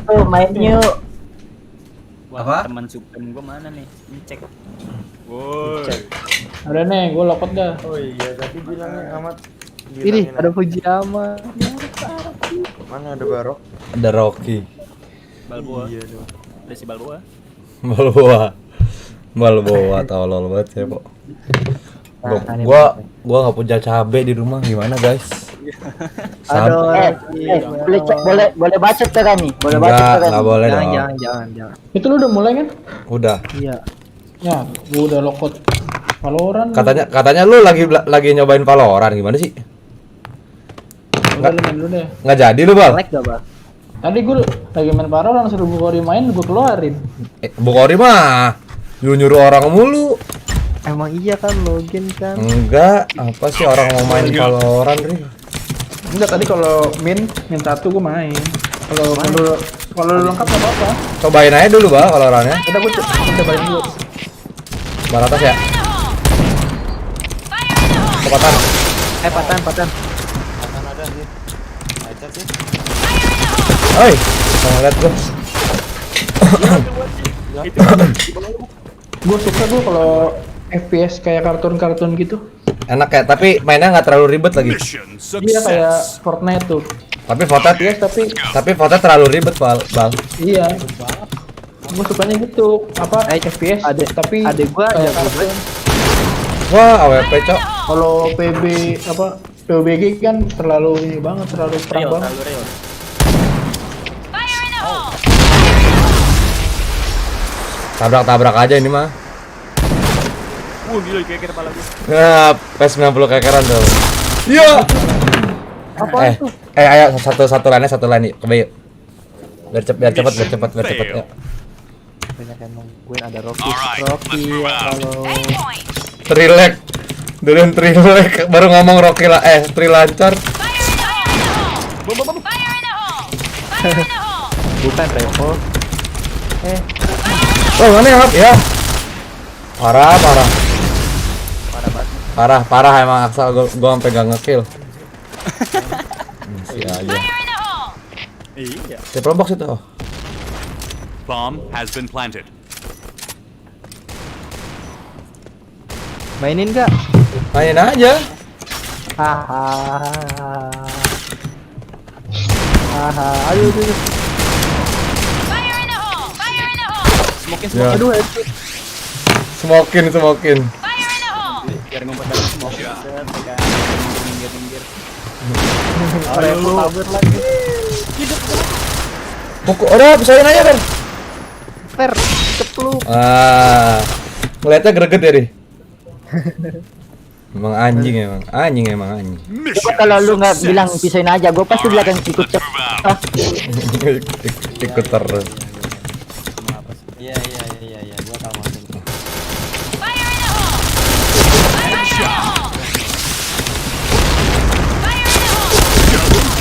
Tuh main yuk. Wah, teman Supreme gua mana nih? Cek. Woi. Ada nih, gue lokot dah. Oh iya, tadi bilangnya amat. Ini ada Fujiyama. Mana ada Barok? Ada Rocky. Balboa. Iya dong. Ada si Balboa. Balboa tolol banget ya, Pok. Gua enggak punya cabe di rumah gimana, guys? Aduh, boleh bacot kan nih? Boleh bacot kan? Enggak boleh dong. Jangan. Itu lu udah mulai kan? Udah. Iya. Ya, gua udah lokot Valorant. Katanya lu lagi nyobain Valorant gimana sih? Udah lu main dulu deh. Enggak jadi lu, Bal. Like gak, Bal? Tadi gue lagi main Valorant suruh Bukori main, gue keluarin. Bukori mah nyuruh orang mulu. Emang iya kan login kan? Enggak, apa sih orang mau main Valorant, Ri? Enggak, tadi kalau min 1 gue main. Kalau Kalau lu lengkap nggak apa-apa. Cobain aja dulu, Bal, kalau orangnya. Kita gue cobain dulu. Bal atas ya. Kepatan. Patan. Akan ada sih. Headshot sih. Oi, mau lihat gua. Gue suka gue kalau FPS kayak kartun-kartun gitu. Enak ya, tapi mainnya nggak terlalu ribet lagi. Mission Dia kayak success. Fortnite tuh. Tapi foto FPS tapi foto terlalu ribet, Bal. iya. Gue sukanya gitu. Apa FPS tapi adek gua ada kayak kartun. Wah, AWP, Cok. Kalau PB apa PUBG kan terlalu ini banget, terlalu perang Real, banget. terlalu real. Tabrak aja ini mah. Gila kayak kepala gue. Nah, PS90 kekeran tuh. Iya. Ayo satu line yuk. Coba yuk. Biar cepet ya. Banyak yang nungguin ada Rocky. Alright, Rocky let's move out. kalau Trilek. Duluan Trilek baru ngomong Rocky lah. Tri lancar. bukan Revo. Oh, mana ya? Ya. Parah emang Aksal gua sampai gak ngekill. Masih aja. Iya. Di box itu. Bomb has been planted. Mainin nggak? Main aja. Hahaha. Aduh. Smokin. Ya. Aduh, Smokin. Biar ngumpet dalam smoke. Set, pegang. Minggir. Revo kabur lagi. Pukul, udah pisahin aja, Ben. Per, cepluk. Ngeliatnya greget ya, Di. Emang anjing. Coba kalau lu nggak bilang pisahin aja, gue pasti bilang ikut cek. Ikut terus. Iya, gua tahu maksudnya.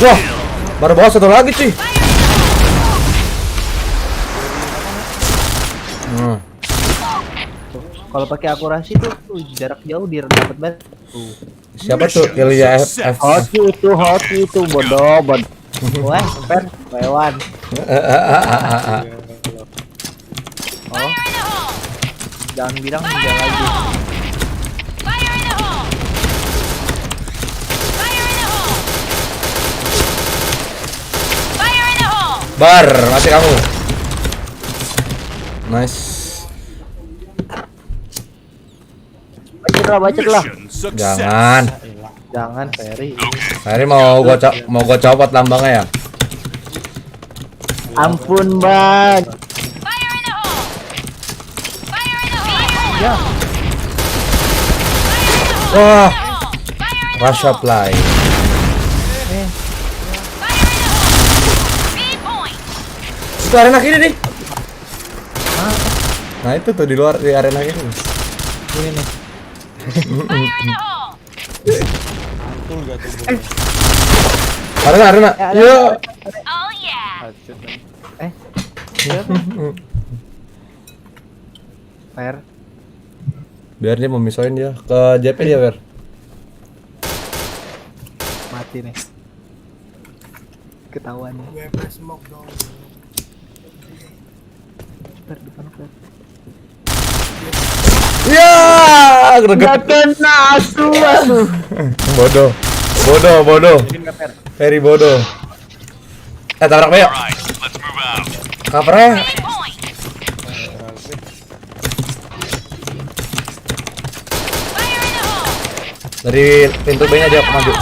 Wah, baru bawa satu lagi, cuy. Kalau pakai akurasi tuh jarak jauh dia dapat banget. Siapa tuh? Ilya FF. Hoki itu bodoh. Wah, per lewan. Oh. Jangan bilang dia lagi. Bar, mati kamu. Nice. Bacet lah. Mission success. Jangan Ferry. Ferry mau gua copot lambangnya ya. Ampun bang. Ya. Wah. Rush apply. Itu arena kiri nih. Nah itu tuh di luar di arena kiri. Ini nih. Mantul gak tuh? Arena. Yo. Per. Biar dia memisahin dia ke JP dia, Ber. Mati nih. Ketahuan. Per depan per. Ya, greget. Gak kena asu. Bodoh. Ferry bodoh. Tabrak Bayo. Alright, let's move out. Covernya dari pintu B nya dia maju.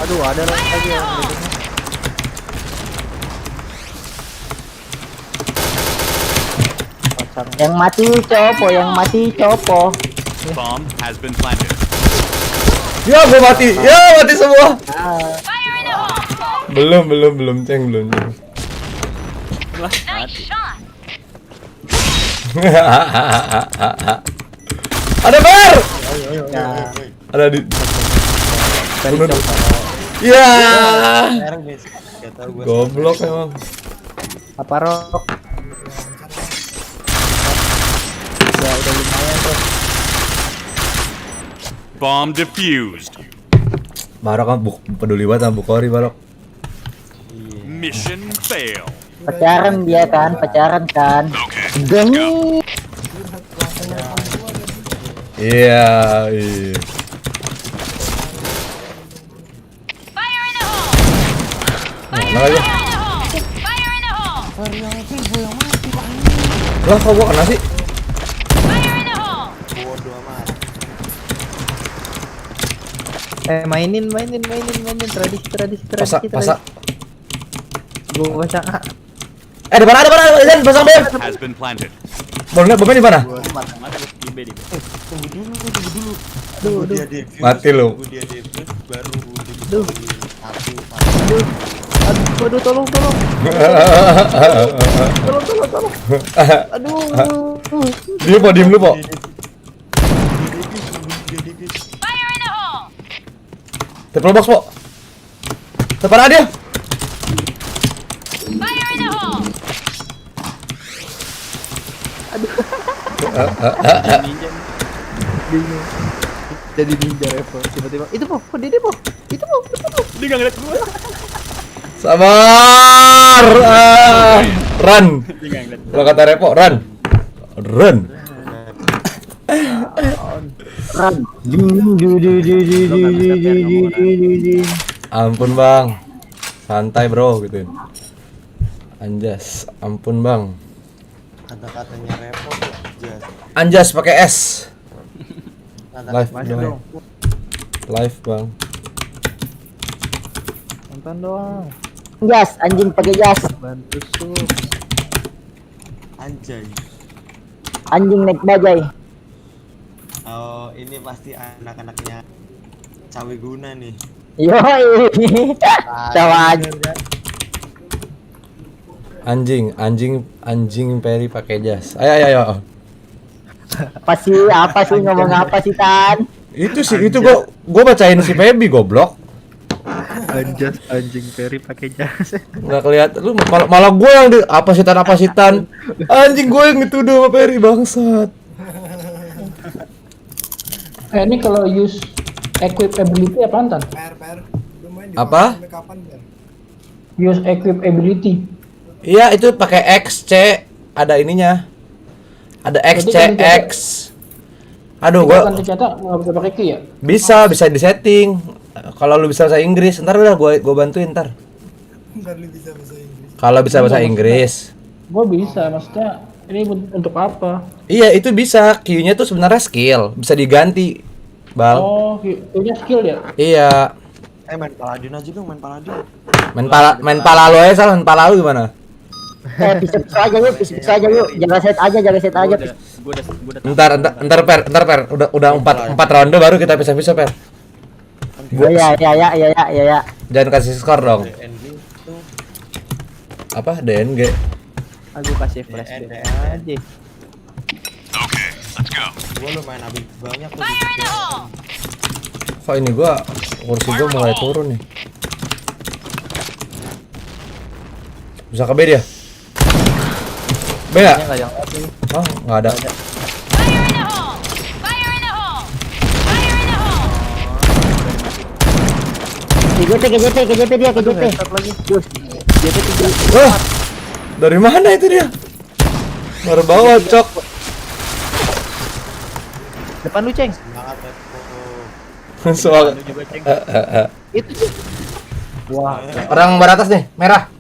Aduh, ada lagi yang berikutnya. Yang mati copo. Bomb has been planted. Ya, gua mati. Ya, mati semua. Belum, Ceng, belum. Ada Bar. Ya, Ada di. Ferry Bunuh. coba. Ya. Sekarang guys, gak tau gue. Goblok emang. Apa rok? Ya udah lumayan tuh. Bomb defused. Barok kan peduli banget sama Bukori Barok. Mission fail. Pacaran dia kan, pacaran kan. Geng. Iya, iya. Mana lagi? Lah kok gua kena sih? Bodoh amat. Mainin tradisi. Pasak. Gua pasang A. Depan ada, Zen, pasang B. Has been planted. Bomnya di mana? Di B. Tunggu dulu. Dia defuse. Mati lu. Tunggu dia defuse baru Duh. satu. Aduh, tolong. Tolong. Aduh. Diem lu, Po. Triple box, Po. Depan ada dia. Bingung. Jadi ninja Revo tiba-tiba. Itu Po, dia Po. Itu Po. Dia nggak ngeliat gua. Sabar. Run. Dia nggak ngeliat. Kalau kata Repo, run. Ampun bang, santai bro gituin. Anjas, ampun bang. Kata-katanya repot aja. Anjas pakai S. Live Masuk dong. dong. Live bang. Nonton doang. Jas, anjing pakai jas. Bantu sup. Anjay. Anjing naik bajai. Oh, ini pasti anak-anaknya cawe guna nih. Yoi. Cawa aja. Anjing Peri pakai jas. Ayo. Apa sih ngomong apa sih Tan? Itu gua bacain si Pebi goblok. Anjing Ferry pakai jas. Nggak kelihatan lu malah gue yang di apa sitan. Anjing gue yang dituduh sama Peri bangsat. Ini kalau use equip ability apaan Tan? Apa? Use equip ability. Iya itu pakai X C ada ininya. Ada X C X. Aduh Kan gua ternyata nggak bisa pakai Q ya? bisa disetting. Kalau lu bisa bahasa Inggris, ntar udah gua bantuin ntar. Kalau bisa bahasa Inggris. Gua bisa, maksudnya ini untuk apa? Iya itu bisa. Q-nya tuh sebenarnya skill, bisa diganti. Bal. Oh, ini skill ya? Iya. Main paladin aja dong, main paladin. Main pala lu aja main pala lu gimana? Pisau aja yuk. Jaga set aja. Gua udah. Ntar per. Udah 4 ronde baru kita pisah-pisah per. Iya. Jangan kasih skor dong. DNG itu Apa? DNG. Aku kasih flashback aja. Okay, let's go. gua lumayan habis banyak tuh. Kok ini kursi gua mulai turun nih. Bisa ke B dia? B ya? Enggak yang lagi. Oh, nggak ada. KJP dia. Lagi. Wah, dari mana itu dia? Baru bawa cok. Depan lu, Ceng. Semangat Repo. Soal Lu juga ceng. Itu. Wah, orang bar atas nih, merah.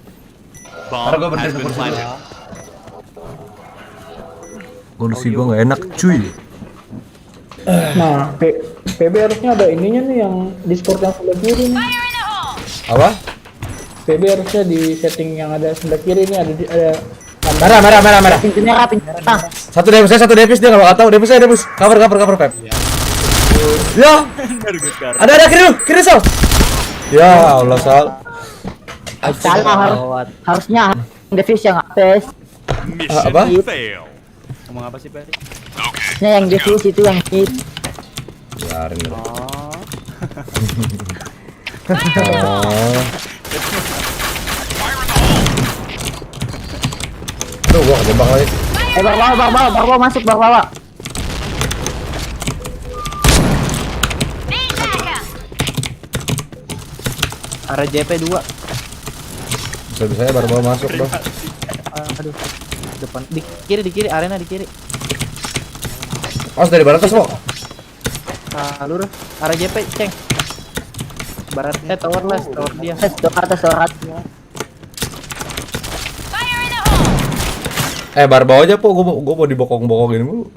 Ntar Bomb gua has berdiri been kursi planted. Kursi gua nggak enak, cuy. Nah, PB harusnya ada ininya nih yang Discord yang sebelah kiri nih. Apa? PB harusnya di setting yang ada sebelah kiri nih ada Merah. Pintu merah. Satu Davis dia nggak bakal tahu. Davis. Cover Pep. Ya. Ada kiri Sal. Ya Allah Sal. Salah harusnya Davis yang atas. Mission apa? fail. Ngomong apa sih, Peri? Harusnya yang Davis itu yang hit. Biarin dulu. Oh. Oh. Aduh, gua kejebak lagi. Barbawa masuk Barbawa. Arah JP 2. Bisa-bisanya baru masuk dong. Aduh. Depan di kiri arena di kiri. Aus dari barat kok. Lurus arah JP ceng. Barat tower dia. Tower atas. Bawa aja po, gua mau dibokong-bokongin mulu.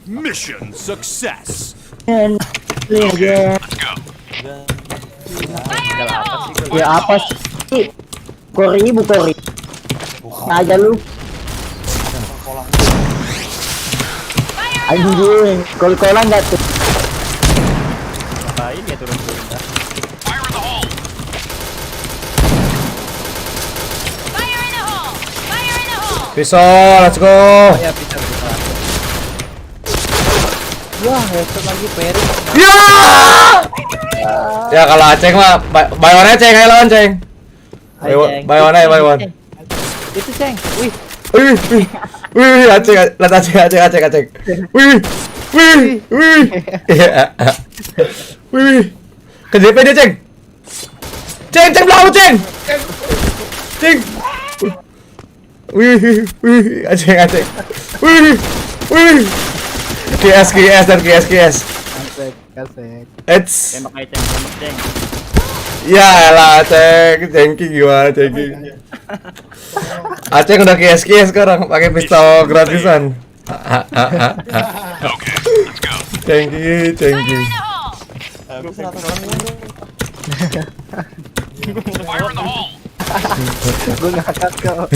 Mission success. Let's go. Ya apa sih? Kori. Aja lu. Anjing, kol-kolan enggak tuh? Ngapain ya turun dah. Pisau, let's go. Ya bisa. Wah, headshot lagi Peri. Ya! Ya kalau Aceng mah buy one Aceng, ayo lawan Ceng. Buy one. Itu ceng. Wih. Wih, Aceng, lihat Aceng. Wih. Wih. Ke JP dia, Ceng. Ceng belakang, Ceng. Wih, Aceng. Wih. KS. Asik. Tembak aja Ceng. Ya elah Cengki gimana Cengki? Aceng udah KS sekarang pakai pistol gratisan. Okay, let's go. Cengki. Aku 100 orang dulu. Fire in the hole. Gue ngakak kok.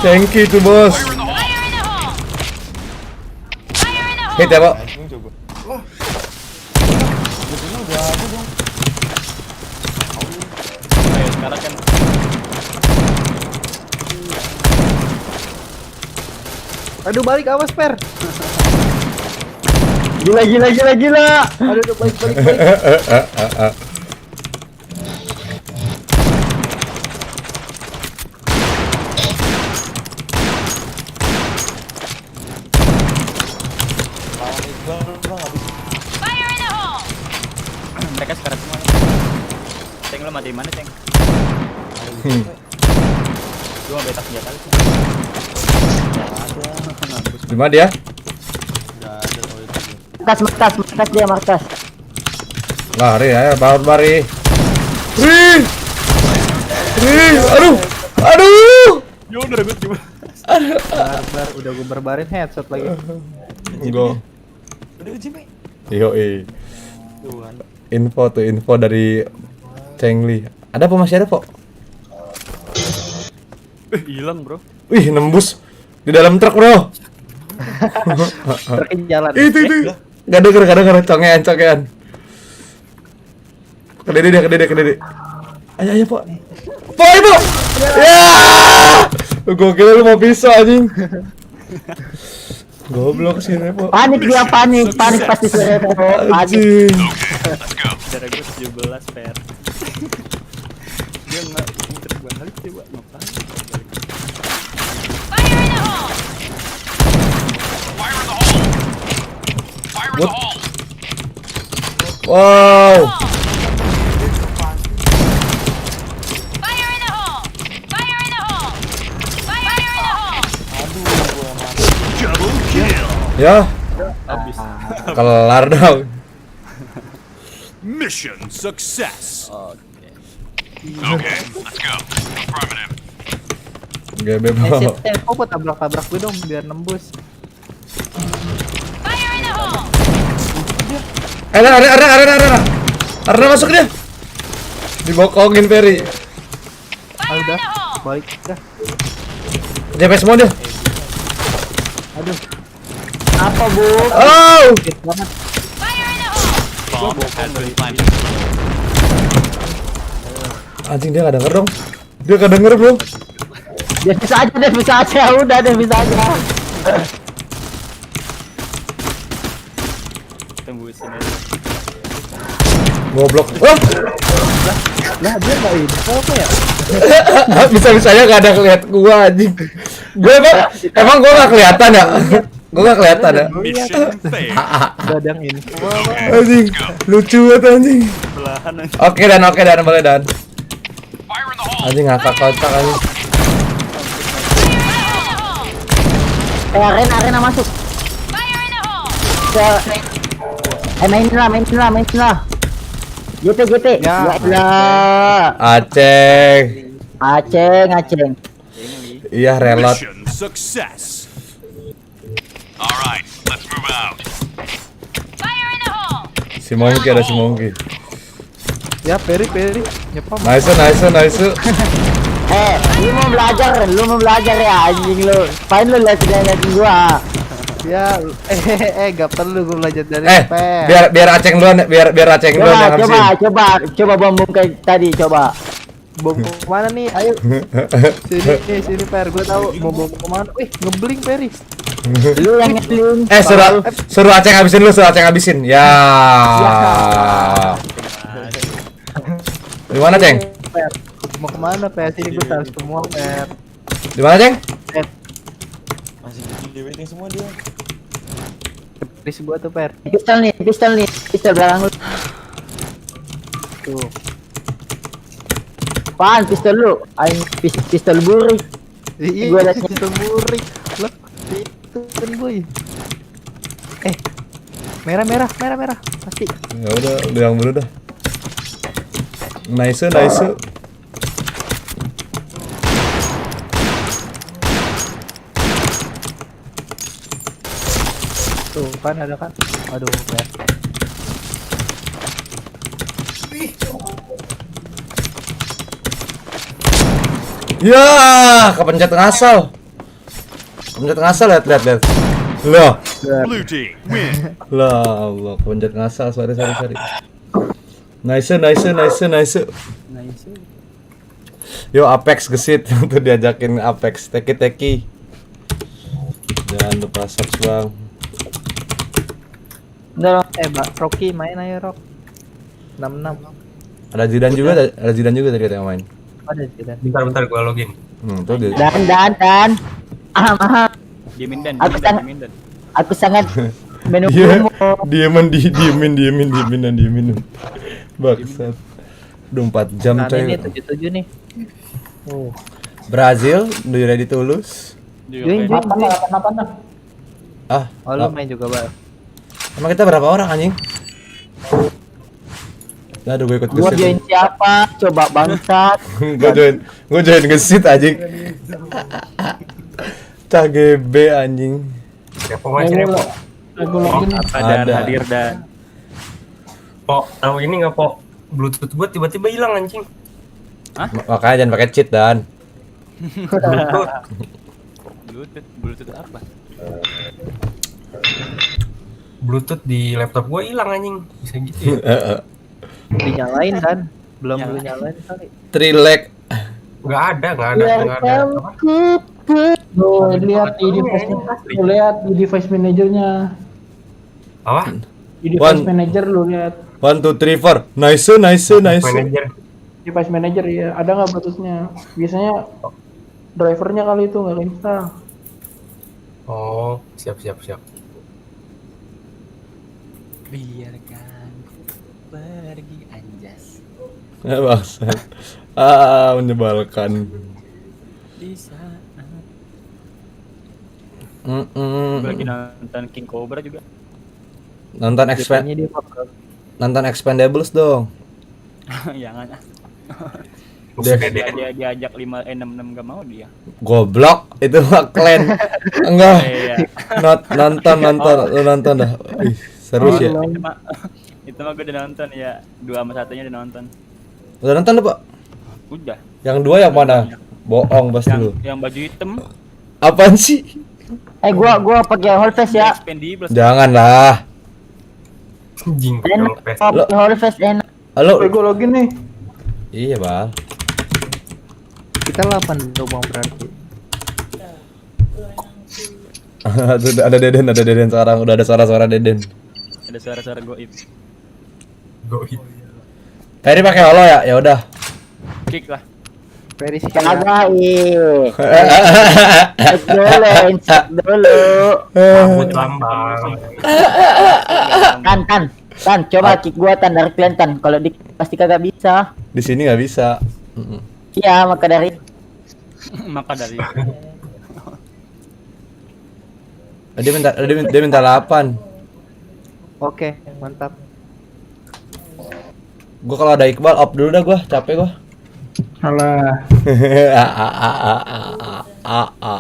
Cengki tuh bos. Hit ya, Pak. Coba. Ayo sekarang kan. Aduh balik awas per. Gila. Aduh balik. Mereka sekarang semua. Ceng lo mati mana Ceng? Gua beta senjata lu. Di mana dia? Markas. Lari ya, bari. Wih. Aduh. Yo udah gue coba. Barbar udah gue berbarin headshot lagi. Go. Udah ke Jimmy. Yoi. Tuhan. Info dari Cengli. Ada apa masih ada, Pok? Hilang, Bro. Wih, nembus di dalam truk, Bro. Truknya jalan. Itu. Gak denger, congean. Ke dede. Ayo, Pok. Ibu. Ya! Gua kira lu mau pisau anjing. Goblok sih, Pok. Panik pasti sore Repo. Anjing. Let's go. Cara gue 17 per. Dia nggak muter balik coba ngapain? Fire in the hole. Wow. Double kill. Ya, Habis. kelar dong. Mission success. Oke. Okay, let's go. Affirmative. GB Kok tabrak gue dong biar nembus. Arena masuk dia. Dibokongin Ferry. Udah balik dah. JP semua dia. Aduh. Apa, Bu? Oh. Hit banget. Bomb has been planted. Anjing dia gak denger dong. Dia gak denger, Bro. Dia bisa aja. Udah, dia bisa aja. tembusin aja. Goblok. Wah, Lah dia nggak info apa ya? bisa-bisanya gak ada ngeliat gua anjing. Emang gua gak kelihatan ya? Gua gak kelihatan ya? Mission failed. Gak ada yang info apa? Anjing, lucu banget anjing. Belahan aja. Oke dan boleh dan. Fire in the hole. Anjing ngakak kocak anjing. Arena masuk. Main lah. GP. Ya. Aceng. Iya reload. Mission success. All right, let's move out. Si Monkey ada si Monkey. Ya Peri. Nyepam. Nice. Lu mau belajar ya anjing lu. Paling lu lihat gua. Ya, gak perlu gue belajar dari biar Aceng duluan, biar Aceng duluan yang habisin. Coba bom kayak tadi, coba. Bom kemana nih? Ayo. Sini Per, gue tahu mau bom kemana. Wih, ngebling Peri. Lu yang ngebling. Suruh Aceng habisin. Ya. Di mana, Ceng? Per, mau kemana Per? Sini gue tahu semua Per. Di mana, Ceng? Masih di waiting semua dia. Please gua tuh Per. Pistol belakang lu. Tuh. Apaan pistol lu? Pistol buri. Iya, Gua ada pistol burik. Loh, itu kan boy. Merah. Pasti. Ya udah yang dulu dah. Nice. Tuh kan ada kan. Aduh, Per. Ya, kepencet ngasal lihat. Loh. Blue team win. Lah Allah, kepencet ngasal. Sorry. Nice. Yo Apex gesit untuk diajakin Apex teki. Jangan lupa subs bang. Udah, Rocky main ayo Rock. 66. Ada Zidan juga tadi yang main. Ada Zidan. Bentar gua login. Tuh dia. Dan. Diemin dan. Aku sangat Iya, diemin. Bangsat. Udah 4 jam Nah, coy. ini 77 nih. Oh. Brazil, do you ready to lose? Join. Ah, Oh, lu main juga, Bang. emang kita berapa orang anjing? Aduh, gue ikut Gua join gesit. siapa? Coba bangsat. Gue join gesit anjing. CGB anjing. Repo masih Repo. Apa dan hadir dan. Po, tahu ini nggak Po? Bluetooth gua tiba-tiba hilang anjing. Makanya jangan pakai cheat dan. Bluetooth apa? Bluetooth di laptop gua hilang anjing. Bisa gitu ya? Dinyalain dan belum lu nyalain kali. Trilek. Nggak ada. Apa? Lo lihat di device manajernya. Apa? Di device manager lu lihat. 1 2 3 4. Nice. Manager. Device manager ya, ada nggak Bluetoothnya? Biasanya drivernya kali itu nggak install. Oh, siap. Biarkan pergi anjas. Ya bangsat. Menyebalkan. Di saat Gue lagi nonton King Cobra juga. Nonton Expendables dong. Jangan ah. Dia Diajak 66 gak mau dia. Goblok, itu mah clan. Enggak. Iya. Nonton dah. Ih, seru sih. Itu mah gue udah nonton ya. 2 sama 1-nya udah nonton. Udah nonton lu, Pak? Udah. Yang 2 yang mana? Bohong pasti lu. Yang baju hitam. Apaan sih? Gua pakai whole face ya. Expendables. Janganlah. anjing. Pakai whole face enak. Halo. Gue login nih. Iya, Bal. Kita 8 doang berarti. Ada Deden sekarang, udah ada suara-suara Deden. Ada suara-suara goib. Tadi pakai holo ya? Ya udah. Kick lah. Very sih. Kagak, cek dulu. Tan, coba kick gua Tan dari kalian Tan. Kalau di pasti kagak bisa. Di sini nggak bisa. Iya, maka dari Dia minta 8. Oke, mantap. Gua kalau ada Iqbal off dulu dah, gua capek gua. Alah,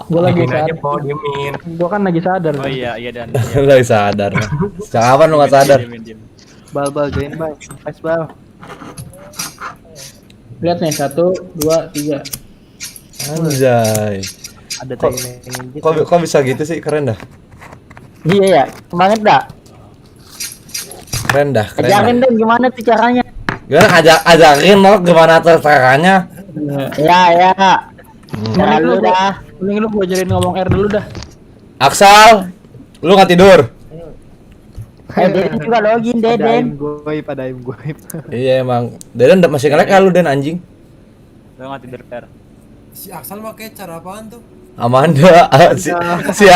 gua lagi sadar. Gua kan lagi sadar. Oh iya dan. Lagi sadar. Sejak kapan lu nggak sadar? Diem. Bal join bal. Pas bal. Lihat nih 1, 2, 3. Anjay. Ada Kok- timing gitu. Kok bisa gitu sih? Keren dah. iya ya, banget dah. Keren dah. Ajarin dong gimana tuh caranya. Gimana ajarin lo gimana tuh caranya? Ya. Cara lu dah. Mending lu gua ajarin ngomong R dulu dah. Aksal, lu nggak tidur? Deden juga login Ada Deden. aim goib. Iya emang. Deden masih nge-lag lu Den anjing. Lo nggak tidur per. Si Aksal pakai cara apaan tuh? Amanda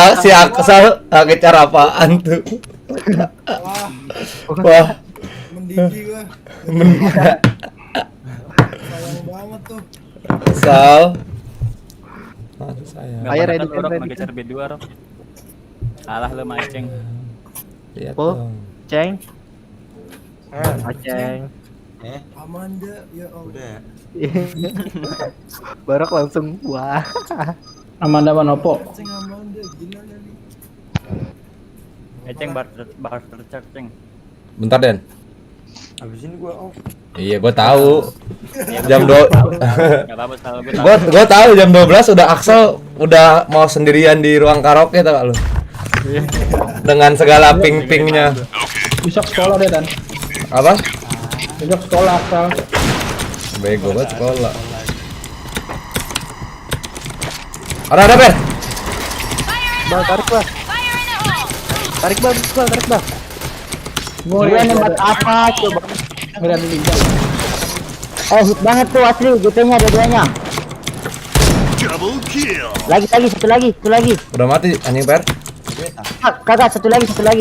si Aksal pakai cara apaan tuh? Wah, Mendidih gua. Sayang banget tuh. Aksal. Aduh sayang. Nggak Ayo, pernah ready, kan lu, Rob, ready. pakai cara B2 Rob. Kalah lu maceng. Lihat Po, dong. Ceng. Ceng. Amanda, ya Allah. Udah. Barok langsung wah. Amanda Manopo. Ceng Amanda, gila kali. Ceng bar terceng. Bentar Den. Habis ini gua off. Iya, gua tahu. Jam 2. Enggak apa-apa salah Gua tahu jam 12 udah Aksel udah mau sendirian di ruang karaoke tau gak lu? Dengan segala ping-pingnya. Besok sekolah deh Dan. Apa? Besok sekolah asal. Bego banget sekolah. Ada Ber. Bal tarik bal. Tarik bal. Gua Gue nembak apa coba. ngeliat lincah. Hit banget tuh asli GP-nya dua-duanya. Double kill. Satu lagi. Udah mati anjing Per. Kagak satu lagi. Sudah.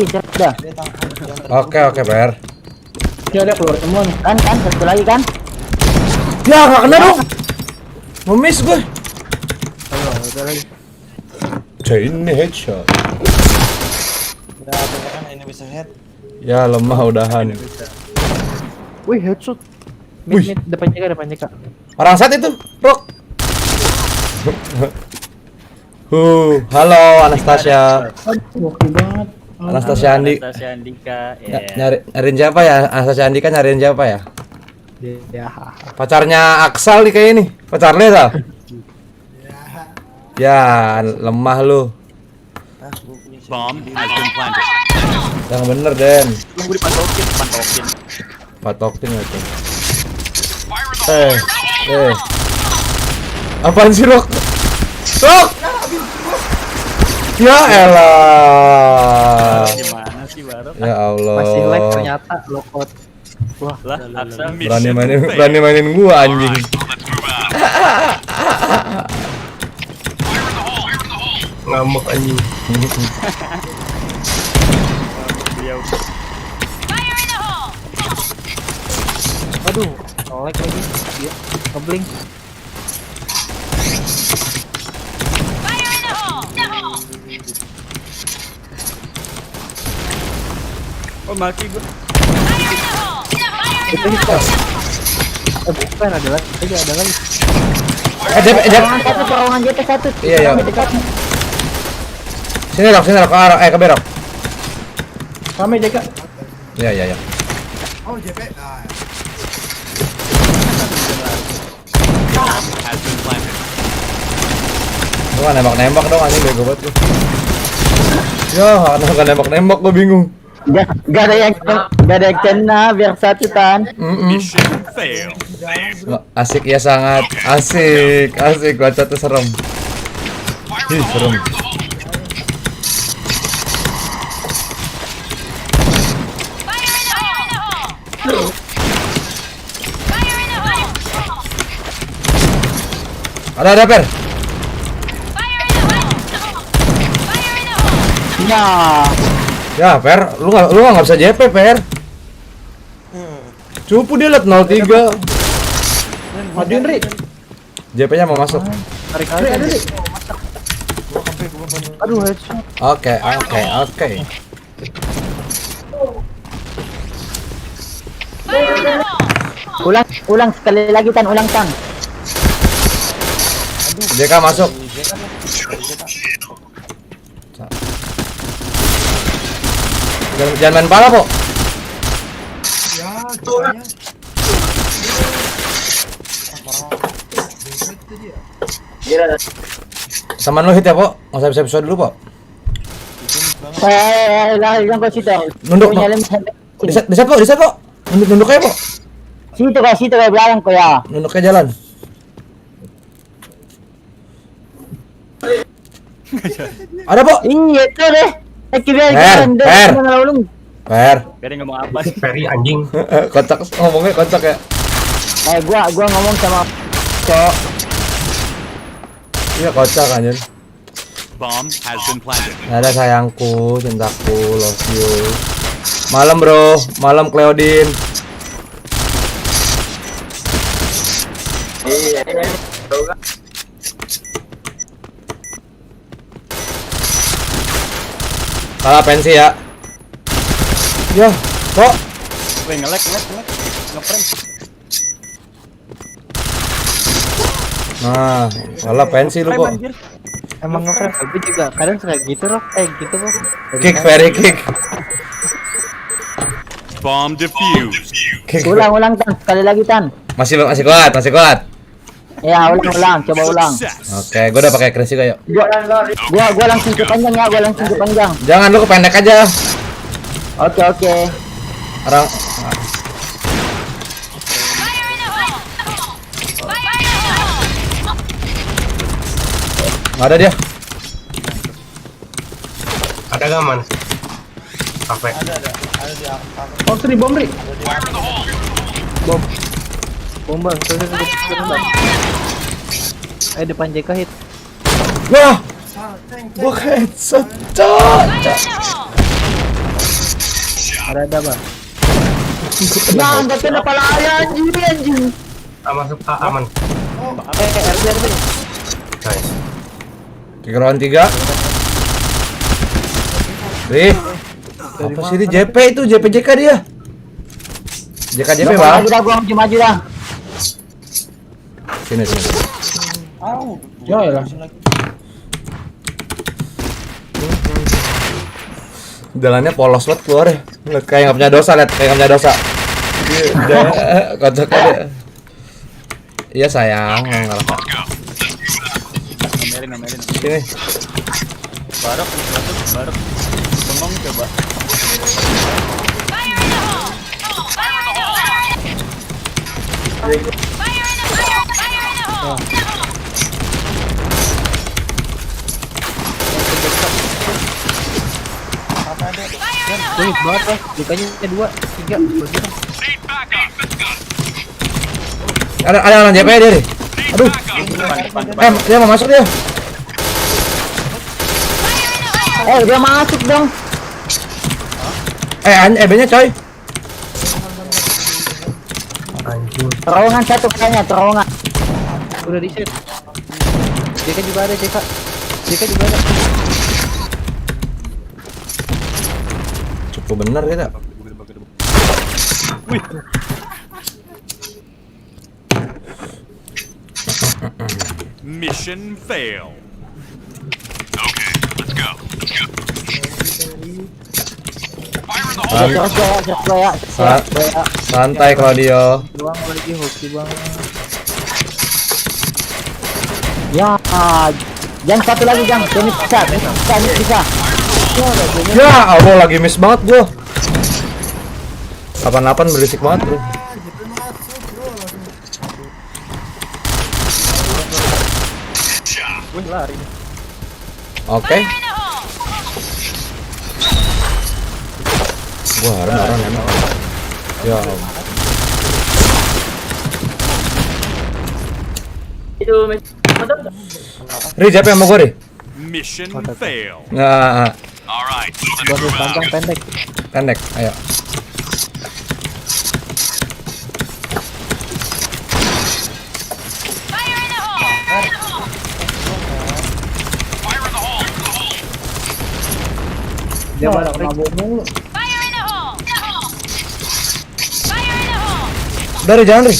Oke Per. Ya ada keluar semua nih. Kan satu lagi kan. Ya enggak kena dong. Nge-miss gue. Udah lagi. Chain headshot. Udah kan ini bisa head. Ya lemah udahan. Wih, headshot. Wih. Depan JK. Orang saat itu, Rok. Halo Anastasia. Gokil banget. Anastasia Andika. Nyariin siapa ya? Anastasia Andika nyariin siapa ya? Ya. Pacarnya Aksal nih kayak ini. Pacarnya Sal. Ya, lemah lu. Bomb has been planted. Yang bener, Den. Tunggu dipantokin. Patokin itu. Apaan sih, Rok? Ya elah. Gimana sih Barok? Ya Allah. Masih lag ternyata lockout. Wah, Lah, Aksal Berani mainin gua anjing. Ngamuk anjing. aduh, lag lagi. Dia ngeblink. Oh, mati gua. Itu hit. Bukan ada lagi. Terowongan JP satu. Iya. Sini Rok, ke arah ke Berok. Rame JK. Iya. Oh, JP. Has been planted. Lu kan nembak dong anjing bego banget lu. Ya, kan nembak gua bingung. Gak ada yang kena biar satu Tan. Mission failed. Asik ya sangat. Asik. Baca tuh serem. Ih, serem. Ada Per. Ya. Ya Per, lu nggak bisa JP Per. Cupu dia liat 03. Majuin Ri. JP-nya mau masuk. Tarik Ri aja. ada Ri. Aduh, headshot. Oke. Ulang sekali lagi Tan, ulang Tan. JK masuk. Jangan main pala, Po. Ya, caranya. Teman lu hit ya, Po. Nggak usah episode dulu, Po. Yang kau situ. Nunduk, Punya no. lem sampai sini. Di set, Po. Nunduk aja, Po. Situ kau belakang kau ya. Nunduknya jalan. Ada, Po. Iya itu deh. Per. Per. Biar ngomong apa sih? Peri anjing. Kocak ngomongnya kocak ya. Gua ngomong sama cowok. Iya kocak anjir. Bomb has been planted. Ada sayangku, cintaku, love you. Malam bro, malam Cleodin. Kalah pensi ya. Ya, kok? Weh, nge-lag. Nge-frame. Nah, kalah pensi lu kok. Emang ngeframe tapi juga kadang suka gitu Rock. Gitu kok. Kick, very kick. Bomb defused. Kick. Ulang Tan, sekali lagi Tan. Masih kuat. Ya, ulang, coba ulang. Oke, gua udah pakai crazy kayak. Gua langsung ke panjang ya, Jangan lu kependek aja. Oke. Orang ada dia. Ada gaman. Kafe. Ada di apa? Oh, Ri, bom Ri. Bom bang, turun. Depan JK hit. Wah. Gua headshot. Ada bang. Nah, enggak kena pala anjing. Masuk aman. RB. Nice. Kikroan 3. Apa sih ini JP itu? JK dia. JK bang. Maju dah. Sini. Ya lah. Jalannya polos banget keluar ya. Kayak nggak punya dosa, Kocak aja. Iya sayang, ngalah. Nomelin. Sini. Barok. Bengong coba. Wih, banget lah. Dikanya 2, 3. Ada orang JP dia nih. Aduh. Depan. Dia mau masuk dia. Dia masuk dong. B-nya coy. Anjing. Terowongan satu kayaknya, terowongan. Udah di set. JK juga ada, JK juga ada. Cukup bener kita. Wih. Mission fail. Okay, let's go. Fire in the hole. Santai Claudio. Doang lagi hoki banget. Ya, jangan satu lagi Jang. Jangan bisa. Ya, Allah lagi miss banget gua. 88 berisik banget, Bro. Wih, lari. Oke. Wah, orang enak. Ya. Itu motor. Ri, siapa yang mau gue, Ri? Mission failed. Nah, Alright, let's Gua move panjang out. pendek. pendek, ayo. Dia malah mabuk mulu. Udah, Ri, jangan, Ri.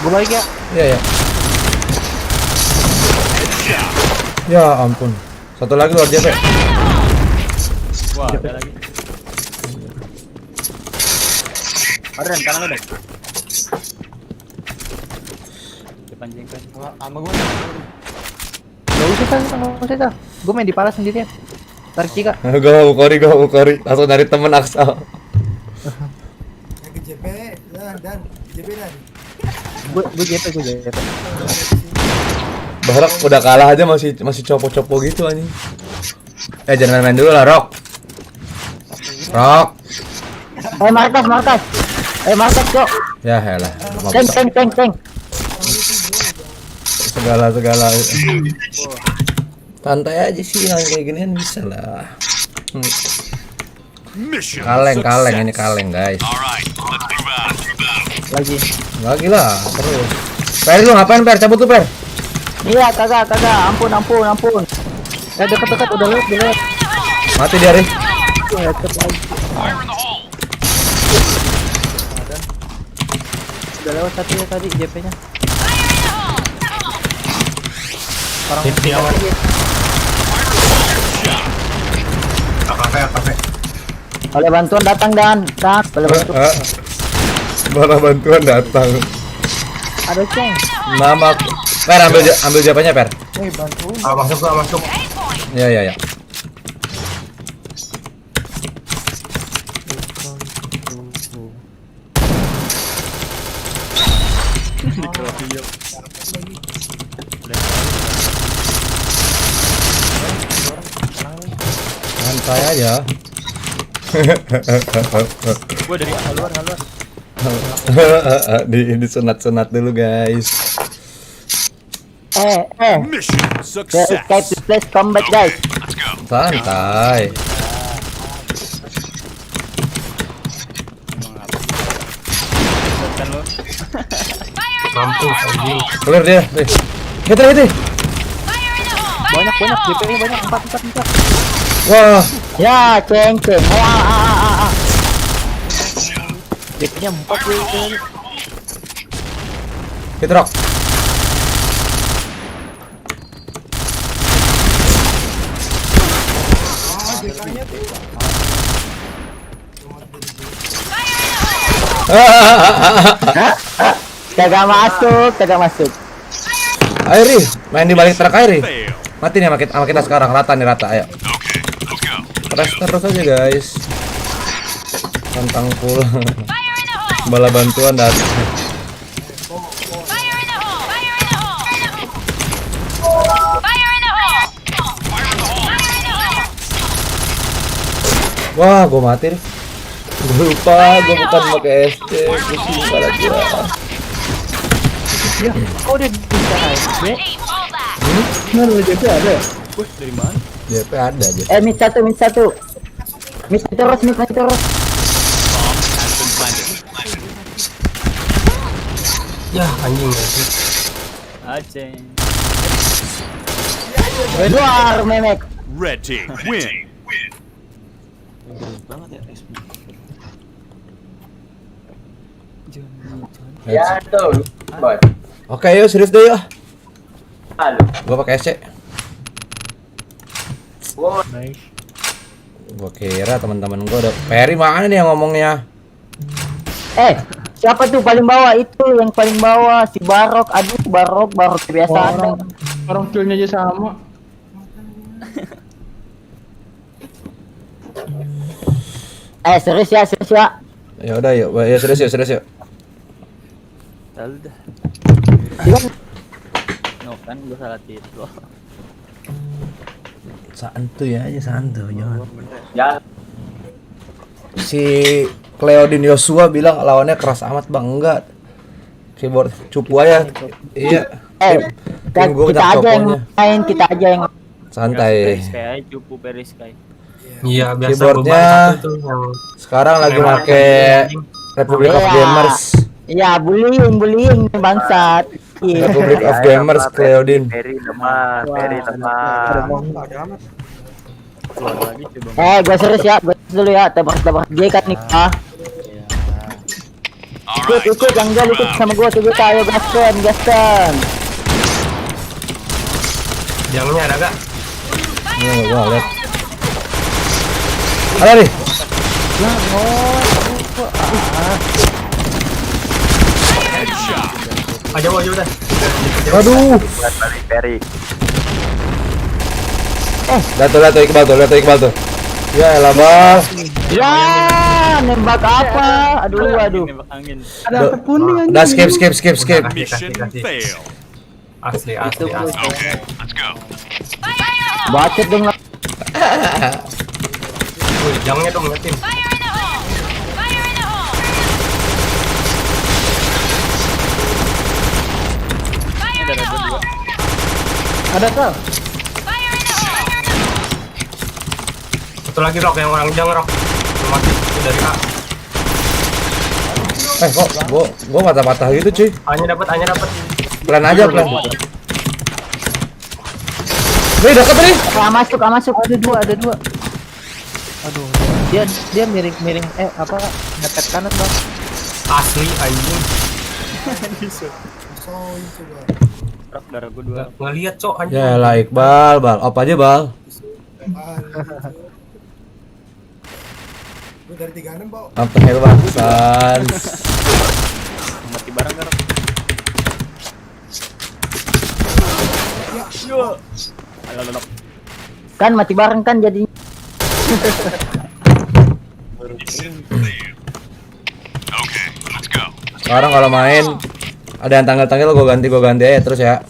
Gua balik ya. Iya, ya. Ya ampun. Satu lagi luar JP. Wah, ada lagi. Ada kanan ada. Depan jengkel. Sama gue. Gak usah dah. Gua main di pala sendirian. Tarik Cika. Gue mau kori. Langsung dari temen Aksal. Ke JP dan JP dan. Gua JP. Barak udah kalah aja masih copo-copo gitu anjing. Jangan main dulu lah, Rok. Markas. Markas, Cok. Ya elah. Tank. Segala. Santai aja sih yang kayak ginian bisa lah. Mission Kaleng ini success. kaleng, guys. Alright, let's move out. Lagi lah terus. Per lu ngapain, Per? Cabut tuh, Per. Iya, kagak. Ampun. Deket udah lewat. Mati dia, Ri. Udah lewat satu ya tadi JP-nya. Orang Kafe. Oleh bantuan datang dan boleh bantuan. Bala bantuan datang. Ada ceng. Mama, Per ambil jawabannya, Per. bantu. Masuk. Ya. Santai aja. Gua dari luar. di sunat dulu, guys. Mission The success. escape this place combat, guys. Let's go. Santai. Kan lo. Mampus anjing. Clear dia. Hiti. Banyak JP-nya banyak 4. Wah, Ya, ceng. JP-nya 4 gue. hit rock. Kagak masuk. Ayo, Ri, main di balik truk, ayo, Ri. Fail. Mati nih sama kita sekarang, rata, ayo. Okay, let's go. Terus aja, guys. Tantang full. Bala bantuan datang. Wah, gue mati nih. Gue lupa, gue bukan pakai SC. Gue lupa lagi ya. Ya, kok dia bisa HSB? Mana JP ada ya? Wih, dari mana? JP ada aja. Mid satu. Mid terus. Bomb has been planted. Ya anjing. Aceh. Luar, memek. Red team win. Ya tuh. Oke, yuk serius deh yuk. Gue pakai SC. Nice. Gue kira teman-teman gue udah. Perry mana nih yang ngomongnya? Siapa tuh paling bawah? Itu yang paling bawah si Barok. Aduh, Barok biasa ada. Orang killnya aja sama. Serius ya. Ya udah yuk, ya serius yuk. Udah. No kan gue salah titel. Santuy aja, santuy jangan. Ya. Si Cleodin Yosua bilang lawannya keras amat bang, enggak. Keyboard cupu aja. Iya. Tim gua kita aja yang tokonya. main, kita aja yang Santai. Kayak cupu Periskai. Iya, biasa Keyboardnya beban satu tuh yang sekarang lagi Memang pakai Republic of Iya. Gamers. ya bullying bangsat. Iya. Republic of Gamers Cleodin. Ferry lemah, Ferry lemah. Keluar lagi coba. Gue serius ya, gue dulu ya, tebak dia kan nih. Ikut yang gue ikut sama gue tuh kita, ayo gaskan. Jangnya ada gak? Ini gua lihat. Ada nih. Aja udah. Aduh. Buat balik Ferry. Lihat tuh Iqbal tuh. Ya elah bal. Ya, nembak apa? Aduh. Nembak angin. Ada kuning Udah skip. Mission fail. Asli. Okay, let's go. Bacot dong. Wih, jangnya dong liatin. Ada kah? Satu lagi Rok, yang orang jang Rok. Mati itu dari A. Kok gua patah-patah gitu cuy. A-nya dapat. Plan aja plan. Nih dekat nih. Masuk. Ada dua. Aduh, dia miring ngepet kanan bang. Asli anjing. Rok darah gua 2. Ngeliat cok anjing. Ya elah Iqbal, bal. Apa aja bal. Gue dari 36 Pak. Apa hebat san. Mati bareng kan? Rok? Ayo. Kan mati bareng kan jadi. Okay, let's go. Sekarang kalau main ada yang tanggal-tanggal gua ganti aja terus ya.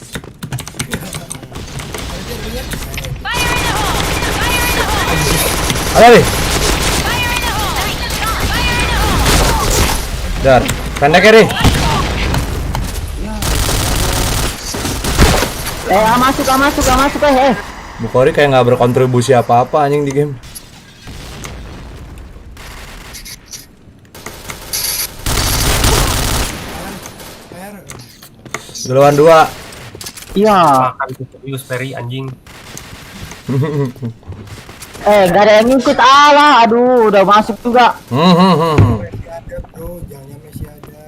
Ada nih. Dar, pendek ya nih. Masuk. Bukhari kayak nggak berkontribusi apa-apa anjing di game. Duluan 2. Iya. Makan tuh serius Ferry anjing. Gak ada yang ikut Allah. Aduh, udah masuk juga. Ada bro, jangan Messi ada.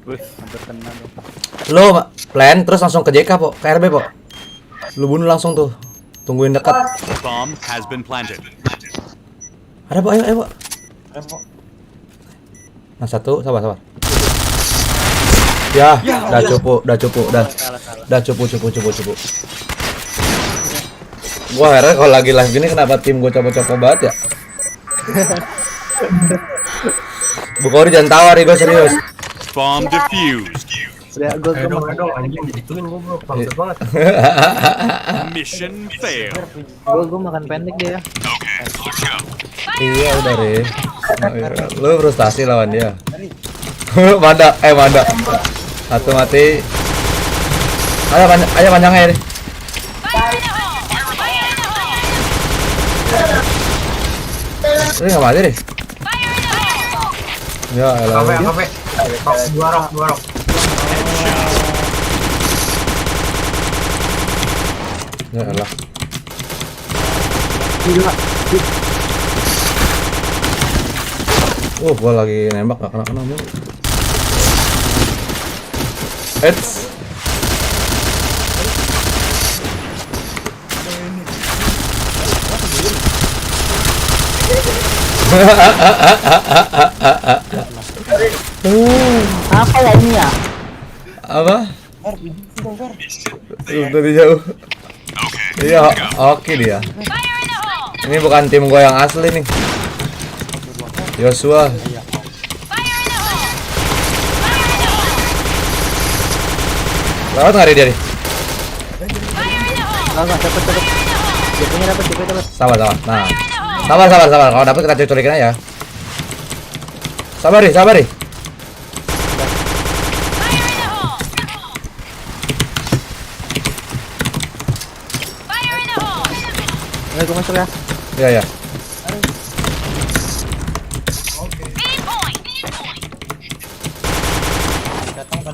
Wih, hampir kena dong. Lo plan terus langsung ke JK po, ke RB po. Lu bunuh langsung tuh. Tungguin dekat. Bomb has been planted. Ada po, ayo po. Nah satu, sabar. Ya, udah cukup. Udah cukup. Gua heran kalau lagi live gini kenapa tim gua coba-coba banget ya. Bukhari jangan tawar nih, gua serius. Bomb defused. Ya, gue Dong anjing digituin gua bangsat banget. Mission fail. gue makan pendek dia. Okay, let's go. Iya udah Re. Lu frustasi lawan dia. Manda. Satu mati. Ayo panjangnya Re. Ini nggak mati Re. Ya elah. Apa? Dua rok. Ya elah. Gua lagi nembak gak kena mulu. Eits. Apa ya ini ya? Apa? Dari jauh. Iya, oke dia. Ini bukan tim gua yang asli nih. Yosua. Lewat nggak dia nih? Enggak, dapat. JP-nya dapat. Sabar. Nah. Sabar. Kalau dapat kita culikin aja. Sabar nih. Ayo gue masuk ya. Iya.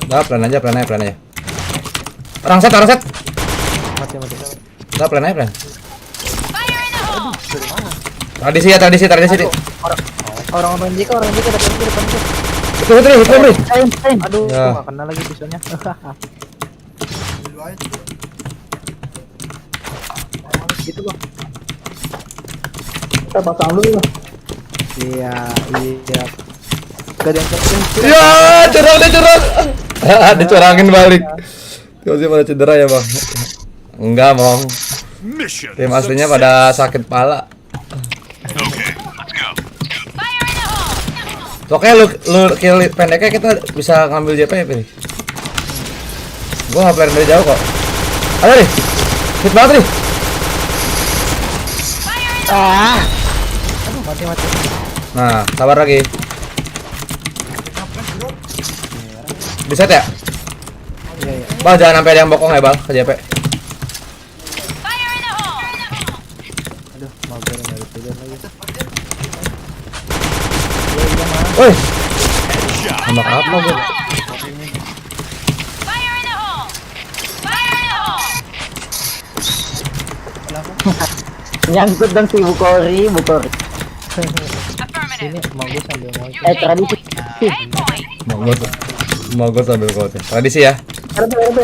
Udah, plan aja. Orang set. Mati. Udah, plan aja. Tradisi. Orang JK depan gue. Itu Bri. Aduh, Ya. gua nggak kena lagi pisaunya. Gitu Bang. Kita pasang dulu. Iya. Gak ada yang kenceng. Ya, curang. Dicurangin balik. Kau sih pada cedera ya, Bang? Enggak, Bang. Mission Tim aslinya pada sakit pala. Pokoknya lu kill pendeknya kita bisa ngambil JP ya, Pilih. Gua nggak plan dari jauh kok. Ada nih. Hit banget nih. Aduh, mati. Nah, sabar lagi. Bisa ya? Iya. Bal, jangan sampai ada yang bokong ya, Bal, ke JP. Aduh, mau gue dari tidur lagi. Woi. Nembak apa gue? Nyangkut dong si Bukori. Ini mau gue sambil mau. Tradisi. Mau gue sambil kote. Tradisi ya. RB.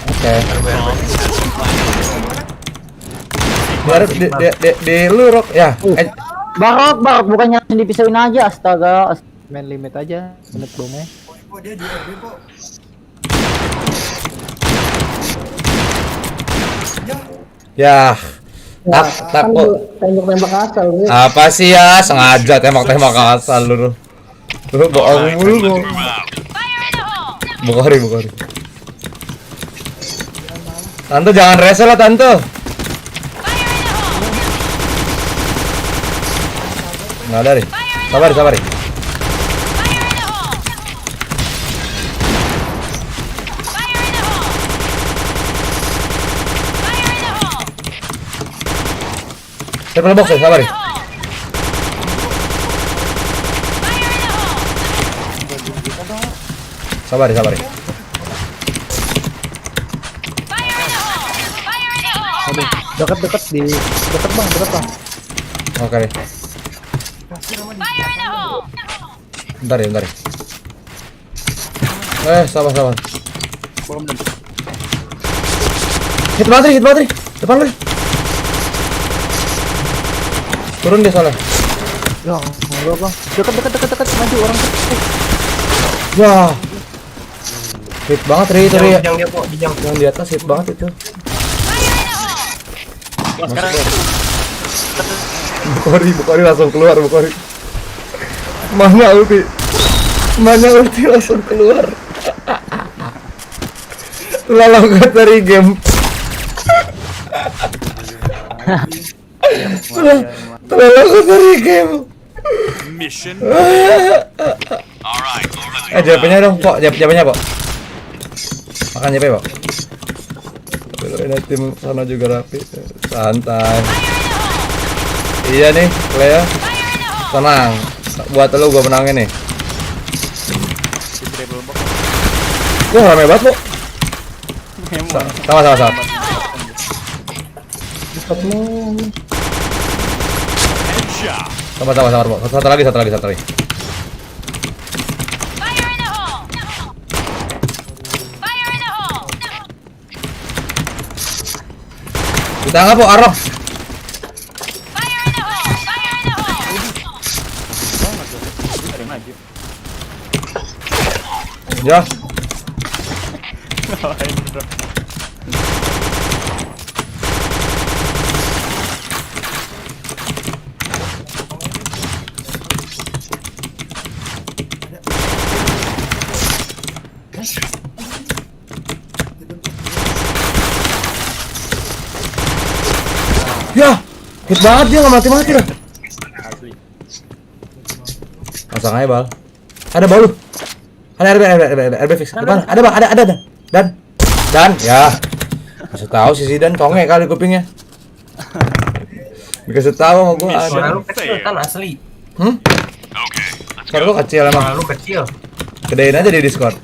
Oke. Di lu Rok ya. Barok bukannya dipisahin aja, astaga. Main limit aja, menit bomnya. Dia di RB kok. Ya. Takut. Tembak asal. Apa sih ya? Sengaja tembak asal lu. Lu bohong mulu. Bukori. Tante jangan rese lah, Tante. Nggak ada nih. Sabar. Triple box ya, sabar. Sabar. Aduh, dekat bang. Oke deh. Bentar ya. Sabar. Hit battery. Depan lu. Turun dia soalnya. Ya, enggak bang. Dekat maju orang. Ya. Hit banget itu Ri. Dijang. Yang di atas hit banget itu. Bukori langsung keluar, Bukori. Mana ulti langsung keluar. Lologat dari game. Lologat dari game. Mission. JP-nya dong, Pok. JP-nya, Pok. Makan JP, Pok. Ini tim sana juga rapi. Santai. Iya nih, Lea. Tenang. Buat lu gua menangin nih. Wah, rame banget, Pok. Sama. Sabar, Pok. Satu lagi. Kita nggak, Pok, Arab. Ya. Ya, hit banget dia nggak mati-mati dah. Asli. Pasang aja bal. Ada bal lu. Ada RB fix. Depan. Ada bal, ada dan ya. Kasih tahu si Zidan tonge kali kupingnya. Dikasih tahu sama gua Suara ada. lu kecil kan asli. Suara lu kecil emang. Suara lu kecil. Gedein aja di Discord.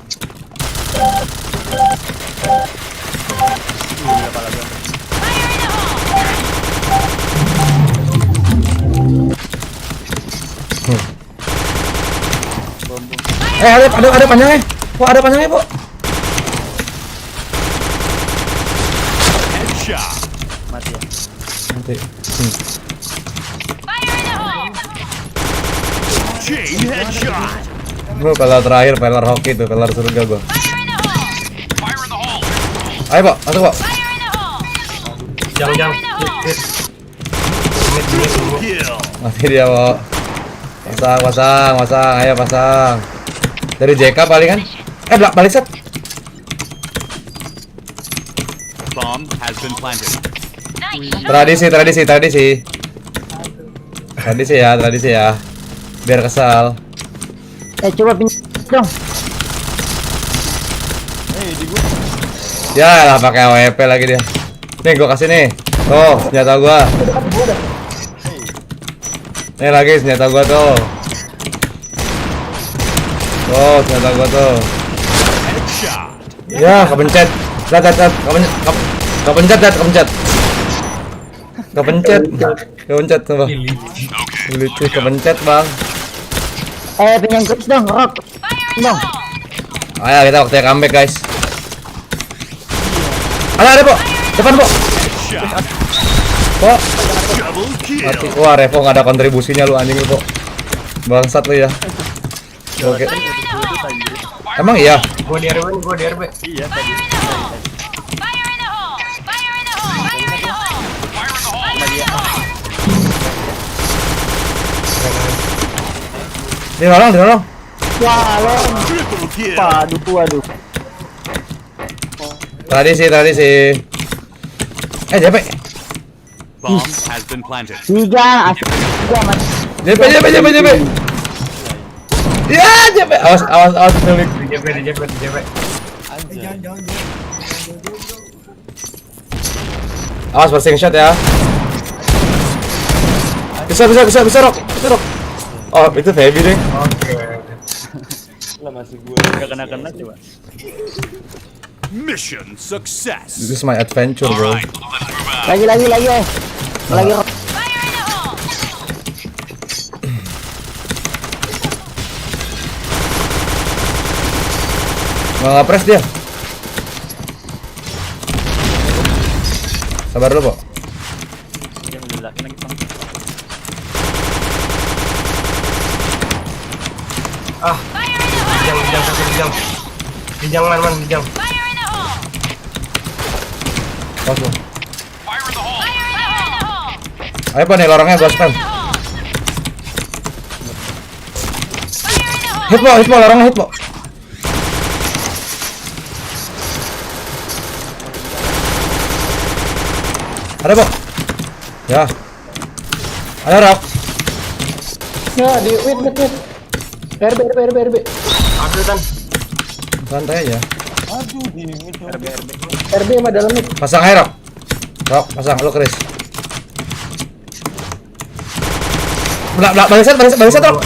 Ada panjangnya. Kok ada panjangnya, Bu? Headshot. Mati ya. Nanti. Chain headshot. Bro, pelar terakhir, pelar hoki tuh, pelar surga gua. Fire in the hole. Ayo, Pak, masuk, Pak. Jangan. Kill. Mati dia, Pak. Pasang, ayo pasang. Dari JK paling kan? Balik set. Bomb has been planted. Tradisi ya. Biar kesal. Coba pinjam dong. Ya lah pakai AWP lagi dia. Nih gua kasih nih. Tuh, senjata gua. Nih lagi senjata gua tuh. Oh, senjata gua tuh. Ya, kepencet. Kepencet tuh, Bang. Lucu kepencet, Bang. Pinjam coach dong, rock. Dong. Ayo kita waktunya comeback, guys. Ada, Po. Depan, Po. Po. Mati. Wah, Revo nggak ada kontribusinya lu anjing lu, Po. Bangsat lu ya. Oke. Emang iya? Gua di RB. Iya tadi. Di rolong. Wah, waduh. Tradisi. JP. Bomb has been planted. Tiga, mas. JP. Ya, JP. Awas milik. Di JP. Jangan. Awas passing shot ya. Bisa Rock. Oh, itu Feby deh. Lah masih gue. Gak kena coba. Mission success. This is my adventure, bro. Alright, let's move out. Lagi. Lagi rock. Nggak press dia. Sabar dulu, Po. Dia ngejelakin lagi, Bang. Bijang man. Langsung. Ayo, Po, nih lorongnya gua spam. Hit, Po, lorongnya hit, Po. Ada, Po. Ya. Ada, Rock. Ya, di wait. RB. Aduh kan. Santai aja. RB mah dalam mid. Pasang air, Rock. Pasang lu Chris. Balik set, Rock.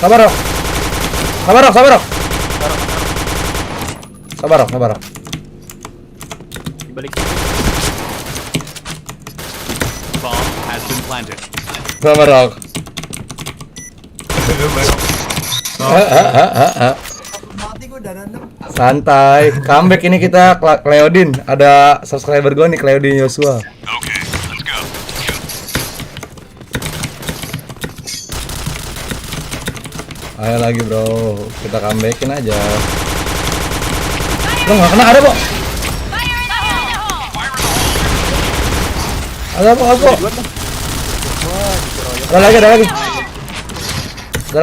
Sabar, Rock. Dibalik. Bomb has been planted. Sabar, Rock. Mati gua darah 6. Santai. Comeback ini kita Cleodin. Ada subscriber gua nih, Cleodin Joshua. Okay, let's go. Ayo lagi, bro. Kita comebackin aja. Lo nggak kena, ada, Po. Ada, Po. Ada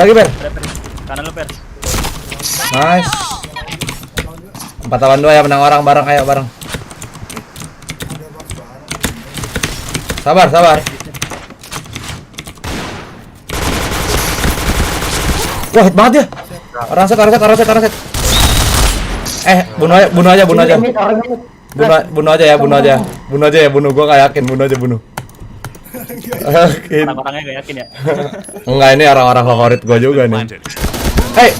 lagi, Per. Kanan lu, Per. Nice. 4 lawan 2 ya, menang orang bareng, ayo bareng. Sabar, sabar. Wah, hit banget ya. Raset. Bunuh aja. Bunuh aja ya. Bunuh. Gua gak yakin, bunuh aja. Orang-orangnya gak yakin ya. Enggak, ini orang-orang favorit gua juga nih.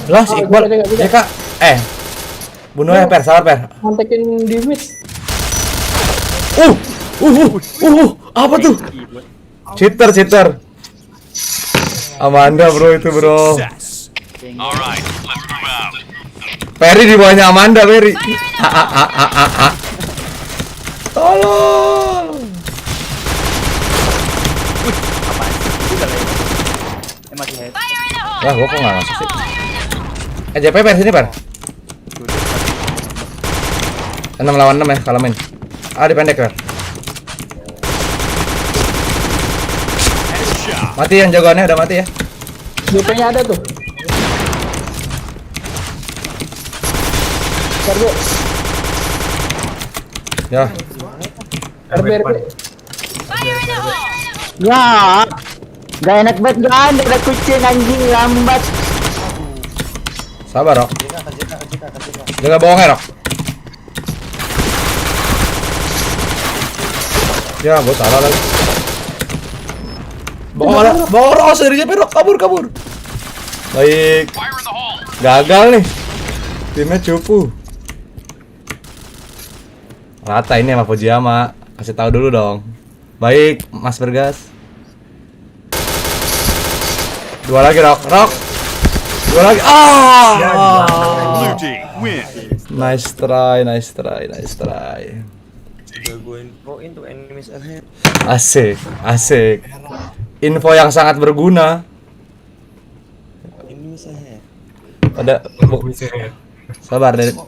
Lah si Iqbal. Ya Kak. Bunuh ya, Per. Sabar, Per. Kontekin di mid. Apa tuh? Cheater. Amanda, bro, itu, bro. Alright, let's move out. Perry di bawahnya Amanda, Perry. Tolong. Apaan sih? Udah lah ya. Masih head. Lah, gua kok nggak masuk sih? JP Per sini, Per. 6 lawan 6 ya, kalau main. Di pendek, Per. Mati yang jagoannya udah mati ya. DP-nya ada tuh. Sergo. Ya. RB. Ya. Gak enak banget kan, ada kucing anjing lambat. Sabar, Rok. Jangan bohong ya, Rok. Ya, gua salah lagi. Bohong, sendiri aja, Rok. Kabur. Baik. Gagal nih. Timnya cupu. Rata ini sama Fujiyama. Kasih tahu dulu dong. Baik, Mas Bergas. 2 lagi, Rok. 2 lagi. Blue team win. Nice try. Udah gue infoin tuh enemies ahead. Asik. Info yang sangat berguna. Enemies ahead. Sabar, Deden.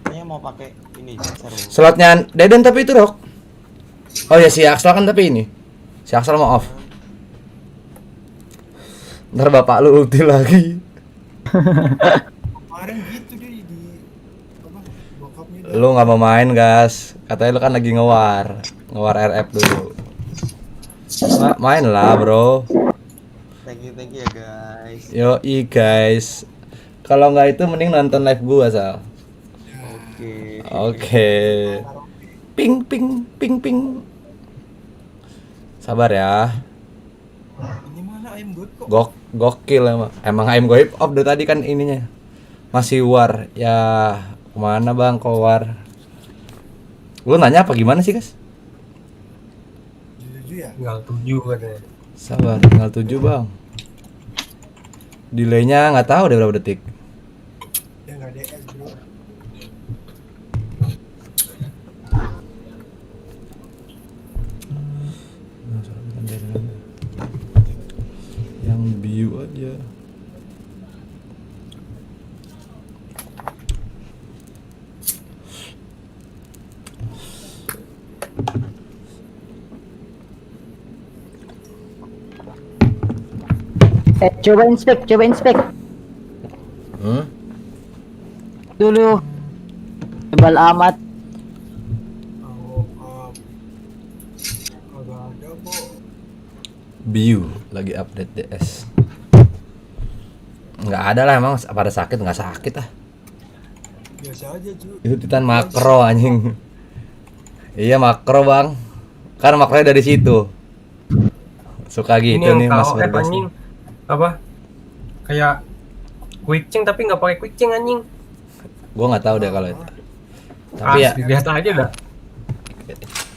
Kayaknya mau pakai ini seru. Slotnya Deden tapi itu, Rok. Oh ya, si Axel kan tapi ini. Si Axel mau off. Ntar bapak lu ulti lagi. Kemarin gitu deh di bokapnya. Lu nggak mau main, gas. Katanya lu kan lagi ngewar RF dulu. Main lah, bro. Thank you ya guys. Yoi, guys. Kalau nggak itu mending nonton live gua, Sal. Oke. Ping. Sabar ya. Ini mana ayam goib kok? Gokil emang ayam goib off dari tadi kan ininya. Masih war. Ya, kemana bang kok war? Lu nanya apa gimana sih, guys? Tinggal 7 katanya. Sabar, tinggal 7 bang. Delaynya nggak tahu deh berapa detik. Ya nggak DS bro. Yang view aja. Coba inspek. Dulu. Tebal amat. View lagi update DS. Nggak ada lah emang, pada sakit nggak sakit ah. Biasa aja cuy. Itu Titan makro anjing. Iya makro bang. Kan makronya dari situ. Suka gitu ini nih Mas KOF Bergas. anjing. Apa? Kayak quickcing tapi nggak pakai quickcing anjing. Gua nggak tahu deh kalau itu. Tapi ya lihat aja dah.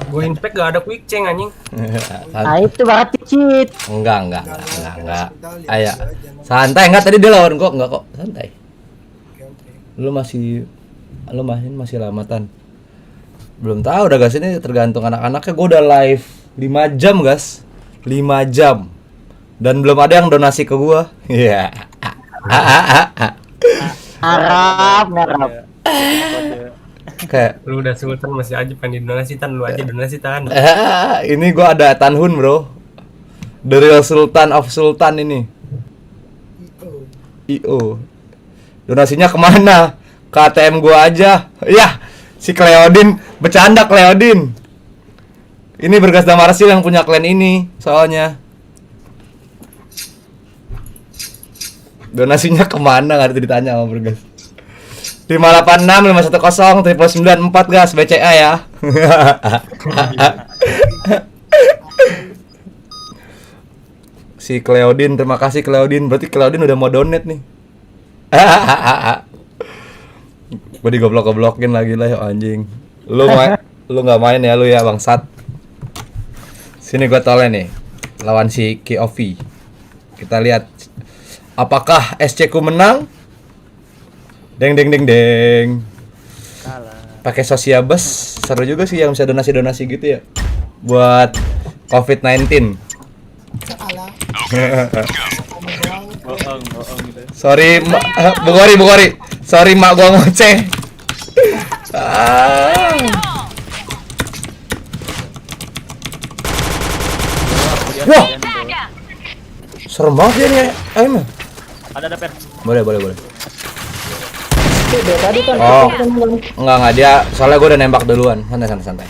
Gue inspek gak ada quickcing anjing. Nah itu berarti cheat. Enggak. Ayo. Santai enggak tadi dia lawan kok, enggak kok. Santai. Lu masih lamatan. Belum tahu udah gas, ini tergantung anak-anaknya. Gue udah live 5 jam, gas. 5 jam. Dan belum ada yang donasi ke gua. Iya. Harap. Kayak Lu udah sultan masih aja pengen donasi tan, lu aja donasi tan. ini gua ada Tanhun, bro. The real Sultan of Sultan ini. IO. Donasinya kemana? Ke ATM gua aja. Yah, si Cleodin bercanda Cleodin. Ini Bergas Damarsil yang punya clan ini, soalnya. Donasinya kemana? Nggak ditanya sama Bergas. 586 510 994 gas BCA ya. Si Cleodin, terima kasih Cleodin. Berarti Cleodin udah mau donate nih. Gue digoblok-goblokin lagi lah ya anjing. Lu nggak main ya lu ya bangsat. Sini gue toleh nih lawan si KOV. Kita lihat apakah SC ku menang? Deng deng deng deng. Pakai Sosiabus seru juga sih yang bisa donasi-donasi gitu ya. Buat COVID-19. Bohong gitu. Sorry, Bugori. Sorry mak gua ngoceh. Wah. Serem banget ya nih. Ayo mah. Ada per. Boleh. Dari tadi kan. Oh. Enggak dia. Soalnya gua udah nembak duluan. Santai.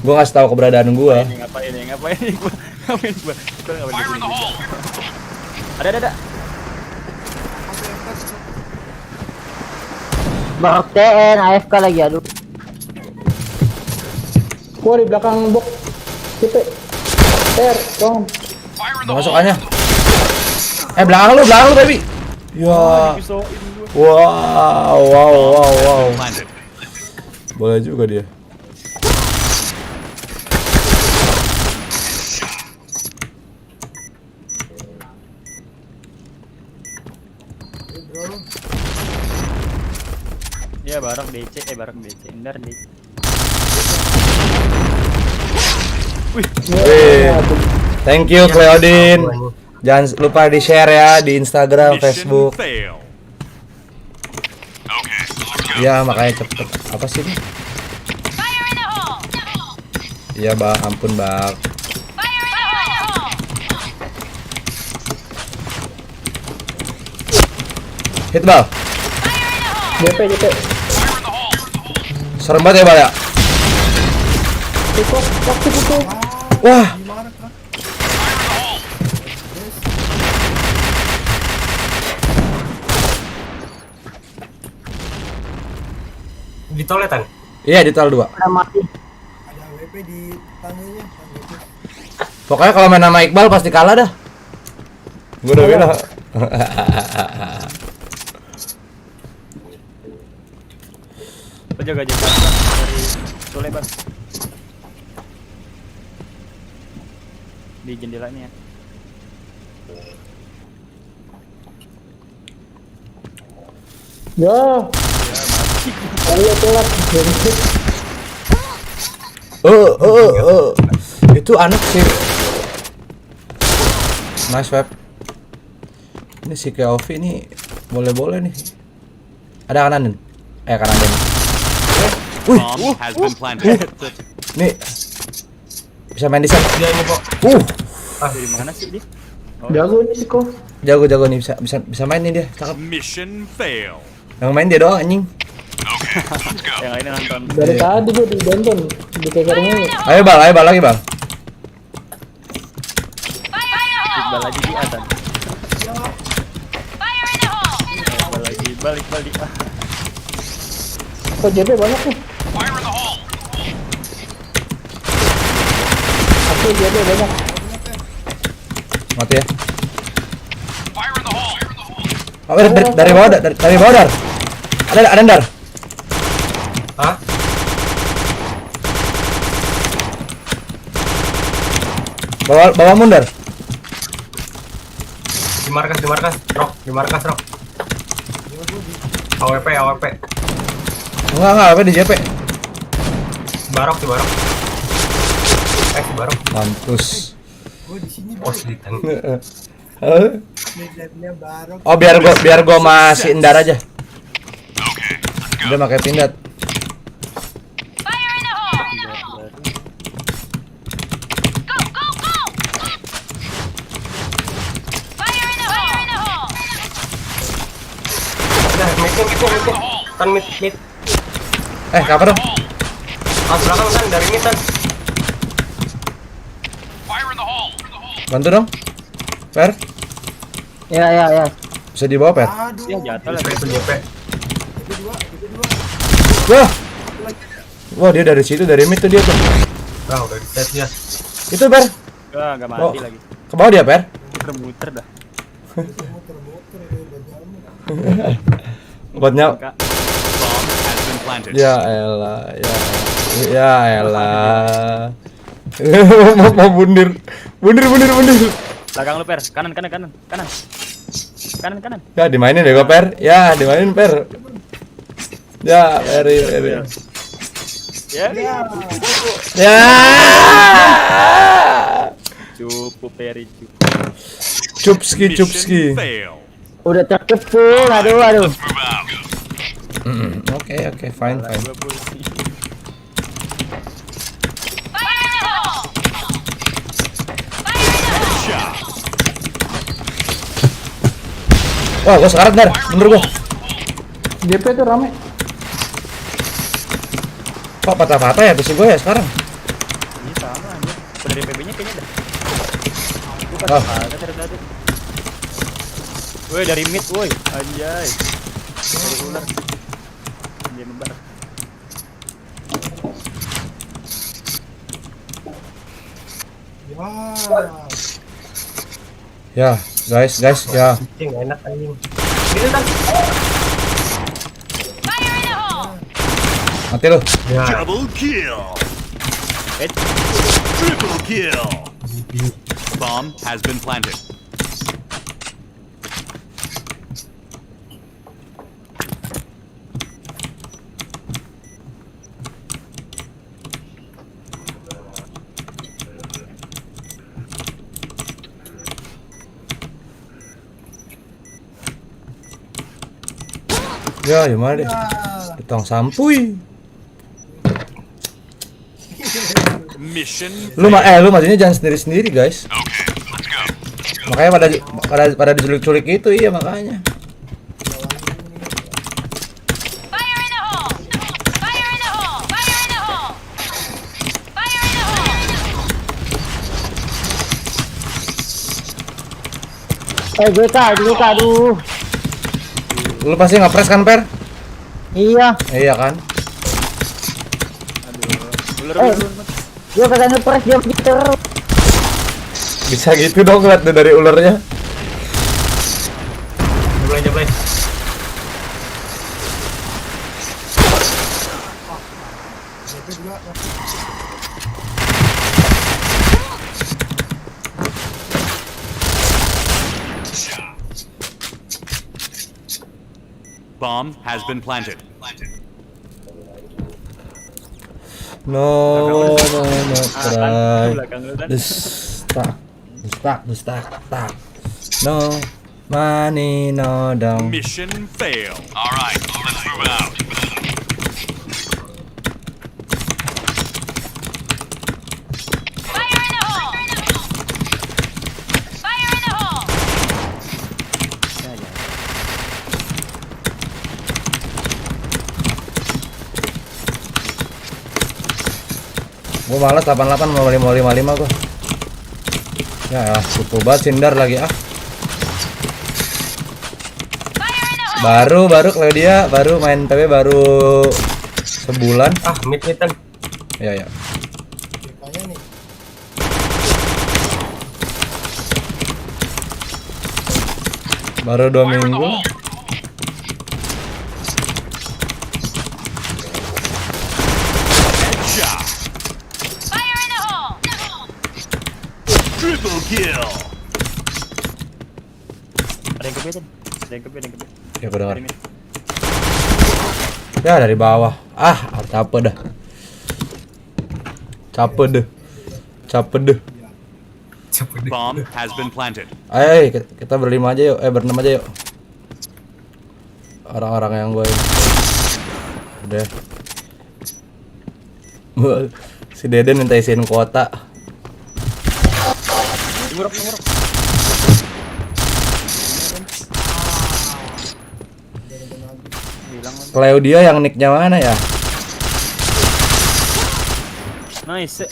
Gua ngasih tahu keberadaan gua. Ngapain gua? Ada. Barok TN AFK lagi aduh. Gua di belakang box. Tipe. Tolong. Masukannya. Belakang lu baby. Ya. Wow. Boleh juga dia. Ya bareng BC, Indar nih. Wih. Thank you Cleodin. Jangan lupa di-share ya di Instagram, Facebook. Ya makanya cepet. Apa sih ini? Ya bang, ampun bang. Hit bal. JP. Serem banget ya bal ya. Wah. Di toiletan? Iya di tol 2. Udah mati. Ada WP di tangganya. Pokoknya kalau main nama Iqbal pasti kalah dah. Gue udah bilang. Jaga dari Sule bang. Di jendelanya. Ya. Ayo telat. Itu anak sih. Nice web. Ini si KOV ini boleh nih. Ada kanan. Kanan dan. Bomb has been planted. Nih. Bisa main di sana. Dia ini kok. Dari mana sih dia? Jago nih sih kok. Jago nih bisa main nih dia. Cakep. Mission fail. Yang main dia doang anjing. Yang lainnya nonton. Dari tadi gua ditonton di kekernya. Ayo bal lagi bal. Iqbal lagi di atas. Iqbal lagi balik. Kok JP banyak nih? Aku JP banyak. Mati ya. Oh, dari bawah dar. Ada dar. Hah? Bawa mundur. Di markas, Rok. AWP. Enggak, apa di JP? Barok. Si Barok. Mampus. Oh di sini Oslitan. Midlabnya Barok. Oh biar gua masih Indar aja. Udah pakai pindad. Udah, mid. Kan mid. Cover dong. Pas belakang kan dari mid kan. Bantu dong. Per, Ya. bisa dibawa Per? Ya jatuh lagi. Itu JP. Wah. Wah, dia dari situ, dari mid tuh dia tuh. Nah, udah di set ya. Itu Per. Wah, enggak mati Oh. lagi. Ke bawah dia Per. Muter-muter dah. Obatnya. Kak. Ya elah, ya elah. Mau bundir. Belakang lu Per, kanan. Kanan. Ya dimainin deh gua Per. Ya dimainin Per. Ya Peri. Ya. Ya. Cukup Peri cukup. Cupski. Udah terkepul, aduh. Oke, fine. Wah, gua sekarat Dar, bener gua. JP tuh rame. Kok patah-patah ya besi gua ya sekarang? Ini sama aja. Dari PB-nya kayaknya dah. Oh. Ada tadi. Woi, dari mid, woi. Anjay. Dari ular. Dia membar. Ya, guys, ya. Cing enak anjing. Gitu kan. Mati lu. Ya. Double kill. Triple kill. Bomb has been planted. Ya, gimana deh? Ditong sampuy. Mission. Lu majunya jangan sendiri-sendiri, guys. Makanya pada diculik-culik itu, iya makanya. JK, aduh. Lu pasti ngepres kan, Per? Iya. Iya kan? Ular. Dia kagak ngepres, dia terus. Bisa gitu dong lihat dari ularnya. Jeblay. Bomb has been planted. No, cry. Stuck. No money, no dong. Mission fail. All right, let's move out. Gua malas 88 mau 55 gua. Ya, cukup banget Sindar lagi ah. Baru Claudia baru main PB baru sebulan. Ah, mid kan. Ya. Baru 2 minggu. Triple kill. Ada yang kebetulan. Ya gua dengar. Ya dari bawah. Ah, capek deh. Bomb has been planted. Ayo kita berlima aja yuk, berenam aja yuk. Orang-orang yang gue udah. Si Deden minta isiin kuota. Nguruk. Claudia yang nicknya mana ya? Nice.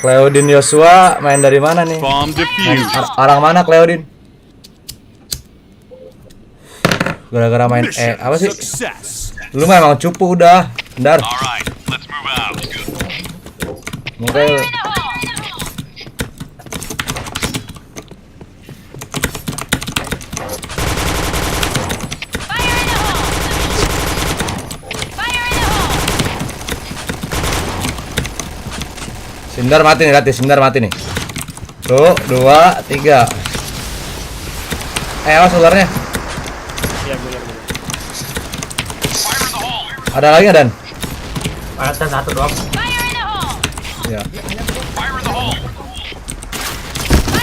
Cleodin Yosua main dari mana nih? Bomb defused. Orang mana Cleodin? Gara-gara main apa sih? Success. Lu mah emang cupu udah. Bentar. Alright, let's move out. Mungkin Sindar mati nih, Rati. Sindar mati nih. Tuh, 2, 3. Awas ularnya. Iya, boleh. Ada lagi nggak, Dan? Ada satu doang. Ya.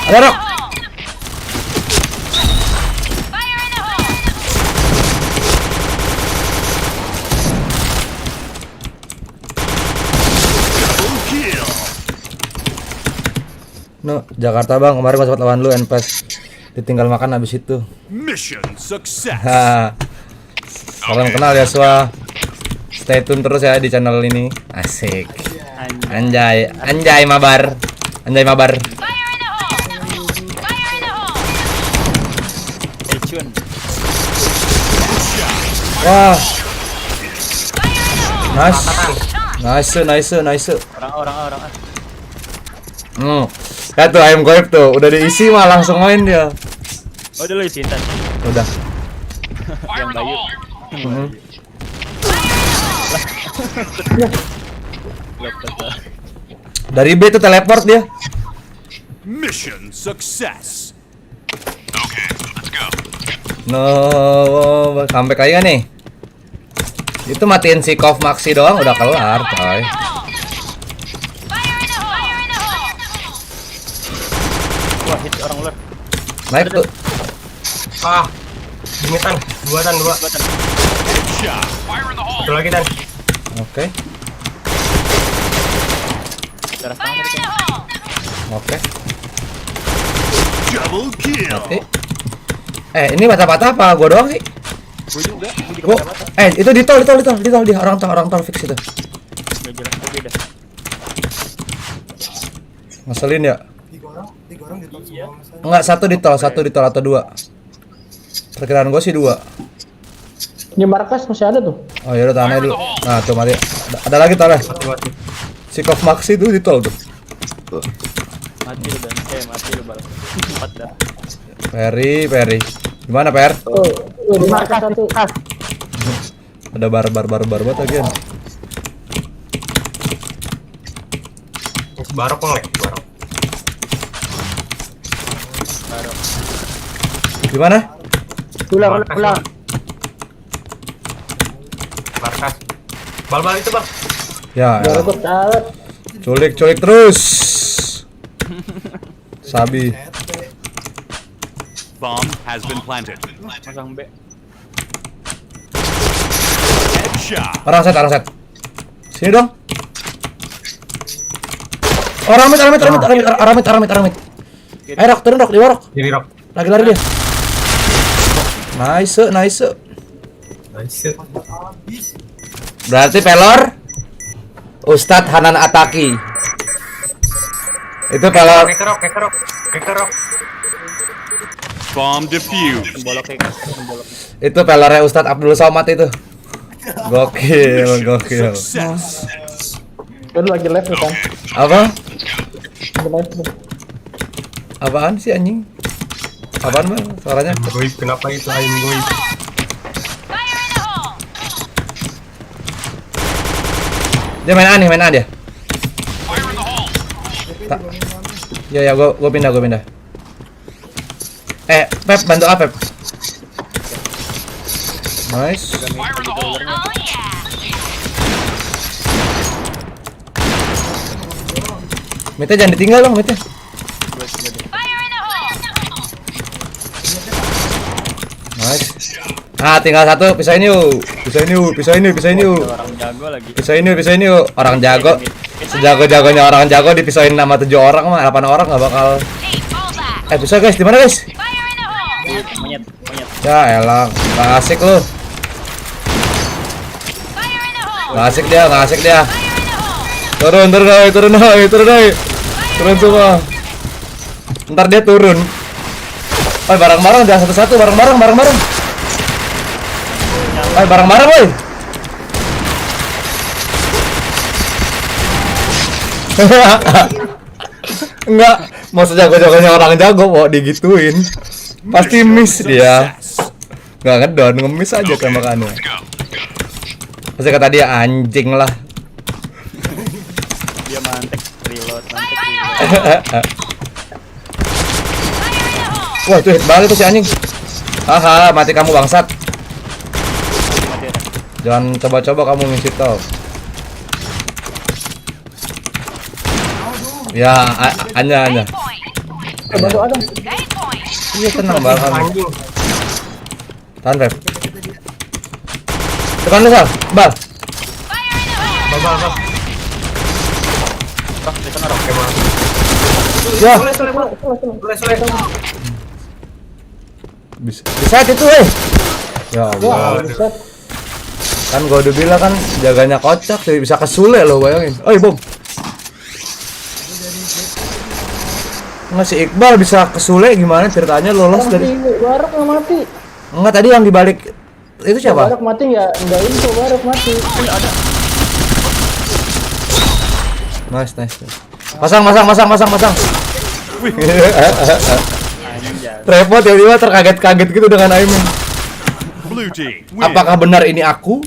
Ada, Rok. No, Jakarta bang, kemarin gua sempat lawan lu NPS. Ditinggal makan habis itu. Mission success. Ha. Salam kenal ya Swa. Stay tune terus ya di channel ini. Asik. Anjay, anjay mabar. Anjay mabar. Wah. Nice. Orang. Lihat tuh ayam goib tuh, udah diisi mah langsung main dia. Oh, udah lu isiin Tan. Udah. Yang Bayu. Dari B tuh teleport dia. Mission success. Okay, let's go. No, sampai kayak nih. Itu matiin si Kov Maxi doang udah kelar, coy. Wah, hit orang ular. Naik tuh. Ini Tan, 2 Tan, 2. Satu lagi Tan. Oke. Darah tangan tadi kan. Oke. Double kill. Mati. Ini patah-patah apa gua doang sih? Gua juga Gua, itu di tol di orang tol fix itu. Gak jelas beda. Ngeselin ya? 3 orang di top semua Mas. Enggak, satu di tol atau 2. Perkiraan gua sih 2. Ini markas masih ada tuh. Oh ya udah tahan aja dulu. Nah, tuh mati. Ada lagi tolnya. Si Kov Maxi tuh di tol tuh. Mati lu Dan. Mati lu balas. 4 dah. Peri. Gimana, Per? Di markas satu. Ada barbar banget lagi. Barok ngelek, barok. Gimana? Ulang. Markas. Bal-bal itu, Bang. Ya. Salah. Culik terus. Sabi. Bomb has been planted. Masang B. Headshot. Orang set. Sini dong. Oh, Ramit. Rok, turun Rok, di warok. Jadi Rok. Lagi lari dia. Nice. Berarti pelor Ustadz Hanan Ataki. Itu pelor. Kekerok. Bomb defused. Itu pelornya Ustadz Abdul Somad itu. Gokil. Success. Kan lagi live nih kan. Apa? Lagi live nih. Apaan sih anjing? Apaan bang? Suaranya? Goib, kenapa itu ayam goib? Dia main A dia. Ya, gua pindah. Pep, bantu A, Pep. Nice. Mite jangan ditinggal dong, Mite. Nice. Tinggal satu, pisahin yuk. Orang jago lagi. Pisahin yuk. Orang jago. Sejago-jagonya orang jago dipisahin sama 7 orang mah 8 orang nggak bakal. Bisa guys, di mana guys? Monyet. Ya elah, nggak asik lu. Nggak asik dia. Turun semua. Ntar dia turun. Oi, bareng-bareng jangan satu-satu, bareng-bareng. Oi, bareng-bareng, woi. Enggak, maksudnya jago-jagonya orang jago mau digituin. Pasti miss dia. Enggak ngedon, ngemis aja tembakannya. Pasti kata dia anjing lah. Dia mantek reload. Wah, itu hit banget tuh si anjing. Haha, mati kamu bangsat. Jangan coba-coba kamu ngisi tol. Ya, Anya. Bantu Adam. Iya, tenang banget kamu. Tahan, Feb. Tekan lu, Sal. Bal. Ya. Bisa itu, Ya Allah. Kan gua udah bilang kan jaganya kocak, jadi bisa kesule loh, bayangin. Oi, bom. Nggak, si Iqbal bisa kesule gimana ceritanya lolos dari Barok nggak mati. Enggak, tadi yang dibalik itu siapa? Barok mati nggak info Barok mati. Ada. Nice. Pasang. Repot tiba-tiba terkaget-kaget gitu dengan aiming. Apakah benar ini aku?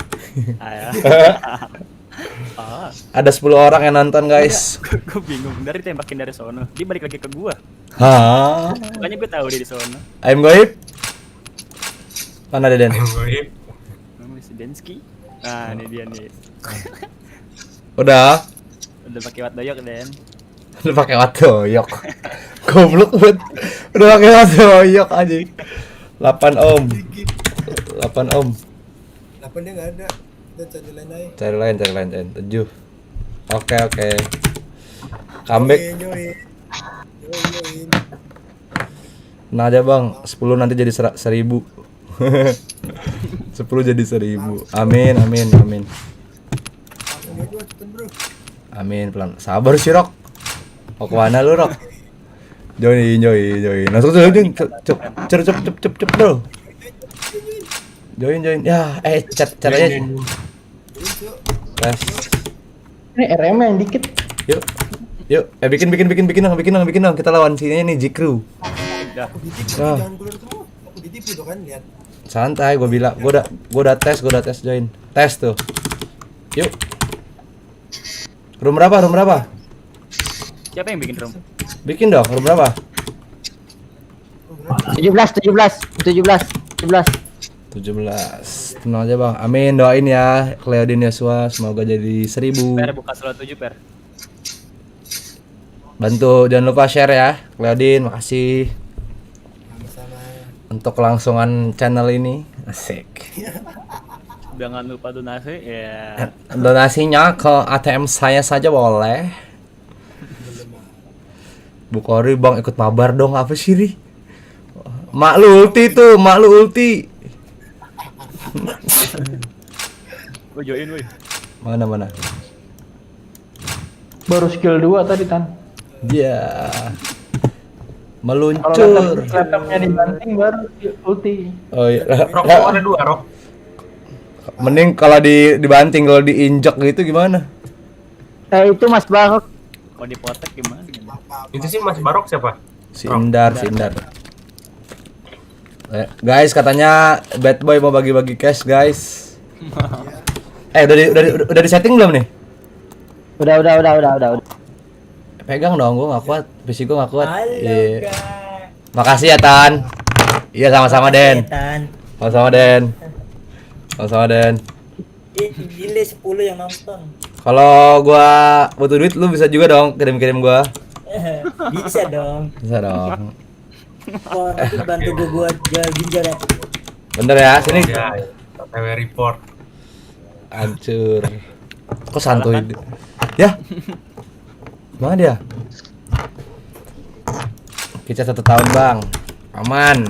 Ada 10 orang yang nonton, guys. Gue bingung, dari tembakin dari sono, dia balik lagi ke gua. Hah? Makanya gue tahu dia di sono. Aim goib? Mana Deden? Namanya si Densky. Nah, ini dia nih. Udah pakai wat doyok, Den. Udah pakai wat doyok. Goblok banget. Udah pakai wat doyok aja. 8 ohm. 8 dia nggak ada. Kita cari lain aja. Cari lain. 7. Oke. Comeback. Join. Nah aja bang, 10 nanti jadi 1000. 10 jadi 1000. Amin. Amin, pelan. Sabar sih, Rok. Mau kemana lu, Rok? Join. Langsung cepet bro. Join. Ya, caranya. Tes. Ini RM yang dikit. Yuk, bikin dong. Kita lawan sini nih Jikru. Jangan keluar semua. Aku ditipu tuh kan, lihat. Santai, gue bilang, gue udah tes join. Tes tuh. Yuk. Room berapa? Siapa yang bikin room? Bikin dong, room berapa? 17. Tenang aja bang. Amin, doain ya Cleodin Yosua semoga jadi 1000. Per buka slot 7 per. Bantu jangan lupa share ya Cleodin, makasih. Untuk kelangsungan channel ini. Asik. Jangan lupa donasi ya. Donasinya ke ATM saya saja boleh. Bu Kori bang ikut mabar dong, apa sih Ri? Mak lu ulti. Gue join woi. Mana? Baru skill 2 tadi Tan. Iya. Meluncur. Laptopnya dibanting baru ulti. Oh iya. Rok ada 2, Rok. Mending kalau dibanting, kalau diinjak gitu gimana? Itu Mas Barok. Kalau dipotek gimana? Itu sih Mas Barok siapa? Si Indar. Guys, katanya Bad Boy mau bagi-bagi cash, guys. Udah di setting belum nih? Udah. Pegang dong, gua nggak kuat. PC gua nggak kuat. Halo, Iya. Kak. Makasih ya Tan. Iya sama-sama Den. Tan. Sama-sama Den. Gile 10 yang nonton. Kalau gua butuh duit, lu bisa juga dong kirim gua. Bisa dong. Wah, nanti bantu gue buat jual ginjal ya. Bener ya, sini. Ya, TW report. Hancur. Kok santuy? Ya. Mana dia? Kita 1 tahun, Bang. Aman.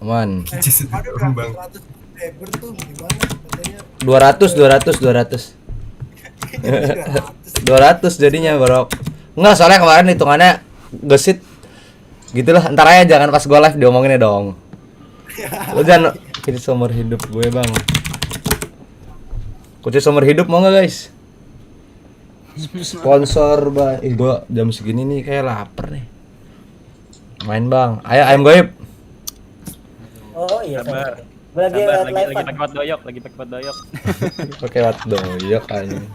Ada berapa? 100 subscriber tuh gimana katanya? 200 jadinya bro. Enggak, soalnya kemarin hitungannya gesit gitulah. Ntar aja, jangan pas gua live diomongin ya dong. Lu jangan ini seumur hidup gue bang. Kunci seumur hidup mau nggak guys? Sponsor bang. Gua jam segini nih kayak lapar nih. Main bang. Ayo ayam goib. Oh iya. Sabar. Gua lagi Sabar, live lagi pakai wat doyok, Pakai wat doyok anjing.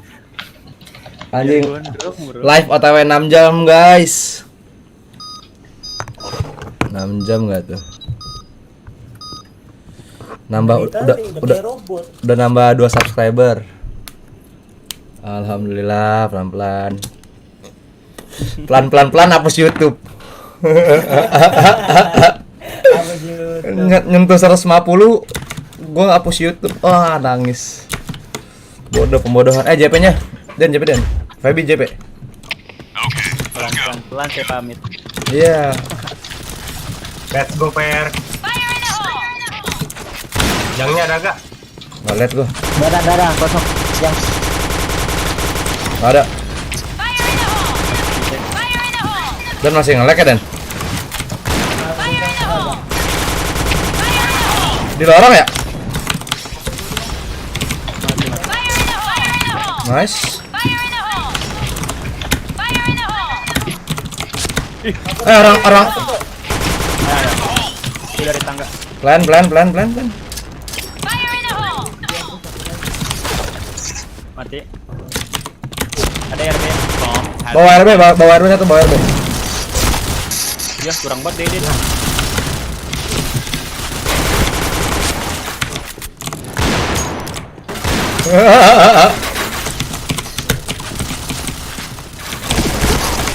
Anjing. Gondrong, bro. Live OTW 6 jam guys. 6 jam enggak tuh? Nambah udah nambah 2 subscriber. Alhamdulillah, pelan-pelan hapus YouTube. Nyentuh 150 gua hapus YouTube. Wah, nangis. Bodoh pembodohan. JP-nya. JP. Fabi JP. Pelan-pelan saya pamit. Iya. Let's go pair. Jangnya ada gak? Nggak liat gua. Darah kosong. Yang Nggak ada. Dan masih nge-lag ya Dan? Di lorong ya? Nice. Orang. Dari tangga. Pelan. Mati. Ada RB. Bawa RB satu, bawa RB. Ya, kurang banget deh dia.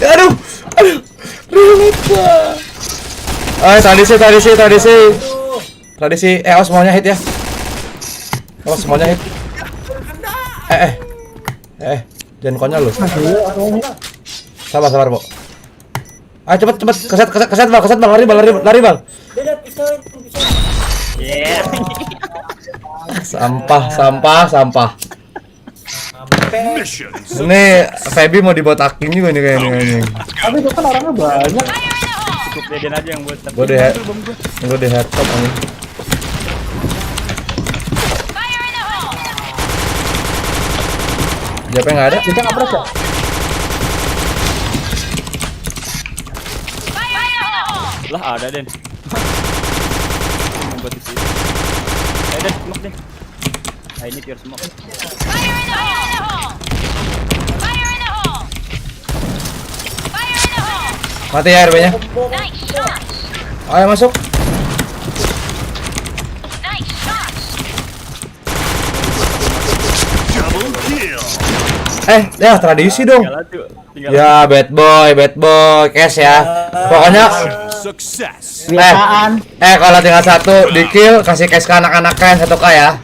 Aduh. Tradisi. Awas semuanya hit ya. Awas semuanya hit. Jangan konyol lu. Sabar, Bo. Ayo cepet. Keset bang, lari bang. Yeah. Sampah. Ini Feby mau dibotakin juga nih kayaknya. Tapi itu kan orangnya banyak. Cukup Deden aja yang buat. Gue di headshot anjing. Siapa yang nggak ada? Kita nggak berasa. Lah ada Den. Buat di sini. Den, smoke Den. Ini pure smoke. Mati ya RB-nya. Ayo masuk. Ya tradisi dong. Ya bad boy, cash ya. Pokoknya kalau tinggal satu di kill kasih cash ke anak-anaknya 1K ya.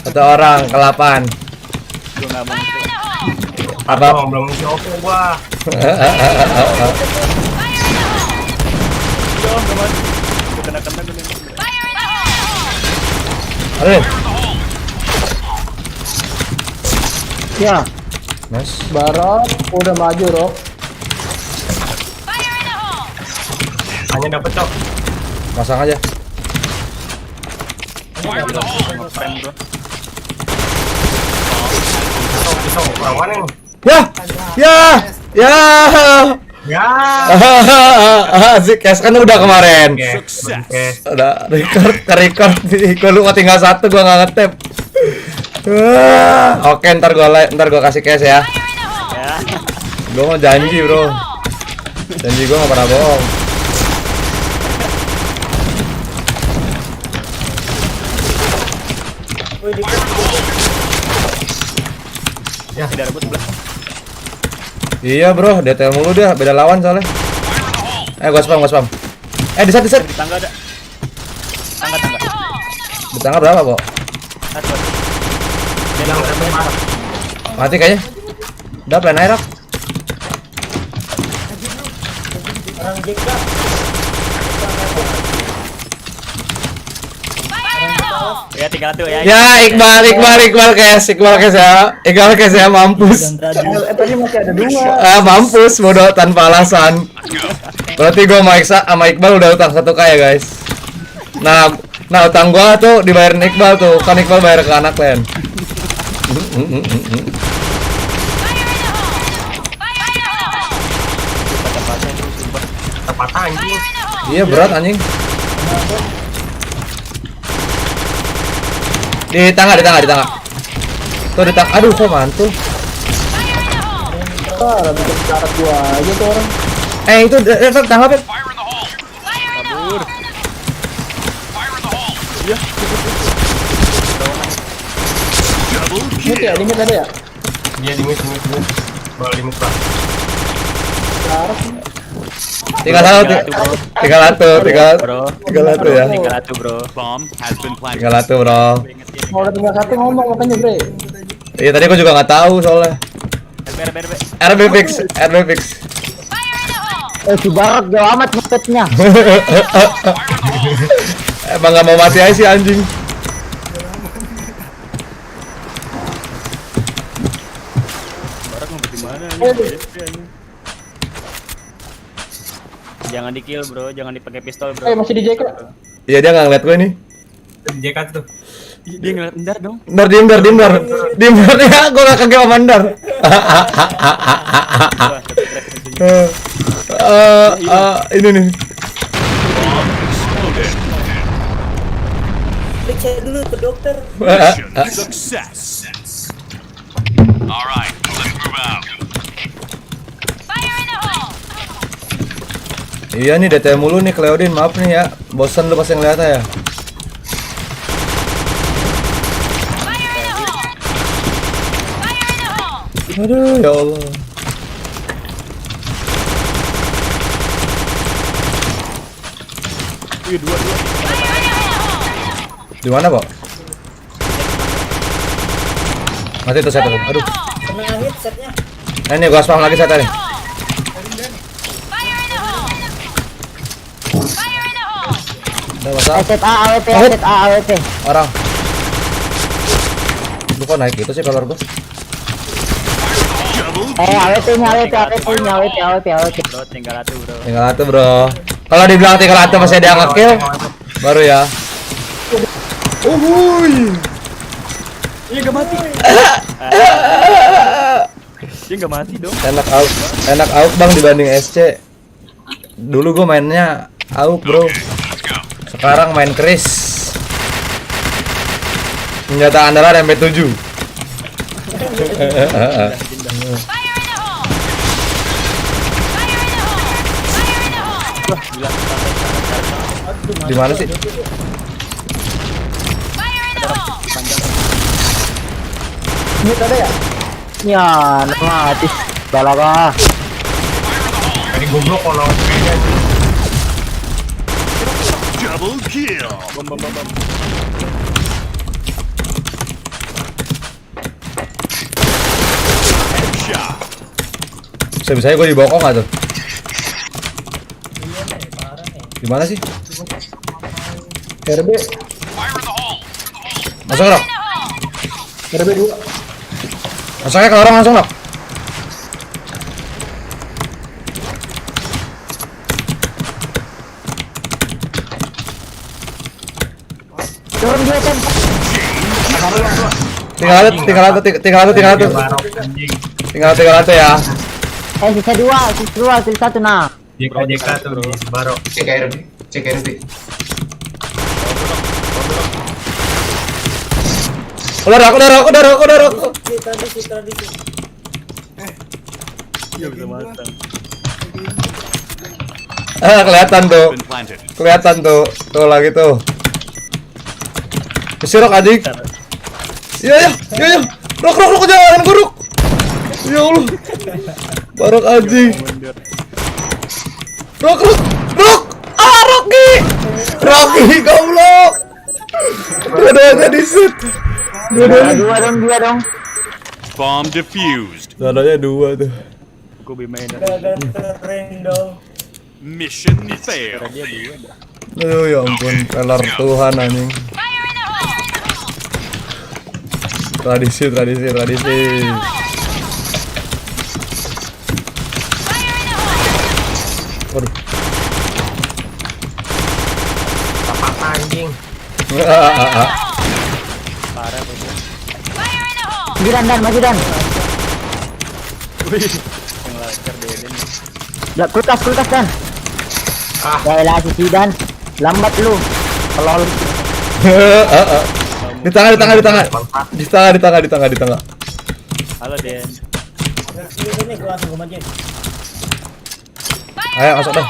1 orang ke 8. Apa? Belum oke gua. Aduh. Ya. Mas. Barat udah maju, Rok. Hanya dapet cok. Pasang aja. Pisau, orang mana nih? Ya. Asik, cash kan udah kemarin. Udah record gua lupa tinggal 1 gua nggak ngetep. Oke, ntar gua kasih cash ya. Gua mau janji bro. Janji gua nggak pernah bohong. Ya, tidak rebut sebelah. Iya bro, detail mulu dia, beda lawan soalnya. Gua spam. Di set. Di tangga ada. Tangga. Di tangga berapa, Bo? Mati kayaknya. Udah plan air. Orang JK. Ya tinggal tuh ya. Ya Iqbal kes ya mampus. Tadi masih ada 2. Mampus bodoh tanpa alasan. Berarti gua sama Iqbal udah utang 1K ya guys. Nah utang gua tuh dibayarin Iqbal tuh, kan Iqbal bayar ke anak lain. Patah anjing. Iya berat anjing. Di tangga. Tuh di tangga. Aduh kok mantul. Bikin syarat gua aja tuh orang. Itu tangga Pep. Kabur. Iya. Limit ya, limit ada ya? Dia limit. Bawa limit Pak. Syarat. Tinggal satu ya. Tinggal satu bro. Bomb has been planted. Tinggal satu bro. Mau udah tinggal 1 ngomong makanya bre. Iya tadi gua juga nggak tahu soalnya. RB fix. Si Barok jauh amat ngepetnya. Emang nggak mau mati aja sih anjing. Barak mau di mana? Jangan di kill bro, jangan dipakai pistol bro. Masih di JK. Iya dia nggak ngeliat gue nih. JK tuh. Dia ngeliat Ndar dong. Ndar ya, gue nggak kagak sama Ndar. Ini nih. Periksa dulu ke dokter. Mission success. All right, let's move out. Iya nih DT mulu nih Cleodin, maaf nih ya. Bosan lu pas yang lihat ya. Aduh ya Allah. Wih, dua. Di mana, Pak? Mati tuh satu. Aduh. Kena hit setnya. Ini gua spam lagi satu nih. Udah masalah. AWP. Orang. Lu kok naik gitu sih color gua? AWP. Bro, tinggal satu bro. Tinggal satu, bro. Kalau dibilang tinggal satu masih ada yang nge-kill, baru ya. Uhuy. Iya gak mati. Dia gak mati dong. Enak AUK bang dibanding SC. Dulu gua mainnya AUK bro. Sekarang main Chris. Senjata andalan MP7. Di mana sih? Ini ada ya? Ya, mati. Balaga. Tadi goblok kalau Double kill. Bom. Headshot. Bisa-bisanya gue dibokong nggak tuh? Di mana sih? RB. Masuk Rok. RB 2. Masuknya ke orang langsung Rok. Turun dia tem. Tinggal satu ya. Sisa 2, sisa 1 nah. JK tuh di Sebarok. CKRB. Udah Rok. Tradisi. Iya bisa matang. Kelihatan tuh. Tuh lagi tuh. Isi Rok adik. Iya. Rok jangan guruk. Ya Allah. Barok adik. Rok. Rocky goblok. Dua-duanya di shoot. Dua dong. Bomb defused. Dadanya 2 tuh. Gue bimain Keren dong. Mission failed. dia dua. Aduh ya ampun, pelar Tuhan anjing. Tradisi. Waduh. Apa anjing? Parah tuh. Maju dan. Wih, yang lancar Deden. Lah kulkas dan. Yaelah si Dan. Lambat lu. Kalau lu Di tengah. Halo Den. Ini gua langsung maju. Ayo masuk dah.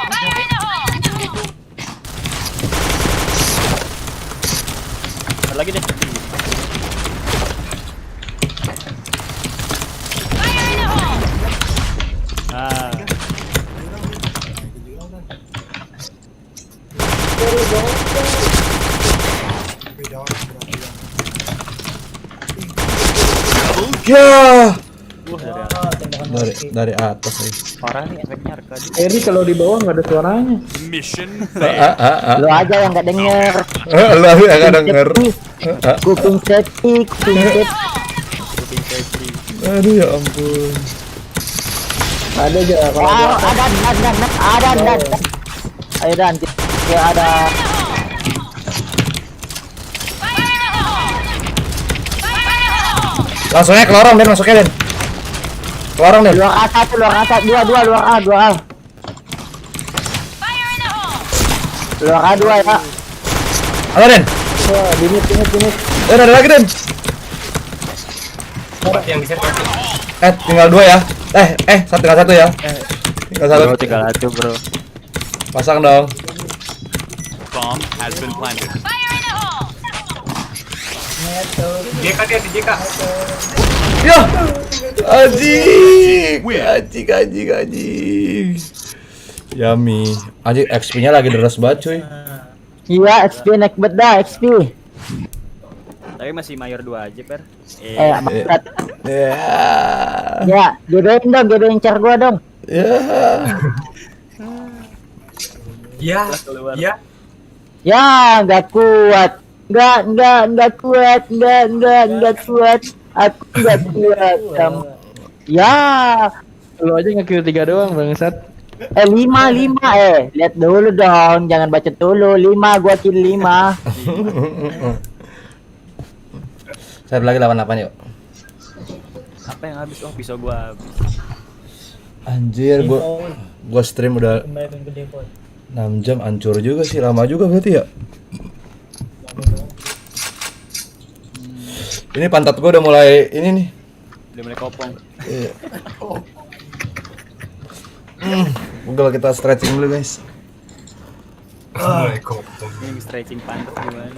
Ada lagi deh. Ah, Ya. dari Dari atas nih. parah nih efeknya arcade. Eri kalau di bawah nggak ada suaranya. Mission lu aja yang nggak denger. Lu yang nggak denger. Kuping sepi. Aduh ya ampun. Ada aja kalau Ada. Ayo Dan, ya ada. Langsungnya ke lorong Den, masuknya Den. Ke lorong Den. Luar A satu, luar A satu, dua, luar A, dua A. Luar A dua ya. Halo Den. wah, dimit. Ada lagi Den. Mati yang bisa mati. Tinggal 2 ya. Tinggal satu ya. Tinggal satu bro. Pasang dong. bomb has been planted. JK dia di JK. Ya. Anjing. Yummy. Anjing XP-nya lagi deras banget cuy. Iya, XP naik beda, XP. Tapi masih mayor 2 aja per. Maksud. Ya. Ya, gedein dong, gedein car gua dong. Iya. Ya, nggak kuat. Nggak kuat. Aku nggak kuat. Ya, Lu aja nge-kill 3 doang bangsat. 5. Lihat dulu dong, jangan baca dulu. 5, gua kill 5. Saya lagi 88 yuk. Apa yang habis? Oh, pisau gua habis. Anjir, gua stream udah 6 jam, hancur juga sih, lama juga berarti ya. Ini pantat gua udah mulai ini nih. Udah mulai kopong. Iya. Google kita stretching dulu guys. Ini stretching pantat gimana?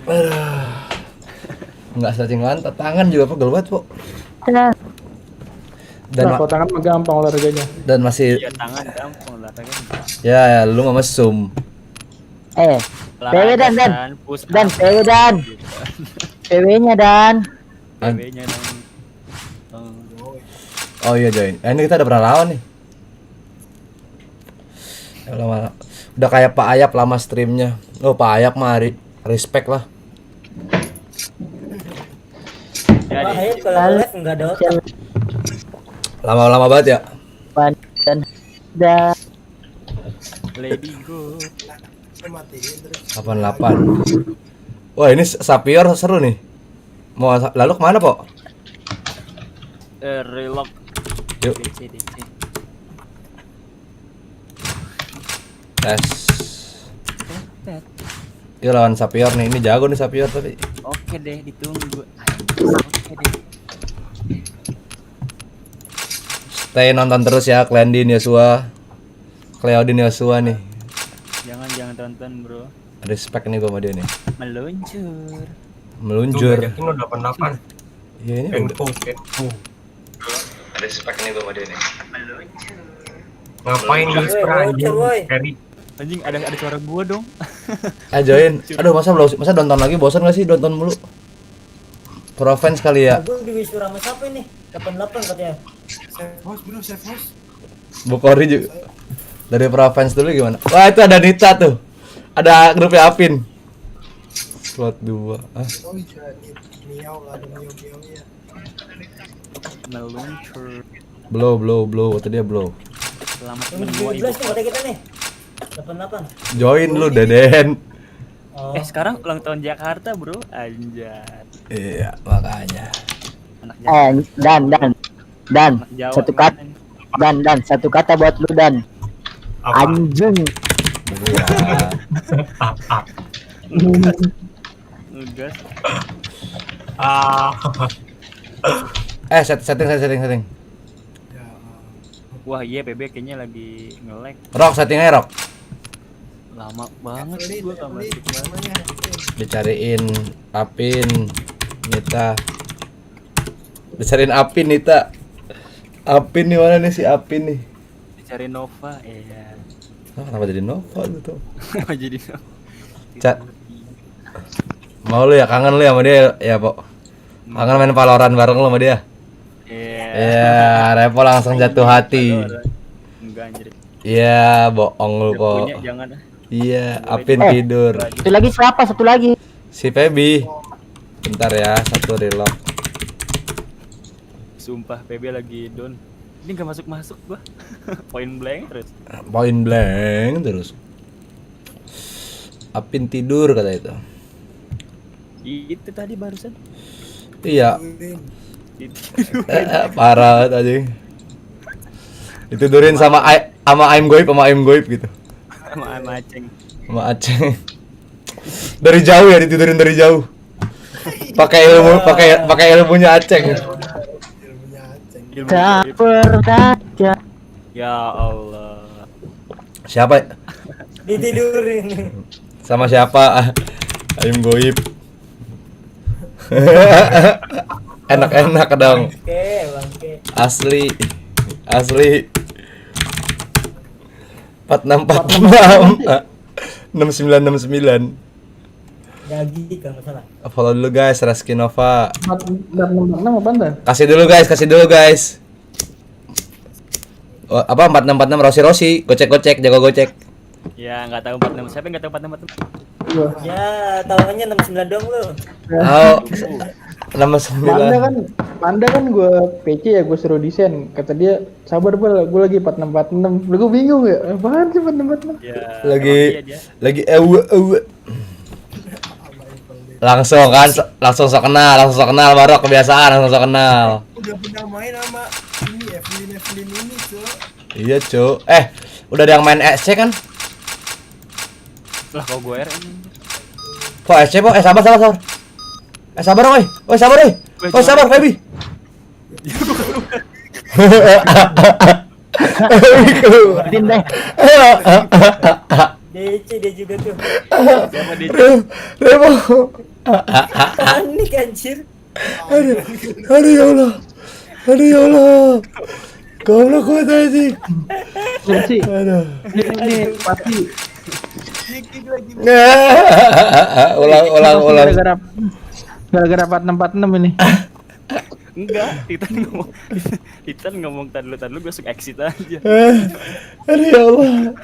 Enggak stretching pantat, tangan juga pegel banget, Pok. Dan Nah, kalau tangan mah gampang olahraganya. Dan masih Iya, tangan gampang olahraganya. ya lu mah mesum. PW Dan. Push up. Dan PW Dan. PW-nya Dan. PW-nya dan Oh iya join. Ini kita udah pernah lawan nih. Lama. Udah kayak Pak Ayap lama streamnya. Oh Pak Ayap mah respect lah. Ya, kalau live enggak ada otak. Lama-lama banget ya. Dan Lady Go. 88. Wah ini Sapior seru nih. Mau lalu kemana Pok? Relock. Yuk. DC. Tes. Yuk lawan Sapior nih. Ini jago nih Sapior tapi. Oke deh, ditunggu. Oke deh. Stay nonton terus ya Cleodin Yosua nih. Jangan tonton, Bro. Respect nih gua sama dia nih. Tuh, Meluncur. ngajakin lu 88. Iya ini Penku. respect nih gua sama dia nih. Ngapain lu anjing? Harry. Anjing ada suara gua dong. Join. Aduh masa nonton lagi bosan gak sih nonton mulu? Pro fans kali ya. Gue di Wisura sama siapa ini? 88 katanya. Save host. Bukori juga. Dari Pro fans dulu gimana? Wah itu ada Nita tuh. Ada grupnya Apin. Slot 2. Oh iya, Miao lah, ada Miao ya. Meluncur. Blow. Kata dia blow. Selamat Ini menua 17 ibu nih kata kota. kita nih. 88. Join lu Deden. Oh. Sekarang ulang tahun Jakarta, bro. Anjay. Iya, makanya. Anak Jakarta. Dan Jawa satu kata dan satu kata buat lu Dan. Apa? Anjing. Iya. Ngegas. Setting. Wah, iya PB kayaknya lagi nge-lag. Rock settingnya Rock. Lama banget gua gak masuk banget. Dicariin Apin Nita. Dicariin Apin Nita. Apin nih mana nih si Apin nih? Dicari Nova, iya. Kenapa jadi Nova gitu? Kenapa jadi Nova? Cak. Mau lu ya, kangen lu sama dia ya, Pok? Kangen main Valorant bareng lu sama dia? Iya, Repo langsung jatuh hati. Enggak anjir. Iya, bohong lu Udah kok. punya, jangan. Iya, Apin tidur. Satu lagi siapa? Satu lagi. Si Feby. Bentar ya, satu relock. Sumpah PB lagi down. Ini gak masuk gua. Point blank terus. Point blank terus. Apin tidur kata itu. Itu tadi barusan. Iya. Parah tadi. Ditidurin sama Aim Goib gitu. Sama Aceng. Sama Aceng. Dari jauh ya, ditidurin dari jauh. Pakai ilmunya Aceng. Tak berkaca. Ya Allah. Siapa? Ditidurin. Sama siapa? Aim Goib. Enak-enak dong. Bangke. Asli 4646 6969. Gagi kalau salah. Follow dulu guys, Reski Nova. 4646 apa anda? Kasih dulu guys. Oh, apa 4646 Rosi, gocek, jago gocek. Ya nggak tahu 46. Siapa yang nggak tahu 46? Ya, tahunya 69 dong lu. Oh, 69. Panda kan gue PC ya, gue suruh desain. Kata dia, sabar bal, gue lagi 4646. Gue bingung ya, apaan sih 4646? Ya, lagi langsung sok kenal baru kebiasaan langsung sok kenal. Udah pernah main sama ini Evelyn ini, Cok. Iya, Cok. Udah ada yang main SC kan? Lah kok gue RM. Kok SC, Pak? Sabar. Sabar, woi. Sabar, Feby. Pindah. DC dia juga tuh. Siapa DC? Remo. Panik anjir. Aduh ya Allah. Goblok kuat aja. Sih. Aduh. Ini pasti. Ulang. Gara-gara 4646 ini. Enggak, Titan ngomong tadi lu gue suka exit aja. Aduh ya Allah.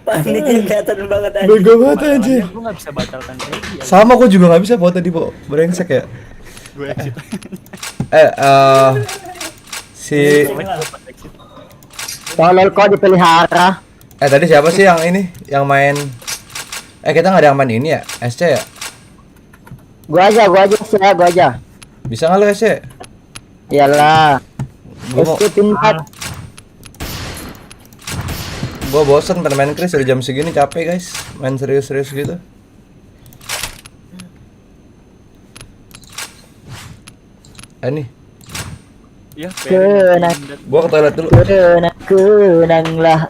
Paniknya kelihatan banget aja. Bego banget aja. Gue nggak bisa batalkan lagi. Sama gue juga nggak bisa bawa tadi, Po. Brengsek ya. Gue exit. Si Tolol kok dipelihara. tadi siapa sih yang ini yang main? Kita nggak ada yang main ini ya? SC ya? Gua aja. Bisa nggak lo SC? Iyalah. Gua mau- SC pintar. Gua bosen main Chris udah jam segini, capek guys. Main serius-serius gitu. Nih. Ya, Gua ke toilet dulu. Kenanglah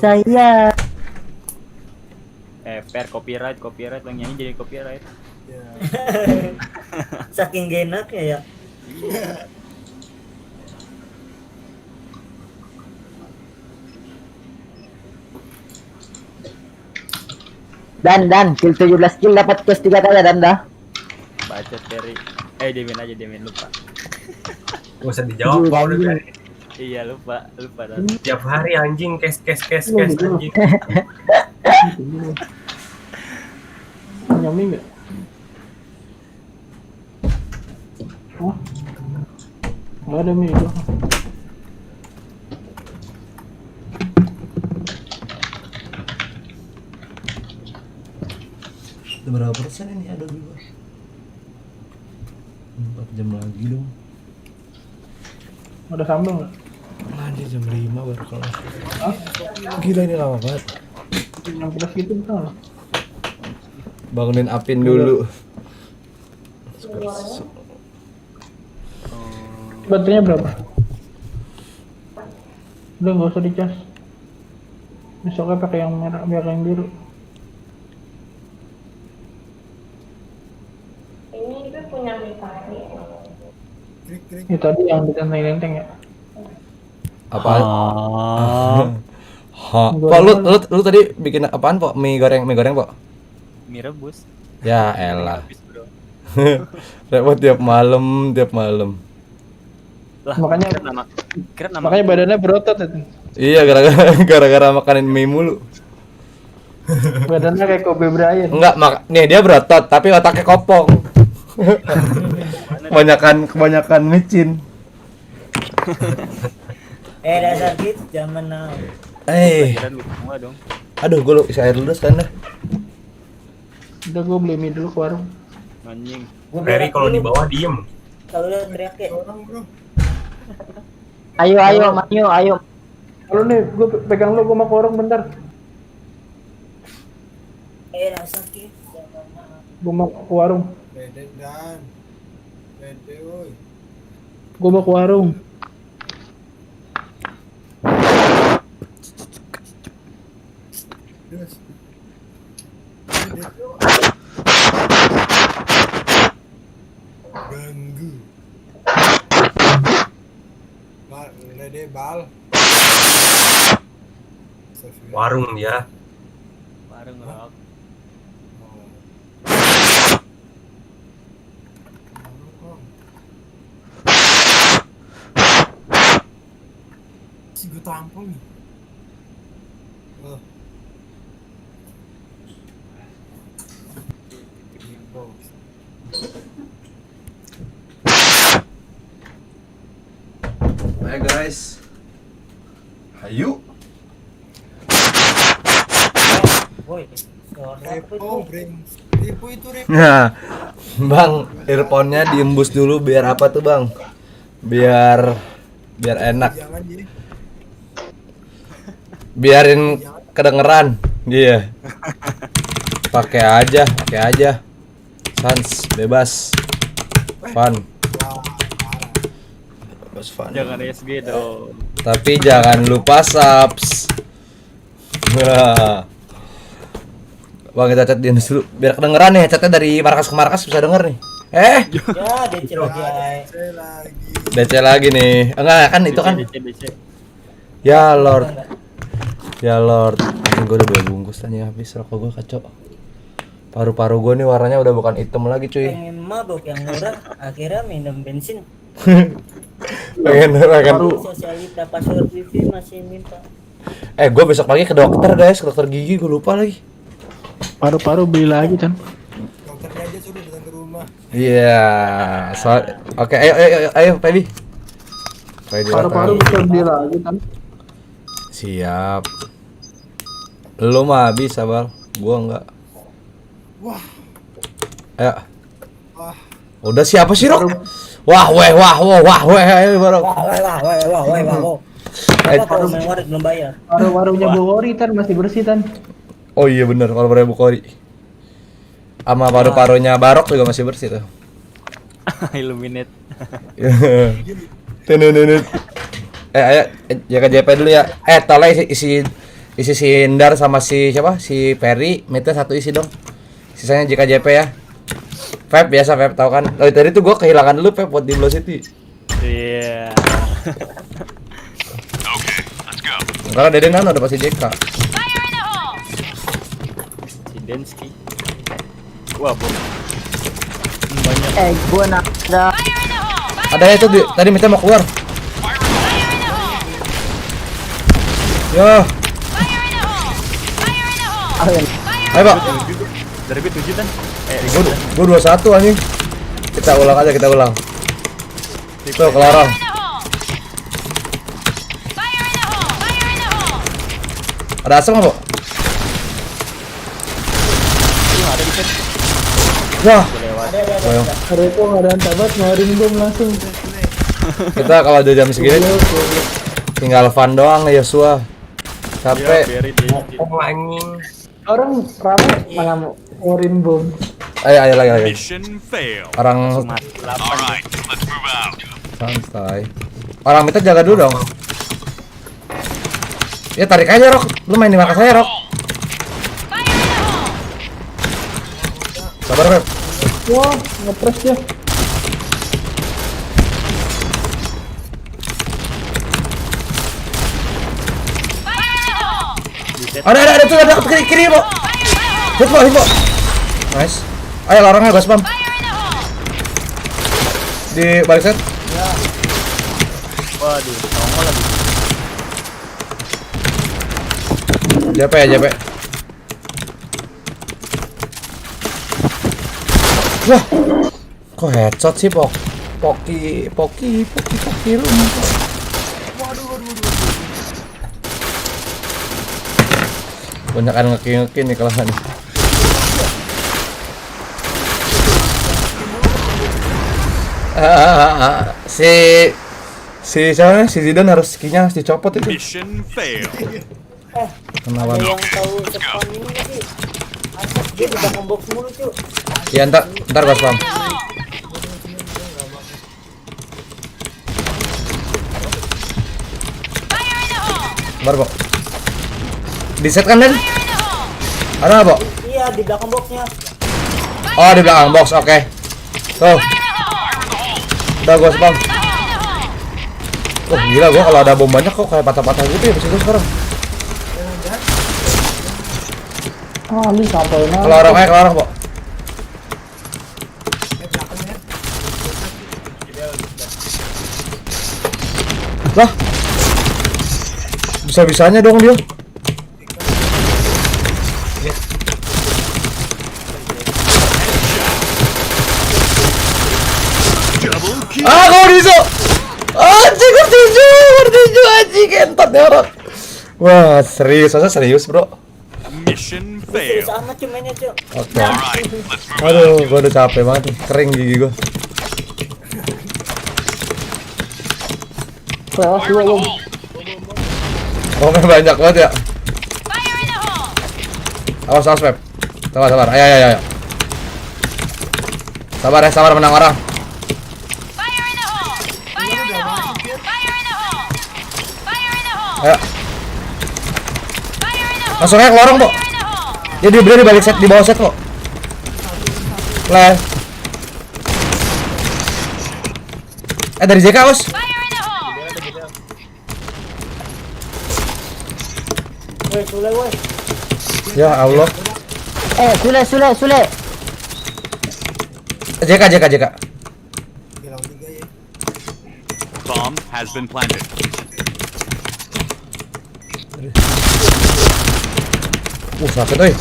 saya. Per copyright yang nyanyi jadi copyright. Saking gak enaknya ya. Dan kill 17 kill dapat cash 3 kali Dan dah. Bacot dari Demin lupa. Gak usah dijawab kau udah biarin. Iya lupa Tiap hari anjing cash anjing. Nyami enggak? Nggak ada mie itu. Udah berapa persen ini ada dulu? 4 jam lagi dong. Ada sambal nggak? Anjir jam 5 baru kelar. Gila ini lama banget. 16 gitu betul. Bangunin Apin dulu. Baterainya berapa? Udah nggak usah dicas. Besoknya pakai yang merah, biar yang biru. Ini itu punya Mikari. Ya tadi yang ditenteng-tenteng ya. Apa? Pak lu tadi bikin apaan, Pak? Mie goreng, Pak? Mie rebus. Ya elah. Habis, bro. Repot tiap malam. Lah, Makanya kira nama makanya badannya berotot itu. Iya, gara-gara makanin mie mulu. Badannya kayak Kobe Bryant. Enggak, nih dia berotot tapi otaknya kopong. kebanyakan micin. Dasar kids zaman now. Pikiran lu semua dong. Aduh, gue isi air dulu sekarang dah. Udah gue beli mie dulu ke warung. Anjing. Ferry kalau di bawah diem. Kalau udah teriak ya. Ayo. Kalau nih gue pegang lu, gue mau ke warung bentar. Dasar kids zaman now. Gue mau ke warung. Pede dan. Pede woi. Gue mau ke warung. Terus. Ganggu. Lede bal. Warung dia. Warung rock. Si gue tampol nih. Hai guys. Hayu. Woi, Repo itu repo. Nah, Bang, earphone-nya diembus dulu biar apa tuh, Bang? Biar enak. Jangan jadi. Biarin kedengeran. Iya. Pakai aja. Sans, bebas. Fun. Bebas fun. Jangan SG dong. Tapi jangan lupa subs. Wah. Bang, kita chat dia dulu biar kedengeran nih, chatnya dari markas ke markas bisa denger nih. Ya, DC lagi. DC lagi nih. Enggak kan itu kan. DC. Ya Lord. Anjing gue udah 2 bungkus tanya habis, rokok gue kacau. Paru-paru gue nih warnanya udah bukan hitam lagi, cuy. Pengen mabok yang murah, akhirnya minum bensin. pengen Sosialita password wifi masih minta. Gue besok pagi ke dokter guys, ke dokter gigi, gue lupa lagi. Paru-paru beli lagi kan. Dokternya aja sudah datang ke rumah. Iya, oke, ayo, Pebi. Paru-paru bisa beli lagi kan. Siap. Lu mah bisa, Bang. Gua enggak. Wah. Ayo. Wah. Udah siapa sih, Rok? Wah, ayo baru. Wah. Kalau main warit belum bayar. Warungnya Bogori kan masih bersih kan. Oh iya bener, kalau Bukori Bukori. Sama paru-parunya Barok juga masih bersih tuh. Illuminate. Tenununut. Ayo jaga JP dulu ya. Tolong isi Sindar sama si siapa? Si Ferry, Meta satu isi dong. Sisanya JKJP ya. Feb biasa Feb tahu kan. Oh tadi tuh gua kehilangan dulu Feb buat di Blow City. Iya. Okay, let's go. Karena Deden kan udah pasti JK. Si Densky. Wah, bom. Banyak. Gua ada. Ada itu tadi Meta mau keluar. Yo. Ayo Pak. Dari bit 7 kan? Gua 21 anjing. Kita ulang aja, kita ulang. Tuh, ke lorong. Ada asap nggak, Bo? Ada di set. Wah, Lewat. boyong. Ada itu nggak ada tabat ngeluarin bom langsung. Kita kalau udah jam segini tinggal fun doang nih Yosua. Capek. Biarin deh. Orang ramai malah mau ngeluarin bom. Ayo lagi. Mission failed. Orang Alright, let's move out. santai. Orang kita jaga dulu dong. Ya tarik aja Rok. Lu main di markas saya Rok. Sabar Beb. Wah, ngepres dia. Ada tuh ada kiri Bo. Hit Bo. Nice. Ayo larangnya gas pam. Di balik set. Waduh, nongol lagi. JP. Wah. Kok headshot sih Poki lu. Banyakan ngeki nih kelahan. Si siapa nih? Si Zidane harus skinya harus dicopot itu. Mission failed. Kenalan. Ada yang tahu spam ini nggak sih? Asap dia di belakang box mulu cuy. Ya ntar gua spam. Sabar Bo. Di set kan Den? Ada nggak Bo? Iya di belakang boxnya. Oh di belakang box, oke. Tuh. Udah gua spam. Oh gila gua kalau ada bom banyak kok kayak patah-patah gitu ya besitu sekarang. Ini sampai mana? Kalau orang Bo. Lah. Bisa-bisanya dong dia. Kau diso. Anjing bertinju anjing entot ya orang. Wah, serius bro. Mission failed. Serius amat cuy mainnya cuy. Oke. Aduh, gua udah capek banget nih. Kering gigi gua. Lewat dua bom. Bomnya banyak banget ya. Awas Pep. Sabar. Ayo. Sabar menang orang. Ayo. Langsung aja ke lorong, Bo. Dia di balik set, di bawah set kok. Dari JK, Bos. Woi, Sule woi. Ya Allah. Sule. JK. Bomb has been planted. Sakit euy.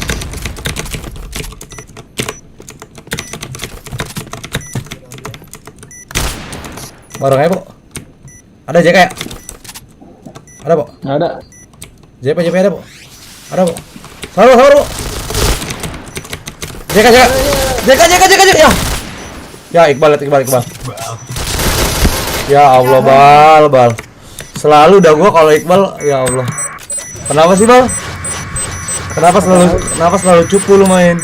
Bareng aja, Bo. Ada JK ya? Ada, Bo? Ada. JP ada, Bo. Ada, Bo. Sabar, Bo. JK. Ya. Ya, Iqbal. Ya Allah, Bal. Selalu dah gua kalau Iqbal, ya Allah. Kenapa sih, Bal? Kenapa selalu cupu lu main?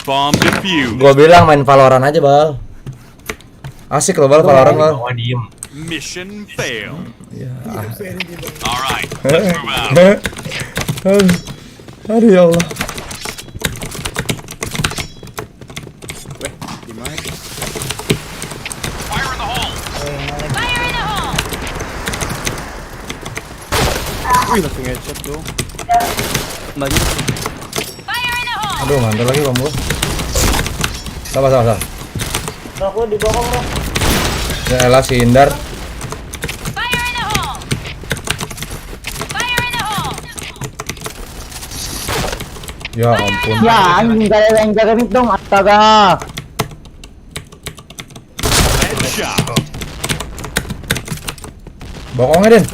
Bomb defused. Gua bilang main Valorant aja, Bal. Asik loh, Bal, Valorant, Bal. Mission failed. Ya. Alright, let's move out. Aduh ya Allah. Di mana? Fire in the hole. Wih, langsung headshot tuh. Lagi. Aduh, mantul lagi bom gua. Sabar. Aku di bawah, Bro. Ya elah si Indar. Ya ampun. Ya anjing gak ada yang jaga mid dong, astaga. Headshot. Bokongnya Den.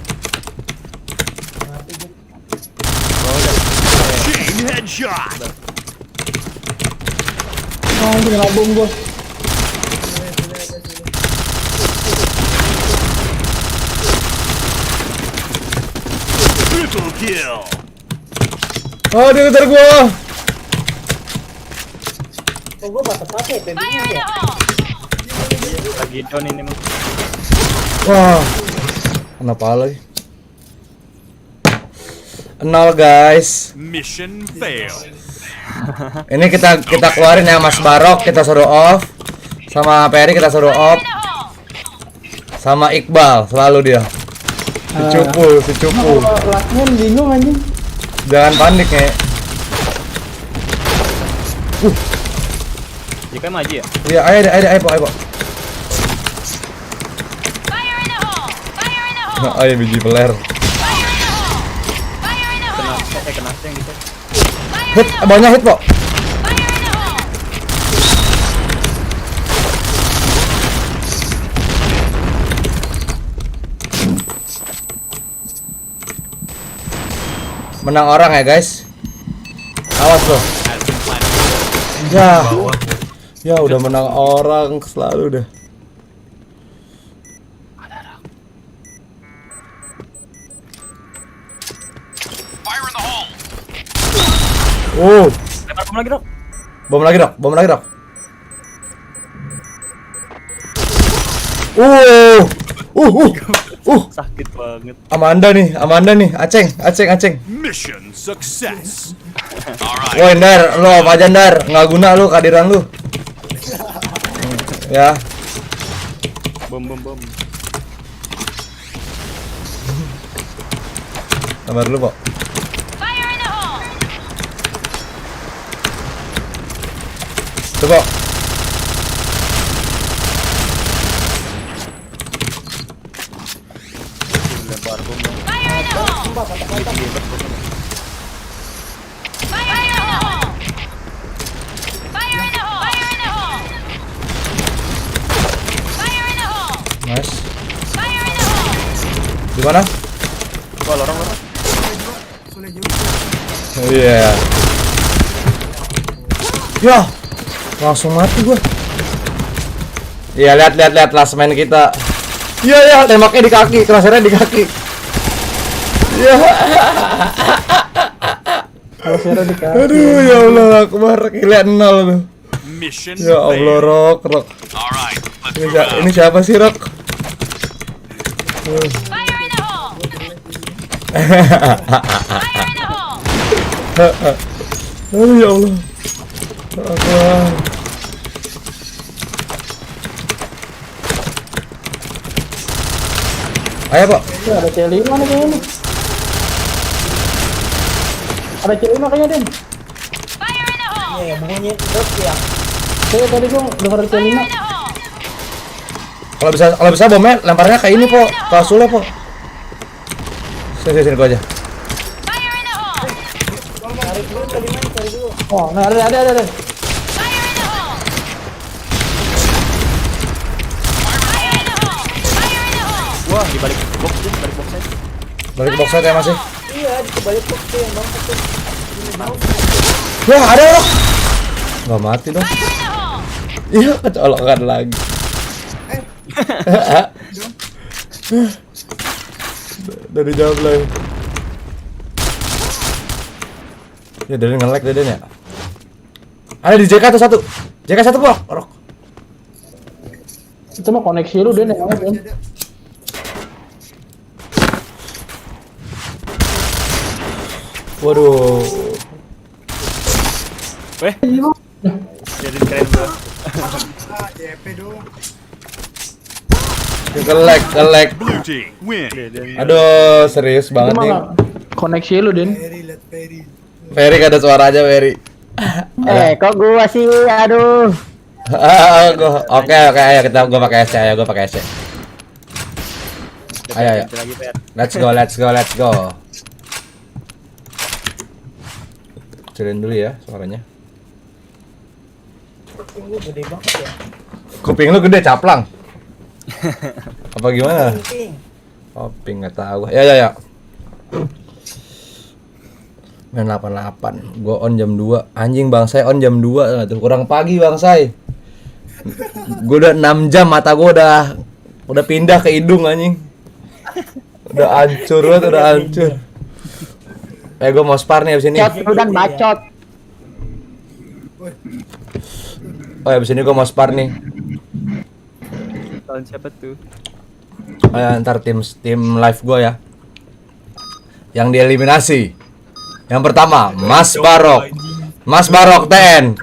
shot. Oh, ini ngabung bos. Triple kill. Oh, dia ngejar gua. Oh, gua patah-patah ya, PB-nya ya. Lagi down ini mah. Wah. Kenapa lagi? 0 guys. Mission fail. Ini kita keluarin ya Mas Barok, kita suruh off. Sama Peri kita suruh off. Sama Iqbal selalu dia. Si cupu. Lakman bingung anjing. Jangan panik ya. Jika maju ya? Iya, ayo Pak. Nah, ayo biji peler. Kena yang gitu. Hit, banyak hit, Pak. Menang orang ya, guys. Awas loh. Ya udah menang orang selalu dah. Fire in the hole. Oh, Lempar bom lagi dong. bom lagi dok. Sakit banget. Amanda nih, Aceng. Mission success. Woi, Ndar, lo apa aja Ndar? Nggak guna lu kehadiran lu. Ya. Bom. Sabar dulu, Pak. Coba. Lempar bom. Nice. Di mana? Wah, lorong. Iya. Ya, langsung mati gua. Iya, lihat last man kita. Iya, tembaknya di kaki, crosshair-nya di kaki. Iya. Crosshair di kaki. Aduh, ya Allah, akbar, gila 0 tuh. Mission Ya Allah, fail. Rok. Alright, let's move out. Ini siapa sih, Rok? Aduh, ya Allah. Akbar. Ayo, Pak. Tuh, ada C5 nih kayaknya nih. Ada C5 kayaknya, Den. Iya, bunyinya drop ya. Saya tadi gua dengar ada C5. Kalau bisa bomnya lemparnya kayak ini, Po. Ke Sule, Po. Sini gua aja. Cari dulu. Oh, nah ada. Wah, di balik box aja. Balik box ya masih. Iya, di balik box tuh yang bangsa tuh. Wah, ada loh. Nggak mati dong. Iya, kecolokan lagi. Dari jawab lagi. Ya, dari nge-lag Deden ya. Ada di JK tuh satu. JK satu, Rok. Itu mah koneksi lu, Den, ya, Den. Waduh. Weh. Jadi keren bro. JP dong. Kelek. Blue team win. Aduh, serius banget nih. Koneksi lu, Den. Ferry gak ada suara aja, Ferry. Kok gua sih, aduh. Oke, ayo gua pakai SC, Ayo. Let's go. Kecilin dulu ya suaranya. Kuping lu gede banget ya. Kuping lu gede, caplang. Apa gimana? Kuping. Kuping nggak tahu. Ya. Main 88. Gua on jam 2. Anjing Bang Say on jam 2 tuh. Kurang pagi Bang Say. Gua udah 6 jam, mata gua udah pindah ke hidung anjing. Udah hancur banget, udah hancur. Gua mau spar nih abis ini. Bacot dan bacot. Oh ya, abis ini gua mau spar nih. Tahun siapa tuh? Ntar tim live gua ya. Yang dieliminasi. Yang pertama, Mas Barok TN.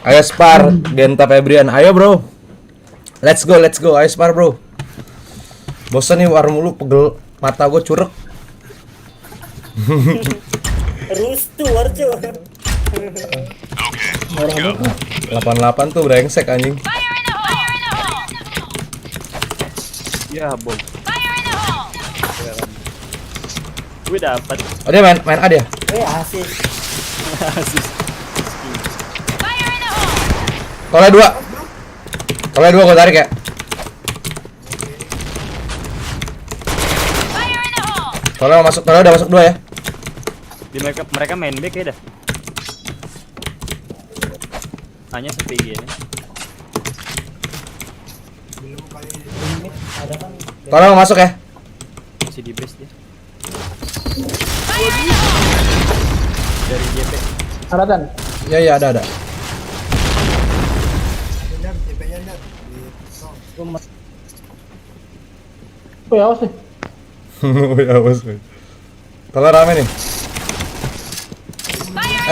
Ayo spar Genta Febrian. Ayo bro. Let's go. Ayo spar bro. Bosan nih war mulu, pegel mata gue curek. Rustu warjo. 88 tuh brengsek anjing. Ya bom. Gue dapat. Oh dia main A dia. Asis. Tolnya 2 gue tarik ya. Tolnya udah masuk 2 ya. Di mereka main back ya dah. Hanya sepi gini. Tolnya mau masuk ya. Masih di base dia. Dari JP. Aratan. Iya ada. Oh ya, awas nih. Ya awas. Tolong rame nih.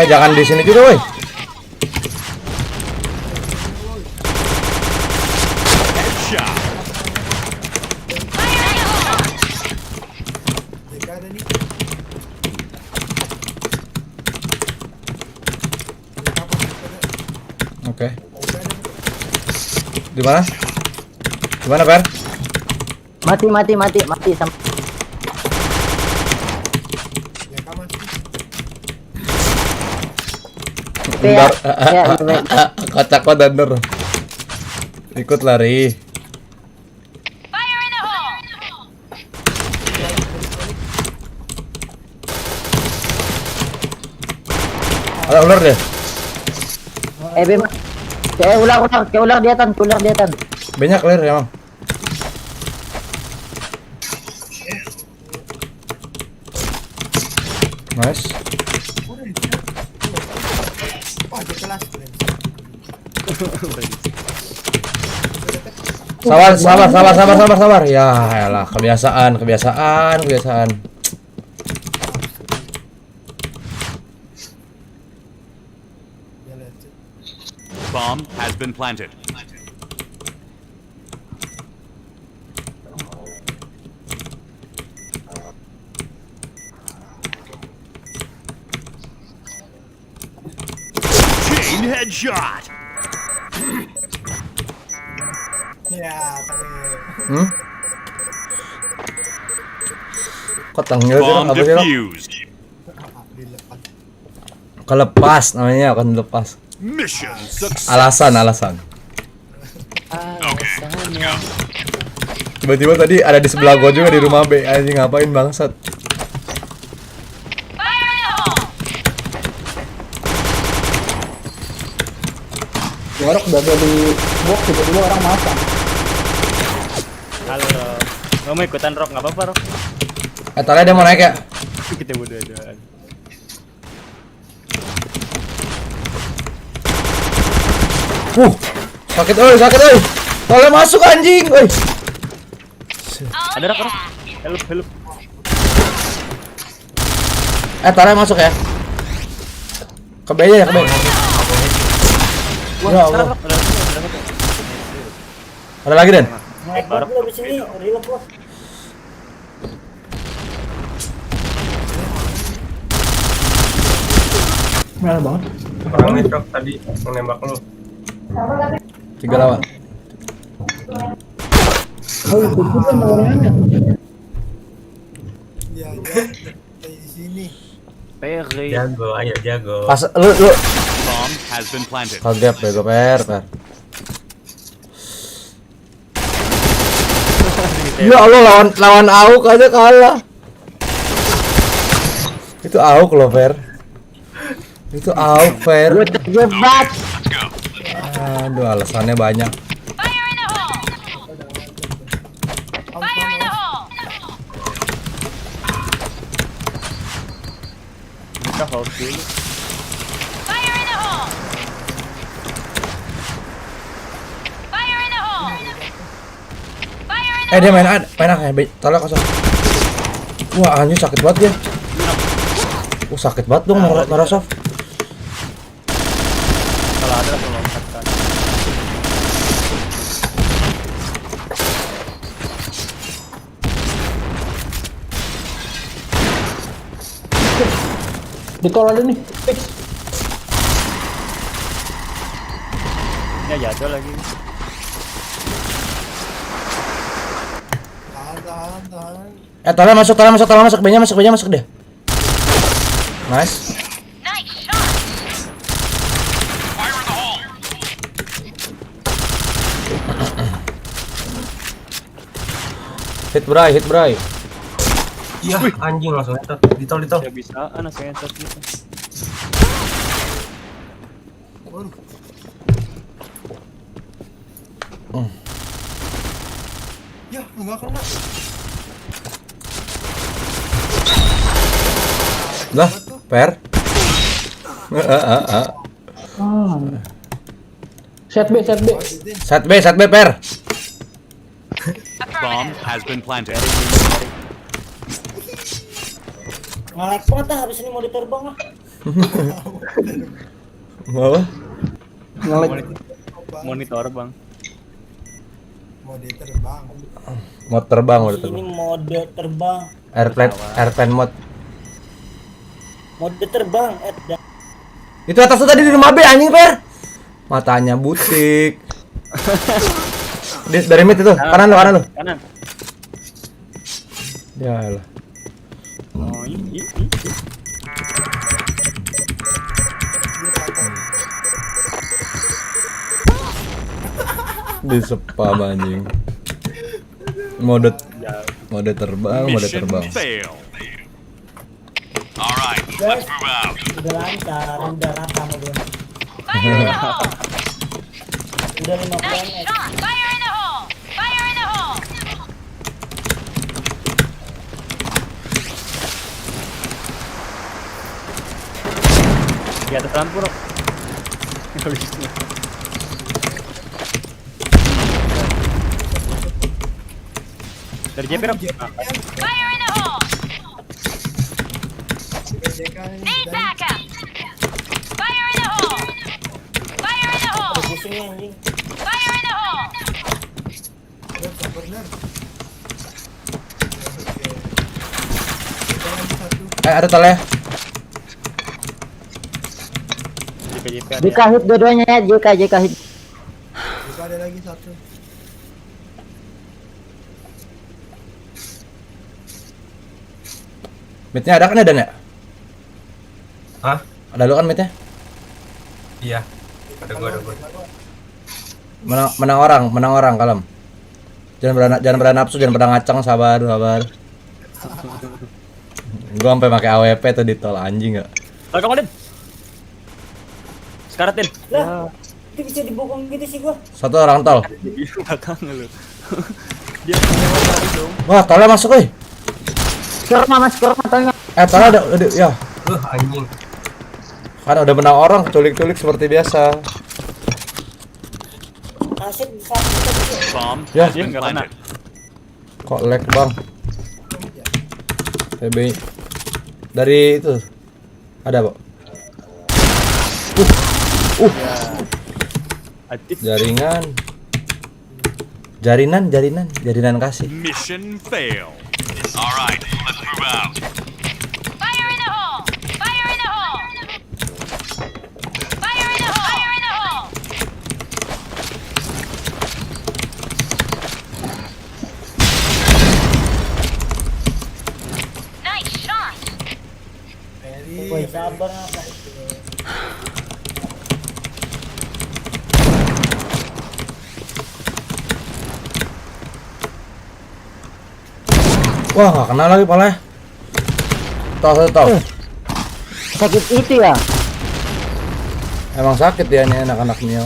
Jangan di sini juga, woi. Oke. Di mana? Per? Mati sama. Bentar. Kocak banget Dander. Ikut lari. Ada ular deh. Bema. Kayak ular di atas. Banyak clear ya, Mang. Nice. Sabar. Ya elah, kebiasaan. Bomb has been planted. Chain headshot. Kok tanggal sih? Bomb Apa sih? defused. Kelepas namanya, akan lepas. Mission success. Alasan. Tiba-tiba tadi ada di sebelah gua juga di rumah B. Anjing ngapain bangsat? Warok udah di box tiba-tiba orang masang. Halo. Nggak mau ikutan Rok, nggak apa-apa Rok. Tadi dia mau naik ya? Kita berdua-duaan. Sakit oi. Tolong masuk anjing, oi. Ada Rok. Help. Tolong masuk ya. Ke B ya, ke B. Ya Allah. Ada lagi, Den? Naik banget lu abis ini, relap gua. Merah banget. Orang network tadi menembak lu. 3 lawan. Oh, itu kan orangnya. Ya, di sini. Peri. Jago. Pas lu Bomb has been planted. kaget bego Per. Ya Allah, lawan AUK aja kalah. Itu AUK loh, Fer. Itu AUK, Fer. Gue terjebak. Aduh, alasannya banyak. Kita hold dulu. Dia main A, tolak kosong. Wah, anjir sakit banget dia. Sakit banget dong Narasov. Kalau ada langsung lompatkan. Betul ada nih. Fix. Ya jatuh lagi. Tolong masuk B-nya masuk deh. Nice. Hit Bray. Iya, anjing langsung headshot. Ditol. Saya bisa, saya headshot gitu. Ya, enggak kena. Lah, Per. Set B. Set B, Per. Bomb has been planted. Ngelek banget ah, habis ini mau diterbang ah. Mau? Monitor, Bang. Mau terbang. Ini mode terbang. Airplane mode. Mode terbang, Itu atas tuh tadi di rumah B anjing, Per. Matanya butik. Dari mid itu, kanan lu. Kanan. Ya lah. Oh, ini. Di spam anjing. Mode terbang. Mission fail. Alright, let's move out. Udah lancar, udah rata mobilnya. Udah 5 poin. Di atas lampu, Rok. Dari JP, Rok. Pusing anjing. Ada tol ya. JK hit dua-duanya ya, JK hit. Ada lagi satu. Midnya ada kan ya? Hah? Ada lu kan midnya? Iya. Ada gua. Menang orang kalem. Jangan berani nafsu, jangan pernah ngacang, sabar. Gua sampai pakai AWP tuh di tol anjing enggak. Kamu Den. Sekaratin. Lah, itu bisa dibokong gitu sih gua. Satu orang tol. Belakang lu. Dia lewat dong. Wah, tolnya masuk euy. Kurma tolnya. Tolnya udah ya. Anjing. Kan udah menang orang, culik-culik seperti biasa. Asik di saat kita Bomb Ya. has been planted. Kok lag, Bang? TB dari itu ada, Pak. Jaringan kasih. Mission fail. Alright, let's move out. Woi, sabar apa? Wah, nggak kena lagi pala. Tahu. Sakit itu ya? Emang sakit ya nih anak-anak Mio.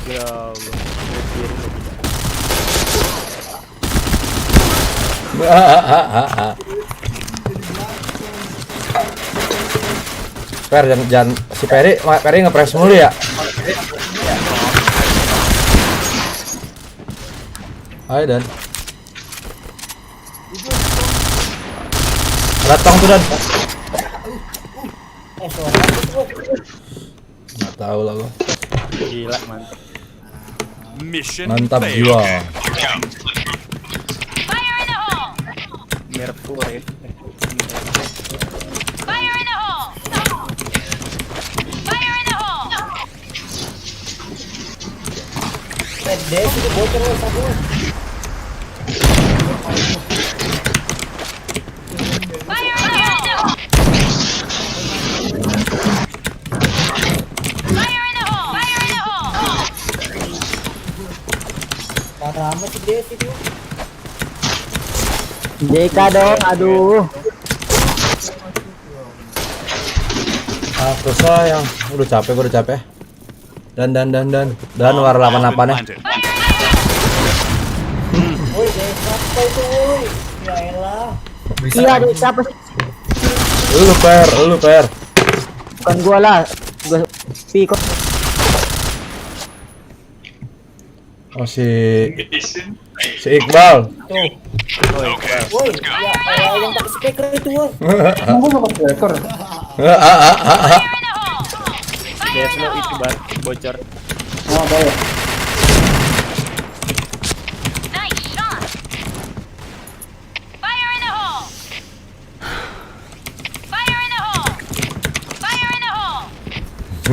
Ya Allah. Per jangan si Peri nge-press mulu ya. Ayo Dan. Datang tuh Dan. Nggak tahu lah gua. Gila mantap. Mission Mantap failed. jiwa. Mercury. Des itu bocor loh satu. Parah amat sih Des itu. JK dong, aduh. Aku sayang, udah capek, gua udah capek. Dan war 88 nya. Woi, Des apa itu woi? Ya elah. Iya, ada siapa sih? Lu per. Bukan gua lah. Gua Piko. Oh si Iqbal. Tuh. Woi, ya yang pakai speaker itu woi. Gua enggak pakai ekor. Des lo itu bocor. Oh, baik.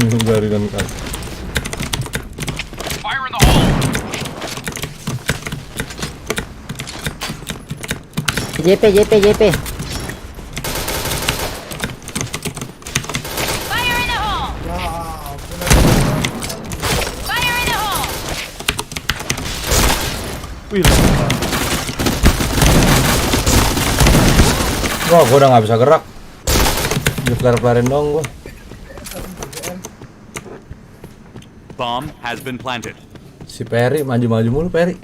Dari dan kan. Fire in the hole. JP. Wih. Wah, gua udah nggak bisa gerak. Diplar-plarin dong gua. Bomb has been planted. Si Peri maju mulu Peri.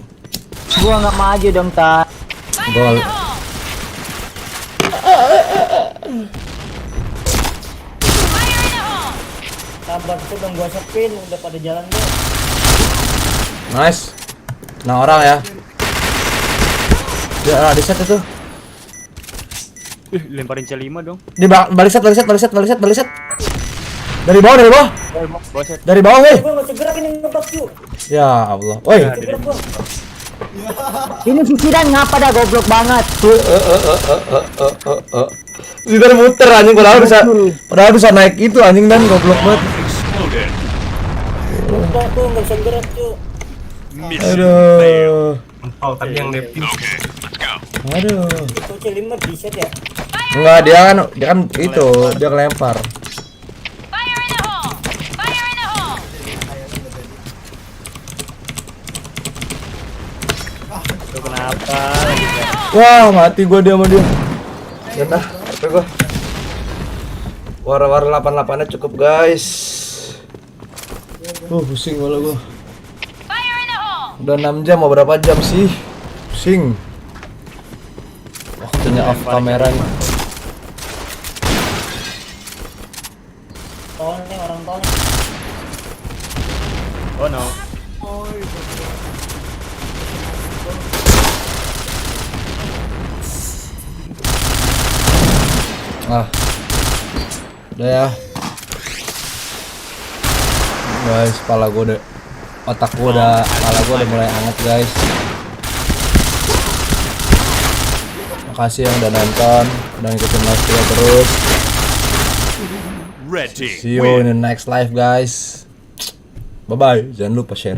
Gua nggak maju dong, Ta. Gol. Sabar tuh dong gua sepin udah pada jalan deh. Nice. Nah orang ya. Ya di set itu. Wih, lemparin C5 dong. Di balik set. Dari bawah. Boset. Dari bawah, weh. Gua enggak gerak ini ngebak yuk. Ya Allah. Woi. Gerak gua. Ini si Sidan ngapa dah goblok banget. Sudah muter anjing padahal bisa naik itu anjing dan goblok banget. Exploded. Udah tuh enggak bisa gerak yuk. Mission failed. Aduh. Oh, tadi yang Devi. Okay, let's go. Aduh. Itu C5 bisa ya. Enggak, dia kan itu, dia kelempar. Itu kenapa lagi kan? Wah, mati gua dia sama dia. Ya dah, HP gua. War 88-nya cukup, guys. Pusing malah gua. Udah 6 jam, mau berapa jam sih? Pusing. Waktunya off kamera nih. Tol nih orang tol. Oh no. Udah ya. Guys, kepala gue udah kepala gue udah mulai hangat, guys. Makasih yang udah nonton, udah ngikutin live gue terus. Red team See you in the next live, guys. Bye bye. Jangan lupa share.